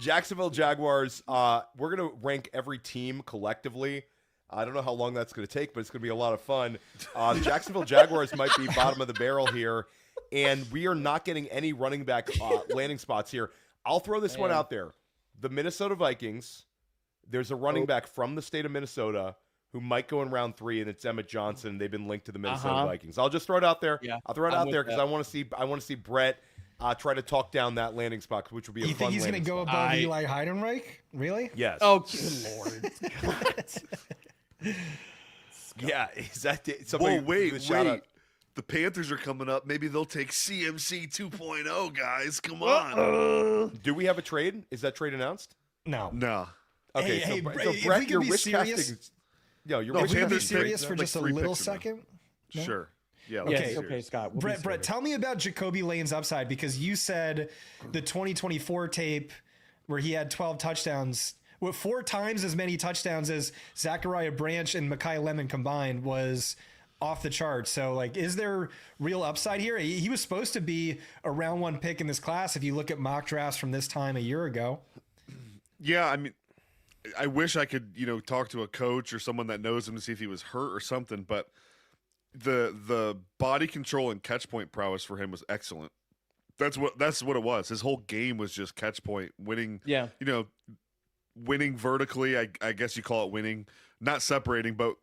[SPEAKER 2] Jacksonville Jaguars, we're going to rank every team collectively. I don't know how long that's going to take, but it's going to be a lot of fun. The Jacksonville Jaguars might be bottom of the barrel here, and we are not getting any running back landing spots here. I'll throw this one out there. The Minnesota Vikings, there's a running back from the state of Minnesota who might go in round 3, and it's Emmett Johnson. They've been linked to the Minnesota Vikings. I'll just throw it out there.
[SPEAKER 6] Yeah,
[SPEAKER 2] I'll throw it out there because I want to see Brett try to talk down that landing spot, which would be a
[SPEAKER 3] You
[SPEAKER 2] fun
[SPEAKER 3] think he's going to go above Eli Heidenreich? Really?
[SPEAKER 2] Yes.
[SPEAKER 6] Oh, good Lord.
[SPEAKER 2] Yeah. Is that somebody?
[SPEAKER 4] Whoa, wait.
[SPEAKER 2] Out?
[SPEAKER 4] The Panthers are coming up. Maybe they'll take CMC 2.0, guys. Come on.
[SPEAKER 2] Do we have a trade? Is that trade announced?
[SPEAKER 3] No.
[SPEAKER 4] No.
[SPEAKER 2] Okay,
[SPEAKER 3] Hey,
[SPEAKER 2] so,
[SPEAKER 3] hey,
[SPEAKER 2] so
[SPEAKER 3] if
[SPEAKER 2] Brett,
[SPEAKER 3] we could
[SPEAKER 2] you're
[SPEAKER 3] be
[SPEAKER 2] wish
[SPEAKER 3] serious-
[SPEAKER 2] casting. No, you're
[SPEAKER 4] No,
[SPEAKER 2] wish
[SPEAKER 3] Can we be
[SPEAKER 4] Panthers
[SPEAKER 2] casting.
[SPEAKER 3] serious
[SPEAKER 4] pick,
[SPEAKER 3] for
[SPEAKER 4] like,
[SPEAKER 3] just a
[SPEAKER 4] 3
[SPEAKER 3] little
[SPEAKER 4] picks from them.
[SPEAKER 3] second? No?
[SPEAKER 4] Sure. Yeah.
[SPEAKER 6] Yes,
[SPEAKER 4] let's
[SPEAKER 6] okay, Scott. We'll be
[SPEAKER 3] Brett,
[SPEAKER 6] serious.
[SPEAKER 3] tell me about Jacoby Lane's upside, because you said the 2024 tape where he had 12 touchdowns, 4 times as many touchdowns as Zachariah Branch and Mekhi Lemon combined, was off the charts. So, is there real upside here? He was supposed to be a round 1 pick in this class if you look at mock drafts from this time a year ago.
[SPEAKER 4] Yeah, I mean, I wish I could, talk to a coach or someone that knows him to see if he was hurt or something, but the body control and catch point prowess for him was excellent. That's what it was. His whole game was just catch point, winning.
[SPEAKER 6] Yeah.
[SPEAKER 4] Winning vertically, I guess you call it winning, not separating, but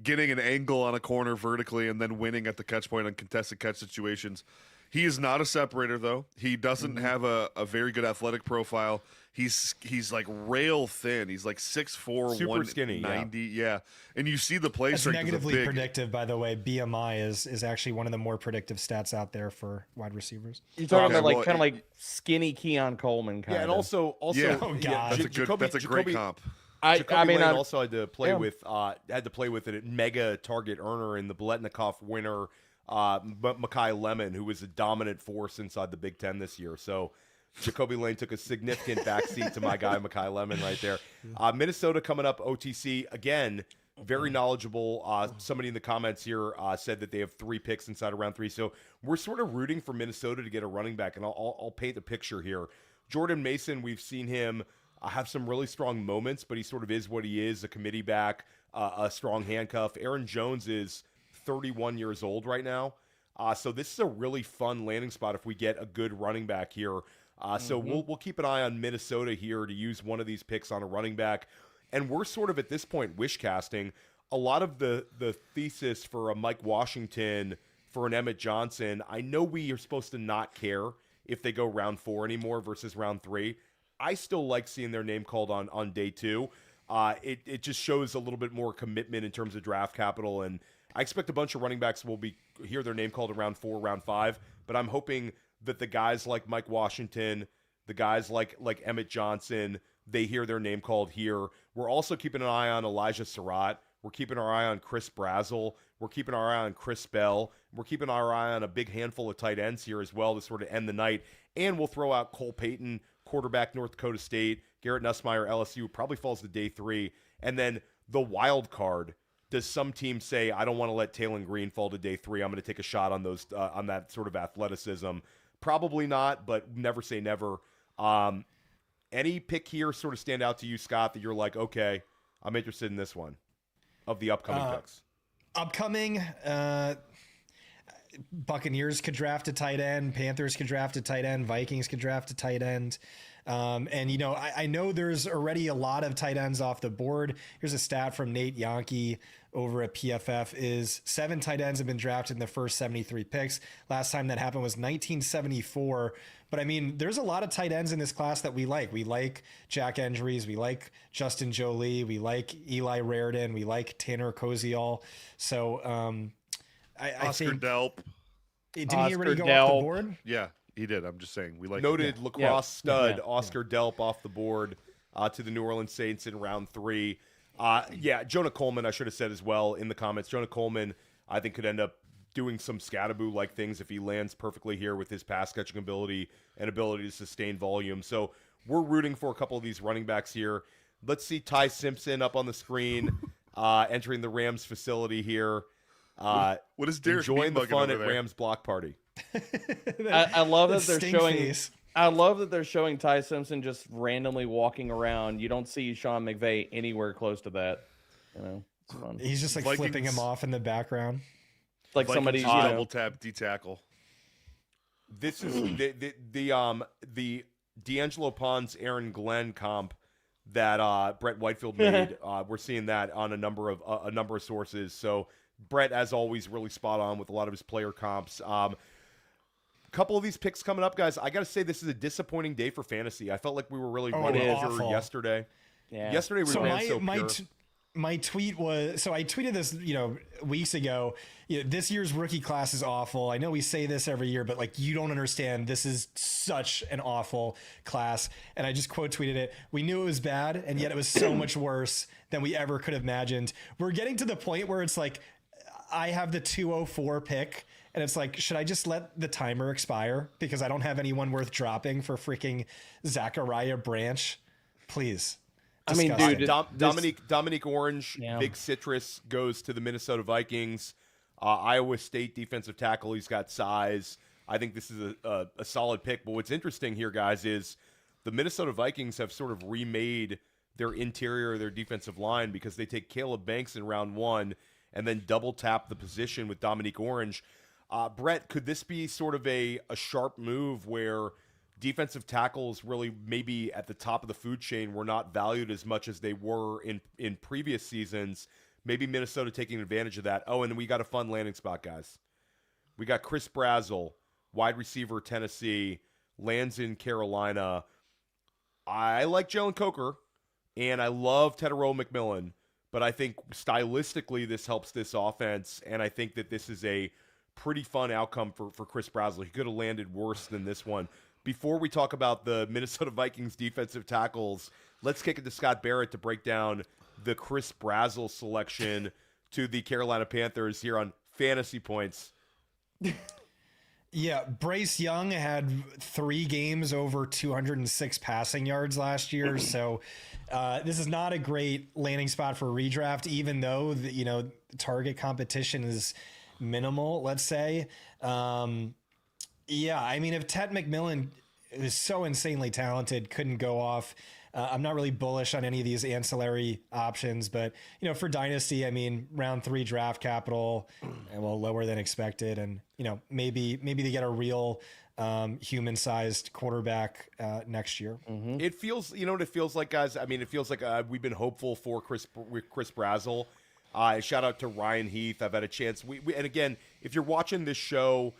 [SPEAKER 4] getting an angle on a corner vertically and then winning at the catch point on contested catch situations. He is not a separator, though. He doesn't have a very good athletic profile. He's like rail thin. He's like 6'4",
[SPEAKER 2] Super
[SPEAKER 4] 190.
[SPEAKER 2] skinny,
[SPEAKER 4] Yeah. And you see the play
[SPEAKER 3] That's
[SPEAKER 4] strength is a
[SPEAKER 3] negatively
[SPEAKER 4] big.
[SPEAKER 3] predictive, by the way. BMI is actually one of the more predictive stats out there for wide receivers.
[SPEAKER 6] You're talking
[SPEAKER 4] Okay,
[SPEAKER 6] about
[SPEAKER 4] well,
[SPEAKER 6] kind of like skinny Keon Coleman kind
[SPEAKER 2] Yeah, and also,
[SPEAKER 4] Yeah.
[SPEAKER 3] Oh, God.
[SPEAKER 4] That's a good. That's a great comp.
[SPEAKER 2] Jacoby Lane
[SPEAKER 6] I'm
[SPEAKER 2] also had to play with a mega target earner in the Biletnikoff winner, Mekhi Lemon, who was a dominant force inside the Big Ten this year. So Jacoby Lane took a significant backseat to my guy, Mekhi Lemon, right there. Minnesota coming up, OTC. Again, very knowledgeable. Somebody in the comments here said that they have 3 picks inside of round 3. So we're sort of rooting for Minnesota to get a running back, and I'll paint the picture here. Jordan Mason, we've seen him have some really strong moments, but he sort of is what he is, a committee back, a strong handcuff. Aaron Jones is 31 years old right now. So this is a really fun landing spot if we get a good running back here. So we'll keep an eye on Minnesota here to use one of these picks on a running back. And we're sort of at this point wish casting. A lot of the thesis for a Mike Washington, for an Emmett Johnson, I know we are supposed to not care if they go round 4 anymore versus round 3. I still like seeing their name called on day 2. It just shows a little bit more commitment in terms of draft capital, and I expect a bunch of running backs will hear their name called around 4, round 5, but I'm hoping that the guys like Mike Washington, the guys like Emmett Johnson, they hear their name called here. We're also keeping an eye on Elijah Surratt. We're keeping our eye on Chris Brazzell. We're keeping our eye on Chris Bell. We're keeping our eye on a big handful of tight ends here as well to sort of end the night. And we'll throw out Cole Payton, quarterback, North Dakota State. Garrett Nussmeier, LSU, probably falls to day 3. And then the wild card. Does some team say, I don't want to let Taylon Green fall to day 3. I'm going to take a shot on those on that sort of athleticism. Probably not, but never say never. Any pick here sort of stand out to you, Scott, that you're like, okay, I'm interested in this one of the upcoming picks?
[SPEAKER 3] Upcoming, Buccaneers could draft a tight end. Panthers could draft a tight end. Vikings could draft a tight end. And, you know, I know there's already a lot of tight ends off the board. Here's a stat from Nate Yonke over at PFF is 7 tight ends have been drafted in the first 73 picks. Last time that happened was 1974. But I mean, there's a lot of tight ends in this class that we like. We like Jack Endries. We like Justin Jolie. We like Eli Raridan. We like Tanner Koziol. So I think
[SPEAKER 4] Delp.
[SPEAKER 3] Didn't he already go off the board?
[SPEAKER 4] Yeah, he did. I'm just saying we like
[SPEAKER 2] noted lacrosse stud
[SPEAKER 6] Yeah.
[SPEAKER 2] Oscar Delp off the board to the New Orleans Saints in round 3. Jonah Coleman, I should have said as well in the comments. Jonah Coleman, I think, could end up doing some Scatterboo-like things if he lands perfectly here with his pass-catching ability and ability to sustain volume. So we're rooting for a couple of these running backs here. Let's see Ty Simpson up on the screen entering the Rams facility here.
[SPEAKER 4] What is Derek
[SPEAKER 2] enjoying the
[SPEAKER 4] Meatbugging
[SPEAKER 2] fun
[SPEAKER 4] over
[SPEAKER 2] at
[SPEAKER 4] there?
[SPEAKER 2] Rams block party?
[SPEAKER 6] I love that they're
[SPEAKER 3] stink
[SPEAKER 6] showing.
[SPEAKER 3] face.
[SPEAKER 6] I love that they're showing Ty Simpson just randomly walking around. You don't see Sean McVay anywhere close to that. You know, it's fun.
[SPEAKER 3] He's just like
[SPEAKER 4] Vikings-
[SPEAKER 3] flipping him off in the background.
[SPEAKER 6] It's like somebody,
[SPEAKER 4] Vikings
[SPEAKER 6] you
[SPEAKER 4] double
[SPEAKER 6] know,
[SPEAKER 4] tap D tackle.
[SPEAKER 2] This is the D'Angelo Pons Aaron Glenn comp that Brett Whitefield made. We're seeing that on a number of sources. So Brett, as always, really spot on with a lot of his player comps. Couple of these picks coming up, guys. I got to say this is a disappointing day for fantasy. I felt like we were really running
[SPEAKER 6] it is.
[SPEAKER 2] pure
[SPEAKER 3] Awful.
[SPEAKER 2] yesterday.
[SPEAKER 6] yeah.
[SPEAKER 2] Yesterday we
[SPEAKER 3] So
[SPEAKER 2] ran so
[SPEAKER 3] my
[SPEAKER 2] pure.
[SPEAKER 3] my tweet was, so I tweeted this, weeks ago. This year's rookie class is awful. I know we say this every year, but like, you don't understand. This is such an awful class. And I just quote tweeted it. We knew it was bad, and yet it was so much worse than we ever could have imagined. We're getting to the point where it's like, I have the 204 pick, and it's like, should I just let the timer expire because I don't have anyone worth dropping for freaking Zachariah Branch? Please.
[SPEAKER 6] I mean,
[SPEAKER 3] Disgusting.
[SPEAKER 6] dude,
[SPEAKER 2] Dominique Orange,
[SPEAKER 6] Yeah.
[SPEAKER 2] Big Citrus goes to the Minnesota Vikings. Iowa State defensive tackle. He's got size. I think this is a solid pick. But what's interesting here, guys, is the Minnesota Vikings have sort of remade their interior, their defensive line, because they take Caleb Banks in round 1 and then double tap the position with Dominique Orange. Brett, could this be sort of a sharp move where defensive tackles really maybe at the top of the food chain were not valued as much as they were in previous seasons? Maybe Minnesota taking advantage of that. Oh, and we got a fun landing spot, guys. We got Chris Brazzell, wide receiver, Tennessee, lands in Carolina. I like Jalen Coker, and I love Tedero McMillan, but I think stylistically this helps this offense, and I think that this is a pretty fun outcome for Chris Brazzell. He could have landed worse than this one. Before we talk about the Minnesota Vikings defensive tackles, let's kick it to Scott Barrett to break down the Chris Brazzell selection to the Carolina Panthers here on Fantasy Points.
[SPEAKER 3] Yeah, Bryce Young had 3 games over 206 passing yards last year, so this is not a great landing spot for a redraft, even though the target competition is minimal. Let's say, yeah. I mean, if Ted McMillan is so insanely talented, couldn't go off. I'm not really bullish on any of these ancillary options, but for Dynasty, I mean, round 3 draft capital, and lower than expected, and maybe they get a real human-sized quarterback next year.
[SPEAKER 6] Mm-hmm.
[SPEAKER 2] It feels, what it feels like, guys. I mean, it feels like we've been hopeful for Chris Brazzell. Shout out to Ryan Heath. I've had a chance. And again, if you're watching this show,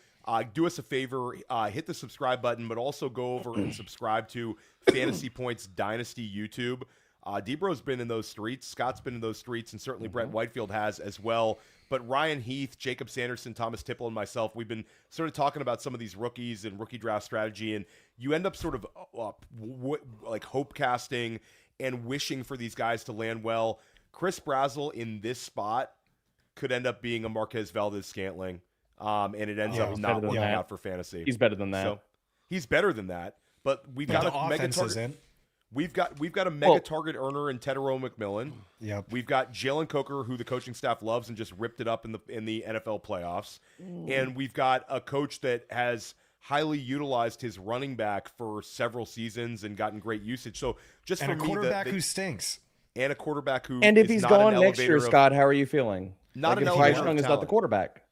[SPEAKER 2] do us a favor, hit the subscribe button, but also go over and subscribe to Fantasy Points Dynasty YouTube. Debro's been in those streets, Scott's been in those streets, and certainly Brett Whitefield has as well. But Ryan Heath, Jacob Sanderson, Thomas Tipple, and myself, we've been sort of talking about some of these rookies and rookie draft strategy, and you end up sort of like hope casting and wishing for these guys to land well. Chris Brazzell in this spot could end up being a Marquez Valdez-Scantling. And it ends up not working out for fantasy.
[SPEAKER 6] He's better than that.
[SPEAKER 2] So, he's better than that. But we've got a mega target. We've got a mega target earner in Tedero McMillan.
[SPEAKER 3] Yep.
[SPEAKER 2] We've got Jalen Coker, who the coaching staff loves and just ripped it up in the NFL playoffs. And we've got a coach that has highly utilized his running back for several seasons and gotten great usage. So just
[SPEAKER 3] and
[SPEAKER 2] for
[SPEAKER 3] a quarterback who stinks.
[SPEAKER 2] And a quarterback who
[SPEAKER 6] and if
[SPEAKER 2] is
[SPEAKER 6] he's
[SPEAKER 2] not
[SPEAKER 6] gone
[SPEAKER 2] an
[SPEAKER 6] next year,
[SPEAKER 2] elevator
[SPEAKER 6] Scott, how are you feeling?
[SPEAKER 2] Not an
[SPEAKER 6] if
[SPEAKER 2] elevator
[SPEAKER 6] Bryce
[SPEAKER 2] of
[SPEAKER 6] Young is not the
[SPEAKER 2] talent.
[SPEAKER 6] quarterback.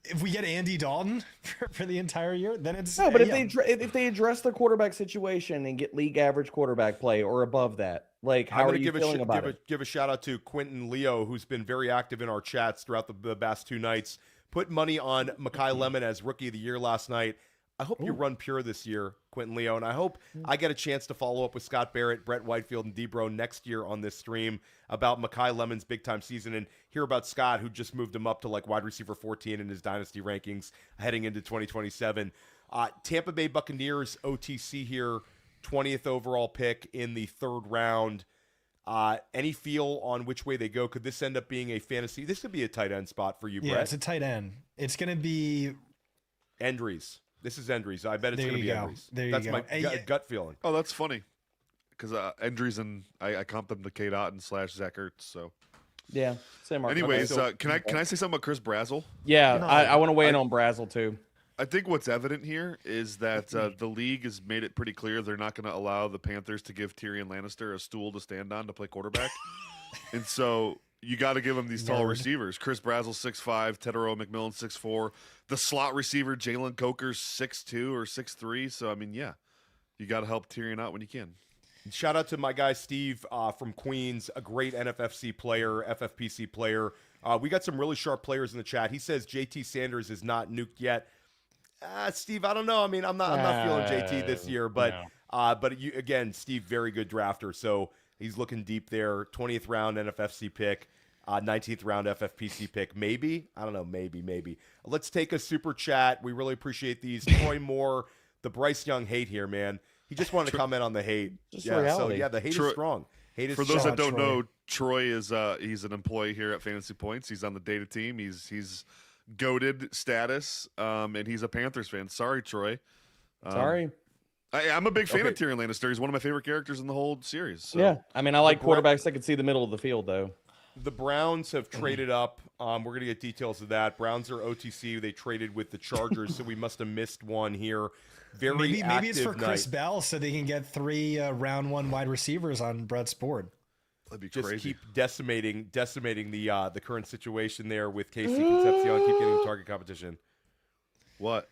[SPEAKER 3] If we get Andy Dalton for the entire year, then it's
[SPEAKER 6] No, but if they address the quarterback situation and get league average quarterback play or above that, like how are you feeling about it?
[SPEAKER 2] Give a shout out to Quentin Leo, who's been very active in our chats throughout the past 2 nights. Put money on Mekhi Lemon as Rookie of the Year last night. I hope you run pure this year, Quentin Leo, and I hope I get a chance to follow up with Scott Barrett, Brett Whitefield, and Debro next year on this stream about Mekhi Lemon's big-time season and hear about Scott, who just moved him up to like wide receiver 14 in his dynasty rankings heading into 2027. Tampa Bay Buccaneers OTC here, 20th overall pick in the 3rd round. Any feel on which way they go? Could this end up being a fantasy? This could be a tight end spot for you, Brett.
[SPEAKER 3] Yeah, it's a tight end. It's going to be
[SPEAKER 2] Endries. This is Endries. I bet it's
[SPEAKER 3] There
[SPEAKER 2] going to
[SPEAKER 3] you
[SPEAKER 2] be
[SPEAKER 3] go.
[SPEAKER 2] Endries.
[SPEAKER 3] There you
[SPEAKER 2] That's
[SPEAKER 3] go.
[SPEAKER 2] my gut feeling.
[SPEAKER 4] Oh, that's funny. Because Endries and I comp them to Kate Otten / Zach Ertz. So,
[SPEAKER 6] Yeah, same.
[SPEAKER 4] anyways, can I say something about Chris Brazzell?
[SPEAKER 6] Yeah, I want to weigh in on Brazzell too.
[SPEAKER 4] I think what's evident here is that the league has made it pretty clear they're not going to allow the Panthers to give Tyrion Lannister a stool to stand on to play quarterback. And so you got to give him these tall receivers. Chris Brazzell 6'5", Tedero McMillan 6'4". The slot receiver Jalen Coker's 6'2" or 6'3". So I mean, yeah, you got to help Tyrion out when you can.
[SPEAKER 2] Shout out to my guy Steve from Queens, a great NFFC player, FFPC player. We got some really sharp players in the chat. He says JT Sanders is not nuked yet. Steve, I don't know. I mean, I'm not feeling JT this year, but you, again, Steve, very good drafter. So he's looking deep there. 20th round NFFC pick, 19th round FFPC pick. Maybe, I don't know. Maybe. Let's take a super chat. We really appreciate these. Troy Moore, the Bryce Young hate here, man. He just wanted to comment on the hate. The hate is strong. Hate is
[SPEAKER 4] For those
[SPEAKER 2] strong.
[SPEAKER 4] that don't know, Troy is he's an employee here at Fantasy Points. He's on the data team. He's goated status, and he's a Panthers fan. Sorry, Troy.
[SPEAKER 6] Sorry.
[SPEAKER 4] I'm a big fan of Tyrion Lannister. He's one of my favorite characters in the whole series. So.
[SPEAKER 6] Yeah, I mean, I like quarterbacks that can see the middle of the field, though.
[SPEAKER 2] The Browns have traded up. We're going to get details of that. Browns are OTC. They traded with the Chargers, so we must have missed one here. Maybe
[SPEAKER 3] it's for Chris Bell, so they can get 3 round 1 wide receivers on Brett's board.
[SPEAKER 4] That'd be
[SPEAKER 2] Just
[SPEAKER 4] crazy.
[SPEAKER 2] keep decimating the current situation there with Casey Concepcion. Keep getting target competition.
[SPEAKER 4] What?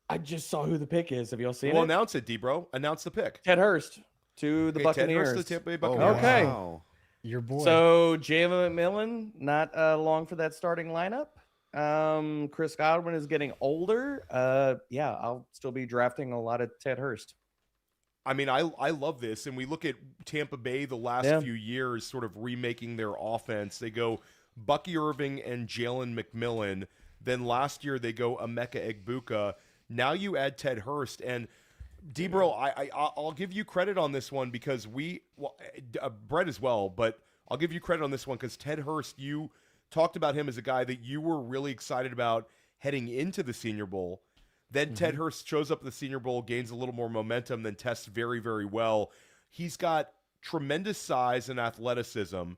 [SPEAKER 6] I just saw who the pick is. Have y'all seen
[SPEAKER 2] Well,
[SPEAKER 6] it?
[SPEAKER 2] announce it, Debro. Announce the pick.
[SPEAKER 6] Ted Hurst to the Buccaneers.
[SPEAKER 2] Ted Hurst, the Tampa Bay Buccaneers.
[SPEAKER 6] Okay.
[SPEAKER 4] Wow.
[SPEAKER 3] Your boy.
[SPEAKER 6] So Jalen McMillan not long for that starting lineup. Chris Godwin is getting older. I'll still be drafting a lot of Ted Hurst.
[SPEAKER 2] I mean, I love this. And we look at Tampa Bay the last few years sort of remaking their offense. They go Bucky Irving and Jalen McMillan. Then last year they go Emeka Egbuka. Now you add Ted Hurst. And Debro, I'll give you credit on this one because Brett as well, but I'll give you credit on this one because Ted Hurst, you talked about him as a guy that you were really excited about heading into the Senior Bowl. Then Ted Hurst shows up at the Senior Bowl, gains a little more momentum, then tests very, very well. He's got tremendous size and athleticism.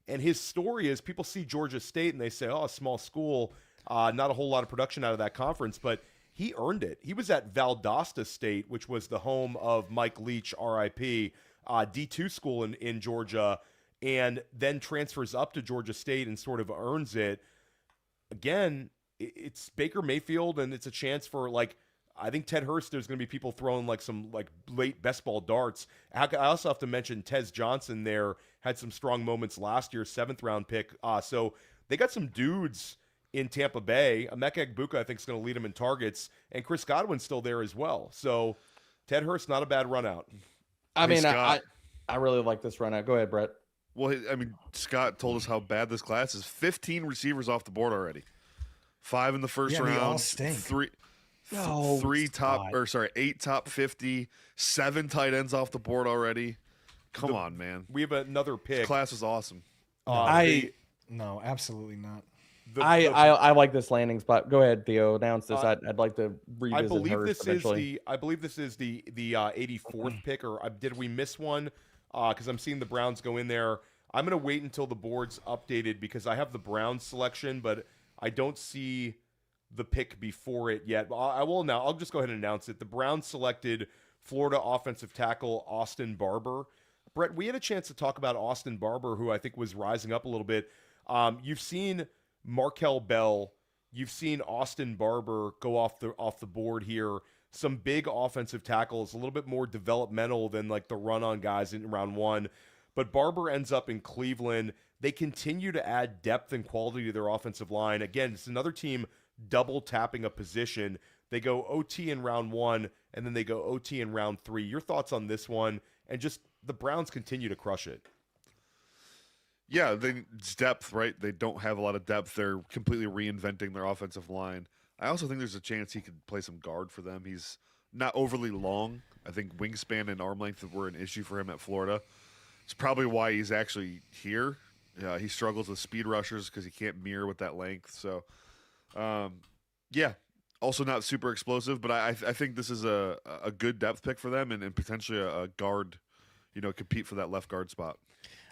[SPEAKER 2] And his story is people see Georgia State and they say, oh, a small school, not a whole lot of production out of that conference. But he earned it. He was at Valdosta State, which was the home of Mike Leach, RIP, D2 school in Georgia, and then transfers up to Georgia State and sort of earns it. Again, it's Baker Mayfield, and it's a chance for, like, I think Ted Hurst, there's going to be people throwing like some like late best ball darts. I also have to mention Tez Johnson there had some strong moments last year, 7th round pick. So they got some dudes in Tampa Bay. Emeka Egbuka, I think, is going to lead them in targets, and Chris Godwin's still there as well. So Ted Hurst, not a bad run out.
[SPEAKER 6] I mean,
[SPEAKER 4] Scott.
[SPEAKER 6] I really like this run out. Go ahead, Brett.
[SPEAKER 4] Well, I mean, Scott told us how bad this class is. 15 receivers off the board already. 5 in the first
[SPEAKER 3] Yeah, they all
[SPEAKER 4] round.
[SPEAKER 3] stink.
[SPEAKER 4] 8 top 50, 7 tight ends off the board already. Come on, man.
[SPEAKER 2] We have another pick.
[SPEAKER 4] This class is awesome.
[SPEAKER 3] No, absolutely not.
[SPEAKER 6] I like this landing spot. Go ahead, Theo. Announce this. I'd like to revisit Hurst eventually.
[SPEAKER 2] I believe this is the 84th pick, or did we miss one? Because I'm seeing the Browns go in there. I'm going to wait until the board's updated because I have the Browns selection, but I don't see the pick before it yet. I will now. I'll just go ahead and announce it. The Browns selected Florida offensive tackle Austin Barber. Brett, we had a chance to talk about Austin Barber, who I think was rising up a little bit. You've seen Markel Bell. You've seen Austin Barber go off the board here. Some big offensive tackles, a little bit more developmental than like the run-on guys in round 1. But Barber ends up in Cleveland. They continue to add depth and quality to their offensive line. Again, it's another team double tapping a position. They go OT in round 1, and then they go OT in round 3. Your thoughts on this one? And just the Browns continue to crush it.
[SPEAKER 4] Yeah, it's depth, right? They don't have a lot of depth. They're completely reinventing their offensive line. I also think there's a chance he could play some guard for them. He's not overly long. I think wingspan and arm length were an issue for him at Florida. It's probably why he's actually here. He struggles with speed rushers because he can't mirror with that length. So, yeah, also not super explosive, but I think this is a good depth pick for them and potentially a guard, compete for that left guard spot.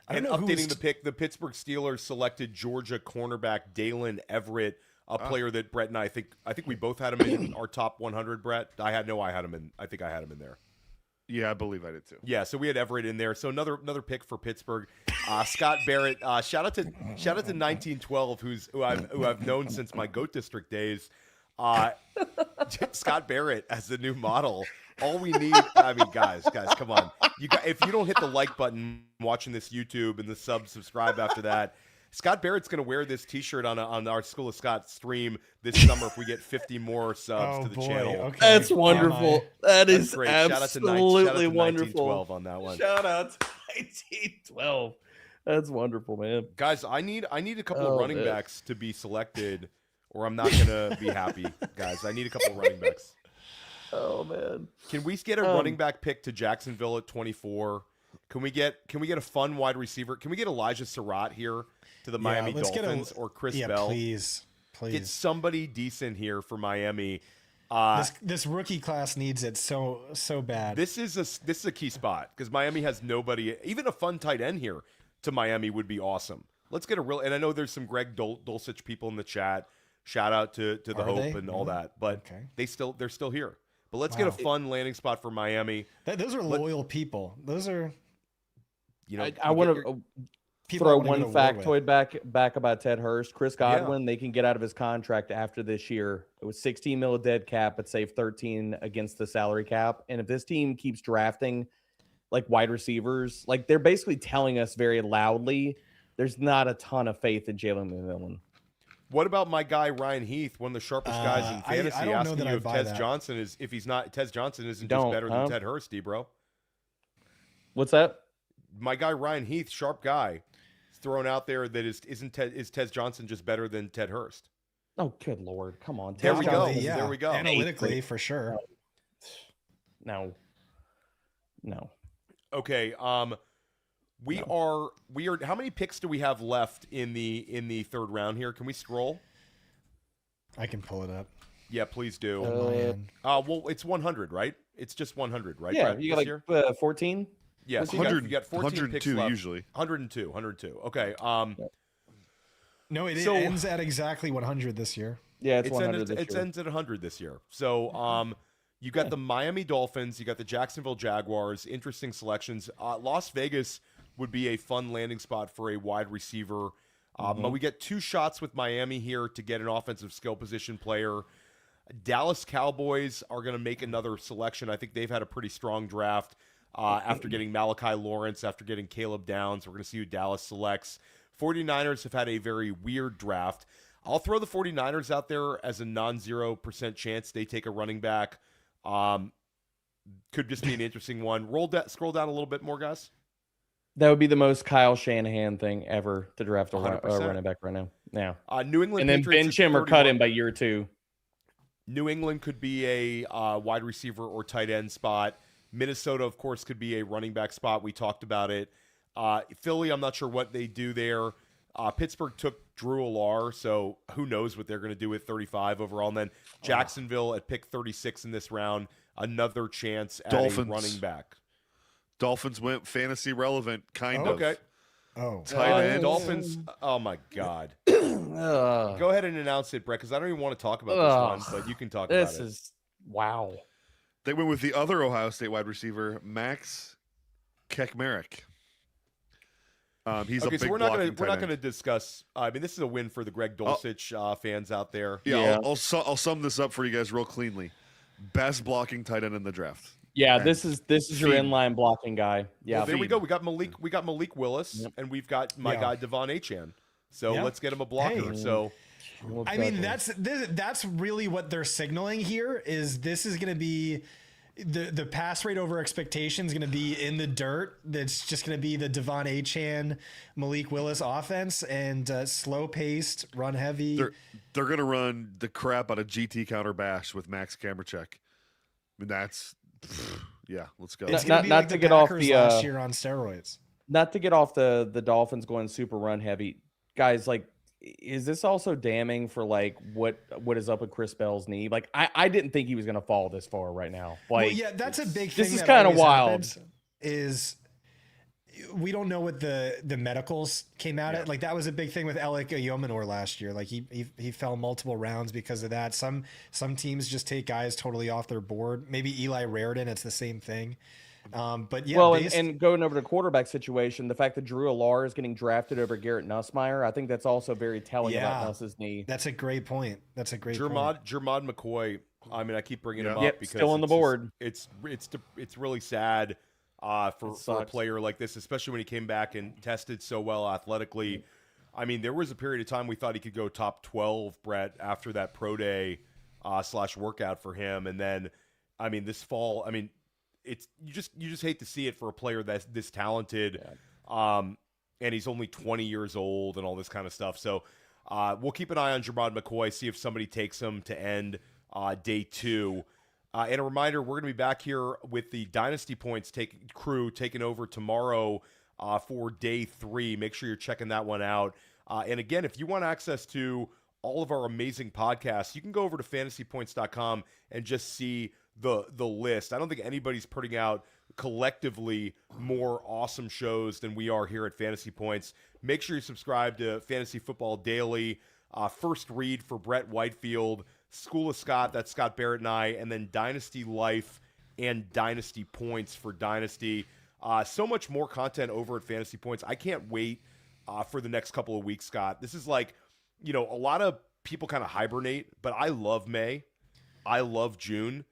[SPEAKER 2] And updating the pick, the Pittsburgh Steelers selected Georgia cornerback Dalen Everett, a player that Brett and I think we both had him in our top 100. Brett, I had him in. I think I had him in there.
[SPEAKER 4] Yeah, I believe I did too.
[SPEAKER 2] Yeah, so we had Everett in there. So another pick for Pittsburgh. Scott Barrett. Shout out to 1912, who I've known since my Goat District days. Scott Barrett as the new model. All we need, I mean, guys, come on. If you don't hit the like button watching this YouTube and the subscribe after that, Scott Barrett's going to wear this T-shirt on our School of Scott stream this summer if we get 50 more subs to the channel.
[SPEAKER 3] Okay.
[SPEAKER 6] That's wonderful. That is
[SPEAKER 2] great.
[SPEAKER 6] absolutely wonderful.
[SPEAKER 2] 1912 on that one.
[SPEAKER 6] Shout out to 1912. That's wonderful, man.
[SPEAKER 2] Guys, I need a couple of running backs to be selected, or I'm not going to be happy. Guys, I need a couple of running backs.
[SPEAKER 6] Oh man!
[SPEAKER 2] Can we get a running back pick to Jacksonville at 24? Can we get a fun wide receiver? Can we get Elijah Surratt here to the Miami Dolphins or Chris Bell?
[SPEAKER 3] Please.
[SPEAKER 2] Get somebody decent here for Miami.
[SPEAKER 3] This rookie class needs it so bad.
[SPEAKER 2] This is a key spot because Miami has nobody. Even a fun tight end here to Miami would be awesome. Let's get a real. And I know there's some Greg Dulcich people in the chat. Shout out to the Hope and all that, but they're still here. But let's get a fun landing spot for Miami.
[SPEAKER 3] Those are loyal people. Those are,
[SPEAKER 6] I want to throw one factoid back about Ted Hurst. Chris Godwin, they can get out of his contract after this year. It was 16 mil dead cap, but save 13 against the salary cap. And if this team keeps drafting like wide receivers, like they're basically telling us very loudly, there's not a ton of faith in Jalen McMillan.
[SPEAKER 2] What about my guy Ryan Heath, one of the sharpest guys in fantasy,
[SPEAKER 3] I don't know
[SPEAKER 2] asking
[SPEAKER 3] that
[SPEAKER 2] you if
[SPEAKER 3] Tez
[SPEAKER 2] Johnson isn't just better than Ted Hurst, bro?
[SPEAKER 6] What's that?
[SPEAKER 2] My guy Ryan Heath, sharp guy, is thrown out there that is Tez Johnson just better than Ted Hurst?
[SPEAKER 6] Oh, good Lord. Come on.
[SPEAKER 2] There we go.
[SPEAKER 3] Yeah.
[SPEAKER 2] There we go.
[SPEAKER 3] Analytically, for sure.
[SPEAKER 6] No.
[SPEAKER 2] Okay. We are. How many picks do we have left in the third round here? Can we scroll?
[SPEAKER 3] I can pull it up.
[SPEAKER 2] Yeah, please do.
[SPEAKER 3] Man.
[SPEAKER 2] Well, it's 100, right? It's just 100, right?
[SPEAKER 6] Yeah,
[SPEAKER 2] Brett,
[SPEAKER 6] you
[SPEAKER 2] this
[SPEAKER 6] got
[SPEAKER 2] year?
[SPEAKER 6] like 14.
[SPEAKER 2] Yes, you got 14 picks
[SPEAKER 4] 102
[SPEAKER 2] left.
[SPEAKER 4] usually.
[SPEAKER 2] 102. Okay.
[SPEAKER 3] No, it
[SPEAKER 2] So-
[SPEAKER 3] ends at exactly 100 this year.
[SPEAKER 6] Yeah, it's
[SPEAKER 2] It
[SPEAKER 6] 100 this year.
[SPEAKER 2] ends at 100 this year. So, you got the Miami Dolphins, you got the Jacksonville Jaguars. Interesting selections. Las Vegas would be a fun landing spot for a wide receiver. But we get 2 shots with Miami here to get an offensive skill position player. Dallas Cowboys are going to make another selection. I think they've had a pretty strong draft after getting Malachi Lawrence, after getting Caleb Downs. We're going to see who Dallas selects. 49ers have had a very weird draft. I'll throw the 49ers out there as a non-0% chance they take a running back. Could just be an interesting one. Scroll down a little bit more, guys.
[SPEAKER 6] That would be the most Kyle Shanahan thing ever to draft a
[SPEAKER 2] 100%.
[SPEAKER 6] running back right now. Yeah.
[SPEAKER 2] New England
[SPEAKER 6] And then
[SPEAKER 2] Patriots
[SPEAKER 6] bench
[SPEAKER 2] at
[SPEAKER 6] him or cut
[SPEAKER 2] 31.
[SPEAKER 6] him by year 2.
[SPEAKER 2] New England could be a wide receiver or tight end spot. Minnesota, of course, could be a running back spot. We talked about it. Philly, I'm not sure what they do there. Pittsburgh took Drew Allar, so who knows what they're going to do with 35 overall. And then Jacksonville at pick 36 in this round, another chance at
[SPEAKER 4] Dolphins.
[SPEAKER 2] a running back.
[SPEAKER 4] Dolphins went fantasy relevant, kind of.
[SPEAKER 2] Okay.
[SPEAKER 3] Oh,
[SPEAKER 4] Tight end.
[SPEAKER 2] Dolphins. Oh, my God.
[SPEAKER 6] Ugh.
[SPEAKER 2] Go ahead and announce it, Brett, because I don't even want to talk about this one, but you can talk about
[SPEAKER 6] This
[SPEAKER 2] it.
[SPEAKER 6] is wow.
[SPEAKER 4] They went with the other Ohio State wide receiver, Max Kekmarek. He's a
[SPEAKER 2] Okay,
[SPEAKER 4] big
[SPEAKER 2] so we're not
[SPEAKER 4] blocking
[SPEAKER 2] going
[SPEAKER 4] tight end.
[SPEAKER 2] to discuss. I mean, this is a win for the Greg Dulcich fans out there.
[SPEAKER 4] Yeah,
[SPEAKER 6] Yeah.
[SPEAKER 4] I'll sum this up for you guys real cleanly. Best blocking tight end in the draft.
[SPEAKER 6] Yeah,
[SPEAKER 4] And
[SPEAKER 6] this is your
[SPEAKER 4] feed.
[SPEAKER 6] inline blocking guy. Yeah.
[SPEAKER 2] Well, there we
[SPEAKER 4] feed.
[SPEAKER 2] go. We got Malik Willis,
[SPEAKER 6] Yep.
[SPEAKER 2] and we've got my
[SPEAKER 3] Yeah.
[SPEAKER 2] guy Devon Achane. So
[SPEAKER 3] Yeah.
[SPEAKER 2] let's get him a blocker.
[SPEAKER 3] Hey.
[SPEAKER 2] So
[SPEAKER 3] I mean, that's really what they're signaling here. Is this is going to be the pass rate over expectation is going to be in the dirt. That's just going to be the Devon Achane, Malik Willis offense, and slow paced, run heavy.
[SPEAKER 4] They're gonna run the crap out of GT counter bash with Max Kamerchek. I mean, that's yeah. Let's go.
[SPEAKER 3] It's
[SPEAKER 6] Not-
[SPEAKER 3] going to be
[SPEAKER 6] not
[SPEAKER 3] like
[SPEAKER 6] to
[SPEAKER 3] the
[SPEAKER 6] get off
[SPEAKER 3] Packers
[SPEAKER 6] the,
[SPEAKER 3] last year on steroids.
[SPEAKER 6] Not to get off the Dolphins going super run heavy, guys. Like, is this also damning for like what is up with Chris Bell's knee? Like, I didn't think he was going to fall this far right now. Like,
[SPEAKER 3] Well, yeah, that's a big thing.
[SPEAKER 6] this is
[SPEAKER 3] that
[SPEAKER 6] kinda
[SPEAKER 3] always
[SPEAKER 6] wild.
[SPEAKER 3] happens, Is we don't know what the medicals came out at. Like that was a big thing with Alec Yomenor last year. Like he fell multiple rounds because of that. Some teams just take guys totally off their board. Maybe Eli Raridan, it's the same thing. But yeah,
[SPEAKER 6] well, and going over the quarterback situation, the fact that Drew Allar is getting drafted over Garrett Nussmeier, I think that's also very telling about Nuss's knee.
[SPEAKER 3] that's a great point. That's a great point.
[SPEAKER 2] Jermod McCoy. I mean, I keep bringing him up
[SPEAKER 6] Yep,
[SPEAKER 2] because
[SPEAKER 6] still on the
[SPEAKER 2] it's just-
[SPEAKER 6] board.
[SPEAKER 2] It's really sad for a
[SPEAKER 6] sucks.
[SPEAKER 2] player like this, especially when he came back and tested so well athletically. I mean, there was a period of time we thought he could go top 12, Brett, after that pro day / workout for him, and then, I mean, this fall, I mean, it's you just hate to see it for a player that's this talented, and he's only 20 years old and all this kind of stuff. So we'll keep an eye on Jermod McCoy, see if somebody takes him to end day 2. And a reminder, we're going to be back here with the Dynasty Points crew taking over tomorrow for day 3. Make sure you're checking that one out. And again, if you want access to all of our amazing podcasts, you can go over to fantasypoints.com and just see the list. I don't think anybody's putting out collectively more awesome shows than we are here at Fantasy Points. Make sure you subscribe to Fantasy Football Daily, First Read for Brett Whitefield, School of Scott, that's Scott Barrett and I, and then Dynasty Life and Dynasty Points for Dynasty. So much more content over at Fantasy Points. I can't wait for the next couple of weeks, Scott. This is like, a lot of people kind of hibernate, but I love May. I love June.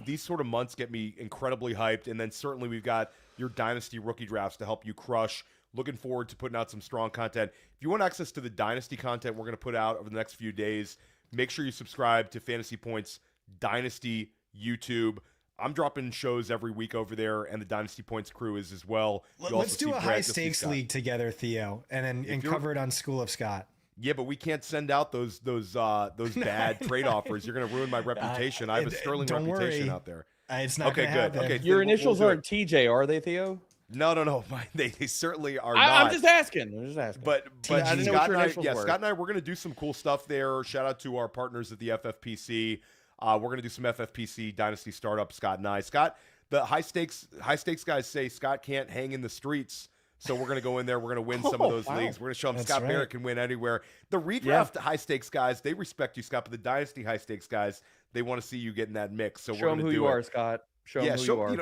[SPEAKER 2] These sort of months get me incredibly hyped, and then certainly we've got your Dynasty rookie drafts to help you crush. Looking forward to putting out some strong content. If you want access to the Dynasty content we're going to put out over the next few days, make sure you subscribe to Fantasy Points Dynasty YouTube. I'm dropping shows every week over there, and the Dynasty Points crew is as well.
[SPEAKER 3] Let's do a high stakes league together, Theo, and cover it on School of Scott.
[SPEAKER 2] Yeah, but we can't send out those bad trade offers. You're going to ruin my reputation. I have a sterling
[SPEAKER 3] don't
[SPEAKER 2] reputation
[SPEAKER 3] worry.
[SPEAKER 2] out there.
[SPEAKER 3] It's not
[SPEAKER 2] Okay,
[SPEAKER 3] gonna
[SPEAKER 2] good.
[SPEAKER 3] happen.
[SPEAKER 2] Okay,
[SPEAKER 6] Your
[SPEAKER 2] we'll
[SPEAKER 6] initials
[SPEAKER 2] do it.
[SPEAKER 6] aren't TJ, are they, Theo?
[SPEAKER 2] No. They certainly are
[SPEAKER 6] I'm
[SPEAKER 2] not.
[SPEAKER 6] just asking.
[SPEAKER 2] But
[SPEAKER 6] I didn't know what
[SPEAKER 2] Scott
[SPEAKER 6] your
[SPEAKER 2] and I,
[SPEAKER 6] initials were.
[SPEAKER 2] Scott and I, we're going to do some cool stuff there. Shout out to our partners at the FFPC. We're going to do some FFPC Dynasty startup. Scott and I. Scott, the high stakes guys say Scott can't hang in the streets, so we're going to go in there. We're going to win some of those leagues. We're going to show them
[SPEAKER 3] That's
[SPEAKER 2] Scott
[SPEAKER 3] right.
[SPEAKER 2] Barrett can win anywhere. The redraft high stakes guys, they respect you, Scott, but the Dynasty high stakes guys, they want to see you get in that mix. So
[SPEAKER 6] Show
[SPEAKER 2] we're
[SPEAKER 6] them
[SPEAKER 2] going to
[SPEAKER 6] who
[SPEAKER 2] do
[SPEAKER 6] you
[SPEAKER 2] it.
[SPEAKER 6] are, Scott. Show them who you are.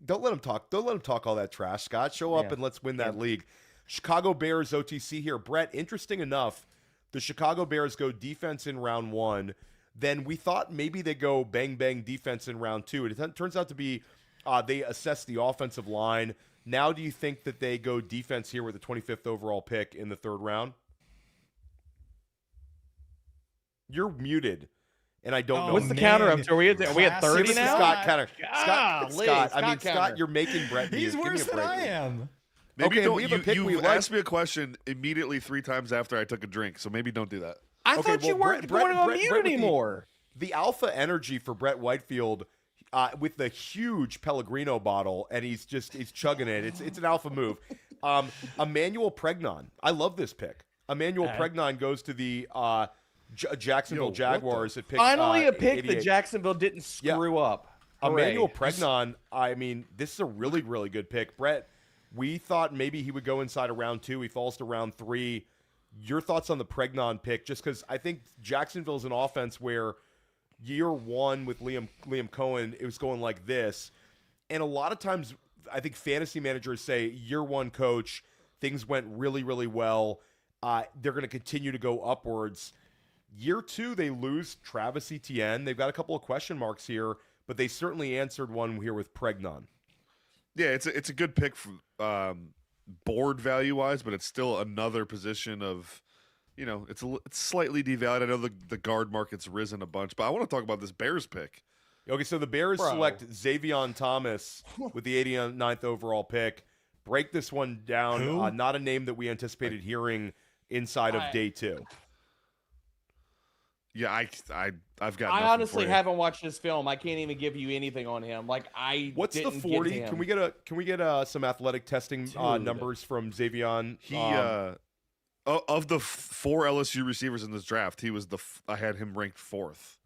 [SPEAKER 2] Don't let them talk. Don't let them talk all that trash, Scott. Show up and let's win that league. Chicago Bears OTC here. Brett, interesting enough, the Chicago Bears go defense in round 1. Then we thought maybe they go bang defense in round 2. It turns out to be they assess the offensive line. Now do you think that they go defense here with the 25th overall pick in the 3rd round? You're muted. And I don't know.
[SPEAKER 6] What's the counter up to? Are we at 30
[SPEAKER 3] Classic
[SPEAKER 6] now?
[SPEAKER 2] Scott counter.
[SPEAKER 6] Golly,
[SPEAKER 2] Scott,
[SPEAKER 6] counter.
[SPEAKER 2] Scott, you're making Brett mute.
[SPEAKER 3] He's
[SPEAKER 2] Give me
[SPEAKER 3] worse
[SPEAKER 2] a
[SPEAKER 3] than
[SPEAKER 2] break.
[SPEAKER 3] I am.
[SPEAKER 4] Maybe
[SPEAKER 2] Okay,
[SPEAKER 4] don't.
[SPEAKER 2] we have a pick
[SPEAKER 4] You
[SPEAKER 2] we like.
[SPEAKER 4] asked me a question immediately 3 times after I took a drink, so maybe don't do that.
[SPEAKER 6] I
[SPEAKER 2] Okay,
[SPEAKER 6] thought you
[SPEAKER 2] well,
[SPEAKER 6] weren't
[SPEAKER 2] Brett-
[SPEAKER 6] going on
[SPEAKER 2] Brett-
[SPEAKER 6] mute
[SPEAKER 2] Brett with the-
[SPEAKER 6] anymore.
[SPEAKER 2] The alpha energy for Brett Whitefield with the huge Pellegrino bottle, and he's chugging it. It's an alpha move. Emmanuel Pregnon. I love this pick. Emmanuel Pregnon goes to the Jacksonville
[SPEAKER 4] what
[SPEAKER 2] Jaguars at pick.
[SPEAKER 6] Finally, a pick
[SPEAKER 2] 88.
[SPEAKER 6] that Jacksonville didn't screw up.
[SPEAKER 2] Emmanuel
[SPEAKER 6] Hooray.
[SPEAKER 2] Pregnon, I mean, this is a really, really good pick. Brett, we thought maybe he would go inside of round 2. He falls to round 3. Your thoughts on the Pregnon pick? Just because I think Jacksonville's an offense where year 1 with Liam Cohen, it was going like this. And a lot of times, I think fantasy managers say, year 1 coach, things went really, really well. They're going to continue to go upwards. Year 2, they lose Travis Etienne. They've got a couple of question marks here, but they certainly answered one here with Pregnon.
[SPEAKER 4] Yeah, it's a good pick for board value wise, but it's still another position of, it's slightly devalued. I know the guard market's risen a bunch, but I want to talk about this Bears pick.
[SPEAKER 2] Okay, so the Bears select Xavion Thomas with the 89th overall pick. Break this one down. Not a name that we anticipated hearing inside of day 2.
[SPEAKER 4] Yeah, I've got.
[SPEAKER 6] I honestly haven't watched this film. I can't even give you anything on him. Like
[SPEAKER 2] What's the 40? Can we get some athletic testing numbers from Xavion?
[SPEAKER 4] He of the 4 LSU receivers in this draft, he was I had him ranked 4th.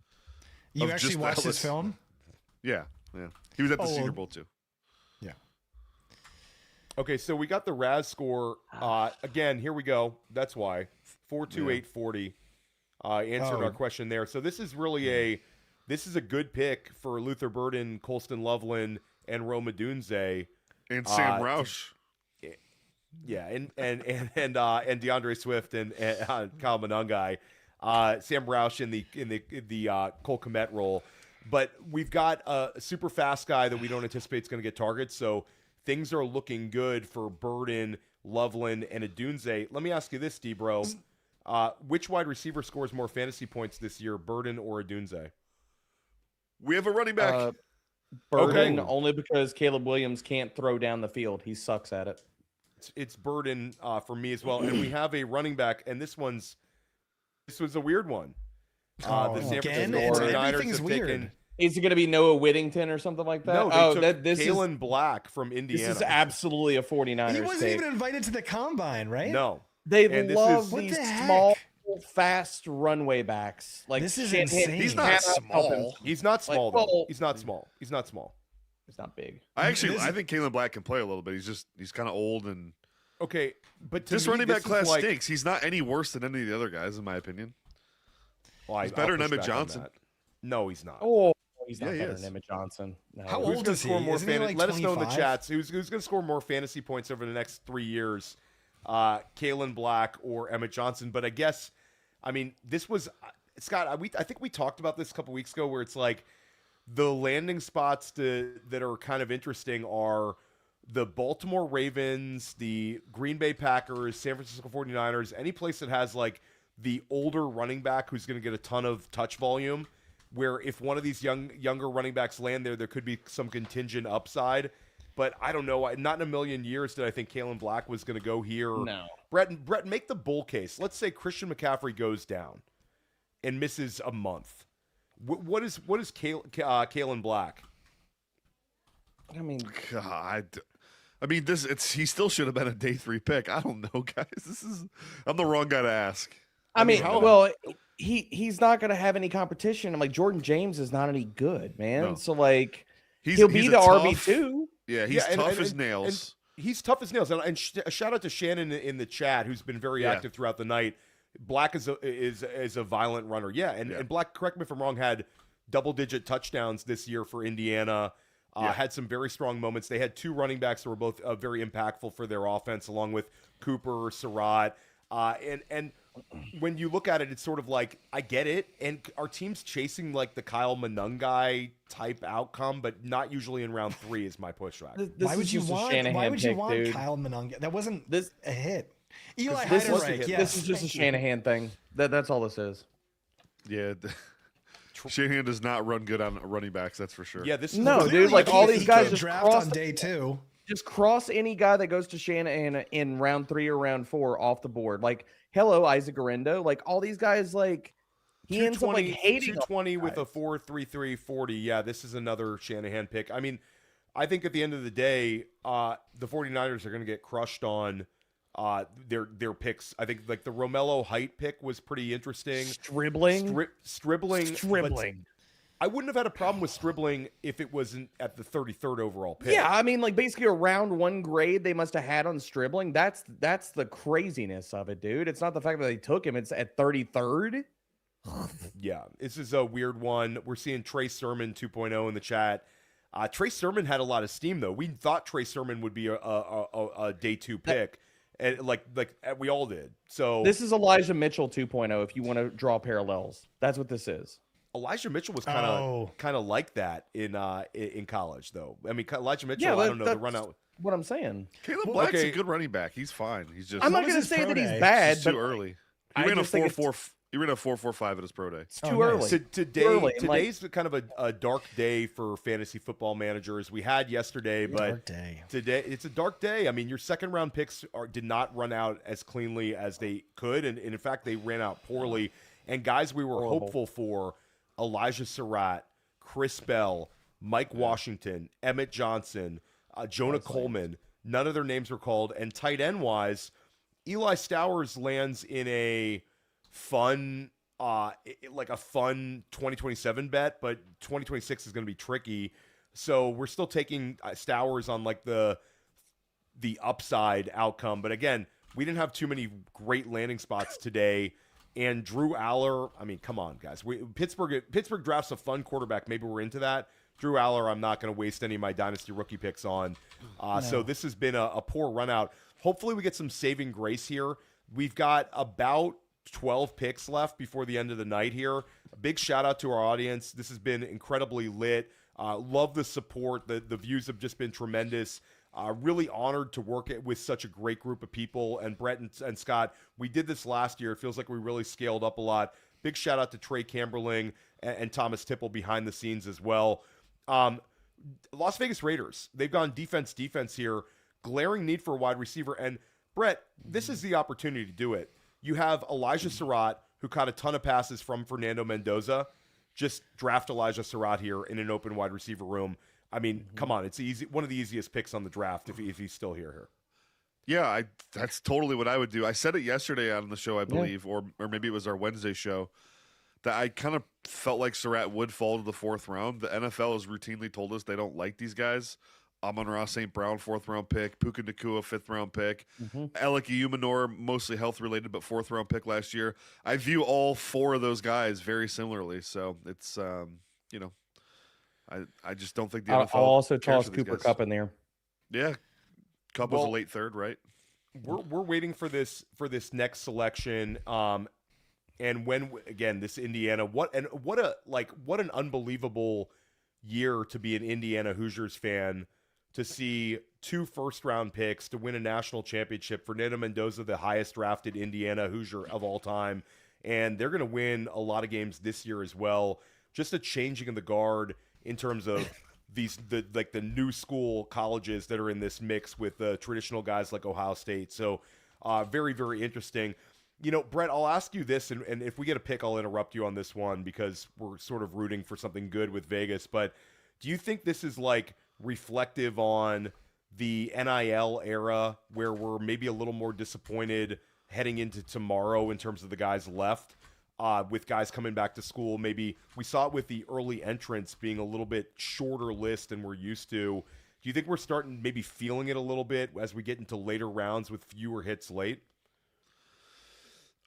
[SPEAKER 3] You actually watched this film?
[SPEAKER 4] Yeah. He was at the Senior Bowl too.
[SPEAKER 3] Yeah.
[SPEAKER 2] Okay, so we got the RAS score. Again, here we go. That's why 42840 answered our question there. So this is really a good pick for Luther Burden, Colston Loveland, and Rome Odunze.
[SPEAKER 4] And Sam Roush.
[SPEAKER 2] Yeah, and DeAndre Swift and Kyle Monangai, Sam Roush in the Cole Kmet role, but we've got a super fast guy that we don't anticipate is going to get targets. So things are looking good for Burden, Loveland, and Odunze. Let me ask you this, D-Bro. Which wide receiver scores more fantasy points this year, Burden or Odunze?
[SPEAKER 4] We have a running back.
[SPEAKER 6] Burden, only because Caleb Williams can't throw down the field. He sucks at it.
[SPEAKER 2] It's Burden for me as well. And we have a running back, and this was a weird one. The San Francisco 49ers
[SPEAKER 3] everything's
[SPEAKER 2] have
[SPEAKER 3] weird.
[SPEAKER 2] taken...
[SPEAKER 6] Is it going to be Noah Whittington or something like that?
[SPEAKER 2] No, they took
[SPEAKER 6] this
[SPEAKER 2] Kalen Black from Indiana.
[SPEAKER 6] This is absolutely a 49ers
[SPEAKER 3] He wasn't
[SPEAKER 6] take.
[SPEAKER 3] even invited to the combine, right?
[SPEAKER 2] No.
[SPEAKER 6] They
[SPEAKER 2] And this
[SPEAKER 6] love
[SPEAKER 2] is-
[SPEAKER 3] What
[SPEAKER 6] these
[SPEAKER 3] the heck?
[SPEAKER 6] small, fast runway backs. Like
[SPEAKER 3] This is
[SPEAKER 6] Shanahan
[SPEAKER 3] insane.
[SPEAKER 4] He's
[SPEAKER 6] cannot
[SPEAKER 4] not
[SPEAKER 6] help him.
[SPEAKER 4] small.
[SPEAKER 2] He's not small, though.
[SPEAKER 6] well-
[SPEAKER 2] He's not small. He's not small.
[SPEAKER 6] He's not big.
[SPEAKER 4] I think Kalen Black can play a little bit. He's kind of old and
[SPEAKER 2] Okay, but to
[SPEAKER 4] this
[SPEAKER 2] me,
[SPEAKER 4] running back
[SPEAKER 2] this is
[SPEAKER 4] class
[SPEAKER 2] like,
[SPEAKER 4] stinks. He's not any worse than any of the other guys, in my opinion.
[SPEAKER 2] Well,
[SPEAKER 4] He's better
[SPEAKER 2] I'll
[SPEAKER 4] than
[SPEAKER 2] push
[SPEAKER 4] Emmett
[SPEAKER 2] back on
[SPEAKER 4] Johnson.
[SPEAKER 2] that. No, he's not.
[SPEAKER 6] Oh, he's not
[SPEAKER 4] Yeah, he
[SPEAKER 6] better
[SPEAKER 4] is.
[SPEAKER 6] than Emmett Johnson. No.
[SPEAKER 3] How
[SPEAKER 2] Who's
[SPEAKER 3] old
[SPEAKER 2] gonna
[SPEAKER 3] is he?
[SPEAKER 2] score more
[SPEAKER 3] Isn't he like
[SPEAKER 2] Let us know in the
[SPEAKER 3] 25?
[SPEAKER 2] chats. Who's going to score more fantasy points over the next 3 years? Kalen Black or Emmett Johnson? But I guess, I mean, this was Scott. I think we talked about this a couple weeks ago, where it's like the landing spots that are kind of interesting are the Baltimore Ravens, the Green Bay Packers, San Francisco 49ers, any place that has like the older running back who's going to get a ton of touch volume, where if one of these younger running backs land there could be some contingent upside. But I don't know. Not in a million years did I think Kalen Black was going to go here.
[SPEAKER 6] No.
[SPEAKER 2] Brett, make the bull case. Let's say Christian McCaffrey goes down and misses a month. What is Kalen Black?
[SPEAKER 6] I mean,
[SPEAKER 4] God, I mean, he still should have been a day 3 pick. I don't know, guys. I'm the wrong guy to ask.
[SPEAKER 6] I mean, well, he's not going to have any competition. I'm like, Jordan James is not any good, man.
[SPEAKER 4] No.
[SPEAKER 6] So like,
[SPEAKER 4] He's
[SPEAKER 6] he'll be the
[SPEAKER 4] tough,
[SPEAKER 6] RB2.
[SPEAKER 4] Yeah, he's tough as nails.
[SPEAKER 2] And he's tough as nails. And shout out to Shannon in the chat, who's been very active throughout the night. Black is a violent runner. Yeah, and Black, correct me if I'm wrong, had double-digit touchdowns this year for Indiana. Had some very strong moments. They had 2 running backs that were both very impactful for their offense, along with Cooper, Surratt. And when you look at it, it's sort of like, I get it. And our team's chasing like the Kyle Monungai type outcome, but not usually in round 3 is my pushback.
[SPEAKER 3] Why would you want
[SPEAKER 6] dude?
[SPEAKER 3] Kyle Monungai? That wasn't a hit. Eli
[SPEAKER 6] This
[SPEAKER 3] Heidenreich,
[SPEAKER 6] is just a Shanahan thing. That's all this is.
[SPEAKER 4] Yeah. Shanahan does not run good on running backs, that's for sure.
[SPEAKER 2] Yeah, this is
[SPEAKER 6] dude. Like all these guys just
[SPEAKER 3] draft
[SPEAKER 6] cross
[SPEAKER 3] on day 2.
[SPEAKER 6] Just cross any guy that goes to Shanahan in round 3 or round 4 off the board. Like, hello, Isaac Garendo. Like all these guys, like he ends up like hating
[SPEAKER 2] 220 with a 4.33 40. Yeah, this is another Shanahan pick. I mean, I think at the end of the day, the 49ers are going to get crushed on their picks. I think like the Romello Height pick was pretty interesting.
[SPEAKER 6] Stribling.
[SPEAKER 2] I wouldn't have had a problem with Stribling if it wasn't at the 33rd overall pick.
[SPEAKER 6] Yeah, I mean, like basically a round 1 grade they must have had on Stribling. That's the craziness of it, dude. It's not the fact that they took him; it's at 33rd.
[SPEAKER 2] Yeah, this is a weird one. We're seeing Trey Sermon 2.0 in the chat. Trey Sermon had a lot of steam though. We thought Trey Sermon would be a day 2 pick. And like we all did. So
[SPEAKER 6] this is Elijah Mitchell 2.0. If you want to draw parallels, that's what this is.
[SPEAKER 2] Elijah Mitchell was kind of like that in college, though. I mean, Elijah Mitchell. I don't know the run out.
[SPEAKER 6] What I'm saying.
[SPEAKER 4] Caleb Black's a good running back. He's fine. He's just.
[SPEAKER 6] I'm not going to say that he's bad.
[SPEAKER 4] Too early. He ran a 4.4. He ran a 4.45 at his pro day.
[SPEAKER 6] It's too early.
[SPEAKER 2] Today's kind of a dark day for fantasy football managers. We had yesterday, but today it's a dark day. I mean, your second round picks did not run out as cleanly as they could, and in fact, they ran out poorly. And guys, we were hopeful for Elijah Surratt, Chris Bell, Mike Washington, Emmett Johnson, Jonah Coleman. None of their names were called. And tight end wise, Eli Stowers lands in a fun 2027 bet, but 2026 is going to be tricky. So we're still taking Stowers on like the upside outcome. But again, we didn't have too many great landing spots today. And Drew Aller, I mean, come on, guys. Pittsburgh drafts a fun quarterback. Maybe we're into that. Drew Aller, I'm not going to waste any of my dynasty rookie picks on. So this has been a poor run out. Hopefully we get some saving grace here. We've got about 12 picks left before the end of the night here. A big shout out to our audience. This has been incredibly lit. Love the support. The views have just been tremendous. Really honored to work with such a great group of people. And Brett and Scott, we did this last year. It feels like we really scaled up a lot. Big shout out to Trey Camberling and Thomas Tipple behind the scenes as well. Las Vegas Raiders, they've gone defense here. Glaring need for a wide receiver. And Brett, this is the opportunity to do it. You have Elijah Surratt, who caught a ton of passes from Fernando Mendoza. Just draft Elijah Surratt here in an open wide receiver room. I mean, come on, it's easy. One of the easiest picks on the draft if he's still here.
[SPEAKER 4] Yeah, that's totally what I would do. I said it yesterday on the show, I believe, or maybe it was our Wednesday show, that I kind of felt like Surratt would fall to the 4th round. The NFL has routinely told us they don't like these guys. Amon-Ra St. Brown, 4th round pick. Puka Nacua, 5th round pick. Alec Eumanor, mostly health related, but 4th round pick last year. I view all 4 of those guys very similarly. So it's, I just don't think the NFL.
[SPEAKER 6] I'll also toss
[SPEAKER 4] Cooper
[SPEAKER 6] Kupp in there.
[SPEAKER 4] Yeah, Kupp was a late 3rd, right?
[SPEAKER 2] We're waiting for this next selection. And when again this Indiana, what an unbelievable year to be an Indiana Hoosiers fan, to see 2 first-round picks to win a national championship. Fernando Mendoza, the highest drafted Indiana Hoosier of all time, and they're going to win a lot of games this year as well. Just a changing of the guard in terms of the new school colleges that are in this mix with the traditional guys like Ohio State. So very, very interesting. You know, Brett, I'll ask you this, and if we get a pick, I'll interrupt you on this one because we're sort of rooting for something good with Vegas. But do you think this is like reflective on the NIL era where we're maybe a little more disappointed heading into tomorrow in terms of the guys left, with guys coming back to school. Maybe we saw it with the early entrants being a little bit shorter list than we're used to. Do you think we're starting maybe feeling it a little bit as we get into later rounds with fewer hits late?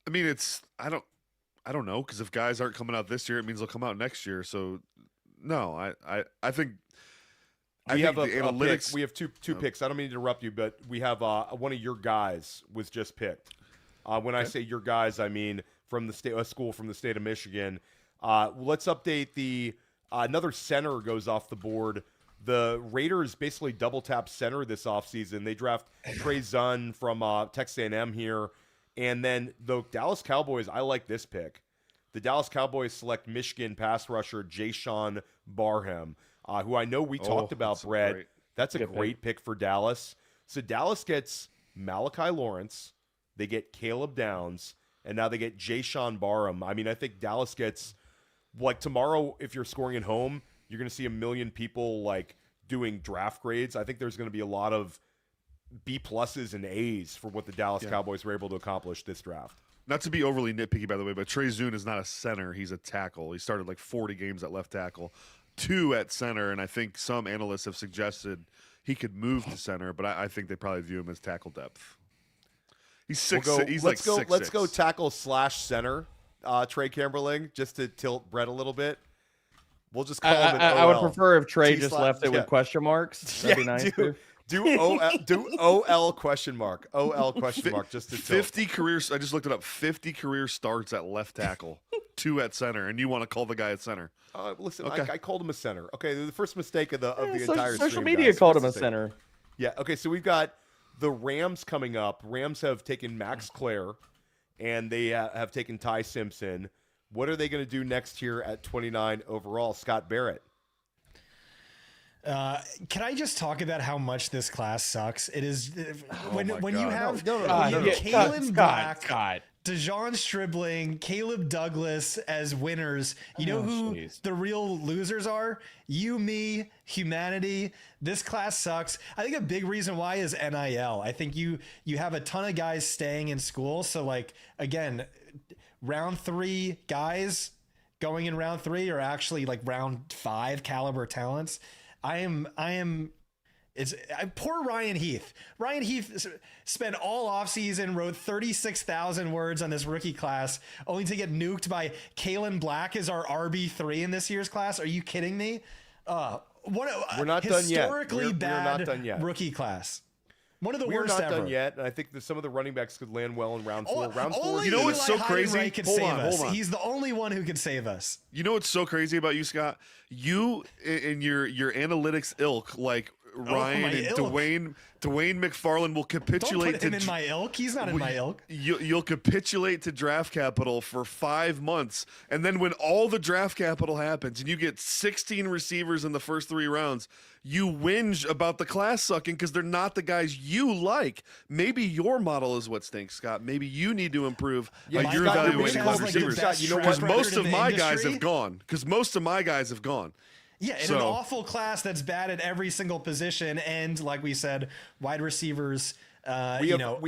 [SPEAKER 4] I mean, I don't know, because if guys aren't coming out this year, it means they'll come out next year. So no, I think
[SPEAKER 2] We have
[SPEAKER 4] the
[SPEAKER 2] a
[SPEAKER 4] analytics.
[SPEAKER 2] pick. We have two picks. I don't mean to interrupt you, but we have one of your guys was just picked. When I say your guys, I mean from the state, a school from the state of Michigan. Let's update the another center goes off the board. The Raiders basically double tap center this offseason. They draft Trey Zunn from Texas A&M here. And then the Dallas Cowboys, I like this pick. The Dallas Cowboys select Michigan pass rusher Dejon Barham, who I know we talked about, Brett. That's a great pick for Dallas. So Dallas gets Malachi Lawrence. They get Caleb Downs. And now they get Dejon Barham. I mean, I think Dallas gets, like tomorrow, if you're scoring at home, you're going to see 1 million people like doing draft grades. I think there's going to be a lot of B pluses and A's for what the Dallas Cowboys were able to accomplish this draft.
[SPEAKER 4] Not to be overly nitpicky, by the way, but Trey Zune is not a center. He's a tackle. He started like 40 games at left tackle, 2 at center, and I think some analysts have suggested he could move to center, but I think they probably view him as tackle depth. He's 6'6".
[SPEAKER 2] Let's go tackle / center, Trey Kimberling, just to tilt Brett a little bit. We'll just call him an OL.
[SPEAKER 6] I would prefer if Trey just left it
[SPEAKER 2] yeah.
[SPEAKER 6] with question marks. That'd be nice.
[SPEAKER 2] Do OL question mark. OL question mark just to tilt.
[SPEAKER 4] 50 careers. I just looked it up. 50 career starts at left tackle, 2 at center, and you want to call the guy at center.
[SPEAKER 2] Listen,
[SPEAKER 4] Okay.
[SPEAKER 2] I called him a center. Okay, the first mistake of the entire
[SPEAKER 6] social
[SPEAKER 2] stream,
[SPEAKER 6] media
[SPEAKER 2] guys.
[SPEAKER 6] called
[SPEAKER 2] First
[SPEAKER 6] him a
[SPEAKER 2] mistake.
[SPEAKER 6] center.
[SPEAKER 2] Yeah, okay, so we've got the Rams coming up. Rams have taken Max Clare, and they have taken Ty Simpson. What are they going to do next year at 29 overall? Scott Barrett.
[SPEAKER 3] Can I just talk about how much this class sucks? It is when you have Kalen Black, Dejon Stribling, Caleb Douglas as winners. You know who the real losers are? You, me, humanity. This class sucks. I think a big reason why is NIL. I think you have a ton of guys staying in school. So like round 3 guys going in round 3 are actually like round 5 caliber talents. Poor Ryan Heath. Ryan Heath spent all offseason, wrote 36,000 words on this rookie class, only to get nuked by Kalen Black as our RB3 in this year's class. Are you kidding me?
[SPEAKER 2] We're not done yet.
[SPEAKER 3] Historically bad
[SPEAKER 2] not done yet.
[SPEAKER 3] rookie class. One of the
[SPEAKER 2] We're
[SPEAKER 3] worst
[SPEAKER 2] not
[SPEAKER 3] ever.
[SPEAKER 2] done yet, and I think that some of the running backs could land well in round 4. Round 4.
[SPEAKER 3] Only
[SPEAKER 4] You know what's so
[SPEAKER 3] Eli
[SPEAKER 4] crazy?
[SPEAKER 3] Heidenreich could
[SPEAKER 4] Hold
[SPEAKER 3] save
[SPEAKER 4] on,
[SPEAKER 3] us.
[SPEAKER 4] hold on.
[SPEAKER 3] He's the only one who could save us.
[SPEAKER 4] You know what's so crazy about you, Scott? You in your analytics ilk, like Ryan
[SPEAKER 3] my
[SPEAKER 4] and
[SPEAKER 3] ilk.
[SPEAKER 4] Dwayne McFarland will
[SPEAKER 3] Don't
[SPEAKER 4] capitulate
[SPEAKER 3] put him in my ilk. He's not in my ilk.
[SPEAKER 4] You'll capitulate to draft capital for 5 months, and then when all the draft capital happens and you get 16 receivers in the first 3 rounds, you whinge about the class sucking because they're not the guys you like. Maybe your model is what stinks, Scott. Maybe you need to improve how you're
[SPEAKER 3] Scott,
[SPEAKER 4] evaluating wide receivers.
[SPEAKER 2] you know what?
[SPEAKER 4] Because most
[SPEAKER 3] record
[SPEAKER 4] of
[SPEAKER 3] in the
[SPEAKER 4] my guys
[SPEAKER 3] industry.
[SPEAKER 4] have gone. Because most of my guys have gone.
[SPEAKER 3] Yeah, in
[SPEAKER 4] So-
[SPEAKER 3] an awful class that's bad at every single position, and like we said, wide receivers.
[SPEAKER 2] We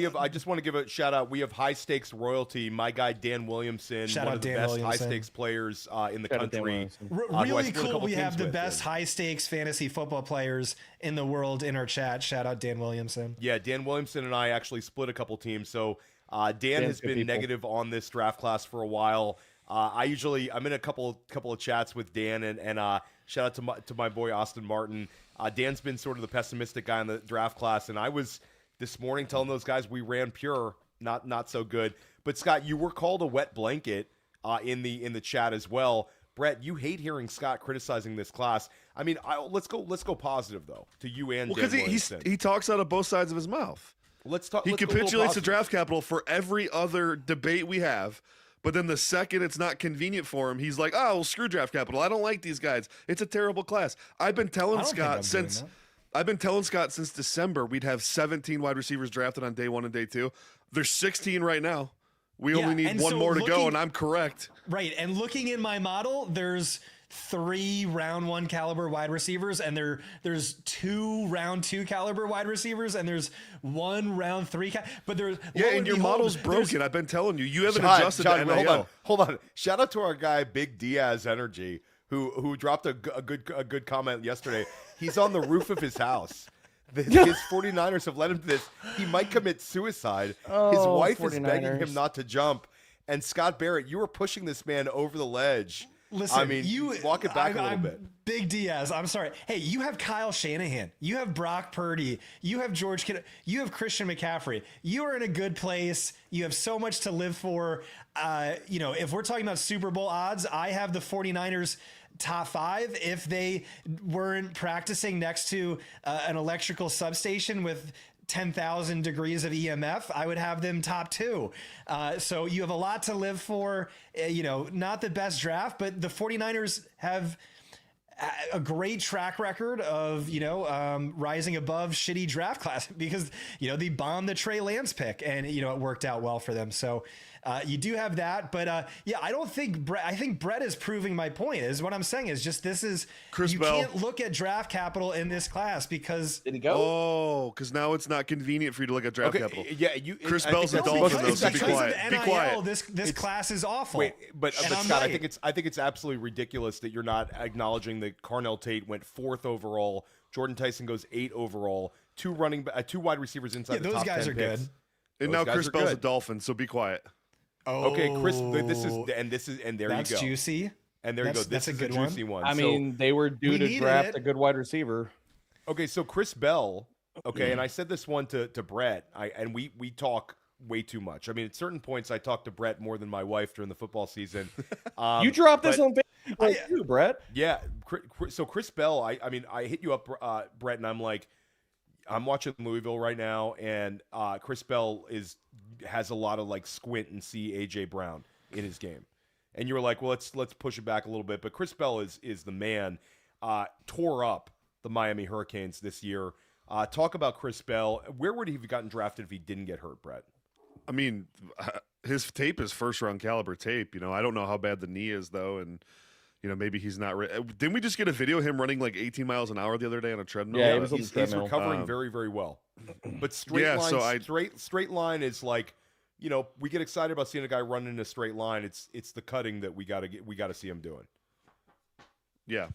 [SPEAKER 2] have. I just want to give a shout out. We have high stakes royalty. My guy Dan Williamson,
[SPEAKER 3] Shout
[SPEAKER 2] one
[SPEAKER 3] out
[SPEAKER 2] of the
[SPEAKER 3] Dan
[SPEAKER 2] best
[SPEAKER 3] Williamson.
[SPEAKER 2] high stakes players in the
[SPEAKER 6] Shout out Dan
[SPEAKER 2] country.
[SPEAKER 6] Williamson.
[SPEAKER 2] who I
[SPEAKER 3] Really
[SPEAKER 2] split a
[SPEAKER 3] cool.
[SPEAKER 2] couple
[SPEAKER 3] We have
[SPEAKER 2] teams
[SPEAKER 3] the
[SPEAKER 2] with,
[SPEAKER 3] best
[SPEAKER 2] and-
[SPEAKER 3] high stakes fantasy football players in the world in our chat. Shout out Dan Williamson.
[SPEAKER 2] Yeah, Dan Williamson and I actually split a couple teams. So Dan
[SPEAKER 6] Dan's
[SPEAKER 2] has
[SPEAKER 6] good
[SPEAKER 2] been
[SPEAKER 6] people.
[SPEAKER 2] negative on this draft class for a while. I'm in a couple of chats with Dan, and shout out to my boy Austin Martin. Dan's been sort of the pessimistic guy in the draft class, and I was this morning telling those guys we ran pure, not so good. But Scott, you were called a wet blanket in the chat as well. Brett, you hate hearing Scott criticizing this class. I mean, let's go positive though to you and
[SPEAKER 4] Well,
[SPEAKER 2] Dan
[SPEAKER 4] because
[SPEAKER 2] Williamson.
[SPEAKER 4] he talks out of both sides of his mouth.
[SPEAKER 2] Let's talk.
[SPEAKER 4] He
[SPEAKER 2] let's go a little
[SPEAKER 4] capitulates to
[SPEAKER 2] positive.
[SPEAKER 4] draft capital for every other debate we have. But then the second it's not convenient for him, he's like, "Oh, well, screw draft capital. I don't like these guys. It's a terrible class." I've been telling
[SPEAKER 3] I don't think I'm
[SPEAKER 4] Scott
[SPEAKER 3] doing
[SPEAKER 4] since
[SPEAKER 3] that.
[SPEAKER 4] I've been telling Scott since December we'd have 17 wide receivers drafted on day 1 and day 2. There's 16 right now. We
[SPEAKER 3] Yeah,
[SPEAKER 4] only need
[SPEAKER 3] and
[SPEAKER 4] one
[SPEAKER 3] so
[SPEAKER 4] more to go,
[SPEAKER 3] looking-
[SPEAKER 4] and I'm correct.
[SPEAKER 3] Right, and looking in my model, there's 3 round 1 caliber wide receivers, and there's 2 round 2 caliber wide receivers, and there's 1 round 3 but there's
[SPEAKER 4] and your model's broken. I've been telling you, you haven't
[SPEAKER 2] John,
[SPEAKER 4] adjusted
[SPEAKER 2] John,
[SPEAKER 4] to NIL.
[SPEAKER 2] hold on. Shout out to our guy Big Diaz Energy who dropped a good comment yesterday. He's on the roof of his house. His 49ers have led him to this. He might commit suicide. His wife
[SPEAKER 6] 49ers.
[SPEAKER 2] is begging him not to jump. And Scott Barrett, you were pushing this man over the ledge.
[SPEAKER 3] Listen,
[SPEAKER 2] I mean, walk it back a little bit.
[SPEAKER 3] Big Diaz, I'm sorry. Hey, you have Kyle Shanahan. You have Brock Purdy. You have George Kittle. You have Christian McCaffrey. You are in a good place. You have so much to live for. If we're talking about Super Bowl odds, I have the 49ers top 5. If they weren't practicing next to an electrical substation with 10,000 degrees of EMF, I would have them top 2. So you have a lot to live for. Not the best draft, but the 49ers have a great track record of, rising above shitty draft class because, they bombed the Trey Lance pick and, it worked out well for them. So you do have that, but I don't think Brett, I think Brett is proving my point is what I'm saying is just, this is,
[SPEAKER 4] Chris
[SPEAKER 3] you
[SPEAKER 4] Bell.
[SPEAKER 3] can't look at draft capital in this class because
[SPEAKER 6] Did he go?
[SPEAKER 4] Oh, because now it's not convenient for you to look at draft capital.
[SPEAKER 2] Yeah,
[SPEAKER 4] Chris
[SPEAKER 2] I
[SPEAKER 4] Bell's
[SPEAKER 2] think
[SPEAKER 4] a
[SPEAKER 2] that's
[SPEAKER 4] Dolphin,
[SPEAKER 2] because-
[SPEAKER 4] though, so be
[SPEAKER 3] because
[SPEAKER 4] quiet.
[SPEAKER 3] of
[SPEAKER 4] Be
[SPEAKER 3] NIL,
[SPEAKER 4] quiet.
[SPEAKER 3] this class is awful.
[SPEAKER 2] Wait, but
[SPEAKER 3] And I'm
[SPEAKER 2] Scott,
[SPEAKER 3] right.
[SPEAKER 2] I think it's absolutely ridiculous that you're not acknowledging that Carnell Tate went 4th overall. Jordan Tyson goes 8 overall. 2 wide receivers inside the
[SPEAKER 3] those
[SPEAKER 2] top
[SPEAKER 3] guys
[SPEAKER 2] 10
[SPEAKER 3] are
[SPEAKER 2] picks.
[SPEAKER 3] good.
[SPEAKER 4] And
[SPEAKER 2] Those
[SPEAKER 4] now
[SPEAKER 2] guys
[SPEAKER 4] Chris
[SPEAKER 2] are
[SPEAKER 4] Bell's a
[SPEAKER 2] good.
[SPEAKER 4] Dolphin, so be quiet.
[SPEAKER 2] Okay, Chris, this is
[SPEAKER 3] Oh,
[SPEAKER 2] and there
[SPEAKER 3] that's
[SPEAKER 2] you go.
[SPEAKER 3] juicy.
[SPEAKER 2] And there you go.
[SPEAKER 3] That's
[SPEAKER 2] This
[SPEAKER 3] a
[SPEAKER 2] is
[SPEAKER 3] good
[SPEAKER 2] a
[SPEAKER 3] one.
[SPEAKER 2] juicy one.
[SPEAKER 6] I
[SPEAKER 2] So-
[SPEAKER 6] mean, they were due
[SPEAKER 3] we
[SPEAKER 6] to
[SPEAKER 3] needed
[SPEAKER 6] draft
[SPEAKER 3] it.
[SPEAKER 6] a good wide receiver.
[SPEAKER 2] okay, so Chris Bell. Okay, and I said this one to Brett. We talk way too much. I mean, at certain points, I talk to Brett more than my wife during the football season.
[SPEAKER 6] You dropped this
[SPEAKER 2] but-
[SPEAKER 6] on Facebook too, Brett.
[SPEAKER 2] Yeah. So Chris Bell, I mean, I hit you up, Brett, and I'm like, I'm watching Louisville right now, and Chris Bell has a lot of like squint and see AJ Brown in his game, and you were like, well, let's push it back a little bit. But Chris Bell is the man. Tore up the Miami Hurricanes this year. Talk about Chris Bell. Where would he have gotten drafted if he didn't get hurt, Brett?
[SPEAKER 4] I mean, his tape is first-round caliber tape. I don't know how bad the knee is, though, and maybe he's not. Didn't we just get a video of him running like 18 miles an hour the other day on a treadmill?
[SPEAKER 6] Yeah, he was on the
[SPEAKER 2] he's
[SPEAKER 6] treadmill.
[SPEAKER 2] recovering very, very well. But straight
[SPEAKER 4] Yeah,
[SPEAKER 2] line,
[SPEAKER 4] so
[SPEAKER 2] straight line is like, we get excited about seeing a guy running in a straight line. It's the cutting that we gotta see him doing.
[SPEAKER 4] Yeah.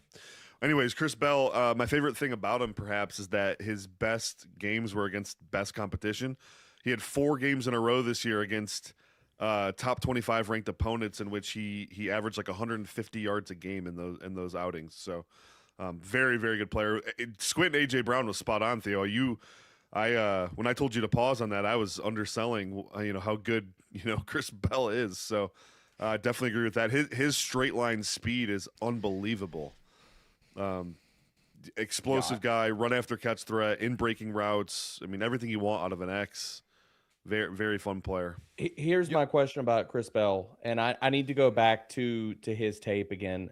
[SPEAKER 4] Anyways, Chris Bell, my favorite thing about him perhaps is that his best games were against best competition. He had 4 games in a row this year against top 25 ranked opponents in which he averaged like 150 yards a game in those outings. So very, very good player. Squint AJ Brown was spot on, Theo. When I told you to pause on that, I was underselling how good Chris Bell is. So I definitely agree with that. His straight line speed is unbelievable. Explosive guy, run after catch threat, in breaking routes. I mean, everything you want out of an X. Very, very fun player.
[SPEAKER 6] Here's my question about Chris Bell, and I need to go back to his tape again.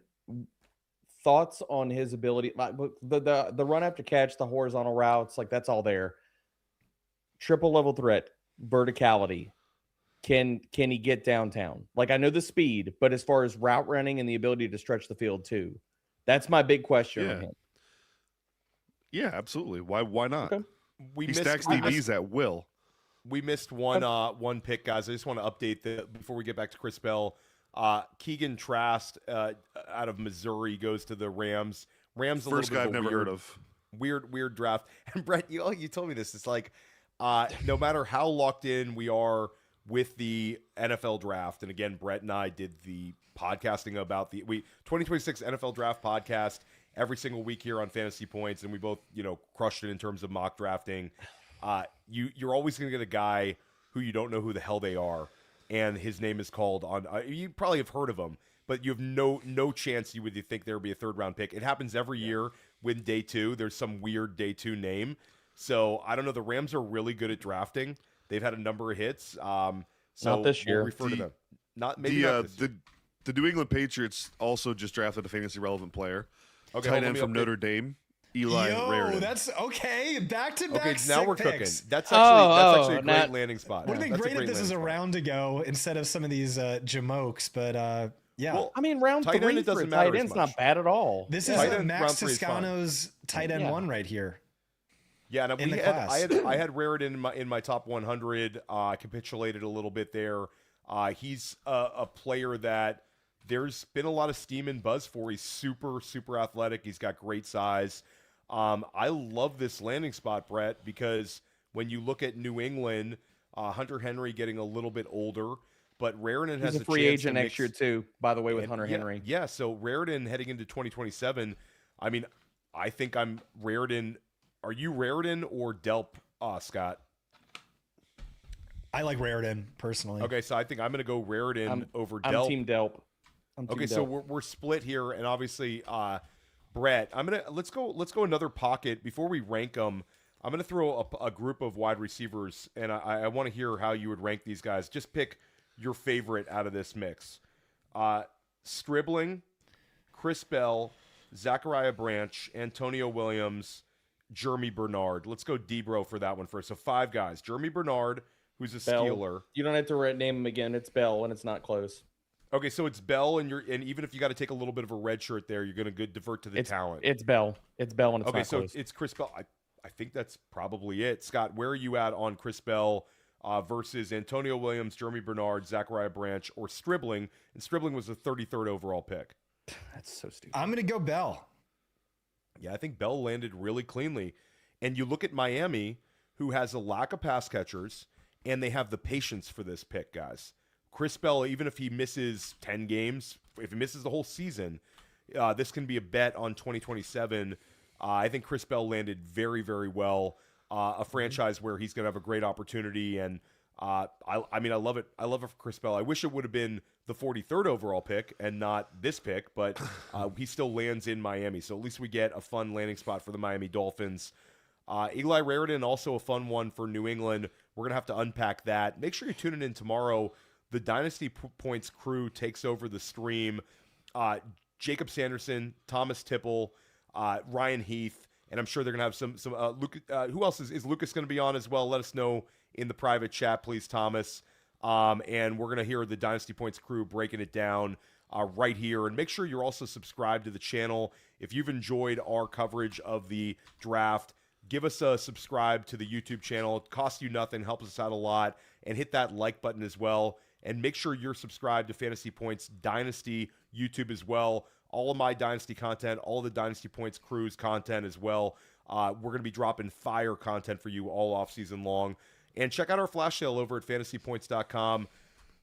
[SPEAKER 6] Thoughts on his ability, like the run after catch, the horizontal routes, like that's all there. Triple level threat, verticality. Can he get downtown? Like I know the speed, but as far as route running and the ability to stretch the field too, that's my big question on him.
[SPEAKER 4] Yeah, absolutely. Why not?
[SPEAKER 6] Okay.
[SPEAKER 4] He stacks DBs at will.
[SPEAKER 2] We missed one pick, guys. I just want to update before we get back to Chris Bell. Keegan Trask out of Missouri goes to the Rams. Rams,
[SPEAKER 4] First guy I've never heard of.
[SPEAKER 2] Weird draft. And Brett, you told me this. It's like no matter how locked in we are with the NFL draft, and again, Brett and I did the podcasting about the 2026 NFL draft podcast every single week here on Fantasy Points, and we both crushed it in terms of mock drafting. You're always going to get a guy who you don't know who the hell they are, and his name is called on. You probably have heard of him, but you have no chance you would think there would be a 3rd round pick. It happens every year with day 2. There's some weird day 2 name. So I don't know. The Rams are really good at drafting. They've had a number of hits. So
[SPEAKER 6] not this year.
[SPEAKER 2] We'll refer to them. Not this year.
[SPEAKER 4] The New England Patriots also just drafted a fantasy relevant player.
[SPEAKER 2] Okay,
[SPEAKER 4] tight end from Notre Dame, Eli Raritan.
[SPEAKER 3] That's okay. Back to back.
[SPEAKER 2] Okay, now we're
[SPEAKER 3] picks.
[SPEAKER 2] cooking. That's actually a great
[SPEAKER 6] now-
[SPEAKER 2] landing spot.
[SPEAKER 3] Would have been
[SPEAKER 2] That's
[SPEAKER 3] great if this was a
[SPEAKER 2] landing spot.
[SPEAKER 3] round ago instead of some of these jamokes, but Yeah.
[SPEAKER 2] Well,
[SPEAKER 6] I mean, round
[SPEAKER 2] tight end,
[SPEAKER 6] three
[SPEAKER 2] it
[SPEAKER 6] for
[SPEAKER 2] doesn't
[SPEAKER 6] a
[SPEAKER 2] matter
[SPEAKER 6] tight
[SPEAKER 2] as
[SPEAKER 6] end's
[SPEAKER 2] much.
[SPEAKER 6] not bad at all.
[SPEAKER 3] This
[SPEAKER 2] Tight
[SPEAKER 3] is
[SPEAKER 2] end
[SPEAKER 3] Max
[SPEAKER 2] round three is fine.
[SPEAKER 3] Toscano's tight end
[SPEAKER 6] Yeah.
[SPEAKER 3] 1 right here.
[SPEAKER 2] Yeah, and
[SPEAKER 3] in the
[SPEAKER 2] I
[SPEAKER 3] class.
[SPEAKER 2] had Raritan in my top 100. Capitulated a little bit there. He's a player that there's been a lot of steam and buzz for. He's super athletic. He's got great size. I love this landing spot, Brett, because when you look at New England, Hunter Henry getting a little bit older, but Raritan has
[SPEAKER 6] He's a
[SPEAKER 2] a
[SPEAKER 6] free
[SPEAKER 2] chance
[SPEAKER 6] agent
[SPEAKER 2] to
[SPEAKER 6] next year too, by the way, with Hunter Henry.
[SPEAKER 2] Yeah, so Raritan heading into 2027. I mean, I think I'm Raritan. Are you Raritan or Delp, Scott?
[SPEAKER 3] I like Raritan personally.
[SPEAKER 2] Okay, so I think I'm going to go Raritan over
[SPEAKER 6] I'm
[SPEAKER 2] Delp.
[SPEAKER 6] Team Delp.
[SPEAKER 2] Okay, so we're split here, and obviously, Brett, let's go another pocket before we rank them. I'm gonna throw a group of wide receivers, and I want to hear how you would rank these guys. Just pick your favorite out of this mix. Stribling, Chris Bell, Zachariah Branch, Antonio Williams, Jeremy Bernard. Let's go D-Bro for that one first. So 5 guys. Jeremy Bernard, who's a
[SPEAKER 6] Bell.
[SPEAKER 2] Steeler.
[SPEAKER 6] You don't have to name him again. It's Bell, and it's not close.
[SPEAKER 2] Okay, so it's Bell, and even if you got to take a little bit of a red shirt there, you're going to divert to the talent.
[SPEAKER 6] It's Bell. It's Bell, and it's
[SPEAKER 2] okay,
[SPEAKER 6] not
[SPEAKER 2] so
[SPEAKER 6] close.
[SPEAKER 2] it's Chris Bell. I think that's probably it. Scott, where are you at on Chris Bell versus Antonio Williams, Jeremy Bernard, Zachariah Branch, or Stribling? And Stribling was the 33rd overall pick.
[SPEAKER 6] That's so stupid.
[SPEAKER 3] I'm going to go Bell.
[SPEAKER 2] Yeah, I think Bell landed really cleanly. And you look at Miami, who has a lack of pass catchers, and they have the patience for this pick, guys. Chris Bell, even if he misses 10 games, if he misses the whole season, this can be a bet on 2027. I think Chris Bell landed very, very well. A franchise where he's going to have a great opportunity, and I mean, I love it. I love it for Chris Bell. I wish it would have been the 43rd overall pick and not this pick, but he still lands in Miami, so at least we get a fun landing spot for the Miami Dolphins. Eli Raritan, also a fun one for New England. We're going to have to unpack that. Make sure you're tuning in tomorrow. The Dynasty Points crew takes over the stream. Jacob Sanderson, Thomas Tipple, Ryan Heath, and I'm sure they're going to have some Luke, who else is Lucas going to be on as well? Let us know in the private chat, please, Thomas. And we're going to hear the Dynasty Points crew breaking it down right here. And make sure you're also subscribed to the channel. If you've enjoyed our coverage of the draft, give us a subscribe to the YouTube channel. It costs you nothing, helps us out a lot. And hit that like button as well. And make sure you're subscribed to Fantasy Points Dynasty YouTube as well. All of my Dynasty content, all of the Dynasty Points crew's content as well. We're going to be dropping fire content for you all off season long. And check out our flash sale over at fantasypoints.com.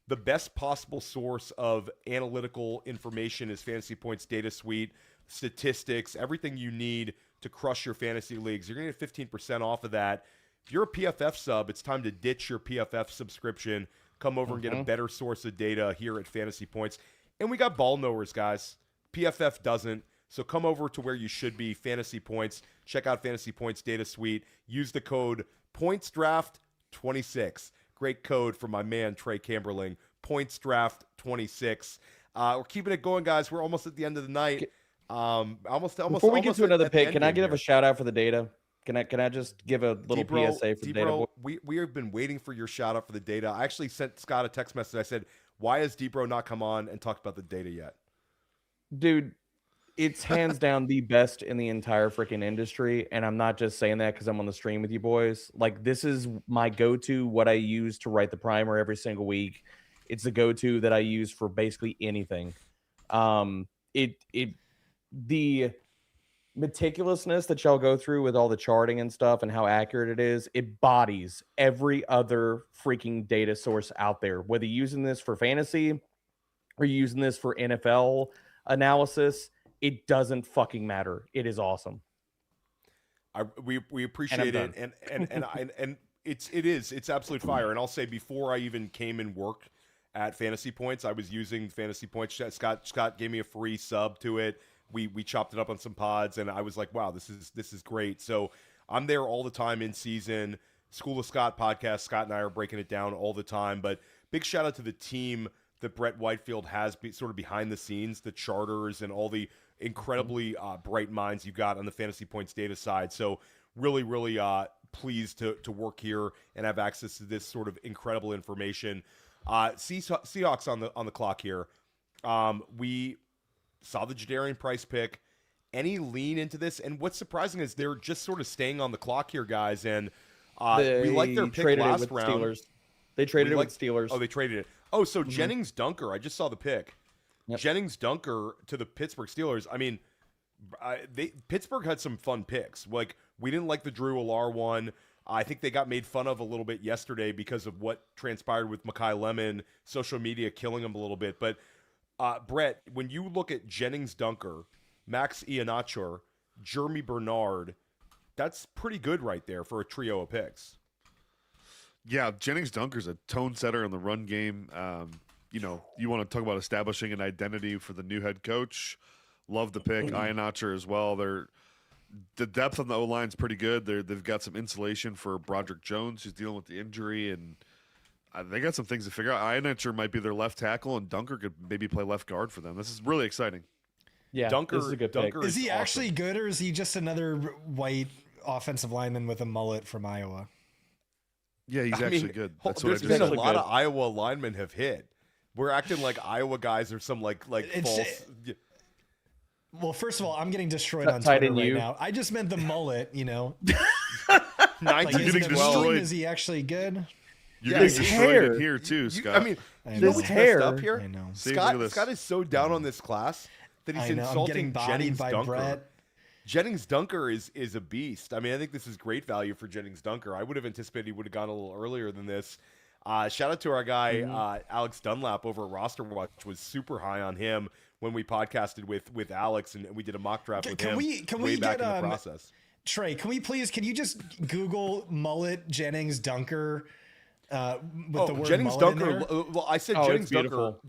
[SPEAKER 2] The best possible source of analytical information is Fantasy Points Data Suite, statistics, everything you need to crush your fantasy leagues. You're going to get 15% off of that. If you're a PFF sub, it's time to ditch your PFF subscription. Come over and get a better source of data here at Fantasy Points. And we got ball knowers, guys. PFF doesn't. So come over to where you should be, Fantasy Points. Check out Fantasy Points Data Suite. Use the code PointsDraft26. Great code for my man, Trey Camberling. PointsDraft26. We're keeping it going, guys. We're almost at the end of the night.
[SPEAKER 6] Before we get to another pick, can I give a shout out for the data? Can I just give a little PSA for the data?
[SPEAKER 2] We have been waiting for your shout out for the data. I actually sent Scott a text message. I said, why has D-Bro not come on and talked about the data yet?
[SPEAKER 6] Dude, it's hands down the best in the entire freaking industry. And I'm not just saying that because I'm on the stream with you boys. Like, this is my go-to, what I use to write the primer every single week. It's the go-to that I use for basically anything. The meticulousness that y'all go through with all the charting and stuff and how accurate it is, it bodies every other freaking data source out there. Whether you're using this for fantasy or you're using this for NFL analysis, it doesn't fucking matter. It is awesome.
[SPEAKER 2] We appreciate it, and it's absolute fire. And I'll say, before I even came and worked at Fantasy Points, I was using Fantasy Points. Scott gave me a free sub to it. We chopped it up on some pods, and I was like, wow, this is great. So I'm there all the time in season. School of Scott podcast, Scott and I are breaking it down all the time. But big shout out to the team that Brett Whitefield has sort of behind the scenes, the charters and all the incredibly bright minds you got on the Fantasy Points data side. So really, really pleased to work here and have access to this sort of incredible information. Seahawks on the clock here. We saw the Jadarian Price pick. Any lean into this? And what's surprising is they're just sort of staying on the clock here, guys. And we like their pick
[SPEAKER 6] traded it
[SPEAKER 2] last
[SPEAKER 6] with
[SPEAKER 2] round.
[SPEAKER 6] Steelers. They traded
[SPEAKER 2] We
[SPEAKER 6] it
[SPEAKER 2] like-
[SPEAKER 6] with Steelers.
[SPEAKER 2] Oh, they traded it. Oh, so Jennings Dunker. I just saw the pick.
[SPEAKER 6] Yep.
[SPEAKER 2] Jennings Dunker to the Pittsburgh Steelers. I mean, Pittsburgh had some fun picks. Like, we didn't like the Drew Alar one. I think they got made fun of a little bit yesterday because of what transpired with Mekhi Lemon, social media killing him a little bit. But Brett, when you look at Jennings Dunker, Max Iannaccio, Jeremy Bernard, that's pretty good right there for a trio of picks.
[SPEAKER 4] Yeah, Jennings Dunker's a tone setter in the run game. You want to talk about establishing an identity for the new head coach. Love the pick. Iannaccio as well. The depth on the O-line is pretty good. They've got some insulation for Broderick Jones, who's dealing with the injury, and they got some things to figure out. Iannaccio might be their left tackle, and Dunker could maybe play left guard for them. This is really exciting.
[SPEAKER 6] Yeah,
[SPEAKER 2] Dunker,
[SPEAKER 6] this is a good pick.
[SPEAKER 2] Dunker
[SPEAKER 3] Is he
[SPEAKER 2] awesome.
[SPEAKER 3] actually good, or is he just another white offensive lineman with a mullet from Iowa?
[SPEAKER 4] Yeah, he's
[SPEAKER 2] I
[SPEAKER 4] actually
[SPEAKER 2] mean,
[SPEAKER 4] good. That's what I
[SPEAKER 2] there's
[SPEAKER 4] just
[SPEAKER 2] been a
[SPEAKER 4] said.
[SPEAKER 2] lot of Iowa linemen have hit. We're acting like Iowa guys are some like false.
[SPEAKER 3] Well, first of all, I'm getting destroyed on
[SPEAKER 6] Tight
[SPEAKER 3] Twitter
[SPEAKER 6] end
[SPEAKER 3] right
[SPEAKER 6] you.
[SPEAKER 3] now. I just meant the mullet, Like,
[SPEAKER 2] 19
[SPEAKER 3] is,
[SPEAKER 4] getting
[SPEAKER 3] it a
[SPEAKER 4] destroyed.
[SPEAKER 3] meme? Is he actually good?
[SPEAKER 4] You're
[SPEAKER 2] Yeah,
[SPEAKER 4] getting
[SPEAKER 2] his
[SPEAKER 4] destroyed
[SPEAKER 6] hair.
[SPEAKER 4] in here too,
[SPEAKER 2] You-
[SPEAKER 4] Scott.
[SPEAKER 2] I mean,
[SPEAKER 3] I
[SPEAKER 2] you know
[SPEAKER 3] know.
[SPEAKER 2] what's
[SPEAKER 6] His
[SPEAKER 2] messed
[SPEAKER 6] hair.
[SPEAKER 2] up here?
[SPEAKER 3] I know.
[SPEAKER 4] See, look at this.
[SPEAKER 2] Scott is so down on this class that he's
[SPEAKER 3] I know. I'm
[SPEAKER 2] insulting
[SPEAKER 3] getting bodied
[SPEAKER 2] Jennings
[SPEAKER 3] by
[SPEAKER 2] Dunker.
[SPEAKER 3] Brett.
[SPEAKER 2] Jennings Dunker is a beast. I mean, I think this is great value for Jennings Dunker. I would have anticipated he would have gone a little earlier than this. Shout out to our guy Alex Dunlap over at Roster Watch. Was super high on him when we podcasted with Alex and we did a mock draft with
[SPEAKER 3] Can
[SPEAKER 2] him
[SPEAKER 3] we
[SPEAKER 2] way back
[SPEAKER 3] get,
[SPEAKER 2] in the process.
[SPEAKER 3] Trey, can you just Google mullet Jennings Dunker with the word
[SPEAKER 2] Jennings
[SPEAKER 3] mullet in
[SPEAKER 2] Dunker.
[SPEAKER 3] there?
[SPEAKER 2] Well, I said
[SPEAKER 6] Oh,
[SPEAKER 2] Jennings
[SPEAKER 6] it's
[SPEAKER 2] Dunker.
[SPEAKER 6] beautiful.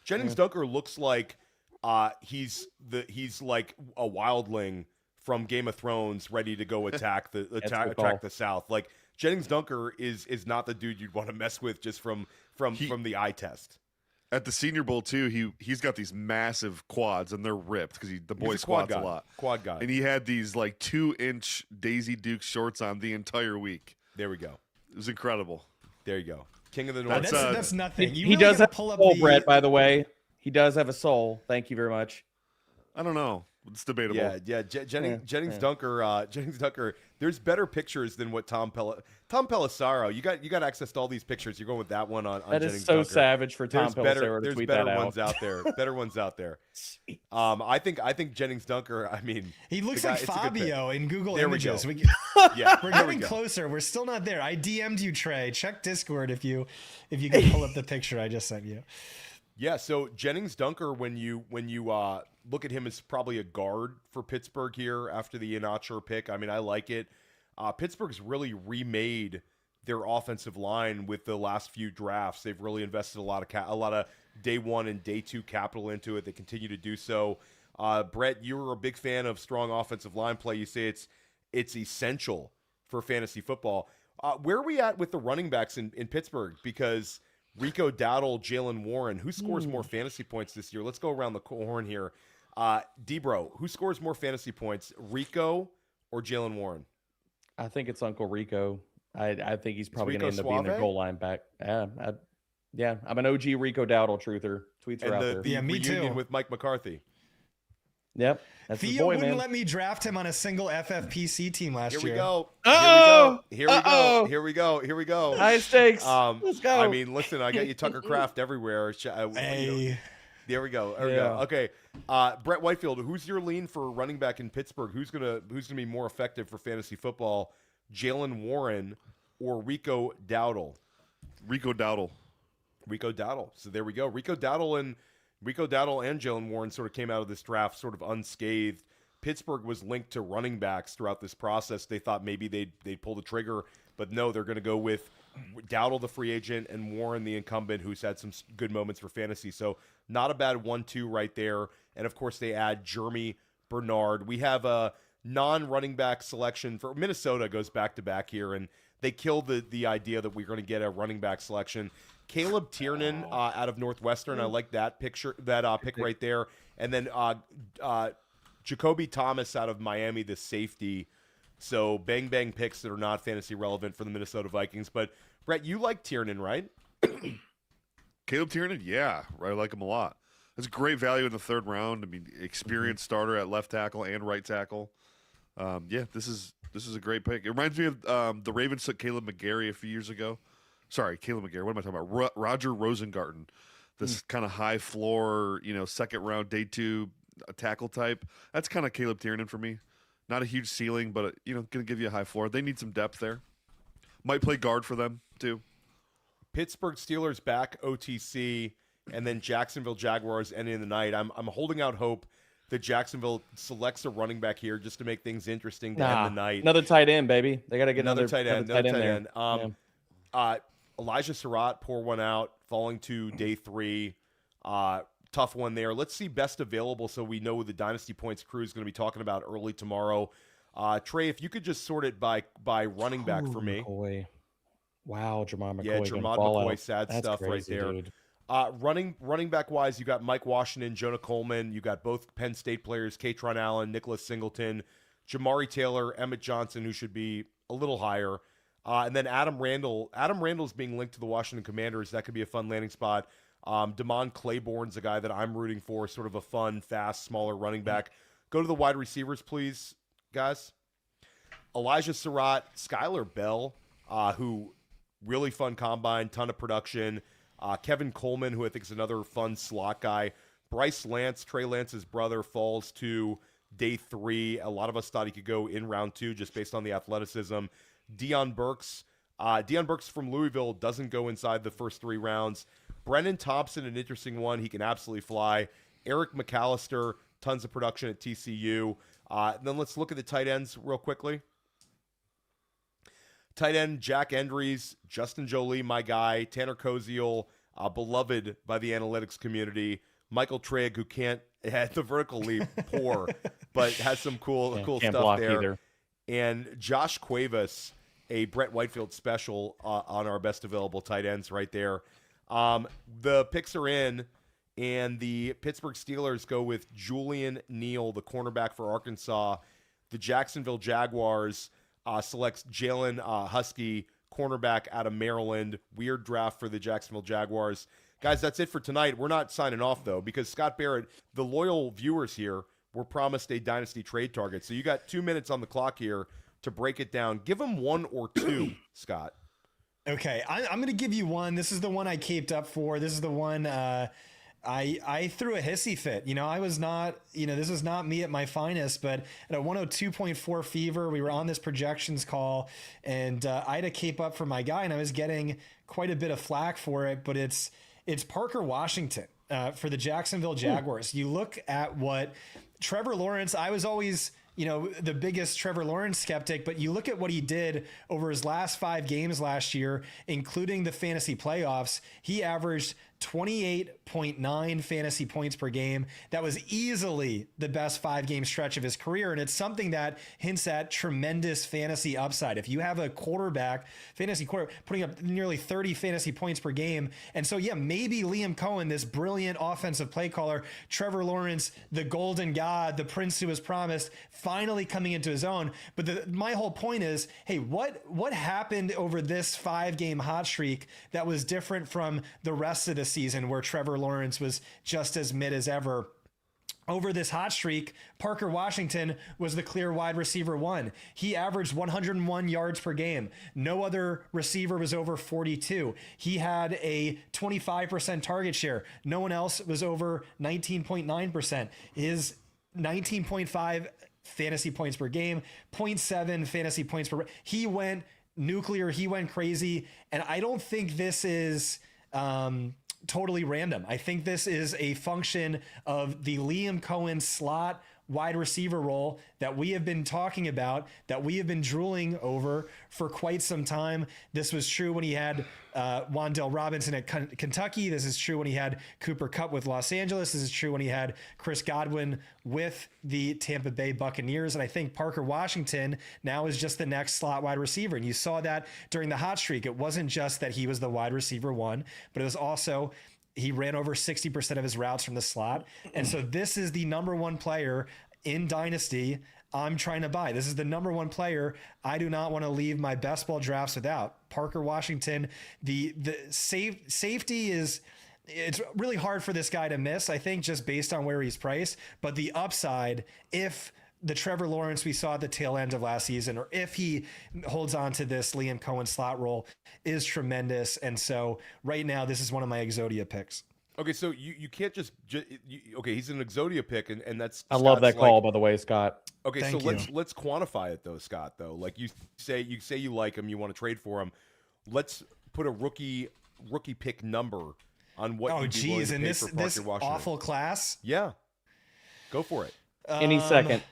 [SPEAKER 2] Jennings Dunker looks like he's like a wildling from Game of Thrones, ready to go attack
[SPEAKER 6] call.
[SPEAKER 2] the South. Like Jennings Dunker is not the dude you'd want to mess with just from the eye test.
[SPEAKER 4] At the Senior Bowl too, he's got these massive quads and they're ripped because the boy
[SPEAKER 2] He's a quad
[SPEAKER 4] squats a
[SPEAKER 2] guy.
[SPEAKER 4] lot.
[SPEAKER 2] Quad guy.
[SPEAKER 4] And he had these like 2-inch Daisy Duke shorts on the entire week.
[SPEAKER 2] There we go.
[SPEAKER 4] It was incredible.
[SPEAKER 2] There you go. King of the
[SPEAKER 3] Oh,
[SPEAKER 2] North.
[SPEAKER 3] that's nothing. You
[SPEAKER 6] He
[SPEAKER 3] really
[SPEAKER 6] does
[SPEAKER 3] gotta
[SPEAKER 6] have
[SPEAKER 3] pull
[SPEAKER 6] a
[SPEAKER 3] up
[SPEAKER 6] soul,
[SPEAKER 3] the
[SPEAKER 6] Brett, by the way. He does have a soul. Thank you very much.
[SPEAKER 4] I don't know. It's debatable.
[SPEAKER 2] Yeah. Jennings
[SPEAKER 6] Yeah.
[SPEAKER 2] Dunker. Jennings Dunker. There's better pictures than what Tom Pelissaro. You got access to all these pictures. You're going with that one on
[SPEAKER 6] That
[SPEAKER 2] Jennings
[SPEAKER 6] is so
[SPEAKER 2] Dunker.
[SPEAKER 6] savage for Tom Pelissero to
[SPEAKER 2] There's
[SPEAKER 6] tweet
[SPEAKER 2] better
[SPEAKER 6] that
[SPEAKER 2] ones
[SPEAKER 6] out.
[SPEAKER 2] out there. Better ones out there. I think Jennings Dunker. I mean,
[SPEAKER 3] He looks
[SPEAKER 2] the guy-
[SPEAKER 3] like
[SPEAKER 2] it's a good pick.
[SPEAKER 3] Fabio in Google
[SPEAKER 2] There we
[SPEAKER 3] Images.
[SPEAKER 2] go.
[SPEAKER 3] We're
[SPEAKER 2] There we
[SPEAKER 3] getting
[SPEAKER 2] go.
[SPEAKER 3] closer. We're still not there. I DM'd you, Trey. Check Discord if you can pull up the picture I just sent you.
[SPEAKER 2] Yeah, so Jennings Dunker, when you look at him as probably a guard for Pittsburgh here after the Iannaccio pick, I mean, I like it. Pittsburgh's really remade their offensive line with the last few drafts. They've really invested a lot of day one and day two capital into it. They continue to do so. Brett, you were a big fan of strong offensive line play. You say it's essential for fantasy football. Where are we at with the running backs in Pittsburgh? Because Rico Dowdle, Jalen Warren, who scores more fantasy points this year? Let's go around the horn here. Debro, who scores more fantasy points, Rico or Jalen Warren?
[SPEAKER 6] I think it's Uncle Rico. I think he's probably
[SPEAKER 2] Rico
[SPEAKER 6] going to end up being their
[SPEAKER 2] Suave?
[SPEAKER 6] goal line back. Yeah, I'm an OG Rico Dowdle truther. Tweets are
[SPEAKER 2] And
[SPEAKER 6] out
[SPEAKER 2] the
[SPEAKER 6] there.
[SPEAKER 3] Yeah, me
[SPEAKER 2] reunion
[SPEAKER 3] too.
[SPEAKER 2] with Mike McCarthy.
[SPEAKER 6] Yep, that's his
[SPEAKER 3] Theo
[SPEAKER 6] boy,
[SPEAKER 3] wouldn't
[SPEAKER 6] man.
[SPEAKER 3] let me draft him on a single FFPC team last
[SPEAKER 2] Here
[SPEAKER 3] year.
[SPEAKER 2] we go.
[SPEAKER 6] Uh-oh!
[SPEAKER 2] Here we go.
[SPEAKER 6] Uh-oh!
[SPEAKER 2] Here we go. Here we go.
[SPEAKER 6] High stakes. Let's go.
[SPEAKER 2] I mean, listen, I got you Tucker Craft everywhere.
[SPEAKER 3] Hey,
[SPEAKER 2] There we go. There we
[SPEAKER 6] Yeah.
[SPEAKER 2] go. Okay, Brett Whitefield, who's your lean for running back in Pittsburgh? Who's gonna be more effective for fantasy football? Jalen Warren or Rico Dowdle?
[SPEAKER 4] Rico Dowdle.
[SPEAKER 2] Rico Dowdle. So there we go. Rico Dowdle and Jalen Warren sort of came out of this draft sort of unscathed. Pittsburgh was linked to running backs throughout this process. They thought maybe they'd pull the trigger, but no, they're going to go with Dowdle, the free agent, and Warren, the incumbent, who's had some good moments for fantasy. So not a bad 1-2 right there. And of course, they add Jeremy Bernard. We have a non-running back selection for Minnesota. Goes back to back here, and they killed the idea that we're going to get a running back selection. Caleb Tiernan out of Northwestern. I like that pick right there. And then Jacoby Thomas out of Miami, the safety. So bang picks that are not fantasy relevant for the Minnesota Vikings. But Brett, you like Tiernan, right?
[SPEAKER 4] Caleb Tiernan, yeah, I like him a lot. It's great value in the third round. I mean, experienced starter at left tackle and right tackle. This is a great pick. It reminds me of the Ravens took Caleb McGarry a few years ago. Sorry, Caleb McGarry. What am I talking about? Roger Rosengarten. This kind of high floor, second round, day 2 tackle type. That's kind of Caleb Tiernan for me. Not a huge ceiling, but going to give you a high floor. They need some depth there. Might play guard for them too.
[SPEAKER 2] Pittsburgh Steelers back OTC, and then Jacksonville Jaguars ending the night. I'm holding out hope that Jacksonville selects a running back here just to make things interesting to end the night.
[SPEAKER 6] Another tight end, baby. They got to get
[SPEAKER 2] another tight end.
[SPEAKER 6] There.
[SPEAKER 2] Elijah Surratt, pour one out, falling to day 3. Tough one there. Let's see best available so we know the Dynasty Points crew is going to be talking about early tomorrow. Trey, if you could just sort it by running back for me.
[SPEAKER 6] McCoy. Wow, Jermod McCoy.
[SPEAKER 2] Yeah, Jermod McCoy, sad
[SPEAKER 6] That's
[SPEAKER 2] stuff
[SPEAKER 6] crazy,
[SPEAKER 2] right there.
[SPEAKER 6] Dude.
[SPEAKER 2] Running back wise, you got Mike Washington, Jonah Coleman. You got both Penn State players, Katron Allen, Nicholas Singleton, Jamari Taylor, Emmett Johnson, who should be a little higher. And then Adam Randall. Adam Randall's being linked to the Washington Commanders. That could be a fun landing spot. Damon Claiborne's a guy that I'm rooting for, sort of a fun, fast, smaller running back. Go to the wide receivers, please, guys. Elijah Surratt, Skylar Bell, who really fun combine, ton of production. Kevin Coleman, who I think is another fun slot guy. Bryce Lance, Trey Lance's brother, falls to day 3. A lot of us thought he could go in round 2 just based on the athleticism. Deion Burks from Louisville doesn't go inside the first 3 rounds. Brennan Thompson, an interesting one. He can absolutely fly. Eric McAllister, tons of production at TCU. Then let's look at the tight ends real quickly. Tight end, Jack Endries, Justin Jolie, my guy, Tanner Koziel, beloved by the analytics community, Michael Trigg, who can't at the vertical leap, poor, but has some cool stuff there.
[SPEAKER 6] Either.
[SPEAKER 2] And Josh Cuevas, a Brett Whitefield special on our best available tight ends right there. The picks are in, and the Pittsburgh Steelers go with Julian Neal, the cornerback for Arkansas. The Jacksonville Jaguars selects Jalen Husky, cornerback out of Maryland. Weird draft for the Jacksonville Jaguars. Guys, that's it for tonight. We're not signing off, though, because Scott Barrett, the loyal viewers here, were promised a Dynasty trade target. So you got 2 minutes on the clock here to break it down. Give them 1 or 2, Scott.
[SPEAKER 3] Okay, I'm going to give you one. This is the one I caped up for. This is the one I threw a hissy fit. I was not, this was not me at my finest, but at a 102.4 fever, we were on this projections call, and I had to cape up for my guy, and I was getting quite a bit of flack for it, but it's Parker Washington for the Jacksonville Jaguars. You look at what Trevor Lawrence, I was always the biggest Trevor Lawrence skeptic, but you look at what he did over his last 5 games last year, including the fantasy playoffs. He averaged 28.9 fantasy points per game. That was easily the best 5-game stretch of his career. And it's something that hints at tremendous fantasy upside. If you have a fantasy quarterback putting up nearly 30 fantasy points per game. And so, maybe Liam Cohen, this brilliant offensive play caller, Trevor Lawrence, the golden god, the prince who was promised, finally coming into his own. But my whole point is, hey, what happened over this 5-game hot streak that was different from the rest of the season where Trevor Lawrence was just as mid as ever? Over this hot streak, Parker Washington was the clear wide receiver 1. He averaged 101 yards per game. No other receiver was over 42. He had a 25% target share. No one else was over 19.9%. His 19.5 fantasy points per game, 0.7 fantasy points per. He went nuclear. He went crazy. And I don't think this is totally random. I think this is a function of the Liam Cohen slot wide receiver role that we have been talking about, that we have been drooling over for quite some time. This was true when he had Wan'Dale Robinson at Kentucky. This is true when he had Cooper Kupp with Los Angeles. This is true when he had Chris Godwin with the Tampa Bay Buccaneers. And I think Parker Washington now is just the next slot wide receiver. And you saw that during the hot streak. It wasn't just that he was the wide receiver 1, but it was also he ran over 60% of his routes from the slot. And so this is the number 1 player in Dynasty I'm trying to buy. This is the number 1 player I do not want to leave my best ball drafts without. Parker Washington, the safety is it's really hard for this guy to miss, I think, just based on where he's priced. But the upside, if the Trevor Lawrence we saw at the tail end of last season, or if he holds on to this Liam Cohen slot role, is tremendous. And so right now, this is one of my Exodia picks.
[SPEAKER 2] Okay, so you can't just okay. He's an Exodia pick, and that's
[SPEAKER 6] I love that
[SPEAKER 2] Scott's
[SPEAKER 6] call,
[SPEAKER 2] like,
[SPEAKER 6] by the way, Scott.
[SPEAKER 2] okay,
[SPEAKER 3] Thank
[SPEAKER 2] so
[SPEAKER 3] you.
[SPEAKER 2] let's quantify it though, Scott. Though, like you say you like him, you want to trade for him. Let's put a rookie pick number on what.
[SPEAKER 3] Oh,
[SPEAKER 2] you'd be willing
[SPEAKER 3] geez,
[SPEAKER 2] to
[SPEAKER 3] in
[SPEAKER 2] pay
[SPEAKER 3] this
[SPEAKER 2] for Parker
[SPEAKER 3] this
[SPEAKER 2] Washington.
[SPEAKER 3] awful class.
[SPEAKER 2] Yeah, go for it.
[SPEAKER 6] Any second.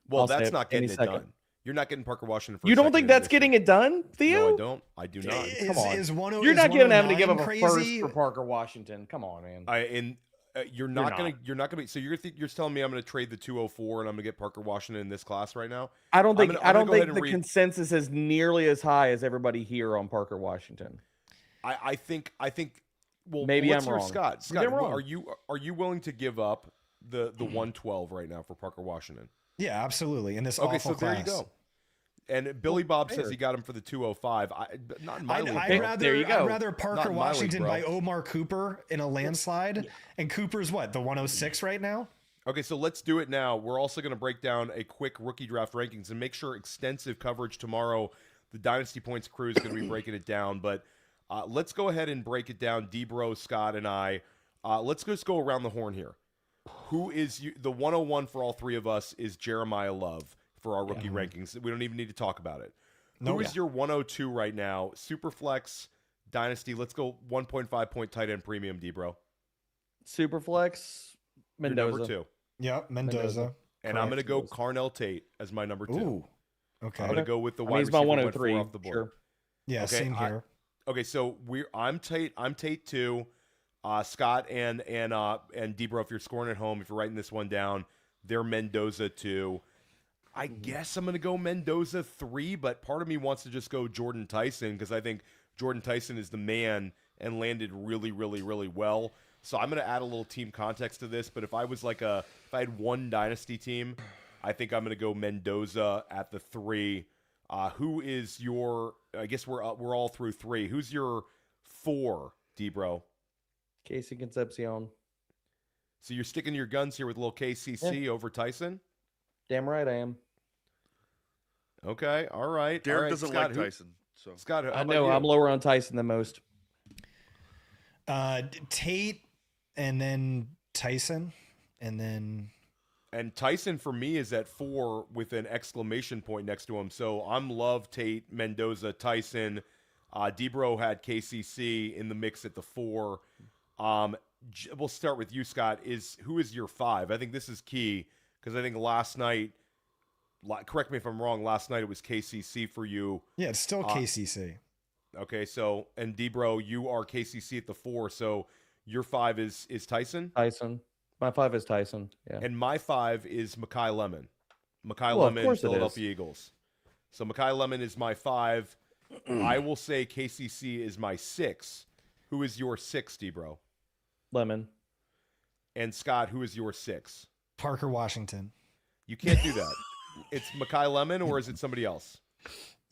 [SPEAKER 2] Well,
[SPEAKER 6] I'll say
[SPEAKER 2] that's
[SPEAKER 6] it
[SPEAKER 2] not
[SPEAKER 6] any
[SPEAKER 2] getting it
[SPEAKER 6] second.
[SPEAKER 2] done. You're not getting Parker Washington. For
[SPEAKER 6] You
[SPEAKER 2] a
[SPEAKER 6] don't
[SPEAKER 2] second
[SPEAKER 6] think
[SPEAKER 2] in
[SPEAKER 6] that's
[SPEAKER 2] this
[SPEAKER 6] getting
[SPEAKER 2] year.
[SPEAKER 6] it done, Theo?
[SPEAKER 2] No, I don't. I do not.
[SPEAKER 3] Is,
[SPEAKER 6] on.
[SPEAKER 3] is one
[SPEAKER 6] You're not giving having to give up a first
[SPEAKER 3] crazy?
[SPEAKER 6] for Parker Washington. Come on, man.
[SPEAKER 2] You're not gonna. So you're telling me I'm gonna trade the 204 and I'm gonna get Parker Washington in this class right now?
[SPEAKER 6] I don't think
[SPEAKER 2] I'm gonna go ahead and
[SPEAKER 6] the
[SPEAKER 2] read-
[SPEAKER 6] consensus is nearly as high as everybody here on Parker Washington.
[SPEAKER 2] I think. Well,
[SPEAKER 6] Maybe
[SPEAKER 2] let's
[SPEAKER 6] I'm
[SPEAKER 2] hear
[SPEAKER 6] wrong.
[SPEAKER 2] Scott.
[SPEAKER 6] Maybe I'm
[SPEAKER 2] Scott,
[SPEAKER 6] wrong.
[SPEAKER 2] are you willing to give up the 112 right now for Parker Washington?
[SPEAKER 3] Yeah, absolutely. In this
[SPEAKER 2] Okay,
[SPEAKER 3] awful
[SPEAKER 2] so there
[SPEAKER 3] class.
[SPEAKER 2] you go. And Billy Bob says
[SPEAKER 6] fair.
[SPEAKER 2] he got him for the 205. Not in my league,
[SPEAKER 3] I'd
[SPEAKER 2] bro.
[SPEAKER 3] rather,
[SPEAKER 6] There you go.
[SPEAKER 3] I'd rather
[SPEAKER 2] Not
[SPEAKER 3] Parker
[SPEAKER 2] in my league,
[SPEAKER 3] Washington
[SPEAKER 2] bro.
[SPEAKER 3] by Omar Cooper in a landslide. And Cooper's what, the 106 right now?
[SPEAKER 2] Okay, so let's do it now. We're also going to break down a quick rookie draft rankings and make sure extensive coverage tomorrow. The Dynasty Points crew is going to be breaking it down, but let's go ahead and break it down. D-Bro, Scott, and I. Let's just go around the horn here. Who is the 101 for all three of us is Jeremiah Love for our rookie rankings. We don't even need to talk about it.
[SPEAKER 3] No,
[SPEAKER 2] Who is your 102 right now? Superflex, Dynasty. Let's go 1.5 point tight end premium, D-Bro.
[SPEAKER 6] Superflex,
[SPEAKER 2] Your
[SPEAKER 6] Mendoza.
[SPEAKER 2] number 2.
[SPEAKER 3] Yep, Mendoza.
[SPEAKER 2] And I'm going to
[SPEAKER 6] Correct.
[SPEAKER 2] go Carnell Tate as my number 2.
[SPEAKER 3] Ooh, okay.
[SPEAKER 2] I'm going to go with the
[SPEAKER 6] I
[SPEAKER 2] wide
[SPEAKER 6] mean, he's my
[SPEAKER 2] receiver went
[SPEAKER 6] 103.
[SPEAKER 2] 4 off the board.
[SPEAKER 6] Sure.
[SPEAKER 3] Yeah,
[SPEAKER 2] Okay,
[SPEAKER 3] same here.
[SPEAKER 2] Okay, so I'm Tate 2. Scott and D-Bro, if you're scoring at home, if you're writing this one down, they're Mendoza 2. I guess I'm going to go Mendoza 3, but part of me wants to just go Jordan Tyson because I think Jordan Tyson is the man and landed really, really, really well. So I'm going to add a little team context to this, but if I had one dynasty team, I think I'm going to go Mendoza at the 3. Who is your, I guess we're all through 3. Who's your 4, D-Bro?
[SPEAKER 6] Casey Concepcion.
[SPEAKER 2] So you're sticking to your guns here with little KCC over Tyson?
[SPEAKER 6] Damn right I am.
[SPEAKER 2] Okay, all right.
[SPEAKER 4] Derek
[SPEAKER 2] all right.
[SPEAKER 4] doesn't
[SPEAKER 2] Scott,
[SPEAKER 4] like
[SPEAKER 2] who-
[SPEAKER 4] Tyson. So
[SPEAKER 2] Scott, how
[SPEAKER 6] I
[SPEAKER 2] about
[SPEAKER 6] know
[SPEAKER 2] you?
[SPEAKER 6] I'm lower on Tyson than most.
[SPEAKER 3] Tate and then Tyson and then
[SPEAKER 2] And Tyson for me is at 4 with an exclamation point next to him. So I'm Love, Tate, Mendoza, Tyson. D-Bro had KCC in the mix at the 4. We'll start with you, Scott. Who is your 5? I think this is key because I think last night, correct me if I'm wrong, last night it was KCC for you.
[SPEAKER 3] yeah, it's still KCC.
[SPEAKER 2] Okay, so, and D-Bro, you are KCC at the 4. So your 5 is Tyson?
[SPEAKER 6] Tyson. My 5 is Tyson. Yeah.
[SPEAKER 2] And my 5 is Mekhi Lemon. Mekhi
[SPEAKER 6] Well, of
[SPEAKER 2] Lemon,
[SPEAKER 6] course it
[SPEAKER 2] Philadelphia Eagles. So Mekhi Lemon is my 5. I will say KCC is my 6. Who is your 6, D-Bro?
[SPEAKER 6] Lemon.
[SPEAKER 2] And Scott, who is your 6?
[SPEAKER 3] Parker Washington.
[SPEAKER 2] You can't do that. It's Mekhi Lemon, or is it somebody else?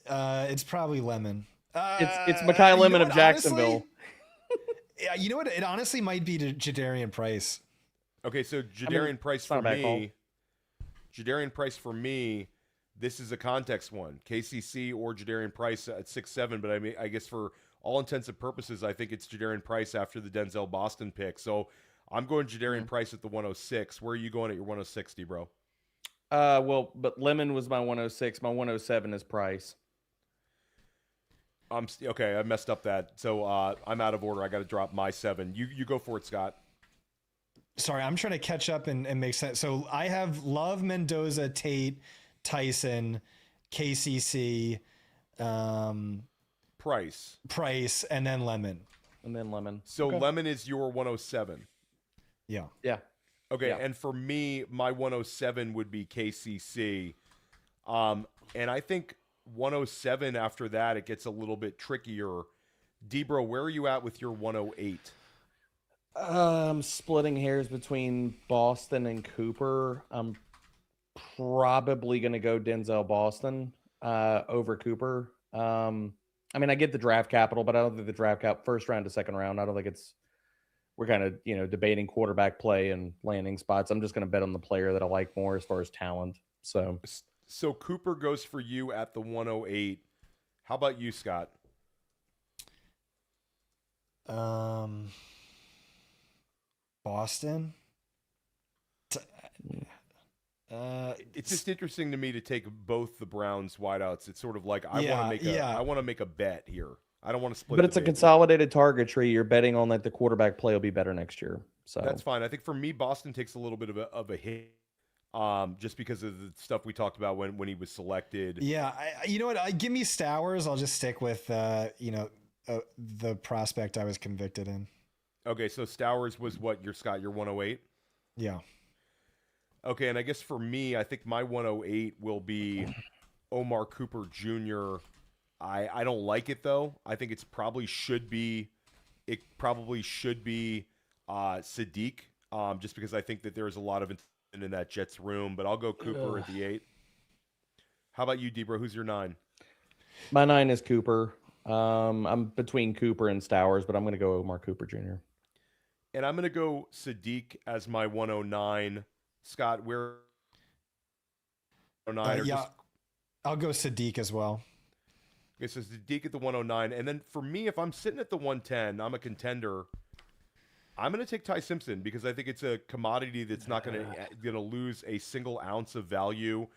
[SPEAKER 3] It's probably Lemon.
[SPEAKER 6] It's Mekhi
[SPEAKER 3] you
[SPEAKER 6] Lemon
[SPEAKER 3] know
[SPEAKER 6] of
[SPEAKER 3] what,
[SPEAKER 6] Jacksonville.
[SPEAKER 3] honestly? Yeah, you know what? It honestly might be to Jadarian Price.
[SPEAKER 2] Okay, so Jadarian Price
[SPEAKER 6] it's
[SPEAKER 2] for
[SPEAKER 6] not a bad call.
[SPEAKER 2] me. Jadarian Price for me. This is a context one. KCC or Jadarian Price at 6'7", but I mean, I guess for all intents and purposes, I think it's Jadarian Price after the Denzel Boston pick. So I'm going Jadarian Price at the 106. Where are you going at your 106, bro?
[SPEAKER 6] Well, but Lemon was my 106. My 107 is Price.
[SPEAKER 2] Okay, I messed up that. So I'm out of order. I got to drop my 7. You go for it, Scott.
[SPEAKER 3] Sorry, I'm trying to catch up and make sense. So I have Love, Mendoza, Tate, Tyson, KCC,
[SPEAKER 2] Price,
[SPEAKER 3] and then Lemon.
[SPEAKER 6] And then Lemon.
[SPEAKER 2] So
[SPEAKER 6] Okay.
[SPEAKER 2] Lemon is your 107.
[SPEAKER 3] Yeah.
[SPEAKER 6] Yeah.
[SPEAKER 2] Okay,
[SPEAKER 6] Yeah.
[SPEAKER 2] and for me, my 107 would be KCC. And I think 107 after that, it gets a little bit trickier. D-Bro, where are you at with your 108?
[SPEAKER 6] I'm splitting hairs between Boston and Cooper. I'm probably going to go Denzel Boston over Cooper. I mean, I get the draft capital, but I don't think the draft cap first round to second round. I don't think it's we're kind of, debating quarterback play and landing spots, I'm just going to bet on the player that I like more as far as talent.
[SPEAKER 2] So Cooper goes for you at the 108. How about you, Scott?
[SPEAKER 3] Boston.
[SPEAKER 2] It's just interesting to me to take both the Browns wideouts. It's sort of like I want to make a bet here. I don't want to split.
[SPEAKER 6] But it's a consolidated target tree. You're betting on that the quarterback play will be better next year. So
[SPEAKER 2] that's fine. I think for me, Boston takes a little bit of a hit, just because of the stuff we talked about when he was selected.
[SPEAKER 3] Yeah, you know what? Give me Stowers. I'll just stick with the prospect I was convicted in.
[SPEAKER 2] Okay, so Stowers was what? Your Scott, your 108.
[SPEAKER 3] Yeah.
[SPEAKER 2] Okay, and I guess for me, I think my 108 will be Omar Cooper Jr. I don't like it though. I think it probably should be Sadiq, just because I think that there's a lot of in that Jets room. But I'll go Cooper at the 8. How about you, Debra? Who's your 9?
[SPEAKER 6] My 9 is Cooper. I'm between Cooper and Stowers, but I'm going to go Omar Cooper Jr.
[SPEAKER 2] And I'm going to go Sadiq as my 109. Scott, where? 109
[SPEAKER 3] I'll go Sadiq as well.
[SPEAKER 2] Okay, so Sadiq at the 109. And then for me, if I'm sitting at the 110, I'm a contender. I'm going to take Ty Simpson because I think it's a commodity that's not going to lose a single ounce of value.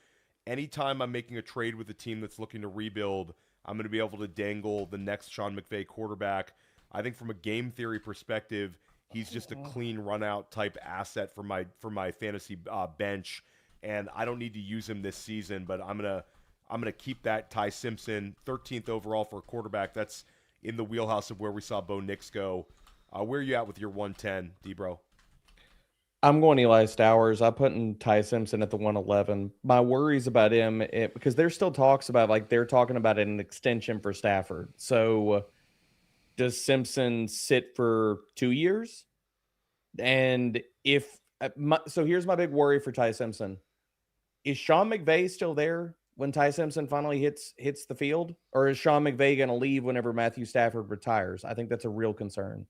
[SPEAKER 2] Anytime I'm making a trade with a team that's looking to rebuild, I'm going to be able to dangle the next Sean McVay quarterback. I think from a game theory perspective, he's just a clean run-out type asset for my fantasy bench, and I don't need to use him this season. But I'm gonna keep that Ty Simpson, 13th overall for a quarterback. That's in the wheelhouse of where we saw Bo Nix go. Where are you at with your 110, D-Bro?
[SPEAKER 6] I'm going Eli Stowers. I'm putting Ty Simpson at the 111. My worries about him, because there's still talks about, they're talking about an extension for Stafford. So does Simpson sit for 2 years? And so here's my big worry for Ty Simpson. Is Sean McVay still there when Ty Simpson finally hits the field? Or is Sean McVay going to leave whenever Matthew Stafford retires? I think that's a real concern.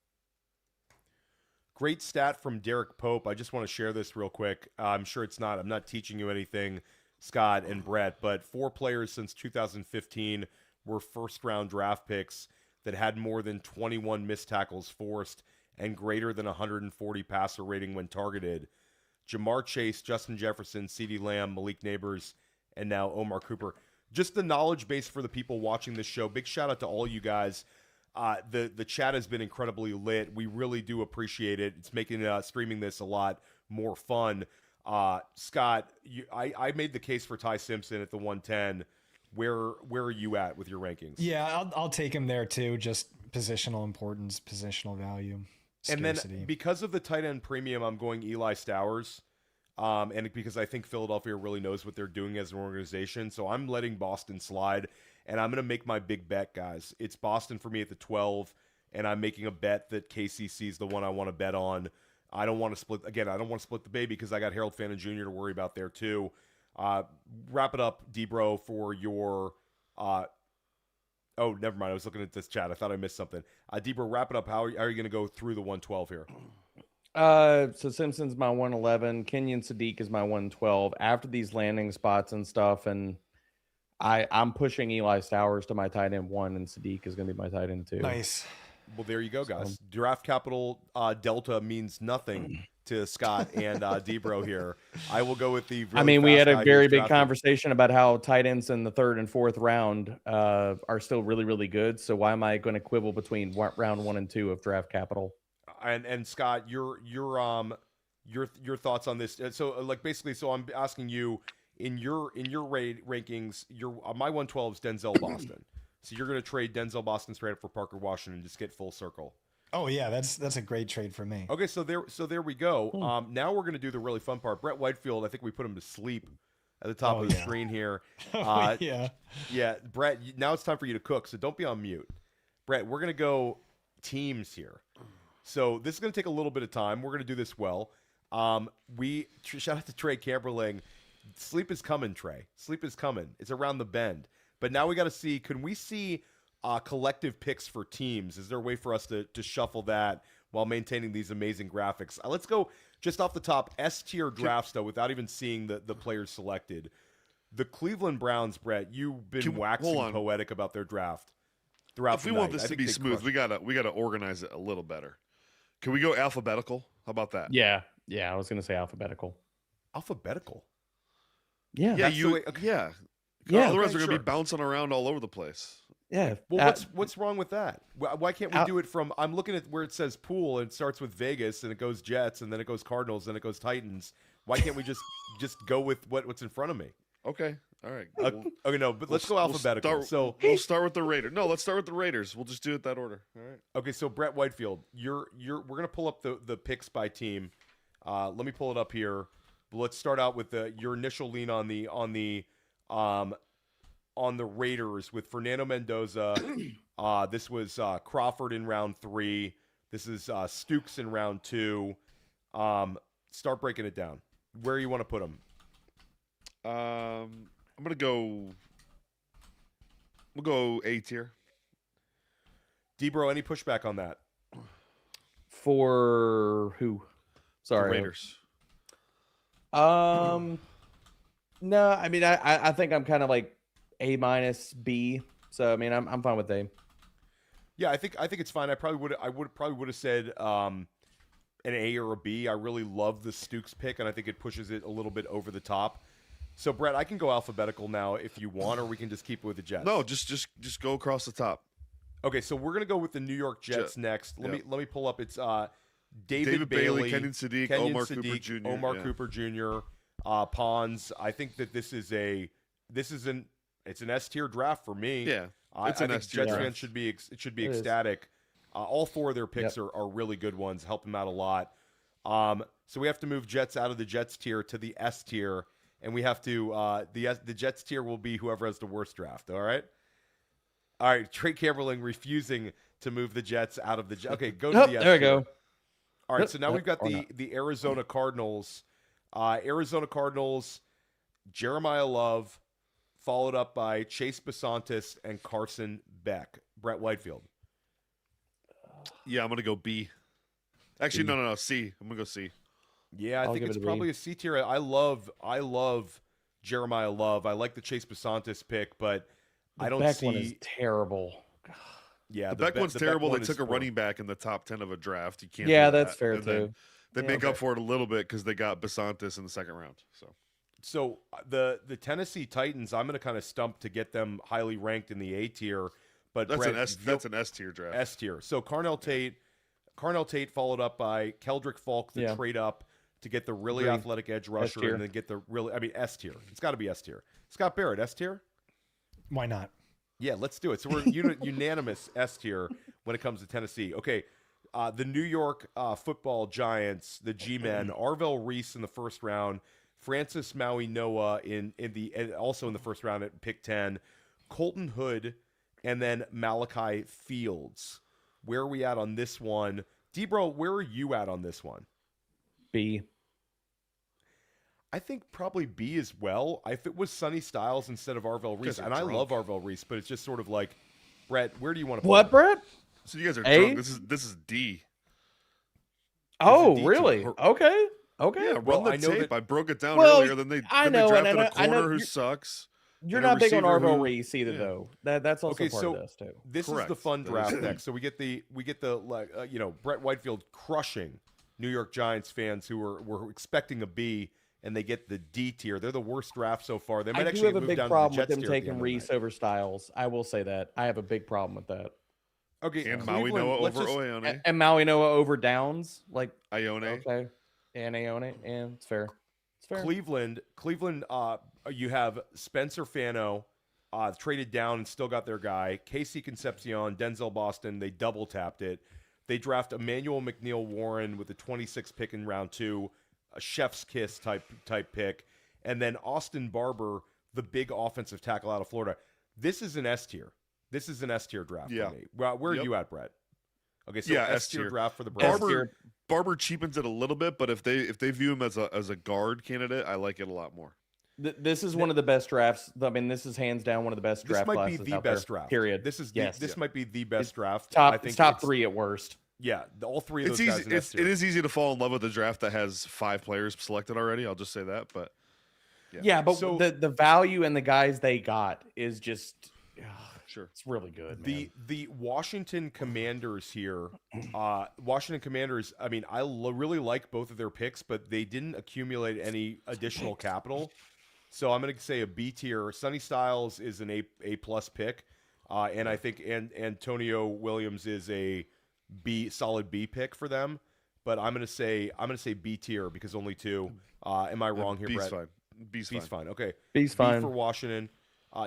[SPEAKER 2] Great stat from Derek Pope. I just want to share this real quick. I'm sure I'm not teaching you anything, Scott and Brett, but 4 players since 2015 were first-round draft picks that had more than 21 missed tackles forced and greater than 140 passer rating when targeted. Jamar Chase, Justin Jefferson, CeeDee Lamb, Malik Neighbors, and now Omar Cooper. Just the knowledge base for the people watching this show. Big shout out to all you guys. The chat has been incredibly lit. We really do appreciate it. It's making streaming this a lot more fun. Scott, I made the case for Ty Simpson at the 110. Where are you at with your rankings?
[SPEAKER 3] Yeah, I'll take him there too. Just positional importance, positional value, scarcity.
[SPEAKER 2] And then because of the tight end premium, I'm going Eli Stowers. And because I think Philadelphia really knows what they're doing as an organization. So I'm letting Boston slide. And I'm going to make my big bet, guys. It's Boston for me at the 12, and I'm making a bet that KCC is the one I want to bet on. I don't want to split. Again, I don't want to split the baby because I got Harold Fannin Jr. to worry about there too. Wrap it up, D-Bro, for your oh, never mind. I was looking at this chat. I thought I missed something. D-Bro, wrap it up. How are you going to go through the 112 here?
[SPEAKER 6] So Simpson's my 111. Kenyon Sadiq is my 112. After these landing spots and stuff, and I'm pushing Eli Stowers to my tight end 1, and Sadiq is going to be my tight end 2.
[SPEAKER 3] Nice.
[SPEAKER 2] Well, there you go, guys. Draft capital delta means nothing to Scott and D-Bro here. I will go with the.
[SPEAKER 6] We had a very big conversation about how tight ends in the 3rd and 4th round are still really, really good. So why am I going to quibble between round 1 and 2 of draft capital? And
[SPEAKER 2] Scott, your thoughts on this? So basically, so I'm asking you. In your rankings, my 112 is Denzel Boston. So you're going to trade Denzel Boston straight up for Parker Washington and just get full circle.
[SPEAKER 3] Oh yeah, that's a great trade for me.
[SPEAKER 2] Okay, so there we go. Now we're going to do the really fun part. Brett Whitefield, I think we put him to sleep at the top of the screen here. Yeah, Brett. Now it's time for you to cook. So don't be on mute, Brett. We're going to go teams here. So this is going to take a little bit of time. We're going to do this well. Shout out to Trey Camberling. Sleep is coming, Trey. Sleep is coming. It's around the bend. But now we got to see, can we see collective picks for teams? Is there a way for us to shuffle that while maintaining these amazing graphics. Let's go just off the top. S tier drafts though, without even seeing the players selected. The Cleveland Browns, Brett. You've been waxing poetic about their draft throughout.
[SPEAKER 4] If we want this to be smooth, we gotta organize it a little better. Can we go alphabetical? How about that?
[SPEAKER 6] Yeah. I was gonna say alphabetical.
[SPEAKER 2] Alphabetical.
[SPEAKER 6] Yeah.
[SPEAKER 4] Yeah.
[SPEAKER 6] Yeah.
[SPEAKER 4] Otherwise, we're gonna be bouncing around all over the place.
[SPEAKER 6] Yeah.
[SPEAKER 2] Well, what's wrong with that? Why can't we do it from? I'm looking at where it says pool and it starts with Vegas and it goes Jets and then it goes Cardinals and it goes Titans. Why can't we just go with what's in front of me?
[SPEAKER 4] Okay. All right.
[SPEAKER 2] Okay, no, but let's go alphabetical.
[SPEAKER 4] We'll start with the Raiders. No, let's start with the Raiders. We'll just do it that order. All right.
[SPEAKER 2] Okay, so Brett Whitefield, we're gonna pull up the picks by team. Let me pull it up here. Let's start out with your initial lean on the Raiders with Fernando Mendoza. This was Crawford in round 3. This is Stukes in round 2. Start breaking it down. Where you want to put them?
[SPEAKER 4] I'm gonna go. We'll go A tier.
[SPEAKER 2] D-Bro, any pushback on that?
[SPEAKER 6] For who? Sorry,
[SPEAKER 4] The Raiders.
[SPEAKER 6] No, I mean, I think I'm kind of like A minus B. So I mean, I'm fine with A.
[SPEAKER 2] Yeah, I think it's fine. I probably would have said an A or a B. I really love the Stukes pick, and I think it pushes it a little bit over the top. So Brett, I can go alphabetical now if you want, or we can just keep it with the Jets.
[SPEAKER 4] No, just go across the top.
[SPEAKER 2] Okay, so we're gonna go with the New York Jets next. Let me pull up. It's David
[SPEAKER 4] Bailey, Kenyon Sadiq, Omar Cooper Jr.
[SPEAKER 2] Cooper Jr. Pons. I think that it's an S tier draft for me.
[SPEAKER 4] Yeah,
[SPEAKER 2] I think
[SPEAKER 4] S tier
[SPEAKER 2] Jets
[SPEAKER 4] draft.
[SPEAKER 2] fans should be ecstatic. All 4 of their picks are really good ones. Help them out a lot. So we have to move Jets out of the Jets tier to the S tier, and we have to the Jets tier will be whoever has the worst draft. All right. Trey Camerling refusing to move the Jets out of the. Okay, go to the S tier.
[SPEAKER 6] There we go.
[SPEAKER 2] All right, so now we've got the Arizona Cardinals. Jeremiah Love, followed up by Chase Basantis and Carson Beck. Brett Whitefield.
[SPEAKER 4] Yeah, I'm gonna go B. Actually, no, C. I'm gonna go C.
[SPEAKER 2] Yeah, I think it's probably a C tier. I love Jeremiah Love. I like the Chase Basantis pick, but I don't
[SPEAKER 6] Beck
[SPEAKER 2] see.
[SPEAKER 6] One is terrible.
[SPEAKER 2] Yeah,
[SPEAKER 4] the Beck one's terrible.
[SPEAKER 2] Beck
[SPEAKER 4] They took a running back in the top 10 of a draft. You can't.
[SPEAKER 6] Yeah,
[SPEAKER 4] do
[SPEAKER 6] that's
[SPEAKER 4] that.
[SPEAKER 6] fair
[SPEAKER 4] And then
[SPEAKER 6] too.
[SPEAKER 4] They make up for it a little bit because they got Basantis in the second round.
[SPEAKER 2] So the Tennessee Titans, I'm going to kind of stump to get them highly ranked in the A tier, but
[SPEAKER 4] That's
[SPEAKER 2] Brett,
[SPEAKER 4] an S tier draft.
[SPEAKER 2] S tier. So Carnell Tate followed up by Keldrick Falk to trade up to get the really athletic edge rusher and then get the S tier. It's got to be S tier. Scott Barrett, S tier?
[SPEAKER 3] Why not?
[SPEAKER 2] Yeah, let's do it. So we're unanimous S tier when it comes to Tennessee. Okay, the New York Football Giants, the G-men, Arvell Reese in the first round, Francis Maui Noah also in the first round at pick 10, Colton Hood, and then Malachi Fields. Where are we at on this one? D-Bro, where are you at on this one?
[SPEAKER 6] B.
[SPEAKER 2] I think probably B as well. If it was Sonny Styles instead of Arvell Reese, and I love Arvell Reese, but it's just sort of like, Brett, where do you want to put him?
[SPEAKER 6] Brett?
[SPEAKER 4] So you guys are
[SPEAKER 6] A?
[SPEAKER 4] drunk. This is D.
[SPEAKER 6] Oh,
[SPEAKER 2] D
[SPEAKER 6] really?
[SPEAKER 2] tier.
[SPEAKER 6] Okay.
[SPEAKER 4] Yeah, run the
[SPEAKER 2] I know
[SPEAKER 4] tape.
[SPEAKER 2] that-
[SPEAKER 4] I broke it down
[SPEAKER 6] Well,
[SPEAKER 4] earlier. Then they
[SPEAKER 6] I
[SPEAKER 4] then they
[SPEAKER 6] know,
[SPEAKER 4] drafted
[SPEAKER 6] and
[SPEAKER 4] a
[SPEAKER 6] I know
[SPEAKER 4] corner who
[SPEAKER 6] you're-
[SPEAKER 4] sucks.
[SPEAKER 6] You're
[SPEAKER 4] and a
[SPEAKER 6] not big on
[SPEAKER 4] receiver
[SPEAKER 6] Arvell
[SPEAKER 4] who-
[SPEAKER 6] Reese either,
[SPEAKER 4] yeah.
[SPEAKER 6] though. That's also
[SPEAKER 2] Okay,
[SPEAKER 6] part
[SPEAKER 2] so
[SPEAKER 6] of this too.
[SPEAKER 2] this is
[SPEAKER 4] Correct.
[SPEAKER 2] the fun
[SPEAKER 4] That
[SPEAKER 2] draft
[SPEAKER 4] is-
[SPEAKER 2] next. So we get the Brett Whitefield crushing New York Giants fans who were expecting a B, and they get the D tier. They're the worst draft so far. They might
[SPEAKER 6] I do
[SPEAKER 2] actually
[SPEAKER 6] have a
[SPEAKER 2] move
[SPEAKER 6] big
[SPEAKER 2] down
[SPEAKER 6] problem
[SPEAKER 2] to the
[SPEAKER 6] with
[SPEAKER 2] Jets
[SPEAKER 6] them
[SPEAKER 2] tier at the
[SPEAKER 6] taking
[SPEAKER 2] end of the
[SPEAKER 6] Reese
[SPEAKER 2] night.
[SPEAKER 6] over Styles. I will say that. I have a big problem with that.
[SPEAKER 2] Okay,
[SPEAKER 4] And
[SPEAKER 2] Cleveland,
[SPEAKER 4] Maui Noah
[SPEAKER 2] let's
[SPEAKER 4] over
[SPEAKER 2] just-
[SPEAKER 4] Oyone.
[SPEAKER 6] And Maui Noah over Downs, like
[SPEAKER 4] Ione.
[SPEAKER 6] okay, and Aone, and it's fair. It's fair.
[SPEAKER 2] Cleveland. You have Spencer Fano traded down and still got their guy. Casey Concepcion, Denzel Boston. They double tapped it. They draft Emmanuel McNeil Warren with the 26th pick in round 2, a chef's kiss type pick, and then Austin Barber, the big offensive tackle out of Florida. This is an S tier. This is an S tier draft
[SPEAKER 4] Yeah.
[SPEAKER 2] for me. Where are
[SPEAKER 4] Yep.
[SPEAKER 2] you at, Brett? Okay, so
[SPEAKER 4] Yeah,
[SPEAKER 2] S tier
[SPEAKER 4] S-tier.
[SPEAKER 2] draft for the Browns.
[SPEAKER 4] Barber cheapens it a little bit, but if they view him as a guard candidate, I like it a lot more.
[SPEAKER 6] This is one of the best drafts. I mean, this is hands down one of the best
[SPEAKER 2] This
[SPEAKER 6] draft
[SPEAKER 2] might be
[SPEAKER 6] classes
[SPEAKER 2] the
[SPEAKER 6] out
[SPEAKER 2] best
[SPEAKER 6] there,
[SPEAKER 2] draft.
[SPEAKER 6] Period.
[SPEAKER 2] This
[SPEAKER 6] Yes.
[SPEAKER 2] might be the best draft.
[SPEAKER 6] Top.
[SPEAKER 2] I think
[SPEAKER 6] It's top 3 at worst.
[SPEAKER 2] Yeah, all three of
[SPEAKER 4] It's
[SPEAKER 2] those
[SPEAKER 4] easy.
[SPEAKER 2] guys in S
[SPEAKER 4] It
[SPEAKER 2] tier.
[SPEAKER 4] is easy to fall in love with a draft that has 5 players selected already. I'll just say that. But
[SPEAKER 6] Yeah, but
[SPEAKER 2] So-
[SPEAKER 6] the value and the guys they got is just
[SPEAKER 4] sure.
[SPEAKER 6] it's really good, man.
[SPEAKER 2] The Washington Commanders here, Washington Commanders. I mean, really like both of their picks, but they didn't accumulate any additional capital. So I'm going to say a B tier. Sonny Styles is an A plus pick, and I think Antonio Williams is a solid B pick for them. But I'm going to say B tier because only 2. Am I wrong here,
[SPEAKER 4] B's
[SPEAKER 2] Brett?
[SPEAKER 4] fine. B's
[SPEAKER 2] B's
[SPEAKER 4] fine.
[SPEAKER 2] fine. Okay.
[SPEAKER 6] B's
[SPEAKER 2] B
[SPEAKER 6] fine.
[SPEAKER 2] for Washington.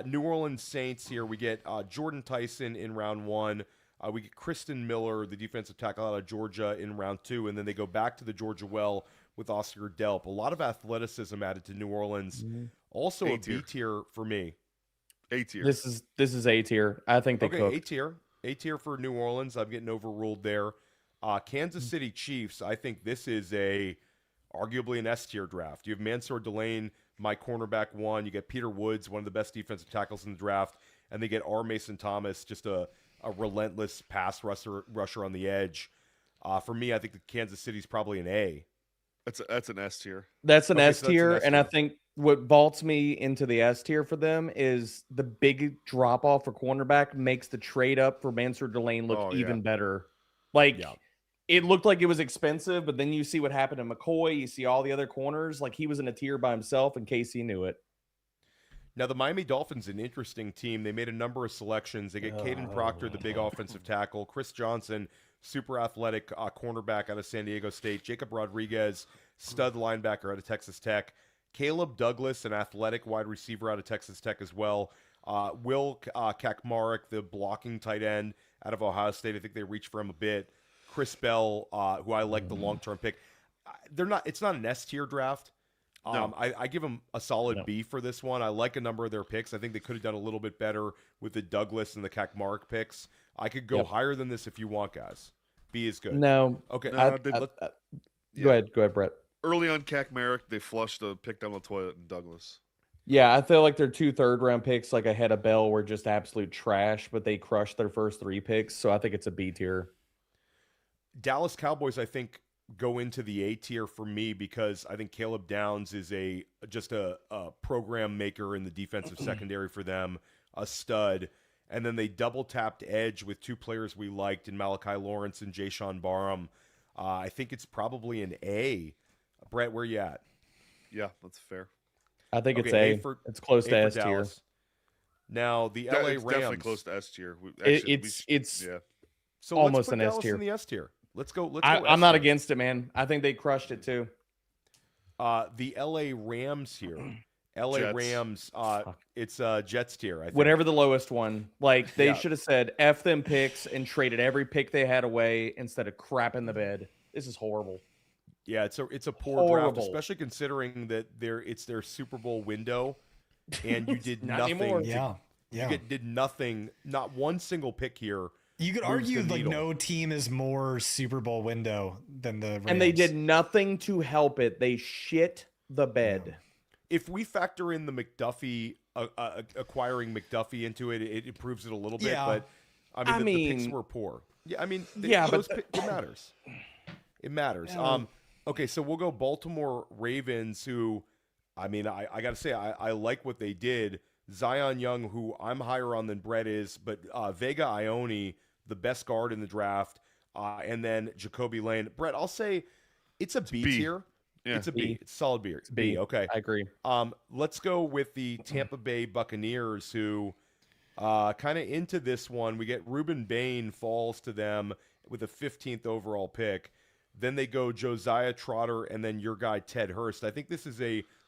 [SPEAKER 2] New Orleans Saints here. We get Jordan Tyson in round 1. We get Kristen Miller, the defensive tackle out of Georgia, in round 2. And then they go back to the Georgia well with Oscar Delp. A lot of athleticism added to New Orleans. Also a B tier for me.
[SPEAKER 4] A tier.
[SPEAKER 6] This is A tier. I think they
[SPEAKER 2] Okay,
[SPEAKER 6] cooked.
[SPEAKER 2] A tier. A tier for New Orleans. I'm getting overruled there. Kansas City Chiefs. I think this is arguably an S tier draft. You have Mansour Delane, my cornerback 1. You get Peter Woods, one of the best defensive tackles in the draft, and they get R. Mason Thomas, just a relentless pass rusher on the edge. For me, I think the Kansas City's probably an A.
[SPEAKER 4] That's an S tier.
[SPEAKER 6] That's an
[SPEAKER 2] Okay,
[SPEAKER 6] S
[SPEAKER 2] so that's an
[SPEAKER 6] tier,
[SPEAKER 2] S
[SPEAKER 6] and I
[SPEAKER 2] tier.
[SPEAKER 6] think what vaults me into the S tier for them is the big drop off for cornerback makes the trade up for Mansour Delane look
[SPEAKER 4] Oh, yeah.
[SPEAKER 6] even better. Like
[SPEAKER 2] Yeah.
[SPEAKER 6] it looked like it was expensive, but then you see what happened to McCoy. You see all the other corners, like he was in a tier by himself, and Casey knew it.
[SPEAKER 2] Now, the Miami Dolphins, an interesting team. They made a number of selections. They get Caden Proctor, the big offensive tackle, Chris Johnson, super athletic cornerback out of San Diego State, Jacob Rodriguez, stud linebacker out of Texas Tech, Caleb Douglas, an athletic wide receiver out of Texas Tech as well, Will Kakmarek, the blocking tight end out of Ohio State. I think they reached for him a bit. Chris Bell, who I like the long-term pick. It's not an S tier draft.
[SPEAKER 4] No.
[SPEAKER 2] I give them a solid B for this one. I like a number of their picks. I think they could have done a little bit better with the Douglas and the Kakmarek picks. I could go higher than this if you want, guys. B is good.
[SPEAKER 6] No.
[SPEAKER 2] Okay.
[SPEAKER 4] No,
[SPEAKER 6] Go ahead, Brett.
[SPEAKER 4] Early on, Merrick, they flushed a pick down the toilet in Douglas.
[SPEAKER 6] Yeah, I feel like their 2 third-round picks, like ahead of Bell, were just absolute trash, but they crushed their first 3 picks, so I think it's a B tier.
[SPEAKER 2] Dallas Cowboys, I think, go into the A tier for me because I think Caleb Downs is just a program maker in the defensive secondary for them, a stud. And then they double tapped edge with 2 players we liked in Malachi Lawrence and Jayshawn Barham. I think it's probably an A. Brett, where you at?
[SPEAKER 4] Yeah, that's fair.
[SPEAKER 6] I think it's
[SPEAKER 2] Okay,
[SPEAKER 6] A. It's close to S tier.
[SPEAKER 2] Dallas. Now the
[SPEAKER 4] Yeah,
[SPEAKER 2] LA
[SPEAKER 4] it's
[SPEAKER 2] Rams.
[SPEAKER 4] definitely close to S tier.
[SPEAKER 6] It's
[SPEAKER 4] yeah.
[SPEAKER 2] So
[SPEAKER 6] almost
[SPEAKER 2] let's put
[SPEAKER 6] an S
[SPEAKER 2] Dallas
[SPEAKER 6] tier.
[SPEAKER 2] in the S tier. Let's go.
[SPEAKER 6] I'm not against it, man. I think they crushed it too.
[SPEAKER 2] The LA Rams here. LA
[SPEAKER 4] Jets.
[SPEAKER 2] Rams. It's Jets tier. I think.
[SPEAKER 6] Whatever the lowest one. Like they
[SPEAKER 2] Yeah.
[SPEAKER 6] should have said F them picks and traded every pick they had away instead of crap in the bed. This is horrible.
[SPEAKER 2] Yeah, it's a poor draft,
[SPEAKER 6] Horrible.
[SPEAKER 2] especially considering that it's their Super Bowl window, and you did
[SPEAKER 6] Not
[SPEAKER 2] nothing.
[SPEAKER 6] anymore.
[SPEAKER 2] You did nothing. Not one single pick here.
[SPEAKER 3] You could
[SPEAKER 2] moves
[SPEAKER 3] argue
[SPEAKER 2] the
[SPEAKER 3] like
[SPEAKER 2] needle.
[SPEAKER 3] no team is more Super Bowl window than the Rams.
[SPEAKER 6] And they did nothing to help it. They shit the bed.
[SPEAKER 2] If we factor in the McDuffie acquiring McDuffie into it, it improves it a little bit.
[SPEAKER 3] Yeah.
[SPEAKER 2] But the picks were poor. Yeah, I mean,
[SPEAKER 6] Yeah, but
[SPEAKER 2] it matters. It matters.
[SPEAKER 3] Yeah.
[SPEAKER 2] Okay, so we'll go Baltimore Ravens, who, I mean, I got to say, I like what they did. Zion Young, who I'm higher on than Brett is, but Vega Ione, the best guard in the draft, and then Jacoby Lane. Brett, I'll say it's a B tier.
[SPEAKER 4] Yeah.
[SPEAKER 2] It's a B.
[SPEAKER 6] B.
[SPEAKER 2] It's a solid B. It's B. Okay.
[SPEAKER 6] I agree.
[SPEAKER 2] Let's go with the Tampa Bay Buccaneers, who kind of into this one. We get Reuben Bain falls to them with a 15th overall pick. Then they go Josiah Trotter and then your guy Ted Hurst. I think this is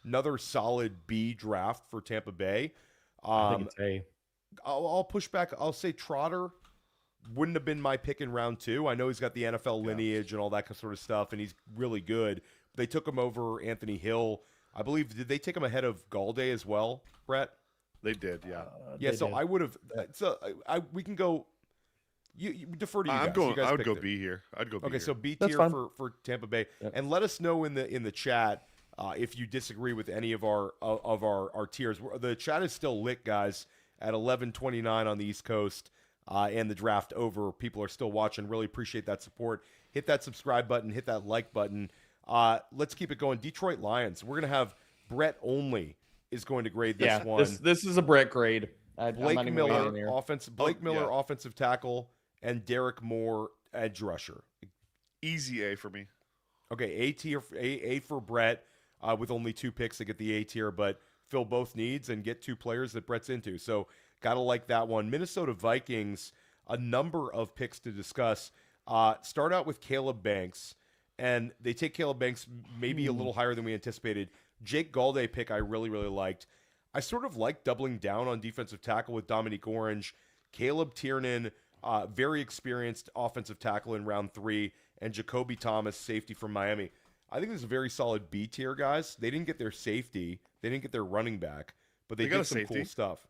[SPEAKER 2] another solid B draft for Tampa Bay.
[SPEAKER 6] I think it's A.
[SPEAKER 2] I'll push back. I'll say Trotter wouldn't have been my pick in round 2. I know he's got the NFL lineage and all that sort of stuff, and he's really good. They took him over Anthony Hill. I believe, did they take him ahead of Galladay as well, Brett?
[SPEAKER 4] They did, yeah.
[SPEAKER 2] Yeah,
[SPEAKER 6] They
[SPEAKER 2] so
[SPEAKER 6] did.
[SPEAKER 2] I would have. So we can go. You defer to you guys.
[SPEAKER 4] I'm going.
[SPEAKER 2] You guys
[SPEAKER 4] I would
[SPEAKER 2] picked
[SPEAKER 4] go
[SPEAKER 2] it.
[SPEAKER 4] B here. I'd go B.
[SPEAKER 2] Okay,
[SPEAKER 4] here.
[SPEAKER 2] so B
[SPEAKER 6] That's
[SPEAKER 2] tier
[SPEAKER 6] fine.
[SPEAKER 2] for Tampa Bay,
[SPEAKER 6] Yep.
[SPEAKER 2] and let us know in the chat if you disagree with any of our tiers. The chat is still lit, guys, at 11:29 on the East Coast. and the draft over. People are still watching. Really appreciate that support. Hit that subscribe button. Hit that like button. Let's keep it going. Detroit Lions. We're going to have Brett only is going to grade this one.
[SPEAKER 6] This is a Brett grade.
[SPEAKER 2] Blake Miller, offensive tackle, and Derek Moore, edge rusher.
[SPEAKER 4] Easy A for me.
[SPEAKER 2] Okay, A tier, A for Brett, with only 2 picks to get the A tier, but fill both needs and get 2 players that Brett's into. So gotta like that one. Minnesota Vikings, a number of picks to discuss. Start out with Caleb Banks, and they take Caleb Banks maybe a little higher than we anticipated. Jake Galde pick I really, really liked. I sort of like doubling down on defensive tackle with Dominique Orange. Caleb Tiernan, very experienced offensive tackle in round 3, and Jacoby Thomas, safety from Miami. I think this is a very solid B tier, guys. They didn't get their safety. They didn't get their running back, but they
[SPEAKER 4] got
[SPEAKER 2] did some
[SPEAKER 4] safety.
[SPEAKER 2] cool stuff.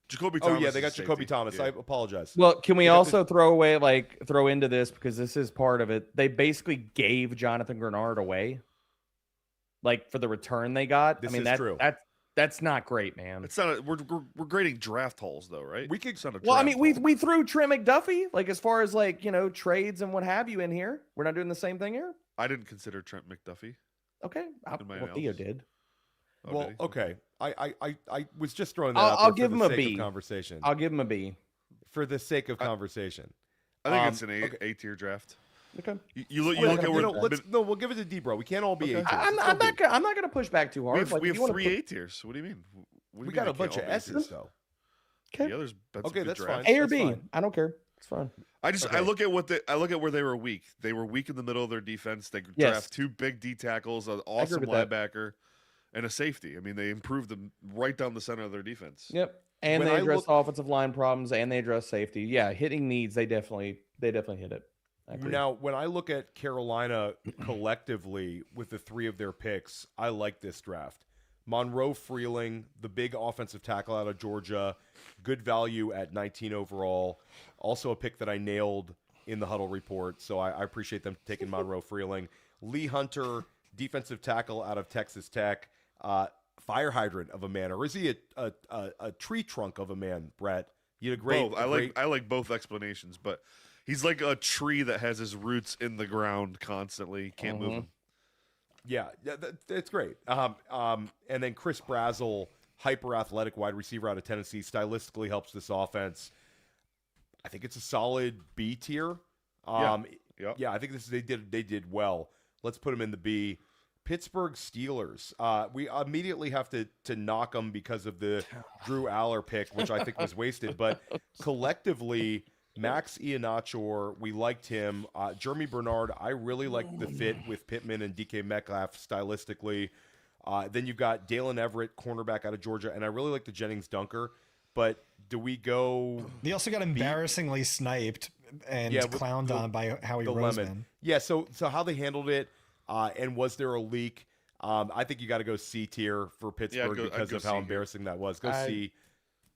[SPEAKER 4] Jacoby Thomas.
[SPEAKER 2] Oh, yeah, they got
[SPEAKER 4] is
[SPEAKER 2] Jacoby
[SPEAKER 4] safety.
[SPEAKER 2] Thomas.
[SPEAKER 4] Yeah.
[SPEAKER 2] I apologize.
[SPEAKER 6] Well, can we
[SPEAKER 2] They got
[SPEAKER 6] also throw into this, because this is part of it? They basically gave Jonathan Grenard away, like, for the return they got.
[SPEAKER 2] This
[SPEAKER 6] I mean,
[SPEAKER 2] is true.
[SPEAKER 6] That's not great, man.
[SPEAKER 4] It's not. We're grading draft holes though, right?
[SPEAKER 2] We could-
[SPEAKER 4] It's not a
[SPEAKER 6] Well, I
[SPEAKER 4] draft
[SPEAKER 6] mean,
[SPEAKER 4] hole.
[SPEAKER 6] we threw Trent McDuffie, like, as far as, like, trades and what have you in here. We're not doing the same thing here.
[SPEAKER 4] I didn't consider Trent McDuffie.
[SPEAKER 6] Okay,
[SPEAKER 4] In my
[SPEAKER 6] well, Theo
[SPEAKER 4] analysis.
[SPEAKER 6] did.
[SPEAKER 4] Oh,
[SPEAKER 2] Well,
[SPEAKER 4] did he?
[SPEAKER 2] okay. I was just throwing that
[SPEAKER 6] I'll-
[SPEAKER 2] out
[SPEAKER 6] I'll
[SPEAKER 2] there
[SPEAKER 6] give
[SPEAKER 2] for
[SPEAKER 6] him
[SPEAKER 2] the
[SPEAKER 6] a
[SPEAKER 2] sake
[SPEAKER 6] B.
[SPEAKER 2] of conversation.
[SPEAKER 6] I'll give him a B.
[SPEAKER 2] For the sake of conversation.
[SPEAKER 4] I think it's an
[SPEAKER 2] okay.
[SPEAKER 4] A tier draft.
[SPEAKER 6] Okay.
[SPEAKER 4] You look
[SPEAKER 2] Well,
[SPEAKER 4] at
[SPEAKER 2] we'll give it to D, bro. We can't all be
[SPEAKER 4] Okay.
[SPEAKER 2] A tiers.
[SPEAKER 6] I'm not gonna push back too
[SPEAKER 4] we
[SPEAKER 6] hard.
[SPEAKER 4] have,
[SPEAKER 6] Like,
[SPEAKER 4] we
[SPEAKER 6] if
[SPEAKER 4] have
[SPEAKER 6] you wanna
[SPEAKER 4] 3
[SPEAKER 6] put-
[SPEAKER 4] A tiers. What do you mean? What do you
[SPEAKER 2] We
[SPEAKER 4] mean
[SPEAKER 2] got
[SPEAKER 4] they
[SPEAKER 2] a bunch
[SPEAKER 4] can't
[SPEAKER 2] of
[SPEAKER 4] all be
[SPEAKER 2] S's, though.
[SPEAKER 6] Okay.
[SPEAKER 4] Yeah, there's been some
[SPEAKER 2] Okay,
[SPEAKER 4] good
[SPEAKER 2] that's
[SPEAKER 4] drafts.
[SPEAKER 2] fine.
[SPEAKER 6] A or
[SPEAKER 2] That's
[SPEAKER 6] B.
[SPEAKER 2] fine.
[SPEAKER 6] I don't care. It's fine.
[SPEAKER 4] I
[SPEAKER 2] Okay.
[SPEAKER 4] look at where they were weak. They were weak in the middle of their defense. They
[SPEAKER 6] Yes.
[SPEAKER 4] draft 2 big D tackles, an awesome
[SPEAKER 6] with that.
[SPEAKER 4] linebacker, and a safety. I mean, they improved them right down the center of their defense.
[SPEAKER 6] Yep. And
[SPEAKER 2] When
[SPEAKER 6] they
[SPEAKER 2] I
[SPEAKER 6] address
[SPEAKER 2] look-
[SPEAKER 6] offensive line problems, and they address safety. Yeah, hitting needs. They definitely hit it. I agree.
[SPEAKER 2] Now, when I look at Carolina collectively with the 3 of their picks, I like this draft. Monroe Freeling, the big offensive tackle out of Georgia, good value at 19 overall. Also a pick that I nailed in the Huddle report, so I appreciate them taking Monroe Freeling. Lee Hunter, defensive tackle out of Texas Tech, fire hydrant of a man, or is he a tree trunk of a man, Brett? You had a great.
[SPEAKER 4] Both. I like both explanations, but he's like a tree that has his roots in the ground constantly. Can't move him.
[SPEAKER 2] Yeah, that's great. And then Chris Brazel, hyper athletic wide receiver out of Tennessee, stylistically helps this offense. I think it's a solid B tier.
[SPEAKER 4] Yeah.
[SPEAKER 2] Yeah, I think they did well. Let's put them in the B. Pittsburgh Steelers. We immediately have to knock them because of the Drew Aller pick, which I think was wasted. But collectively, Max Iannaccio, we liked him. Jeremy Bernard, I really like the fit with Pittman and DK Metcalf stylistically. Then you've got Dalen Everett, cornerback out of Georgia, and I really like the Jennings Dunker. But do we go
[SPEAKER 3] They also got embarrassingly sniped and
[SPEAKER 2] Yeah,
[SPEAKER 3] clowned on by Howie
[SPEAKER 2] the
[SPEAKER 3] Roseman.
[SPEAKER 2] lemon? Yeah, so how they handled it, and was there a leak? I think you got to go C tier for Pittsburgh
[SPEAKER 4] I'd
[SPEAKER 2] because
[SPEAKER 4] go
[SPEAKER 2] of
[SPEAKER 4] C
[SPEAKER 2] how
[SPEAKER 4] here.
[SPEAKER 2] embarrassing that was. Go
[SPEAKER 6] I-
[SPEAKER 2] C.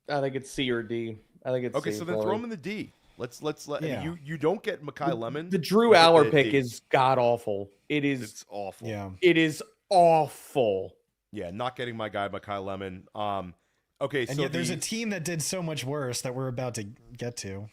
[SPEAKER 6] I think it's C or D. I think it's
[SPEAKER 2] Okay,
[SPEAKER 6] C
[SPEAKER 2] so then
[SPEAKER 6] for
[SPEAKER 2] throw
[SPEAKER 6] me.
[SPEAKER 2] him in the D. Let's let
[SPEAKER 3] Yeah.
[SPEAKER 2] you don't get Makai Lemon.
[SPEAKER 6] The Drew
[SPEAKER 2] you get
[SPEAKER 6] Aller
[SPEAKER 2] the
[SPEAKER 6] pick
[SPEAKER 2] D.
[SPEAKER 6] is god awful. It is.
[SPEAKER 4] It's awful.
[SPEAKER 3] Yeah.
[SPEAKER 6] It is awful.
[SPEAKER 2] Yeah, not getting my guy Makai Lemon. Okay,
[SPEAKER 3] And
[SPEAKER 2] so
[SPEAKER 3] yet there's a team that did so much worse that we're about to get to.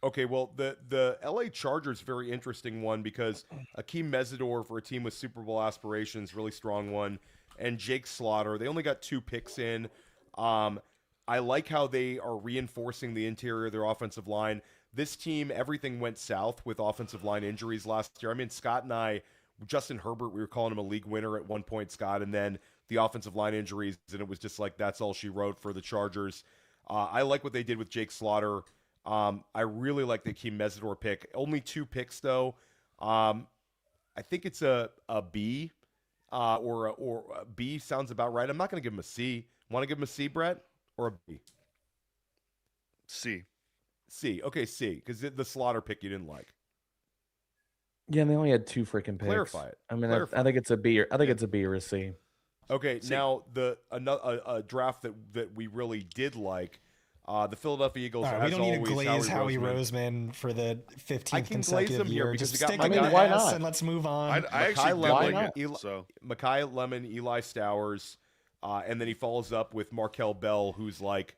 [SPEAKER 2] Okay, well, the LA Chargers, very interesting one because Akeem Mesidor for a team with Super Bowl aspirations, really strong one, and Jake Slaughter. They only got 2 picks in. I like how they are reinforcing the interior of their offensive line. This team, everything went south with offensive line injuries last year. I mean, Scott and I, Justin Herbert, we were calling him a league winner at one point, Scott, and then the offensive line injuries, and it was just like that's all she wrote for the Chargers. I like what they did with Jake Slaughter. I really like the Akeem Mesidor pick. Only 2 picks though. I think it's a B, or a B sounds about right. I'm not going to give him a C. Want to give him a C, Brett, or a B?
[SPEAKER 4] C.
[SPEAKER 2] C. Okay, C, because the Slaughter pick you didn't like.
[SPEAKER 6] Yeah, and they only had 2 freaking picks.
[SPEAKER 2] Clarify it.
[SPEAKER 6] I mean,
[SPEAKER 2] Clarify
[SPEAKER 6] I think it's a B. I think it's a B or a C.
[SPEAKER 2] Okay,
[SPEAKER 4] C.
[SPEAKER 2] now a draft that we really did like. The Philadelphia Eagles.
[SPEAKER 3] All right, we
[SPEAKER 2] as
[SPEAKER 3] don't need to
[SPEAKER 2] always,
[SPEAKER 3] glaze Howie
[SPEAKER 2] Roseman.
[SPEAKER 3] Roseman for the
[SPEAKER 2] I
[SPEAKER 3] 15th
[SPEAKER 2] can glaze
[SPEAKER 3] consecutive
[SPEAKER 2] him here
[SPEAKER 3] year.
[SPEAKER 2] because
[SPEAKER 3] Just
[SPEAKER 2] you got
[SPEAKER 3] stick
[SPEAKER 2] my
[SPEAKER 3] with
[SPEAKER 2] guy.
[SPEAKER 3] the
[SPEAKER 6] Why
[SPEAKER 3] S
[SPEAKER 6] not?
[SPEAKER 3] and let's move on.
[SPEAKER 4] I actually did
[SPEAKER 2] Lemon,
[SPEAKER 4] like it.
[SPEAKER 2] Eli-
[SPEAKER 4] So
[SPEAKER 2] Makai Lemon, Eli Stowers, and then he follows up with Markel Bell, who's like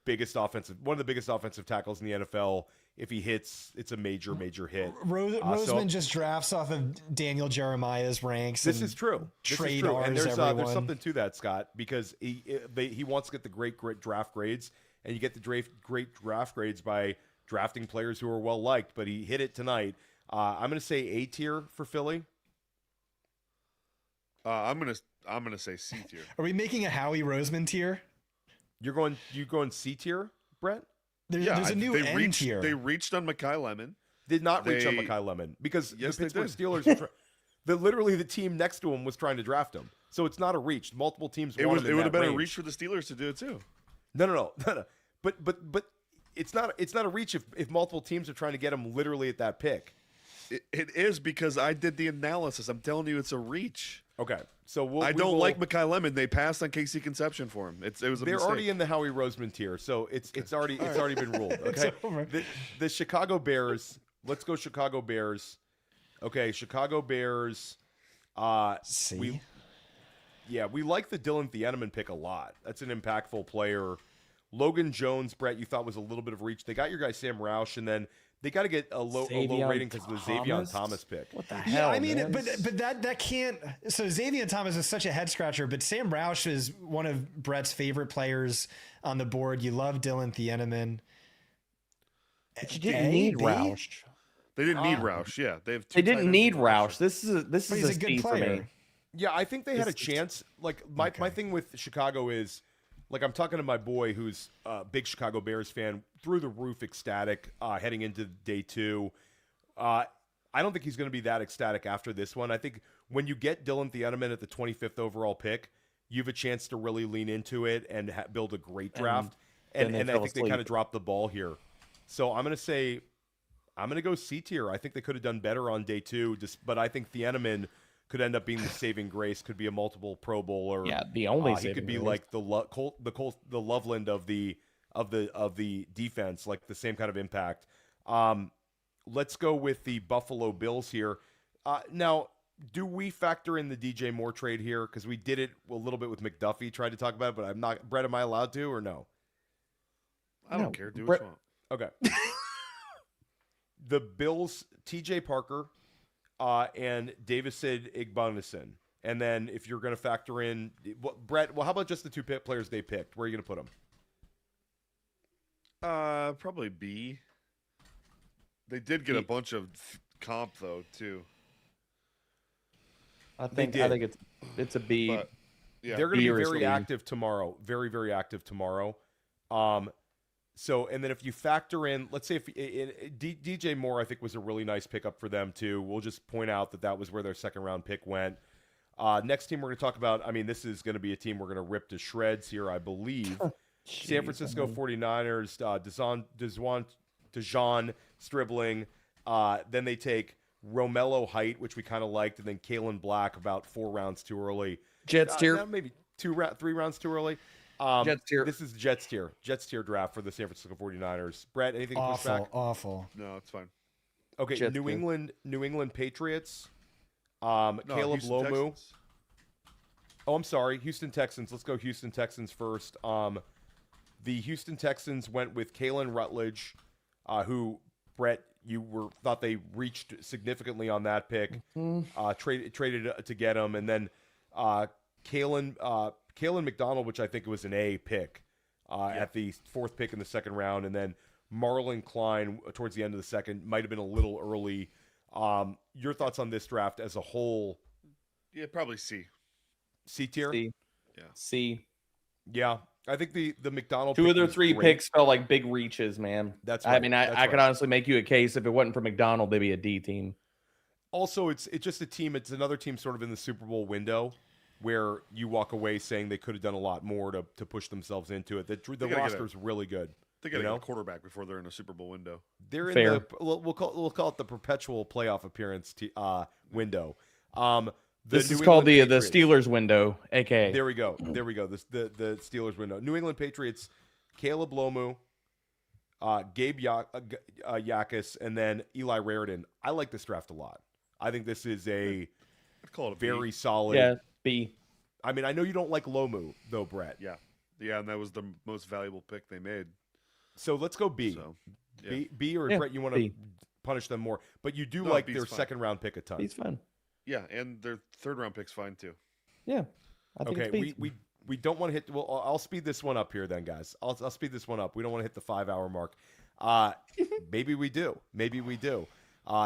[SPEAKER 2] one of the biggest offensive tackles in the NFL. If he hits, it's a major hit.
[SPEAKER 3] Roseman just drafts off of Daniel Jeremiah's ranks.
[SPEAKER 2] This is true.
[SPEAKER 3] Trade
[SPEAKER 2] and there's
[SPEAKER 3] everyone.
[SPEAKER 2] something to that, Scott, because he wants to get the great draft grades, and you get the great draft grades by drafting players who are well liked. But he hit it tonight. I'm going to say A tier for Philly.
[SPEAKER 4] I'm gonna say C tier.
[SPEAKER 3] Are we making a Howie Roseman tier?
[SPEAKER 2] You going C tier, Brett?
[SPEAKER 3] There's a new N tier.
[SPEAKER 4] They reached on Mekhi Lemon.
[SPEAKER 2] Did not reach on Mekhi Lemon because
[SPEAKER 4] Yes,
[SPEAKER 2] the
[SPEAKER 4] they
[SPEAKER 2] Pittsburgh
[SPEAKER 4] did.
[SPEAKER 2] Steelers. Literally the team next to him was trying to draft him, so it's not a reach. Multiple teams.
[SPEAKER 4] It would have been
[SPEAKER 2] range.
[SPEAKER 4] a reach for the Steelers to do it too.
[SPEAKER 2] No. But it's not a reach if multiple teams are trying to get him literally at that pick.
[SPEAKER 4] It is because I did the analysis. I'm telling you, it's a reach.
[SPEAKER 2] Okay, so
[SPEAKER 4] I don't like Mekhi Lemon. They passed on Casey Conception for him. It was a
[SPEAKER 2] They're
[SPEAKER 4] mistake.
[SPEAKER 2] already in the Howie Roseman tier, so it's already been ruled. Okay, the Chicago Bears. Let's go Chicago Bears. Okay, Chicago Bears.
[SPEAKER 3] C.
[SPEAKER 2] We like the Dylan Thieneman pick a lot. That's an impactful player. Logan Jones, Brett, you thought was a little bit of reach. They got your guy Sam Roush, and then they got to get a low rating because of the Xavier Thomas pick.
[SPEAKER 6] What the hell?
[SPEAKER 3] I mean,
[SPEAKER 6] man?
[SPEAKER 3] but that can't. So Xavier Thomas is such a head scratcher, but Sam Roush is one of Brett's favorite players on the board. You love Dylan Thieneman.
[SPEAKER 6] But you didn't need Roush.
[SPEAKER 4] They didn't need Roush. Yeah, they
[SPEAKER 6] They didn't need Roush. This is
[SPEAKER 3] He's a good
[SPEAKER 6] C for me.
[SPEAKER 3] player.
[SPEAKER 2] Yeah, I think they had a chance. Like my thing with Chicago is, like I'm talking to my boy who's a big Chicago Bears fan, through the roof ecstatic heading into day 2. I don't think he's going to be that ecstatic after this one. I think when you get Dylan Thieneman at the 25th overall pick, you have a chance to really lean into it and build a great draft. And I think they kind of dropped the ball here. So I'm going to go C tier. I think they could have done better on day 2, but I think Thieneman could end up being the saving grace. Could be a multiple Pro Bowler.
[SPEAKER 6] Yeah, the only
[SPEAKER 2] he could be
[SPEAKER 6] grace.
[SPEAKER 2] like the Loveland of the defense, like the same kind of impact. Let's go with the Buffalo Bills here. Now, do we factor in the DJ Moore trade here? Because we did it a little bit with McDuffie. Tried to talk about it, but I'm not. Brett, am I allowed to or no?
[SPEAKER 4] I don't care. Do what you want.
[SPEAKER 2] Okay. The Bills, TJ Parker, and Davison Igboneson. And then if you're going to factor in, Brett, how about just the 2 players they picked? Where are you going to put them?
[SPEAKER 4] Probably B. They did get a bunch of comp though too.
[SPEAKER 6] I think it's a B.
[SPEAKER 4] But, yeah.
[SPEAKER 2] They're going to be very
[SPEAKER 6] Seriously.
[SPEAKER 2] active tomorrow. Very, very active tomorrow. So, and then if you factor in, let's say if DJ Moore, I think was a really nice pickup for them too. We'll just point out that was where their second round pick went. Next team we're going to talk about, I mean, this is going to be a team we're going to rip to shreds here, I believe. San Francisco 49ers, Dejon Stribling. Then they take Romello Height, which we kind of liked, and then Kalen Black about 4 rounds too early.
[SPEAKER 6] Jets tier.
[SPEAKER 2] Maybe 3 rounds too early.
[SPEAKER 6] Jets tier.
[SPEAKER 2] This is Jets tier. Jets tier draft for the San Francisco 49ers. Brett, anything to push back?
[SPEAKER 3] Awful.
[SPEAKER 4] No, it's fine.
[SPEAKER 2] Okay,
[SPEAKER 6] Jets
[SPEAKER 2] New
[SPEAKER 6] tier.
[SPEAKER 2] England Patriots.
[SPEAKER 4] No,
[SPEAKER 2] Caleb
[SPEAKER 4] Houston
[SPEAKER 2] Lomu.
[SPEAKER 4] Texans.
[SPEAKER 2] Oh, I'm sorry. Houston Texans. Let's go Houston Texans first. The Houston Texans went with Kalen Rutledge, who, Brett, you thought they reached significantly on that pick. Traded to get him, and then Kalen McDonald, which I think was an A pick at the 4th pick in the second round, and then Marlon Klein towards the end of the second. Might have been a little early. Your thoughts on this draft as a whole?
[SPEAKER 4] Yeah, probably C.
[SPEAKER 2] C tier?
[SPEAKER 6] C.
[SPEAKER 4] Yeah.
[SPEAKER 6] C.
[SPEAKER 2] Yeah. I think the McDonald
[SPEAKER 6] 2
[SPEAKER 2] pick
[SPEAKER 6] of their
[SPEAKER 2] was
[SPEAKER 6] 3
[SPEAKER 2] great.
[SPEAKER 6] picks felt like big reaches, man.
[SPEAKER 2] That's
[SPEAKER 6] I
[SPEAKER 2] right.
[SPEAKER 6] mean,
[SPEAKER 2] That's
[SPEAKER 6] I could
[SPEAKER 2] right.
[SPEAKER 6] honestly make you a case if it wasn't for McDonald, they'd be a D team.
[SPEAKER 2] Also, it's just a team. It's another team sort of in the Super Bowl window where you walk away saying they could have done a lot more to push themselves into it. The roster's really good.
[SPEAKER 4] They got to get a quarterback before they're in a Super Bowl window.
[SPEAKER 2] They're in
[SPEAKER 6] Fair.
[SPEAKER 2] the we'll call it the perpetual playoff appearance window.
[SPEAKER 6] This
[SPEAKER 2] New
[SPEAKER 6] is called
[SPEAKER 2] England
[SPEAKER 6] the
[SPEAKER 2] Patriots.
[SPEAKER 6] Steelers window, aka.
[SPEAKER 2] There we go. The Steelers window. New England Patriots. Caleb Lomu, Gabe Yakis, and then Eli Raridan. I like this draft a lot. I think this is a
[SPEAKER 4] I'd call it a B.
[SPEAKER 2] very solid.
[SPEAKER 6] Yeah, B.
[SPEAKER 2] I mean, I know you don't like Lomu though, Brett.
[SPEAKER 4] Yeah. Yeah, and that was the most valuable pick they made.
[SPEAKER 2] So let's go B.
[SPEAKER 4] So, yeah.
[SPEAKER 2] B or
[SPEAKER 6] Yeah,
[SPEAKER 2] Brett, you want to
[SPEAKER 6] B.
[SPEAKER 2] punish them more, but you do
[SPEAKER 4] No,
[SPEAKER 2] like
[SPEAKER 4] B's
[SPEAKER 2] their
[SPEAKER 4] fine.
[SPEAKER 2] second round pick a ton.
[SPEAKER 6] He's fun.
[SPEAKER 4] Yeah, and their third-round pick's fine too.
[SPEAKER 6] Yeah. I think
[SPEAKER 2] Okay,
[SPEAKER 6] it's B.
[SPEAKER 2] we don't want to hit. Well, I'll speed this one up here then, guys. I'll speed this one up. We don't want to hit the 5-hour mark. Maybe we do. Maybe we do.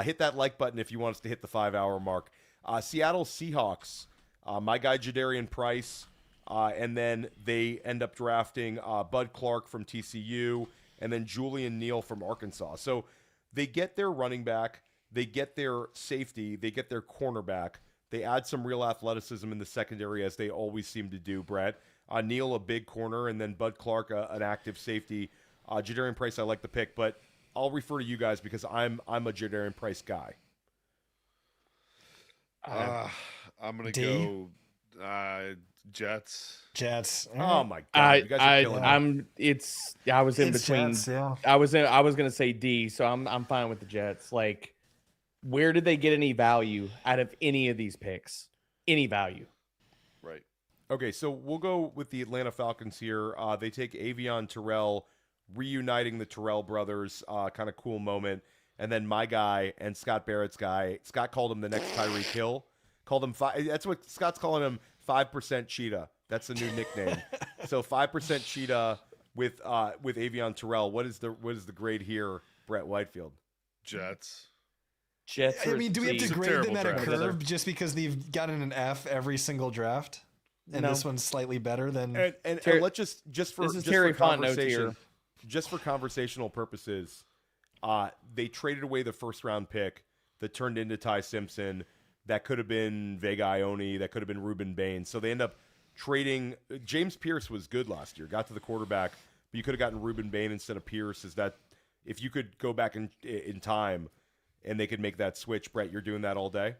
[SPEAKER 2] Hit that like button if you want us to hit the 5-hour mark. Seattle Seahawks. My guy Jadarian Price, and then they end up drafting Bud Clark from TCU, and then Julian Neal from Arkansas. So they get their running back, they get their safety, they get their cornerback. They add some real athleticism in the secondary, as they always seem to do, Brett. Neal, a big corner, and then Bud Clark, an active safety. Jadarian Price, I like the pick, but I'll refer to you guys because I'm a Jadarian Price guy.
[SPEAKER 4] I'm gonna
[SPEAKER 3] D?
[SPEAKER 4] go Jets.
[SPEAKER 3] Jets.
[SPEAKER 2] Oh my god, you guys are killing me.
[SPEAKER 6] I was in
[SPEAKER 3] It's
[SPEAKER 6] between.
[SPEAKER 3] Jets, yeah.
[SPEAKER 6] I was gonna say D, so I'm fine with the Jets. Like, where did they get any value out of any of these picks? Any value?
[SPEAKER 4] Right.
[SPEAKER 2] Okay, so we'll go with the Atlanta Falcons here. They take Avion Terrell, reuniting the Terrell brothers, kind of cool moment. And then my guy and Scott Barrett's guy. Scott called him the next Tyreek Hill. Called him that's what Scott's calling him, 5% Cheetah. That's the new nickname. So 5% Cheetah with Avion Terrell. What is the grade here, Brett Whitefield?
[SPEAKER 4] Jets.
[SPEAKER 6] Jets.
[SPEAKER 3] I mean, do we have
[SPEAKER 4] It's
[SPEAKER 3] to
[SPEAKER 4] a
[SPEAKER 3] grade them
[SPEAKER 4] terrible
[SPEAKER 3] at a
[SPEAKER 4] draft.
[SPEAKER 3] curve just because they've gotten an F every single draft? And
[SPEAKER 6] No.
[SPEAKER 3] this one's slightly better than.
[SPEAKER 2] And
[SPEAKER 6] Terry-
[SPEAKER 2] let's just for
[SPEAKER 6] this is
[SPEAKER 2] just
[SPEAKER 6] Terry
[SPEAKER 2] for
[SPEAKER 6] Fontenot
[SPEAKER 2] conversation,
[SPEAKER 6] tier.
[SPEAKER 2] just for conversational purposes, they traded away the first round pick that turned into Ty Simpson. That could have been Vega Ione. That could have been Ruben Bain. So they end up trading. James Pierce was good last year. Got to the quarterback, but you could have gotten Ruben Bain instead of Pierce. Is that if you could go back in time and they could make that switch, Brett? You're doing that all day.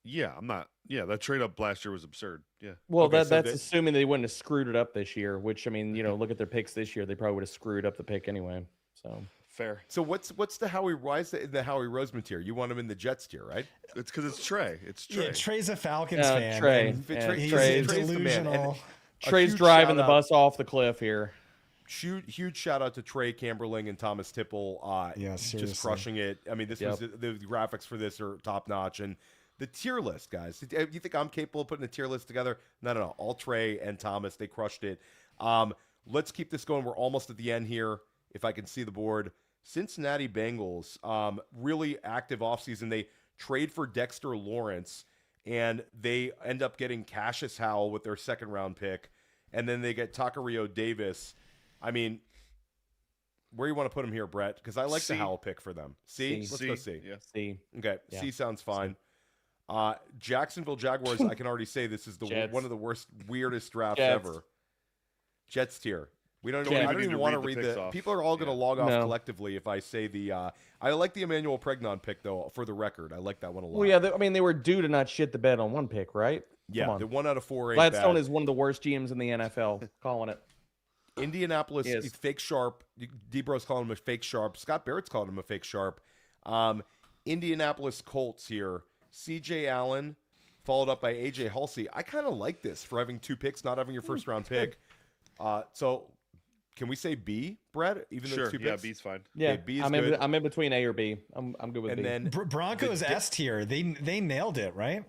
[SPEAKER 4] Yeah, I'm not. Yeah, that trade up last year was absurd. Yeah.
[SPEAKER 6] Well,
[SPEAKER 2] Okay, so
[SPEAKER 6] that's
[SPEAKER 2] they-
[SPEAKER 6] assuming they wouldn't have screwed it up this year. Which, I mean, look at their picks this year. They probably would have screwed up the pick anyway. So
[SPEAKER 4] Fair.
[SPEAKER 2] So what's the Howie? Why is the Howie Roseman tier? You want him in the Jets tier, right?
[SPEAKER 4] It's because it's Trey. It's Trey.
[SPEAKER 3] Yeah, Trey's a Falcons fan.
[SPEAKER 6] Trey.
[SPEAKER 3] and
[SPEAKER 6] Yeah,
[SPEAKER 3] he's
[SPEAKER 6] Trey's
[SPEAKER 2] the man.
[SPEAKER 3] delusional.
[SPEAKER 2] A
[SPEAKER 6] Trey's
[SPEAKER 2] huge
[SPEAKER 6] driving the
[SPEAKER 2] shout-out.
[SPEAKER 6] bus off the cliff here.
[SPEAKER 2] Huge shout out to Trey Camberling and Thomas Tipple.
[SPEAKER 3] Yeah,
[SPEAKER 2] just
[SPEAKER 3] seriously.
[SPEAKER 2] crushing it. I mean, this was the graphics for this are top notch, and the tier list, guys. You think I'm capable of putting a tier list together? No. All Trey and Thomas, they crushed it. Let's keep this going. We're almost at the end here. If I can see the board, Cincinnati Bengals, really active offseason. They trade for Dexter Lawrence, and they end up getting Cassius Howell with their second round pick, and then they get Takario Davis. I mean, where you want to put him here, Brett? Because I like
[SPEAKER 4] C.
[SPEAKER 2] the Howell pick for them. C?
[SPEAKER 6] C.
[SPEAKER 2] Let's go C.
[SPEAKER 4] Yeah.
[SPEAKER 6] See,
[SPEAKER 2] Okay,
[SPEAKER 6] Yeah.
[SPEAKER 2] C sounds fine. Jacksonville Jaguars, I can already say this is
[SPEAKER 6] Jets.
[SPEAKER 2] one of the weirdest drafts
[SPEAKER 6] Jets.
[SPEAKER 2] ever. Jets tier. We don't.
[SPEAKER 4] Don't
[SPEAKER 2] I
[SPEAKER 4] even
[SPEAKER 2] don't
[SPEAKER 4] need
[SPEAKER 2] even
[SPEAKER 4] to
[SPEAKER 2] want to
[SPEAKER 4] read
[SPEAKER 2] read
[SPEAKER 4] the
[SPEAKER 2] the.
[SPEAKER 4] picks off.
[SPEAKER 2] People are all going to
[SPEAKER 4] Yeah.
[SPEAKER 2] log off
[SPEAKER 6] No.
[SPEAKER 2] collectively if I say the. I like the Emmanuel Pregnon pick though. For the record, I like that one a lot.
[SPEAKER 6] well, yeah. I mean, they were due to not shit the bed on one pick, right?
[SPEAKER 2] Yeah,
[SPEAKER 6] Come on.
[SPEAKER 2] the 1 out of 4 ain't
[SPEAKER 6] Gladstone
[SPEAKER 2] bad.
[SPEAKER 6] is one of the worst GMs in the NFL. Calling it.
[SPEAKER 2] Indianapolis,
[SPEAKER 6] Yes.
[SPEAKER 2] fake sharp. Debro's calling him a fake sharp. Scott Barrett's calling him a fake sharp. Indianapolis Colts here. C.J. Allen, followed up by A.J. Halsey. I kind of like this for having 2 picks, not having your first round pick. So can we say B, Brett? Even though
[SPEAKER 4] Sure.
[SPEAKER 2] it's 2
[SPEAKER 4] Yeah,
[SPEAKER 2] picks?
[SPEAKER 4] B's fine.
[SPEAKER 6] Yeah,
[SPEAKER 2] Okay, B is
[SPEAKER 6] I'm
[SPEAKER 2] good.
[SPEAKER 6] in between A or B. I'm good with
[SPEAKER 2] And
[SPEAKER 6] B.
[SPEAKER 2] then
[SPEAKER 3] Broncos S tier. They nailed it, right?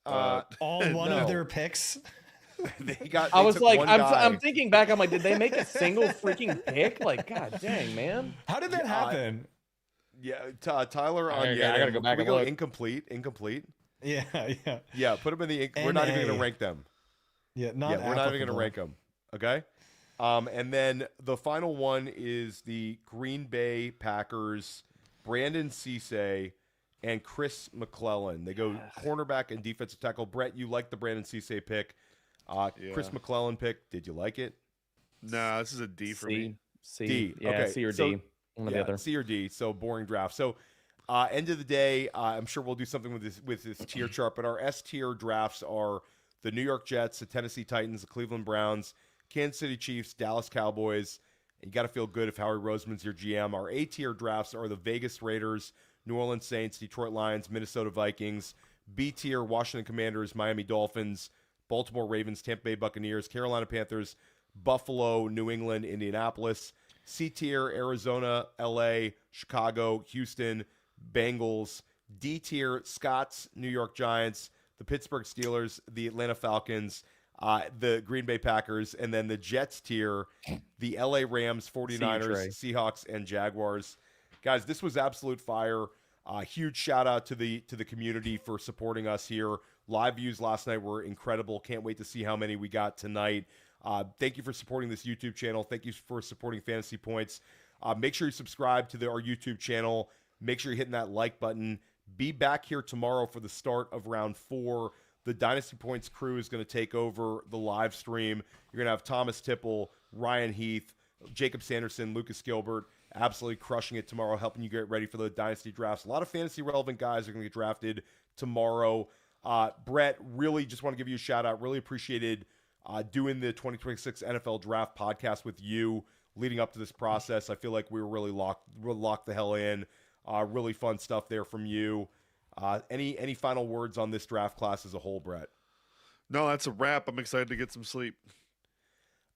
[SPEAKER 2] uh,
[SPEAKER 3] All one
[SPEAKER 2] no.
[SPEAKER 3] of their picks.
[SPEAKER 2] they
[SPEAKER 6] I was
[SPEAKER 2] took
[SPEAKER 6] like,
[SPEAKER 2] one guy.
[SPEAKER 6] I'm thinking back. I'm like, did they make a single freaking pick? Like, god dang, man.
[SPEAKER 3] How did that happen?
[SPEAKER 2] Yeah, Tyler on.
[SPEAKER 6] I
[SPEAKER 2] Yeah,
[SPEAKER 6] gotta go back
[SPEAKER 2] we
[SPEAKER 6] and
[SPEAKER 2] go
[SPEAKER 6] look.
[SPEAKER 2] incomplete.
[SPEAKER 3] Yeah, yeah,
[SPEAKER 2] Yeah, put them in the. We're not even
[SPEAKER 3] NA.
[SPEAKER 2] going to rank them.
[SPEAKER 3] yeah. Not
[SPEAKER 2] Yeah, we're not even going to
[SPEAKER 3] applicable.
[SPEAKER 2] rank them. Okay. And then the final one is the Green Bay Packers, Brandon Cisse and Chris McClellan. They go cornerback and defensive tackle. Brett, you like the Brandon Cisse pick. Chris
[SPEAKER 4] Yeah.
[SPEAKER 2] McClellan pick. Did you like it?
[SPEAKER 4] Nah, this is a D for me.
[SPEAKER 6] C.
[SPEAKER 2] D.
[SPEAKER 6] Yeah,
[SPEAKER 2] Okay,
[SPEAKER 6] C or
[SPEAKER 2] so-
[SPEAKER 6] D. One or the other.
[SPEAKER 2] C or D. So boring draft. So end of the day, I'm sure we'll do something with this tier chart. But our S tier drafts are the New York Jets, the Tennessee Titans, the Cleveland Browns, Kansas City Chiefs, Dallas Cowboys. You got to feel good if Howie Roseman's your GM. Our A tier drafts are the Vegas Raiders, New Orleans Saints, Detroit Lions, Minnesota Vikings. B tier, Washington Commanders, Miami Dolphins, Baltimore Ravens, Tampa Bay Buccaneers, Carolina Panthers, Buffalo, New England, Indianapolis, C tier, Arizona, LA, Chicago, Houston, Bengals, D tier, Scots, New York Giants, the Pittsburgh Steelers, the Atlanta Falcons, the Green Bay Packers, and then the Jets tier, the LA Rams, 49ers, Seahawks, and Jaguars. Guys, this was absolute fire. Huge shout out to the community for supporting us here. Live views last night were incredible. Can't wait to see how many we got tonight. Thank you for supporting this YouTube channel. Thank you for supporting Fantasy Points. Make sure you subscribe to our YouTube channel. Make sure you're hitting that like button. Be back here tomorrow for the start of round 4. The Dynasty Points crew is going to take over the live stream. You're going to have Thomas Tipple, Ryan Heath, Jacob Sanderson, Lucas Gilbert, absolutely crushing it tomorrow, helping you get ready for the Dynasty drafts. A lot of fantasy-relevant guys are going to get drafted tomorrow. Brett, really just want to give you a shout-out. Really appreciated doing the 2026 NFL Draft podcast with you leading up to this process. I feel like we were really locked the hell in. Really fun stuff there from you. Any final words on this draft class as a whole, Brett?
[SPEAKER 4] No, that's a wrap. I'm excited to get some sleep.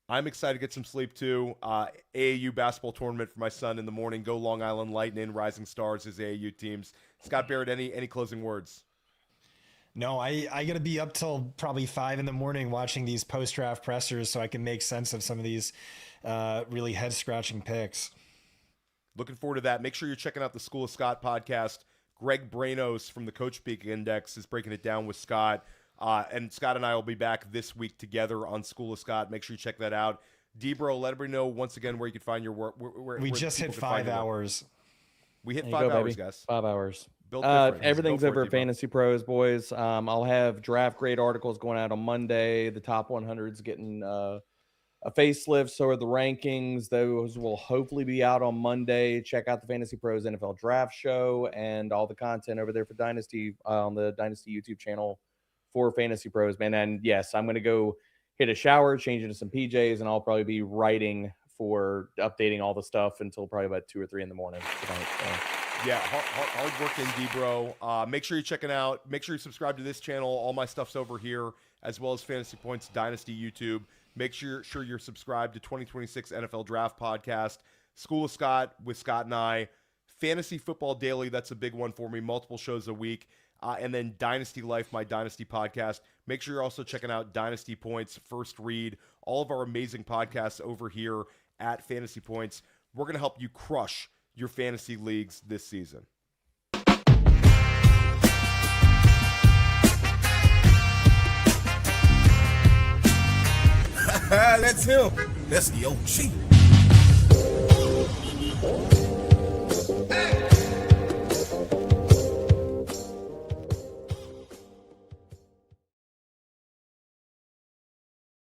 [SPEAKER 2] I'm excited to get some sleep too. AAU basketball tournament for my son in the morning. Go Long Island Lightning, Rising Stars, his AAU teams. Scott Barrett, any closing words?
[SPEAKER 3] No, I got to be up till probably 5 in the morning watching these post-draft pressers so I can make sense of some of these really head-scratching picks.
[SPEAKER 2] Looking forward to that. Make sure you're checking out the School of Scott podcast. Greg Branos from the Coach Speak Index is breaking it down with Scott. And Scott and I will be back this week together on School of Scott. Make sure you check that out. Debro, let everybody know once again where you can find your work.
[SPEAKER 3] We just hit 5 hours.
[SPEAKER 2] We hit 5 hours,
[SPEAKER 6] baby.
[SPEAKER 2] guys.
[SPEAKER 6] 5 hours.
[SPEAKER 2] Go
[SPEAKER 6] Everything's
[SPEAKER 2] for
[SPEAKER 6] over
[SPEAKER 2] it,
[SPEAKER 6] at
[SPEAKER 2] Debro.
[SPEAKER 6] Fantasy Pros, boys. I'll have draft grade articles going out on Monday. The top 100's getting a facelift. So are the rankings. Those will hopefully be out on Monday. Check out the Fantasy Pros NFL Draft Show and all the content over there for Dynasty on the Dynasty YouTube channel for Fantasy Pros, man. And yes, I'm going to go hit a shower, change into some PJs, and I'll probably be writing for updating all the stuff until probably about 2 or 3 in the morning tonight. So.
[SPEAKER 2] Yeah, hard working, Debro. Make sure you're checking out. Make sure you subscribe to this channel. All my stuff's over here, as well as Fantasy Points Dynasty YouTube. Make sure you're subscribed to 2026 NFL Draft Podcast, School of Scott with Scott and I, Fantasy Football Daily. That's a big one for me. Multiple shows a week. And then Dynasty Life, my Dynasty podcast. Make sure you're also checking out Dynasty Points, First Read, all of our amazing podcasts over here at Fantasy Points. We're going to help you crush your fantasy leagues this season.
[SPEAKER 1] That's him. That's the OG.